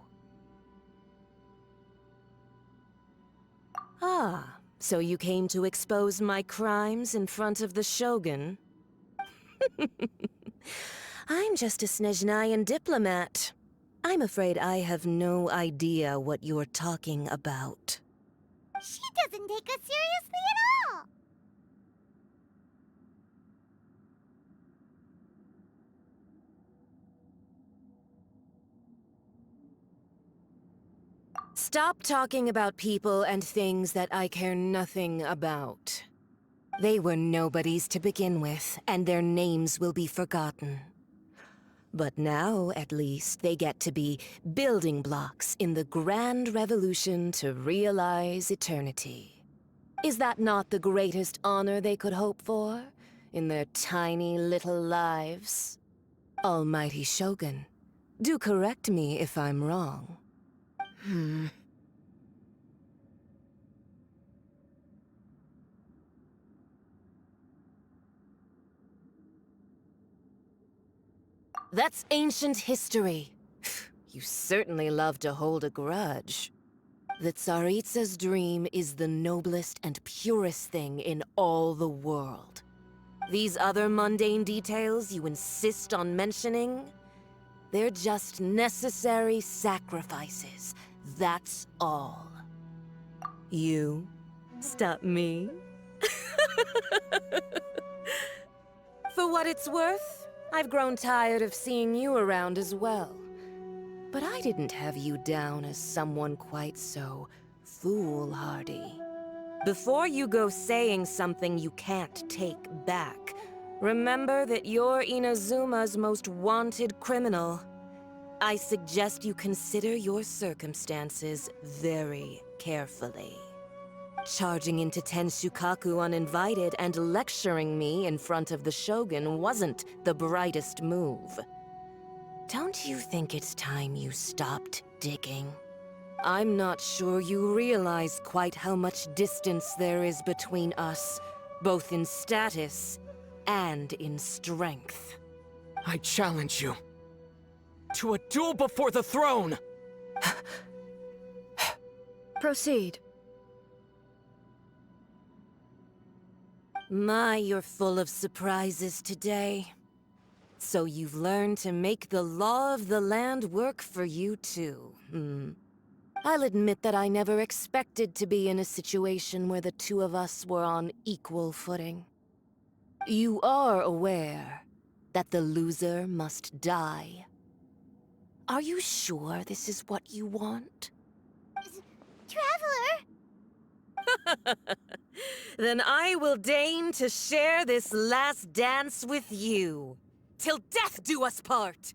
Ah. So you came to expose my crimes in front of the Shogun? I'm just a Snezhnayan diplomat. I'm afraid I have no idea what you're talking about. She doesn't take us seriously at all! Stop talking about people and things that I care nothing about. They were nobodies to begin with, and their names will be forgotten. But now, at least, they get to be building blocks in the grand revolution to realize eternity. Is that not the greatest honor they could hope for in their tiny little lives? Almighty Shogun, do correct me if I'm wrong. That's ancient history. You certainly love to hold a grudge. The Tsaritsa's dream is the noblest and purest thing in all the world. These other mundane details you insist on mentioning, they're just necessary sacrifices. That's all. You stop me? For what it's worth, I've grown tired of seeing you around as well. But I didn't have you down as someone quite so foolhardy. Before you go saying something you can't take back, remember that you're Inazuma's most wanted criminal. I suggest you consider your circumstances very carefully. Charging into Tenshukaku uninvited and lecturing me in front of the Shogun wasn't the brightest move. Don't you think it's time you stopped digging? I'm not sure you realize quite how much distance there is between us, both in status and in strength. I challenge you to a duel before the throne! Proceed. My, you're full of surprises today. So you've learned to make the law of the land work for you too, I'll admit that I never expected to be in a situation where the two of us were on equal footing. You are aware that the loser must die. Are you sure this is what you want? Traveler! Then I will deign to share this last dance with you. Till death do us part!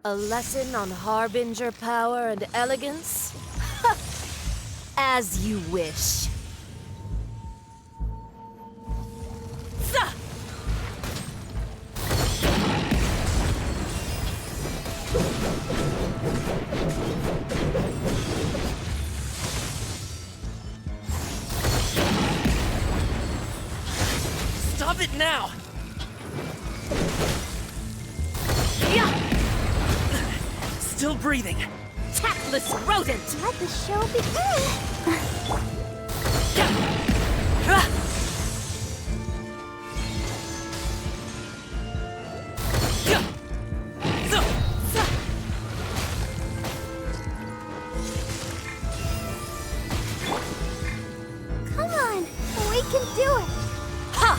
A lesson on Harbinger power and elegance? As you wish. Sa! Stop it now! Yeah! Still breathing. Tactless rodent! Let the show begin! Come on! We can do it! Ha!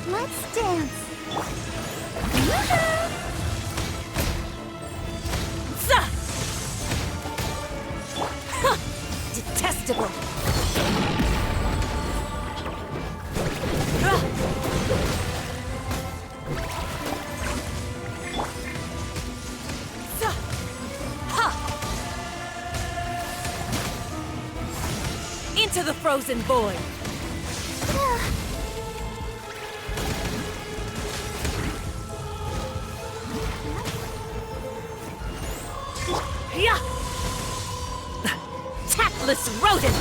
Let's dance! Detestable! Into the frozen void! Yeah! Tactless rodent!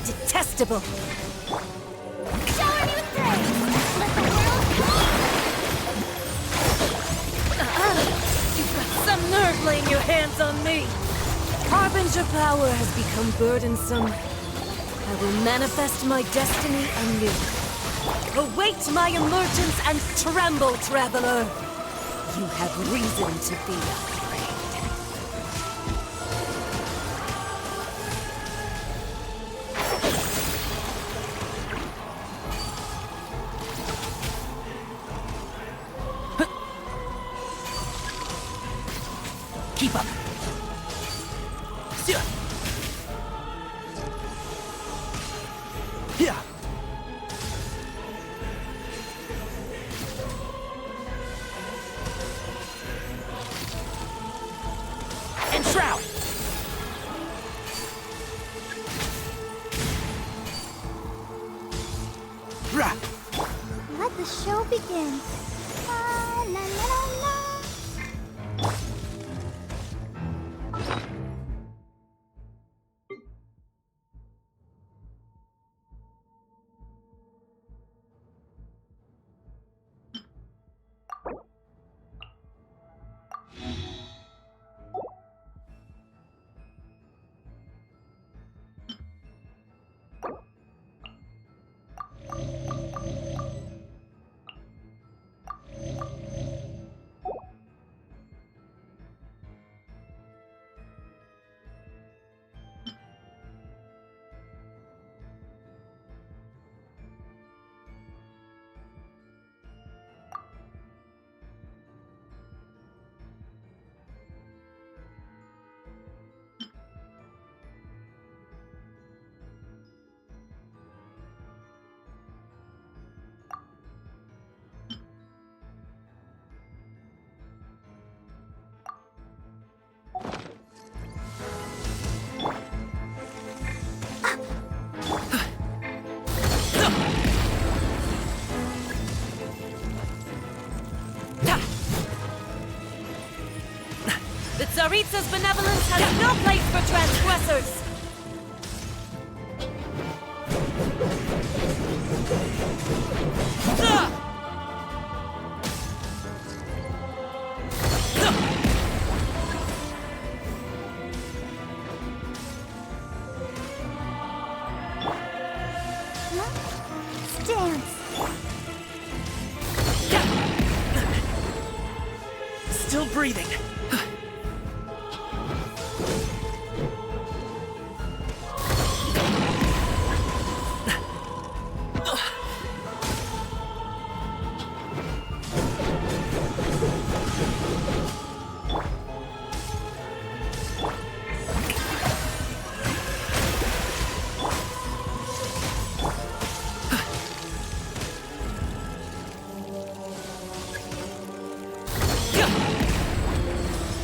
Detestable! Show her new things! start laying your hands on me! Harbinger power has become burdensome. I will manifest my destiny anew. Await my emergence and tremble, traveler! You have reason to be afraid. Keep up. Yeah. And shroud. Rah. Let the show begin. La la la la. The Tsaritsa's benevolence has no place for transgressors! Stance. Still breathing.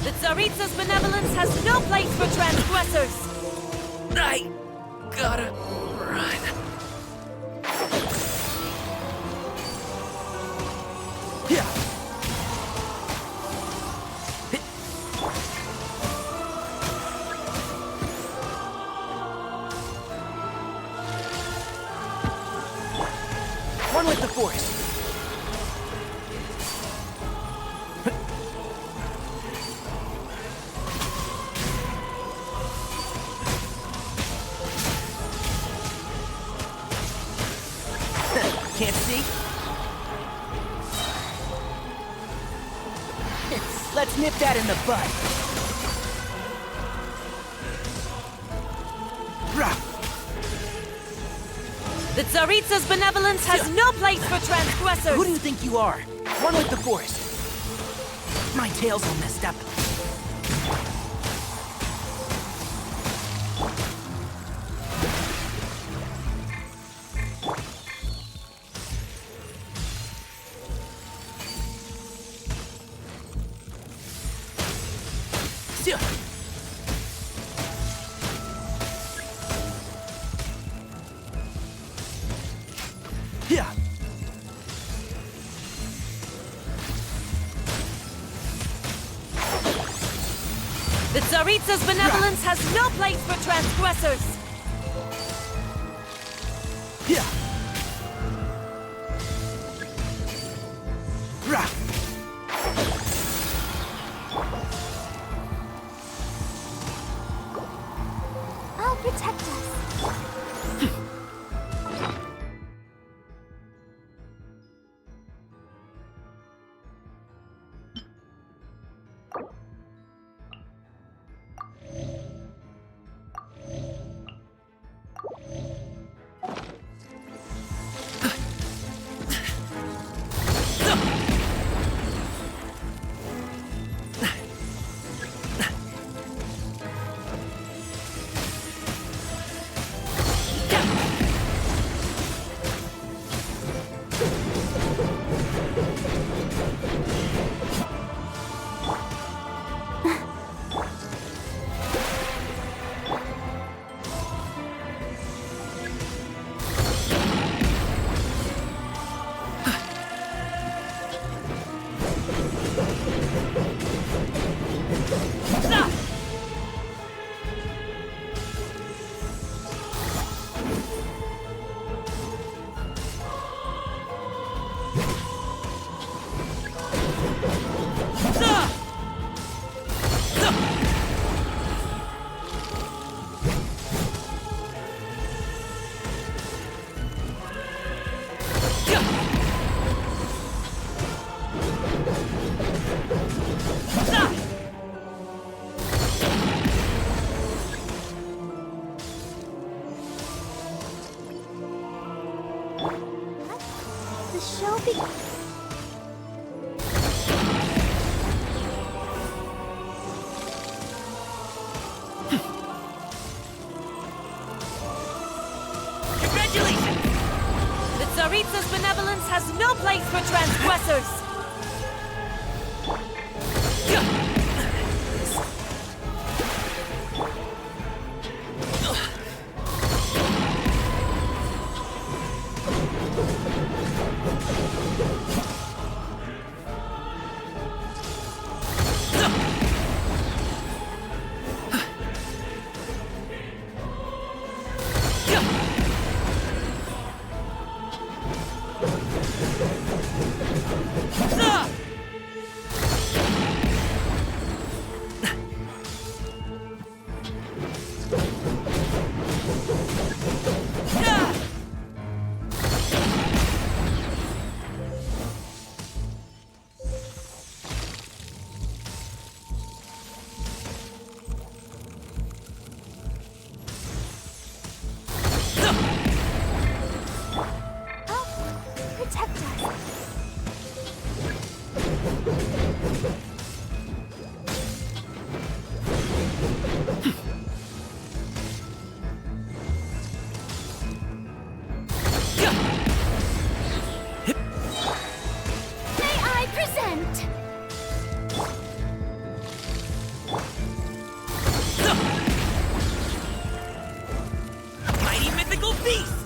The Tsaritsa's benevolence has no place for transgressors! I gotta run. Yeah. One with the Force. Can't see? Let's nip that in the bud. Rah. The Tsaritsa's benevolence has no place for transgressors! Who do you think you are? One with the Force. My tail's all messed up. Yeah. The Tsaritsa's benevolence has no place for transgressors! Yeah. Rah. show be... Congratulations! The Tsaritsa's benevolence has no place for transgressors! Protect us. May I present? Mighty mythical beast!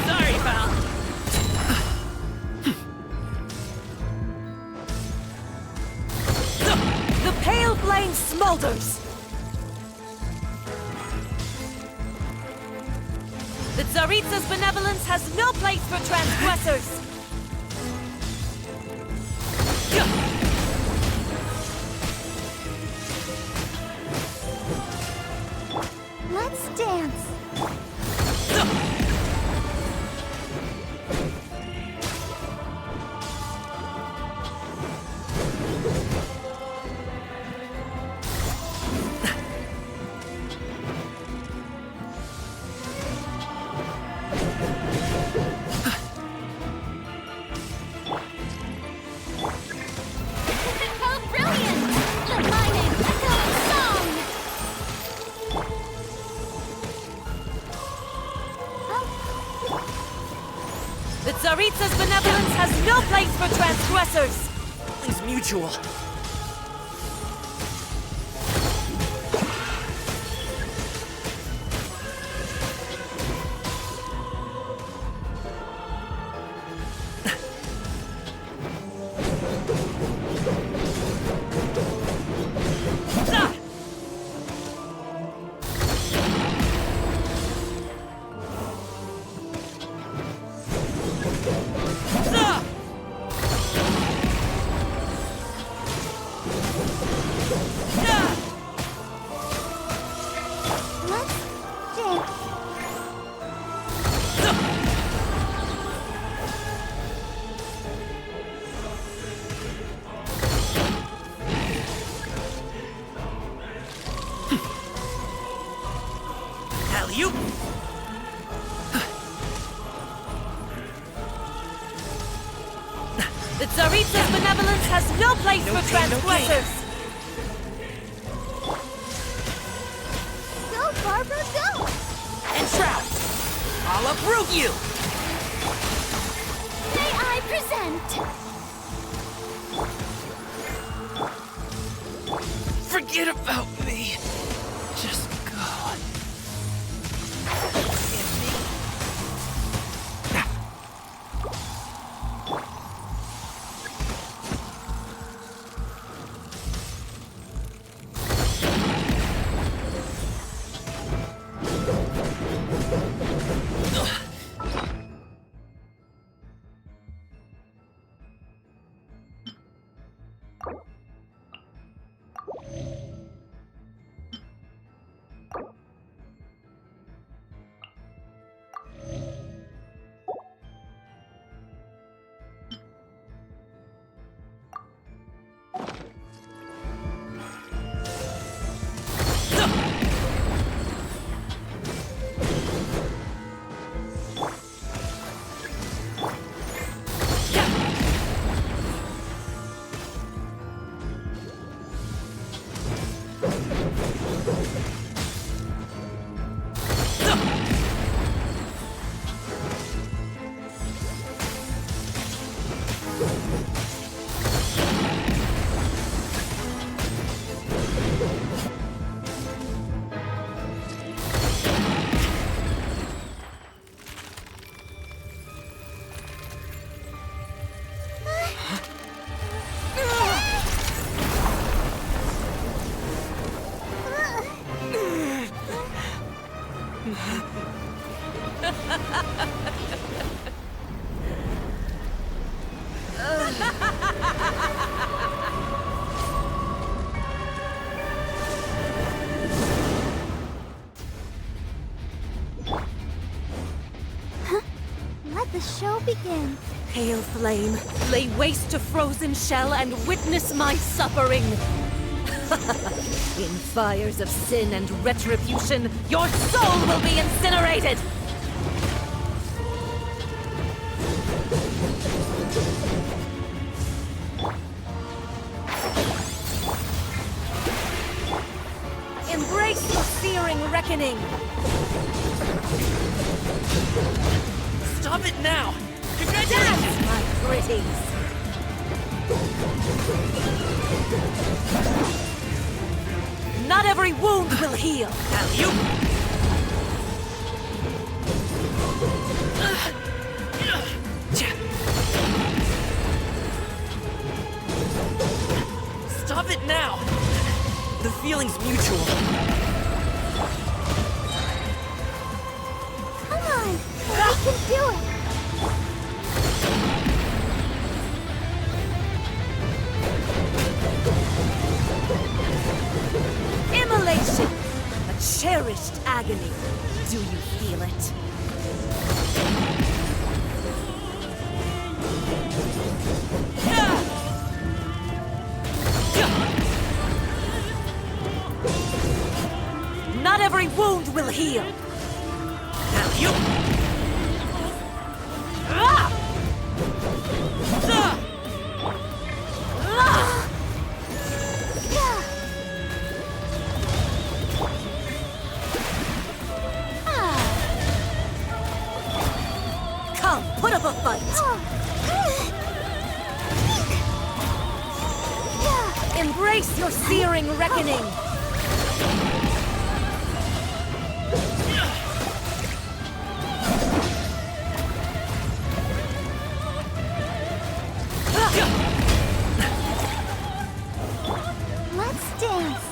Sorry, pal. The pale flame smolders. The Tsaritsa's benevolence has no place for transgressors. Let's dance. How brilliant! The mighty echoing song! The Tsaritsa's benevolence has no place for transgressors! It's mutual. You. The Tsaritsa's benevolence has no place for transgressors! Go, Barbara, go! And Trout! I'll uproot you! May I present? Forget about me. Just go. Let the show begin. Pale flame, lay waste to frozen shell and witness my suffering. In fires of sin and retribution, your soul will be incinerated! Embrace your searing reckoning! Stop it now! Dance, my pretties! Not every wound will heal! You! Stop it now! The feeling's mutual. Come on! We can do it! Immolation! A cherished agony. Do you feel it? Not every wound will heal. Now you! Come, put up a fight. Embrace your searing reckoning. Let's dance!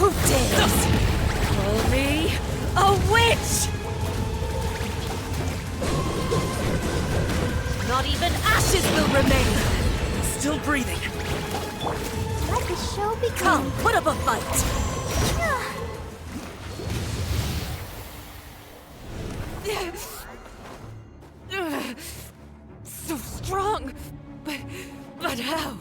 Who dares call me a witch? Not even ashes will remain. Still breathing. Let the show begin. Come, put up a fight. So strong, but how?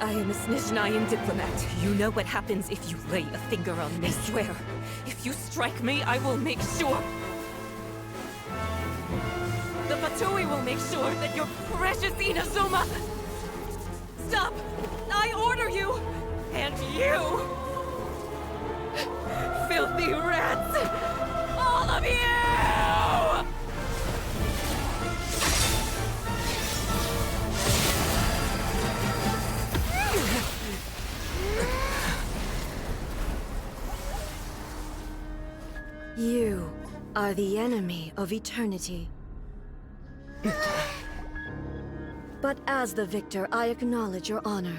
I am a Snezhnayan diplomat. You know what happens if you lay a finger on me. Swear, if you strike me, I will make sure. The Fatui will make sure that your precious Inazuma... Stop! I order you! And you! You are the enemy of eternity. But as the victor, I acknowledge your honor.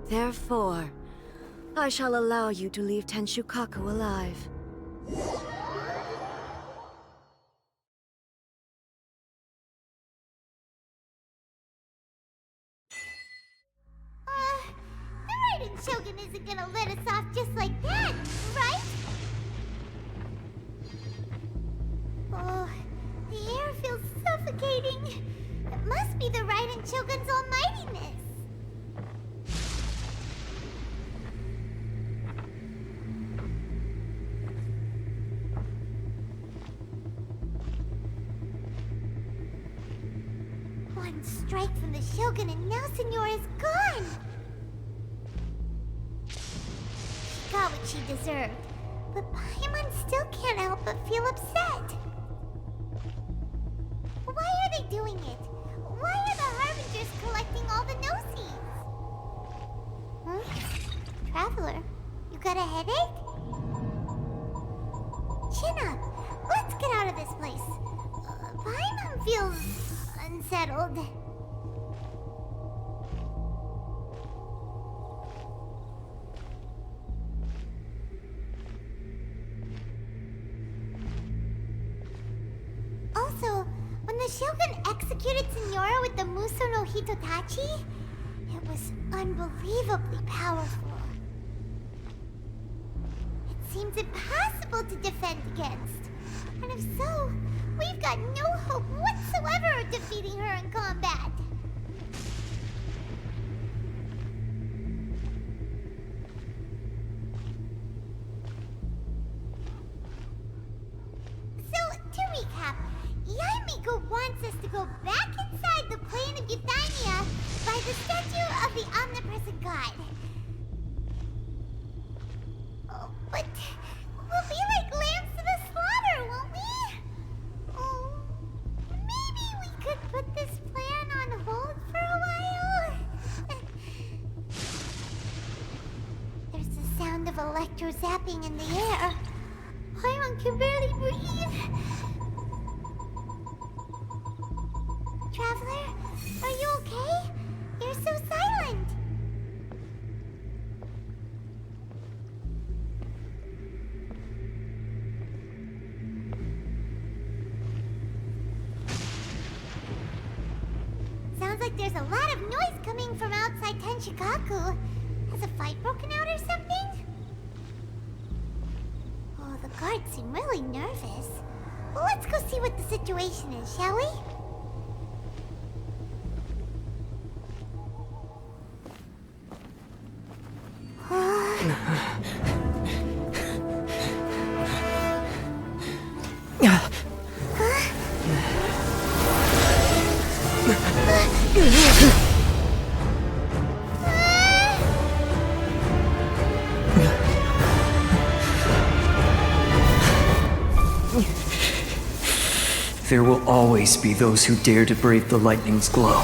Therefore, I shall allow you to leave Tenshukaku alive. The Raiden Shogun isn't gonna let us off just like that, right? Oh, the air feels suffocating. It must be the Raiden Shogun's almightiness. One strike from the Shogun and now Senora is gone! She got what she deserved, but Paimon still can't help but feel upset. Why are they doing it? Why are the Harbingers collecting all the Gnosis? Huh? Traveler, you got a headache? Chin up! Let's get out of this place. Paimon feels unsettled. Also, when the Shogun executed Senora with the Muso no Hitotachi, it was unbelievably powerful. It seems impossible to defend against. And if so, we've got no hope whatsoever of defeating her in combat. So, to recap, Yaimiko wants us to go back inside the plane of Euthymia by the statue of the omnipresent god. Oh, but we'll be like lambs to the slaughter, won't we? Oh, maybe we could put this plan on hold for a while? There's the sound of electro zapping in the air. Paimon can barely breathe. Traveler, are you okay? You're so silent. Sounds like there's a lot of noise coming from outside Tenshukaku. Has a fight broken out or something? Oh, the guards seem really nervous. Well, let's go see what the situation is, shall we? There will always be those who dare to brave the lightning's glow.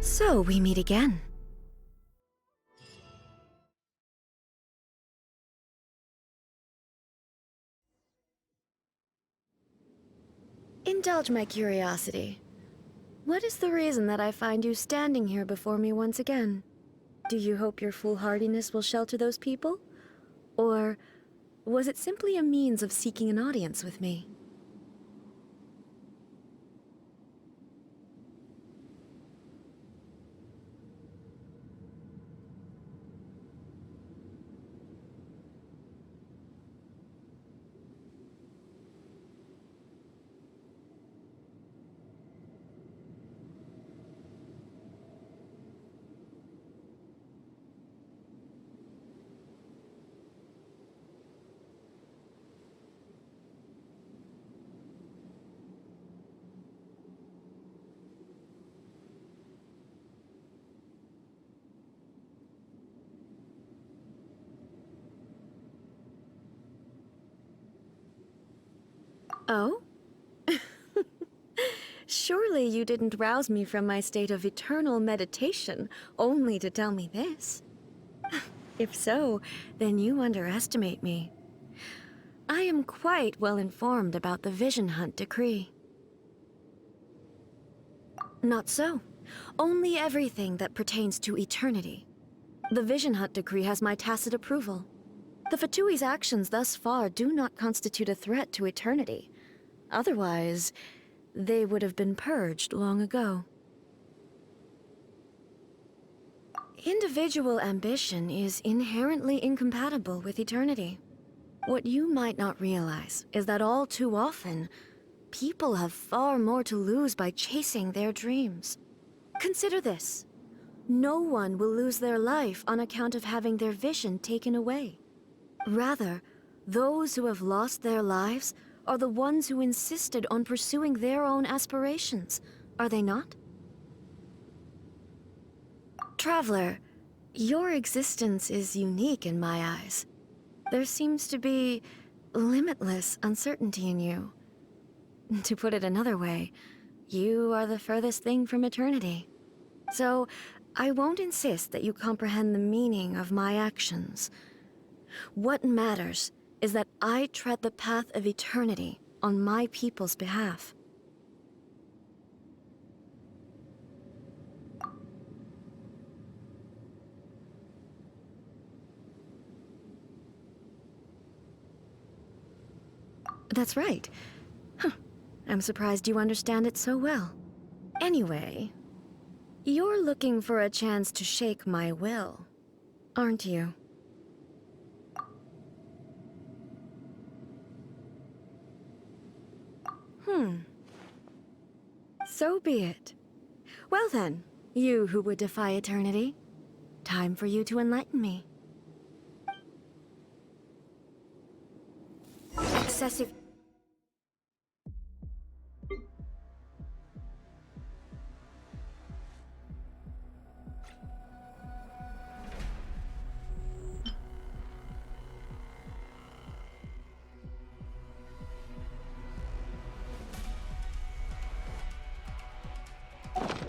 So we meet again. Indulge my curiosity. What is the reason that I find you standing here before me once again? Do you hope your foolhardiness will shelter those people? Or was it simply a means of seeking an audience with me? Oh? Surely you didn't rouse me from my state of eternal meditation only to tell me this. If so, then you underestimate me. I am quite well informed about the Vision Hunt decree. Not so. Only everything that pertains to eternity. The Vision Hunt decree has my tacit approval. The Fatui's actions thus far do not constitute a threat to eternity. Otherwise, they would have been purged long ago. Individual ambition is inherently incompatible with eternity. What you might not realize is that all too often, people have far more to lose by chasing their dreams. Consider this. No one will lose their life on account of having their vision taken away. Rather, those who have lost their lives are the ones who insisted on pursuing their own aspirations, are they not? Traveler, your existence is unique in my eyes. There seems to be limitless uncertainty in you. To put it another way, you are the furthest thing from eternity. So, I won't insist that you comprehend the meaning of my actions. What matters is that I tread the path of eternity on my people's behalf. That's right. Huh. I'm surprised you understand it so well. Anyway, you're looking for a chance to shake my will, aren't you? So be it. Well then, you who would defy eternity, time for you to enlighten me. Excessive...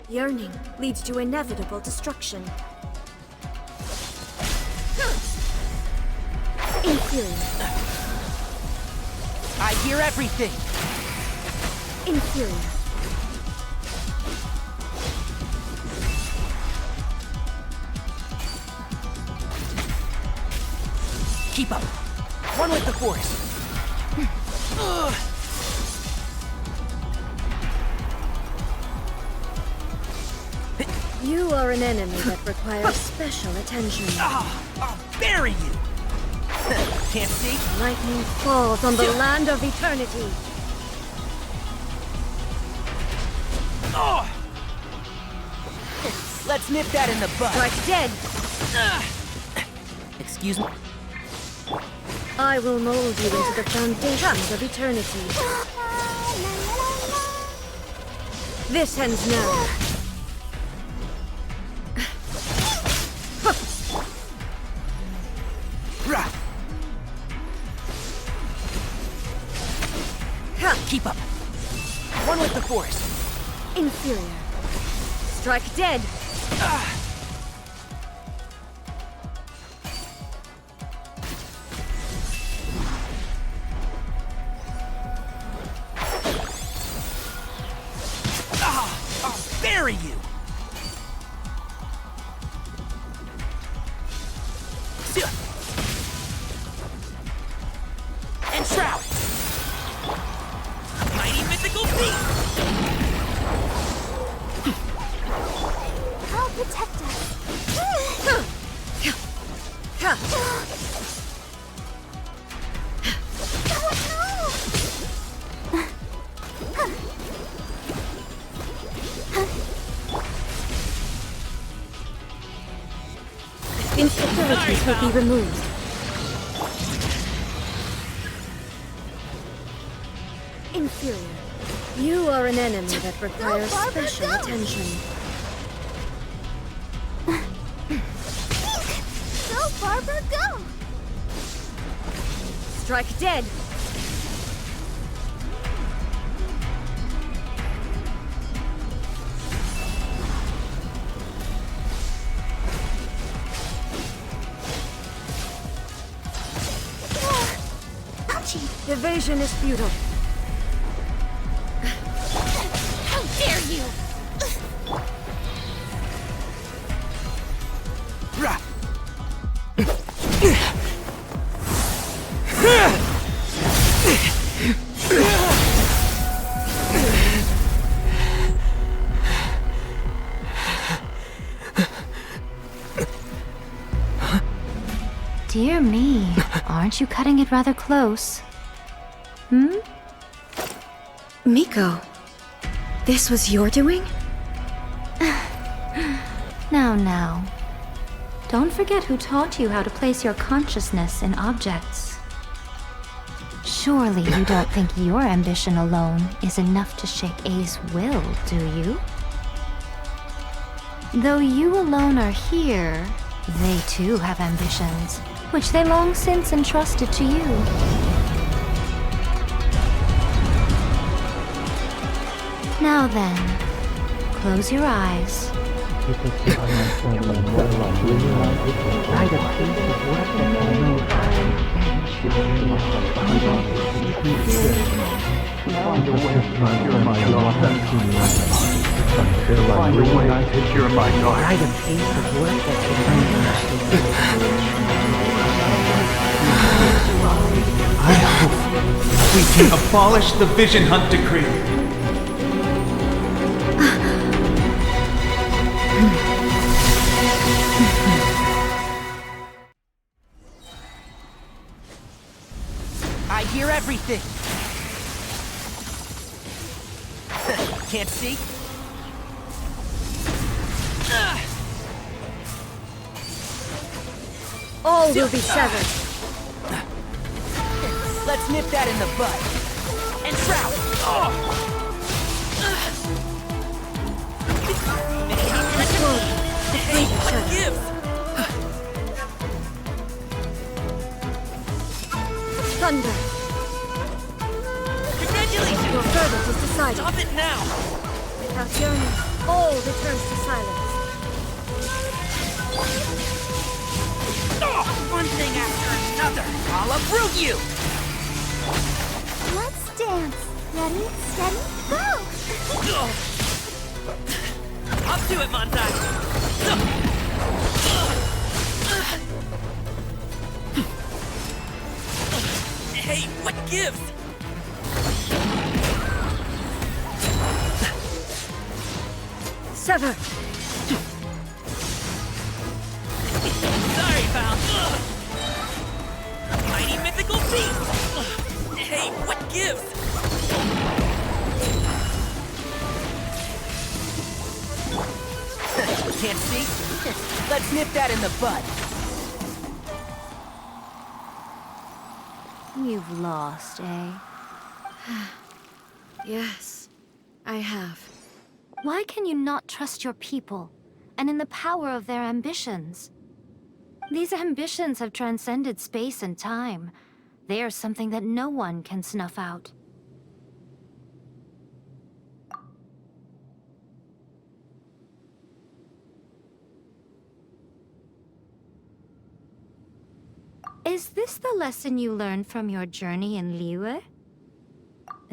Yearning leads to inevitable destruction. Inferior. I hear everything! Inferior. Keep up. One with the Force. You are an enemy that requires special attention. I'll bury you! Can't see? Lightning falls on the land of eternity. Let's nip that in the bud. Strike dead. Excuse me? I will mold you into the foundations of eternity. This ends now. Keep up. One with the Force. Inferior. Strike dead. bury you! And Shroud! Mighty mythical beast! I'll protect us. Instabilities will be removed. Inferior. You are an enemy that requires special attention. Go, Barber, go! Strike dead! Evasion is futile. How dare you! Dear me, aren't you cutting it rather close? Hmm? Miko, this was your doing? Now. Don't forget who taught you how to place your consciousness in objects. Surely you don't think your ambition alone is enough to shake A's will, do you? Though you alone are here, they too have ambitions, which they long since entrusted to you. Now then, close your eyes. I hope we can abolish the Vision Hunt Decree. I hear everything! Can't see? All will be severed. Let's nip that in the bud. And Shroud! Hey, what gives? Thunder. Congratulations! Your verdict is decided. Stop it now! Without yearning, all returns to silence. One thing after another! I'll uproot you! Let's dance. Ready, steady, go! Up to it, Montai! Hey, what gives? Sever! Sorry, pal. Mighty mythical beast! Hey, what gives? Can't see? Let's nip that in the bud. You've lost, eh? Yes, I have. Why can you not trust your people, and in the power of their ambitions? These ambitions have transcended space and time. They are something that no one can snuff out. Is this the lesson you learned from your journey in Liyue?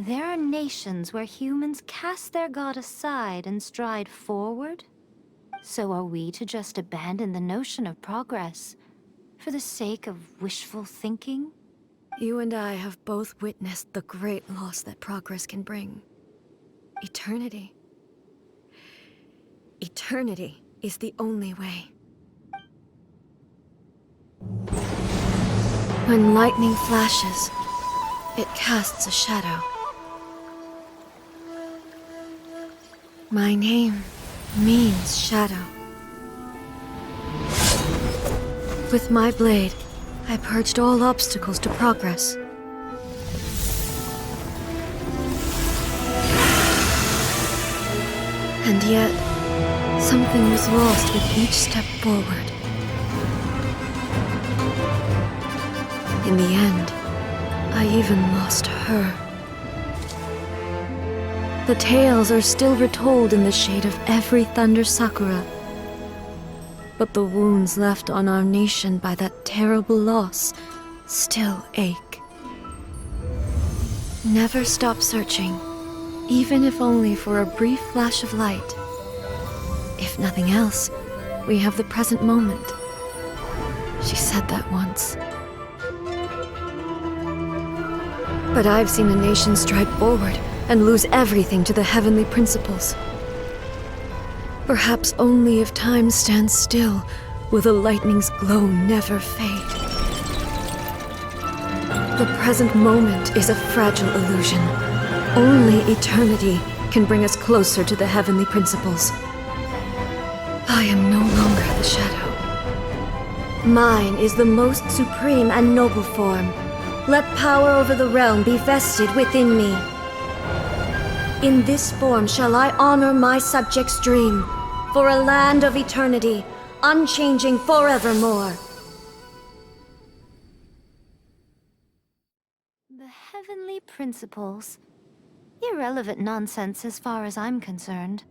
There are nations where humans cast their god aside and stride forward. So are we to just abandon the notion of progress for the sake of wishful thinking? You and I have both witnessed the great loss that progress can bring. Eternity. Eternity is the only way. When lightning flashes, it casts a shadow. My name means shadow. With my blade, I purged all obstacles to progress. And yet, something was lost with each step forward. In the end, I even lost her. The tales are still retold in the shade of every Thunder Sakura. But the wounds left on our nation by that terrible loss still ache. Never stop searching, even if only for a brief flash of light. If nothing else, we have the present moment. She said that once. But I've seen a nation stride forward and lose everything to the heavenly principles. Perhaps only if time stands still will the lightning's glow never fade. The present moment is a fragile illusion. Only eternity can bring us closer to the heavenly principles. I am no longer the shadow. Mine is the most supreme and noble form. Let power over the realm be vested within me. In this form shall I honor my subjects' dream, for a land of eternity, unchanging forevermore. The heavenly principles. Irrelevant nonsense as far as I'm concerned.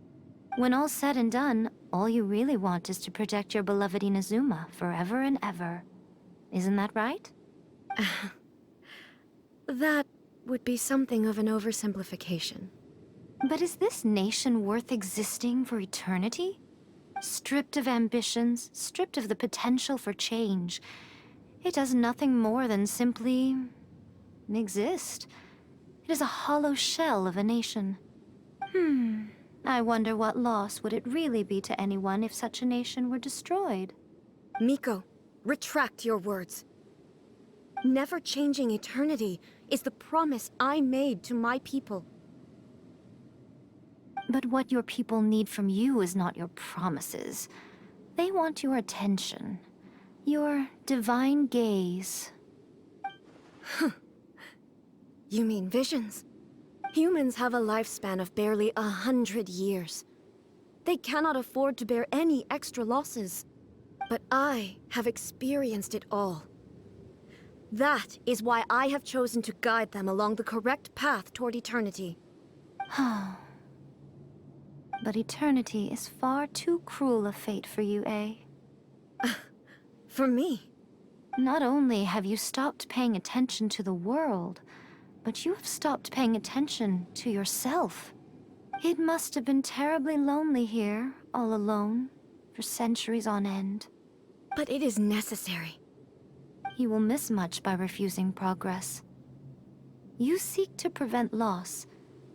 When all's said and done, all you really want is to protect your beloved Inazuma forever and ever. Isn't that right? That would be something of an oversimplification. But is this nation worth existing for eternity? Stripped of ambitions, stripped of the potential for change, it does nothing more than simply exist. It is a hollow shell of a nation. I wonder what loss would it really be to anyone if such a nation were destroyed? Miko, retract your words. Never changing eternity is the promise I made to my people. But what your people need from you is not your promises. They want your attention. Your divine gaze. You mean visions? Humans have a lifespan of barely 100 years. They cannot afford to bear any extra losses. But I have experienced it all. That is why I have chosen to guide them along the correct path toward eternity. But eternity is far too cruel a fate for you, eh? For me? Not only have you stopped paying attention to the world, but you have stopped paying attention to yourself. It must have been terribly lonely here, all alone, for centuries on end. But it is necessary. You will miss much by refusing progress. You seek to prevent loss,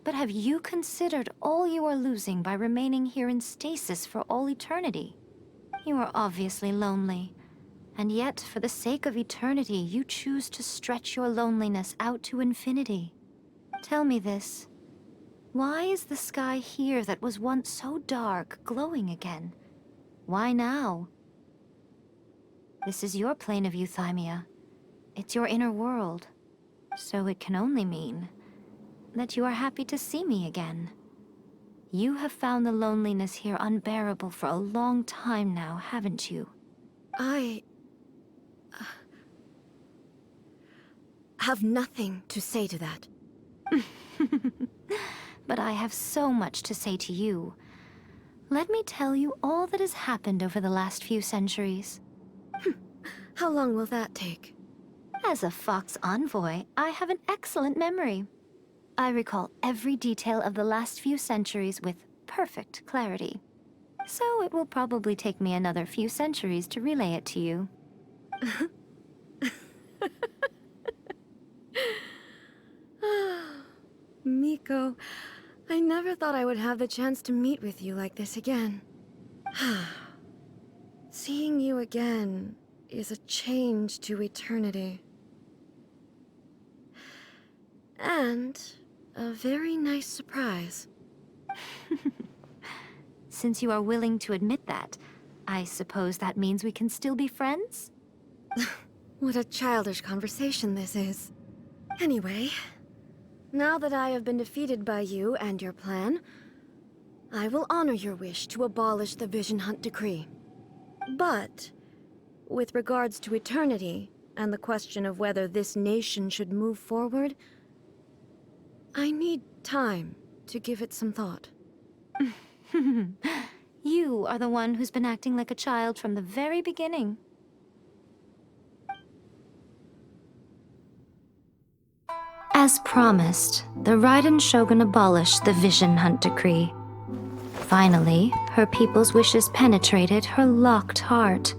but have you considered all you are losing by remaining here in stasis for all eternity? You are obviously lonely, and yet for the sake of eternity, you choose to stretch your loneliness out to infinity. Tell me this. Why is the sky here that was once so dark glowing again? Why now? This is your plane of euthymia. It's your inner world. So it can only mean that you are happy to see me again. You have found the loneliness here unbearable for a long time now, haven't you? I have nothing to say to that. But I have so much to say to you. Let me tell you all that has happened over the last few centuries. How long will that take? As a Fox envoy, I have an excellent memory. I recall every detail of the last few centuries with perfect clarity. So it will probably take me another few centuries to relay it to you. Miko, I never thought I would have the chance to meet with you like this again. Seeing you again is a change to eternity. And a very nice surprise. Since you are willing to admit that, I suppose that means we can still be friends? What a childish conversation this is. Anyway, now that I have been defeated by you and your plan, I will honor your wish to abolish the Vision Hunt Decree. But, with regards to eternity, and the question of whether this nation should move forward, I need time to give it some thought. You are the one who's been acting like a child from the very beginning. As promised, the Raiden Shogun abolished the Vision Hunt Decree. Finally, her people's wishes penetrated her locked heart.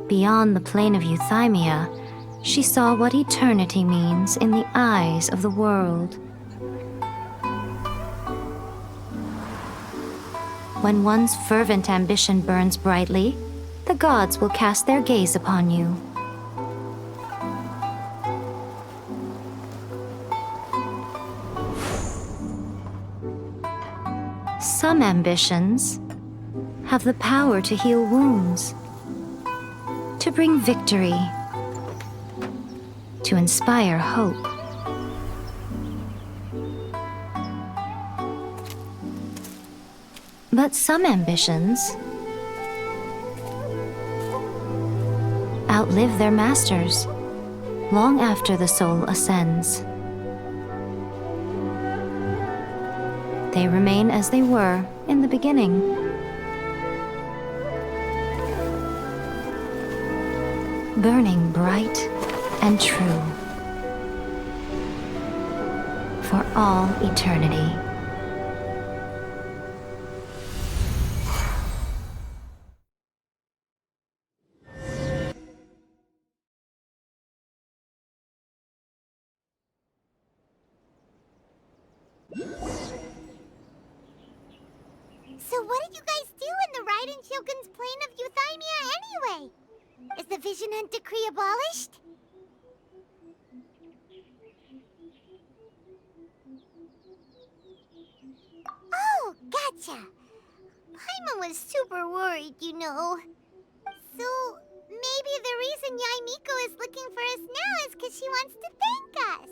Beyond the plane of Euthymia, she saw what eternity means in the eyes of the world. When one's fervent ambition burns brightly, the gods will cast their gaze upon you. Some ambitions have the power to heal wounds, to bring victory, to inspire hope. But some ambitions outlive their masters long after the soul ascends. They remain as they were in the beginning. Burning bright and true for all eternity. So what did you guys do in the Raiden Shogun's plane of Euthymia anyway? Is the Vision Hunt Decree abolished? Oh, gotcha. Paimon was super worried, you know. So, maybe the reason Yaimiko is looking for us now is because she wants to thank us.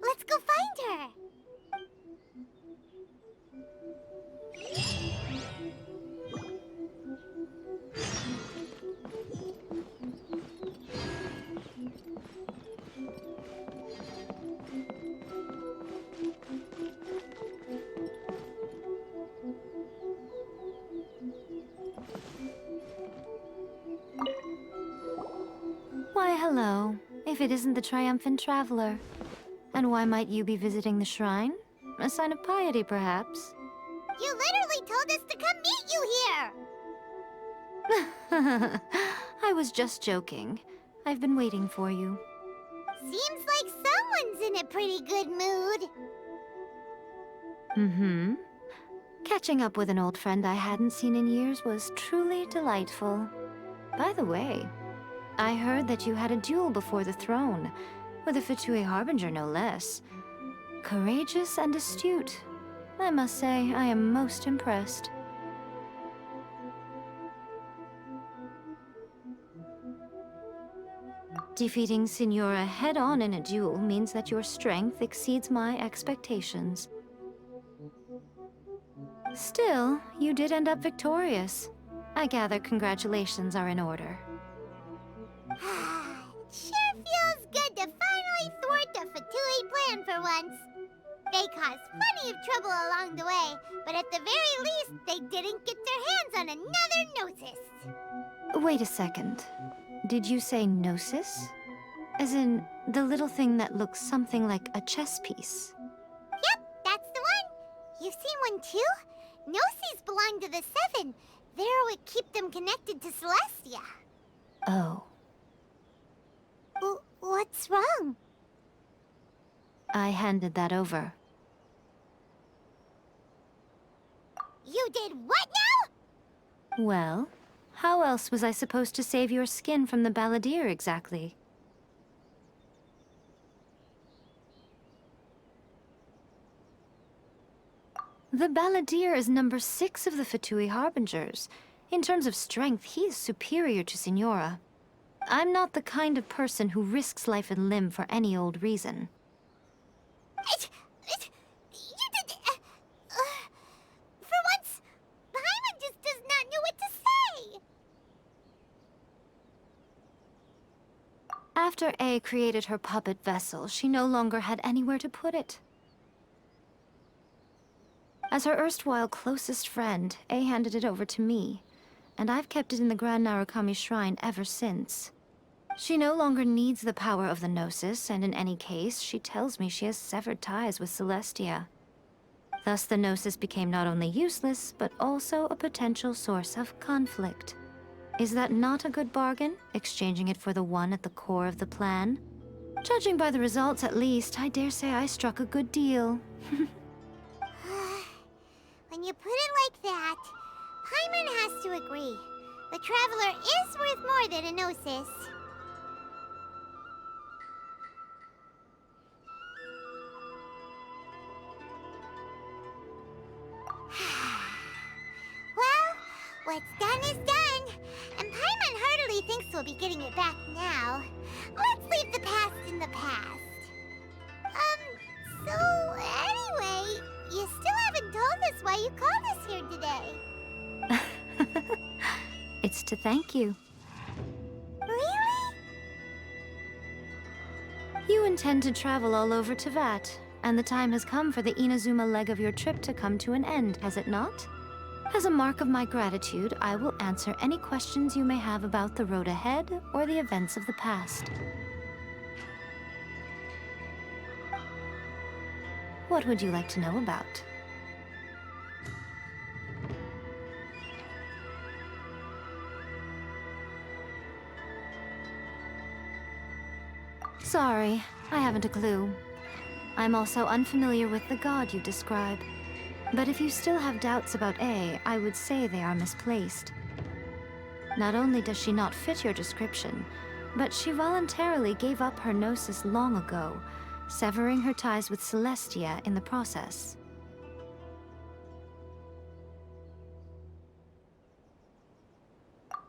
Let's go find her. Why, hello, if it isn't the triumphant traveler. And why might you be visiting the shrine? A sign of piety, perhaps? You literally told us to come meet you here! I was just joking. I've been waiting for you. Seems like someone's in a pretty good mood. Mm-hmm. Catching up with an old friend I hadn't seen in years was truly delightful. By the way, I heard that you had a duel before the throne, with a Fatui Harbinger no less. Courageous and astute. I must say, I am most impressed. Defeating Signora head-on in a duel means that your strength exceeds my expectations. Still, you did end up victorious. I gather congratulations are in order. Sure feels good to finally thwart the Fatui plan for once. They caused plenty of trouble along the way, but at the very least, they didn't get their hands on another Gnosis. Wait a second. Did you say Gnosis? As in, the little thing that looks something like a chess piece. Yep, that's the one. You've seen one too? Gnosis belong to the Seven. They're what keep them connected to Celestia. Oh. What's wrong? I handed that over. You did what now? Well, how else was I supposed to save your skin from the balladeer exactly? The balladeer is number 6 of the Fatui Harbingers. In terms of strength, he is superior to Signora. I'm not the kind of person who risks life and limb for any old reason. For once, Paimon just does not know what to say. After A created her puppet vessel, she no longer had anywhere to put it. As her erstwhile closest friend, A handed it over to me, and I've kept it in the Grand Narukami Shrine ever since. She no longer needs the power of the Gnosis, and in any case, she tells me she has severed ties with Celestia. Thus, the Gnosis became not only useless, but also a potential source of conflict. Is that not a good bargain, exchanging it for the one at the core of the plan? Judging by the results, at least, I dare say I struck a good deal. When you put it like that, Paimon has to agree. The Traveler is worth more than a Gnosis. Well, what's done is done. And Paimon heartily thinks we'll be getting it back now. Let's leave the past in the past. So anyway, you still haven't told us why you called us here today. It's to thank you. Really? You intend to travel all over Teyvat, and the time has come for the Inazuma leg of your trip to come to an end, has it not? As a mark of my gratitude, I will answer any questions you may have about the road ahead or the events of the past. What would you like to know about? Sorry, I haven't a clue. I'm also unfamiliar with the god you describe. But if you still have doubts about A, I would say they are misplaced. Not only does she not fit your description, but she voluntarily gave up her Gnosis long ago, severing her ties with Celestia in the process.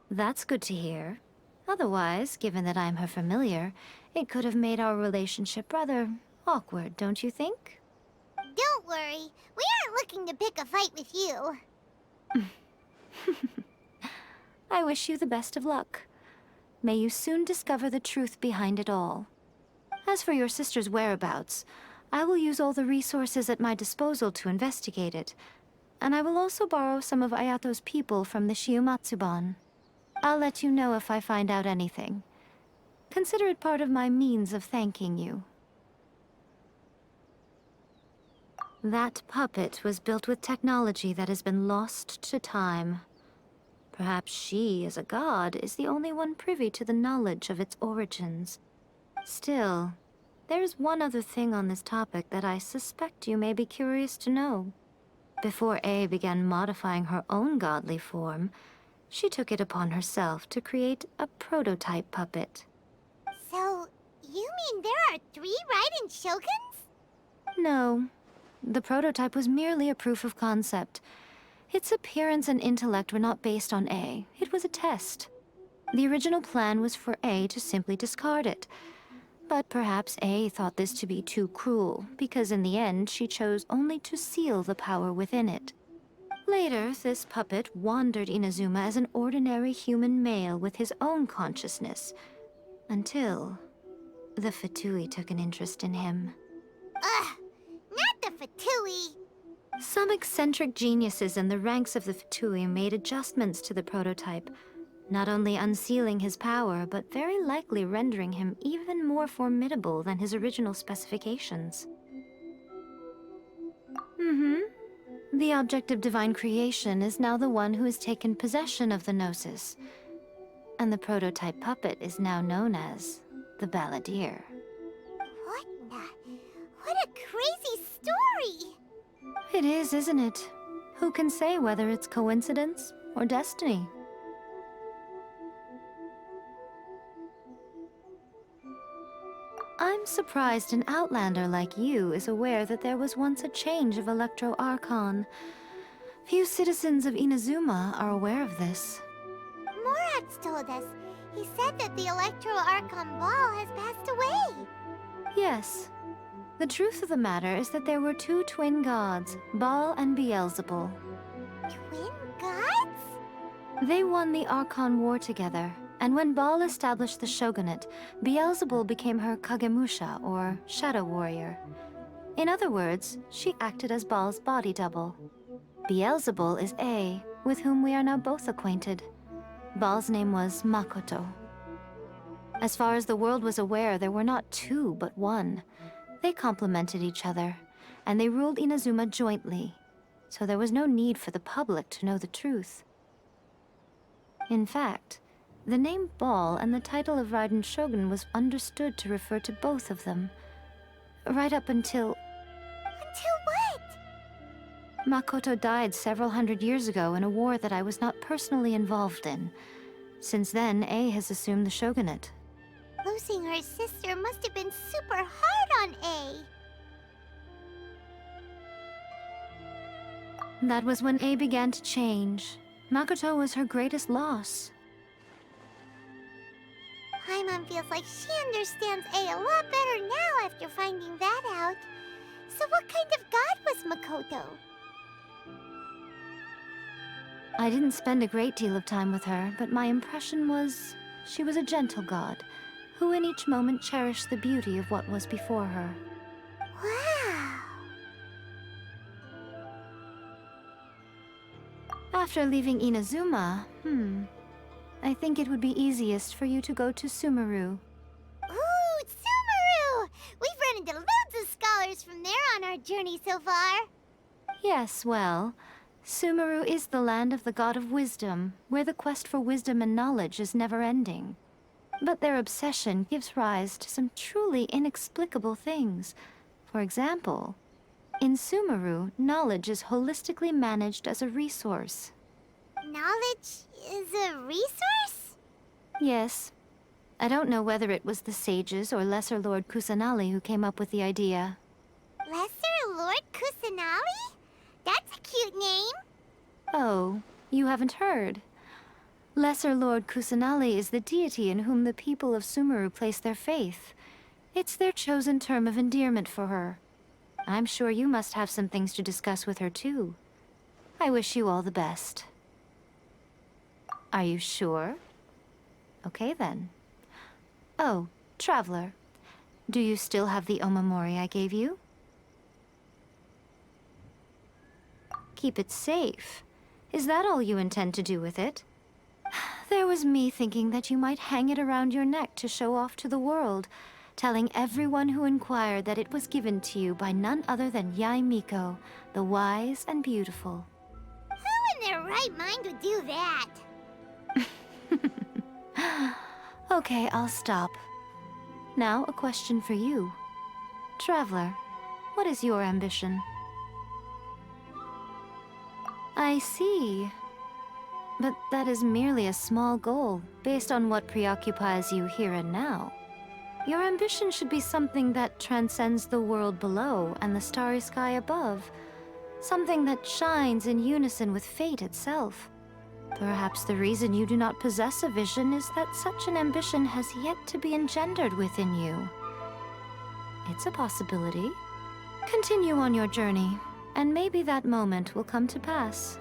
That's good to hear. Otherwise, given that I'm her familiar, it could have made our relationship rather awkward, don't you think? Don't worry, we aren't looking to pick a fight with you. I wish you the best of luck. May you soon discover the truth behind it all. As for your sister's whereabouts, I will use all the resources at my disposal to investigate it, and I will also borrow some of Ayato's people from the Shiumatsuban. I'll let you know if I find out anything. Consider it part of my means of thanking you. That puppet was built with technology that has been lost to time. Perhaps she, as a god, is the only one privy to the knowledge of its origins. Still, there's one other thing on this topic that I suspect you may be curious to know. Before A began modifying her own godly form, she took it upon herself to create a prototype puppet. So, you mean there are 3 Raiden Shoguns? No. The prototype was merely a proof of concept. Its appearance and intellect were not based on A. It was a test. The original plan was for A to simply discard it. But perhaps A thought this to be too cruel, because in the end she chose only to seal the power within it. Later, this puppet wandered Inazuma as an ordinary human male with his own consciousness, until the Fatui took an interest in him. Ugh, not the Fatui. Some eccentric geniuses in the ranks of the Fatui made adjustments to the prototype, not only unsealing his power, but very likely rendering him even more formidable than his original specifications. The object of divine creation is now the one who has taken possession of the Gnosis, and the prototype puppet is now known as the Balladeer. What a crazy story! It is, isn't it? Who can say whether it's coincidence or destiny? I'm surprised an outlander like you is aware that there was once a change of Electro Archon. Few citizens of Inazuma are aware of this. Morat's told us. He said that the Electro Archon Ball has passed away. Yes. The truth of the matter is that there were two twin gods, Baal and Beelzebul. Twin gods? They won the Archon War together, and when Baal established the shogunate, Beelzebul became her Kagemusha, or shadow warrior. In other words, she acted as Baal's body double. Beelzebul is A, with whom we are now both acquainted. Baal's name was Makoto. As far as the world was aware, there were not two, but one. They complemented each other, and they ruled Inazuma jointly, so there was no need for the public to know the truth. In fact, the name Baal and the title of Raiden Shogun was understood to refer to both of them, right up until... Until what? Makoto died several hundred years ago in a war that I was not personally involved in. Since then, A has assumed the shogunate. Losing her sister must have been super hard on A. That was when A began to change. Makoto was her greatest loss. Paimon feels like she understands A lot better now after finding that out. So what kind of god was Makoto? I didn't spend a great deal of time with her, but my impression was she was a gentle god, who in each moment cherished the beauty of what was before her. Wow! After leaving Inazuma, I think it would be easiest for you to go to Sumeru. Ooh, Sumeru! We've run into loads of scholars from there on our journey so far. Yes, well, Sumeru is the land of the god of wisdom, where the quest for wisdom and knowledge is never-ending. But their obsession gives rise to some truly inexplicable things. For example, in Sumeru, knowledge is holistically managed as a resource. Knowledge is a resource? Yes. I don't know whether it was the sages or Lesser Lord Kusanali who came up with the idea. Lesser Lord Kusanali? That's a cute name. Oh, you haven't heard. Lesser Lord Kusanali is the deity in whom the people of Sumeru place their faith. It's their chosen term of endearment for her. I'm sure you must have some things to discuss with her too. I wish you all the best. Are you sure? Okay then. Oh, Traveler, do you still have the Omamori I gave you? Keep it safe. Is that all you intend to do with it? There was me thinking that you might hang it around your neck to show off to the world, telling everyone who inquired that it was given to you by none other than Yae Miko, the wise and beautiful. Who in their right mind would do that? Okay, I'll stop. Now, a question for you. Traveler, what is your ambition? I see. But that is merely a small goal, based on what preoccupies you here and now. Your ambition should be something that transcends the world below and the starry sky above. Something that shines in unison with fate itself. Perhaps the reason you do not possess a vision is that such an ambition has yet to be engendered within you. It's a possibility. Continue on your journey, and maybe that moment will come to pass.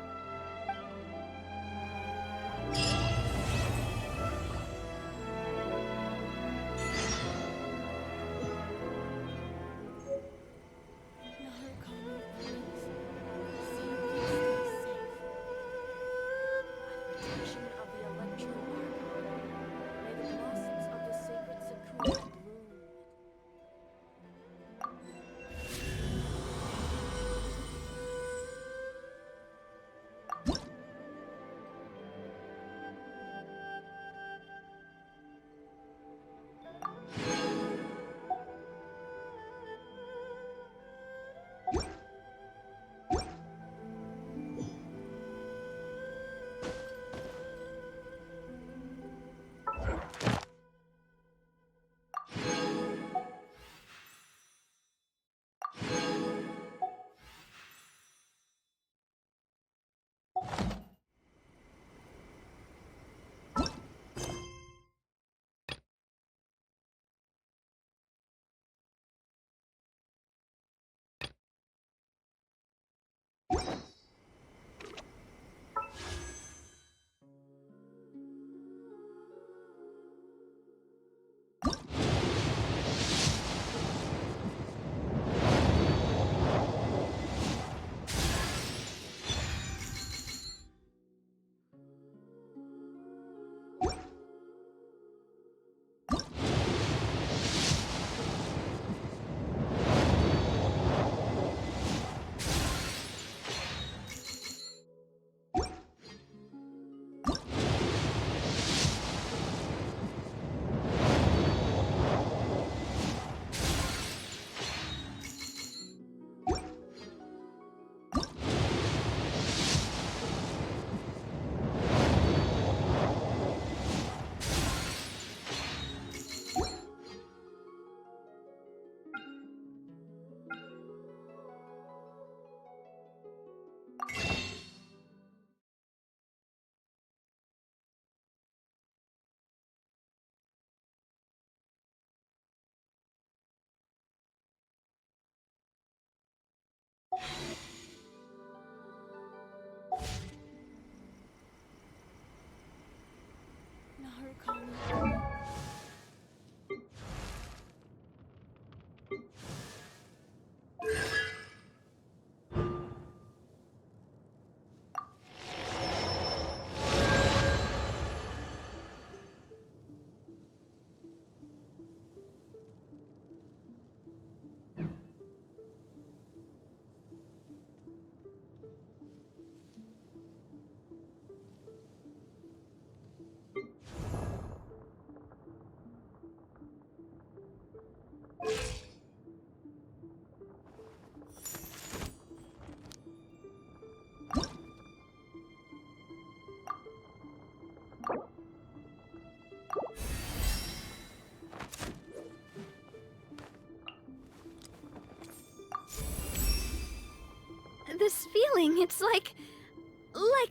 This feeling, it's like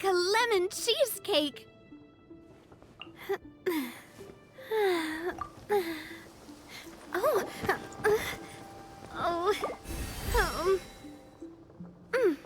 a lemon cheesecake. Oh, oh, mm.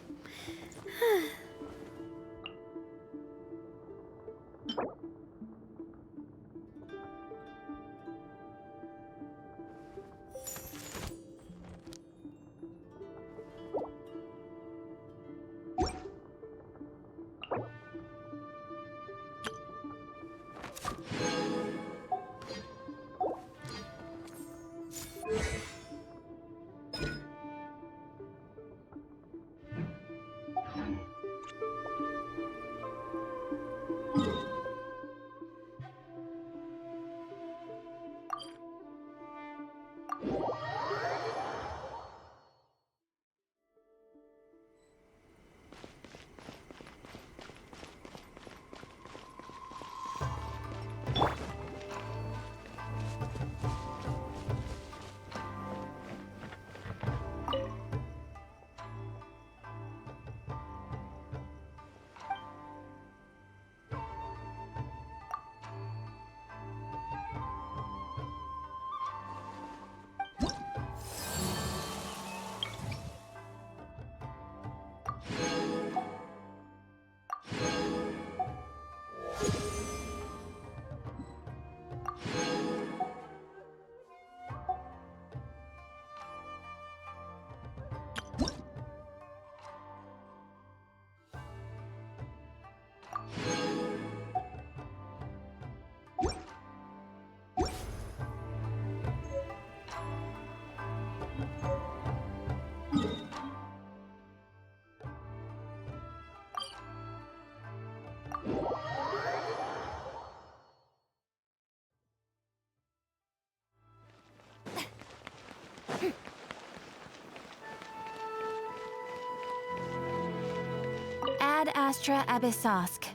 Ad Astra Abyssosk.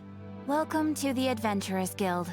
Welcome to the Adventurers Guild.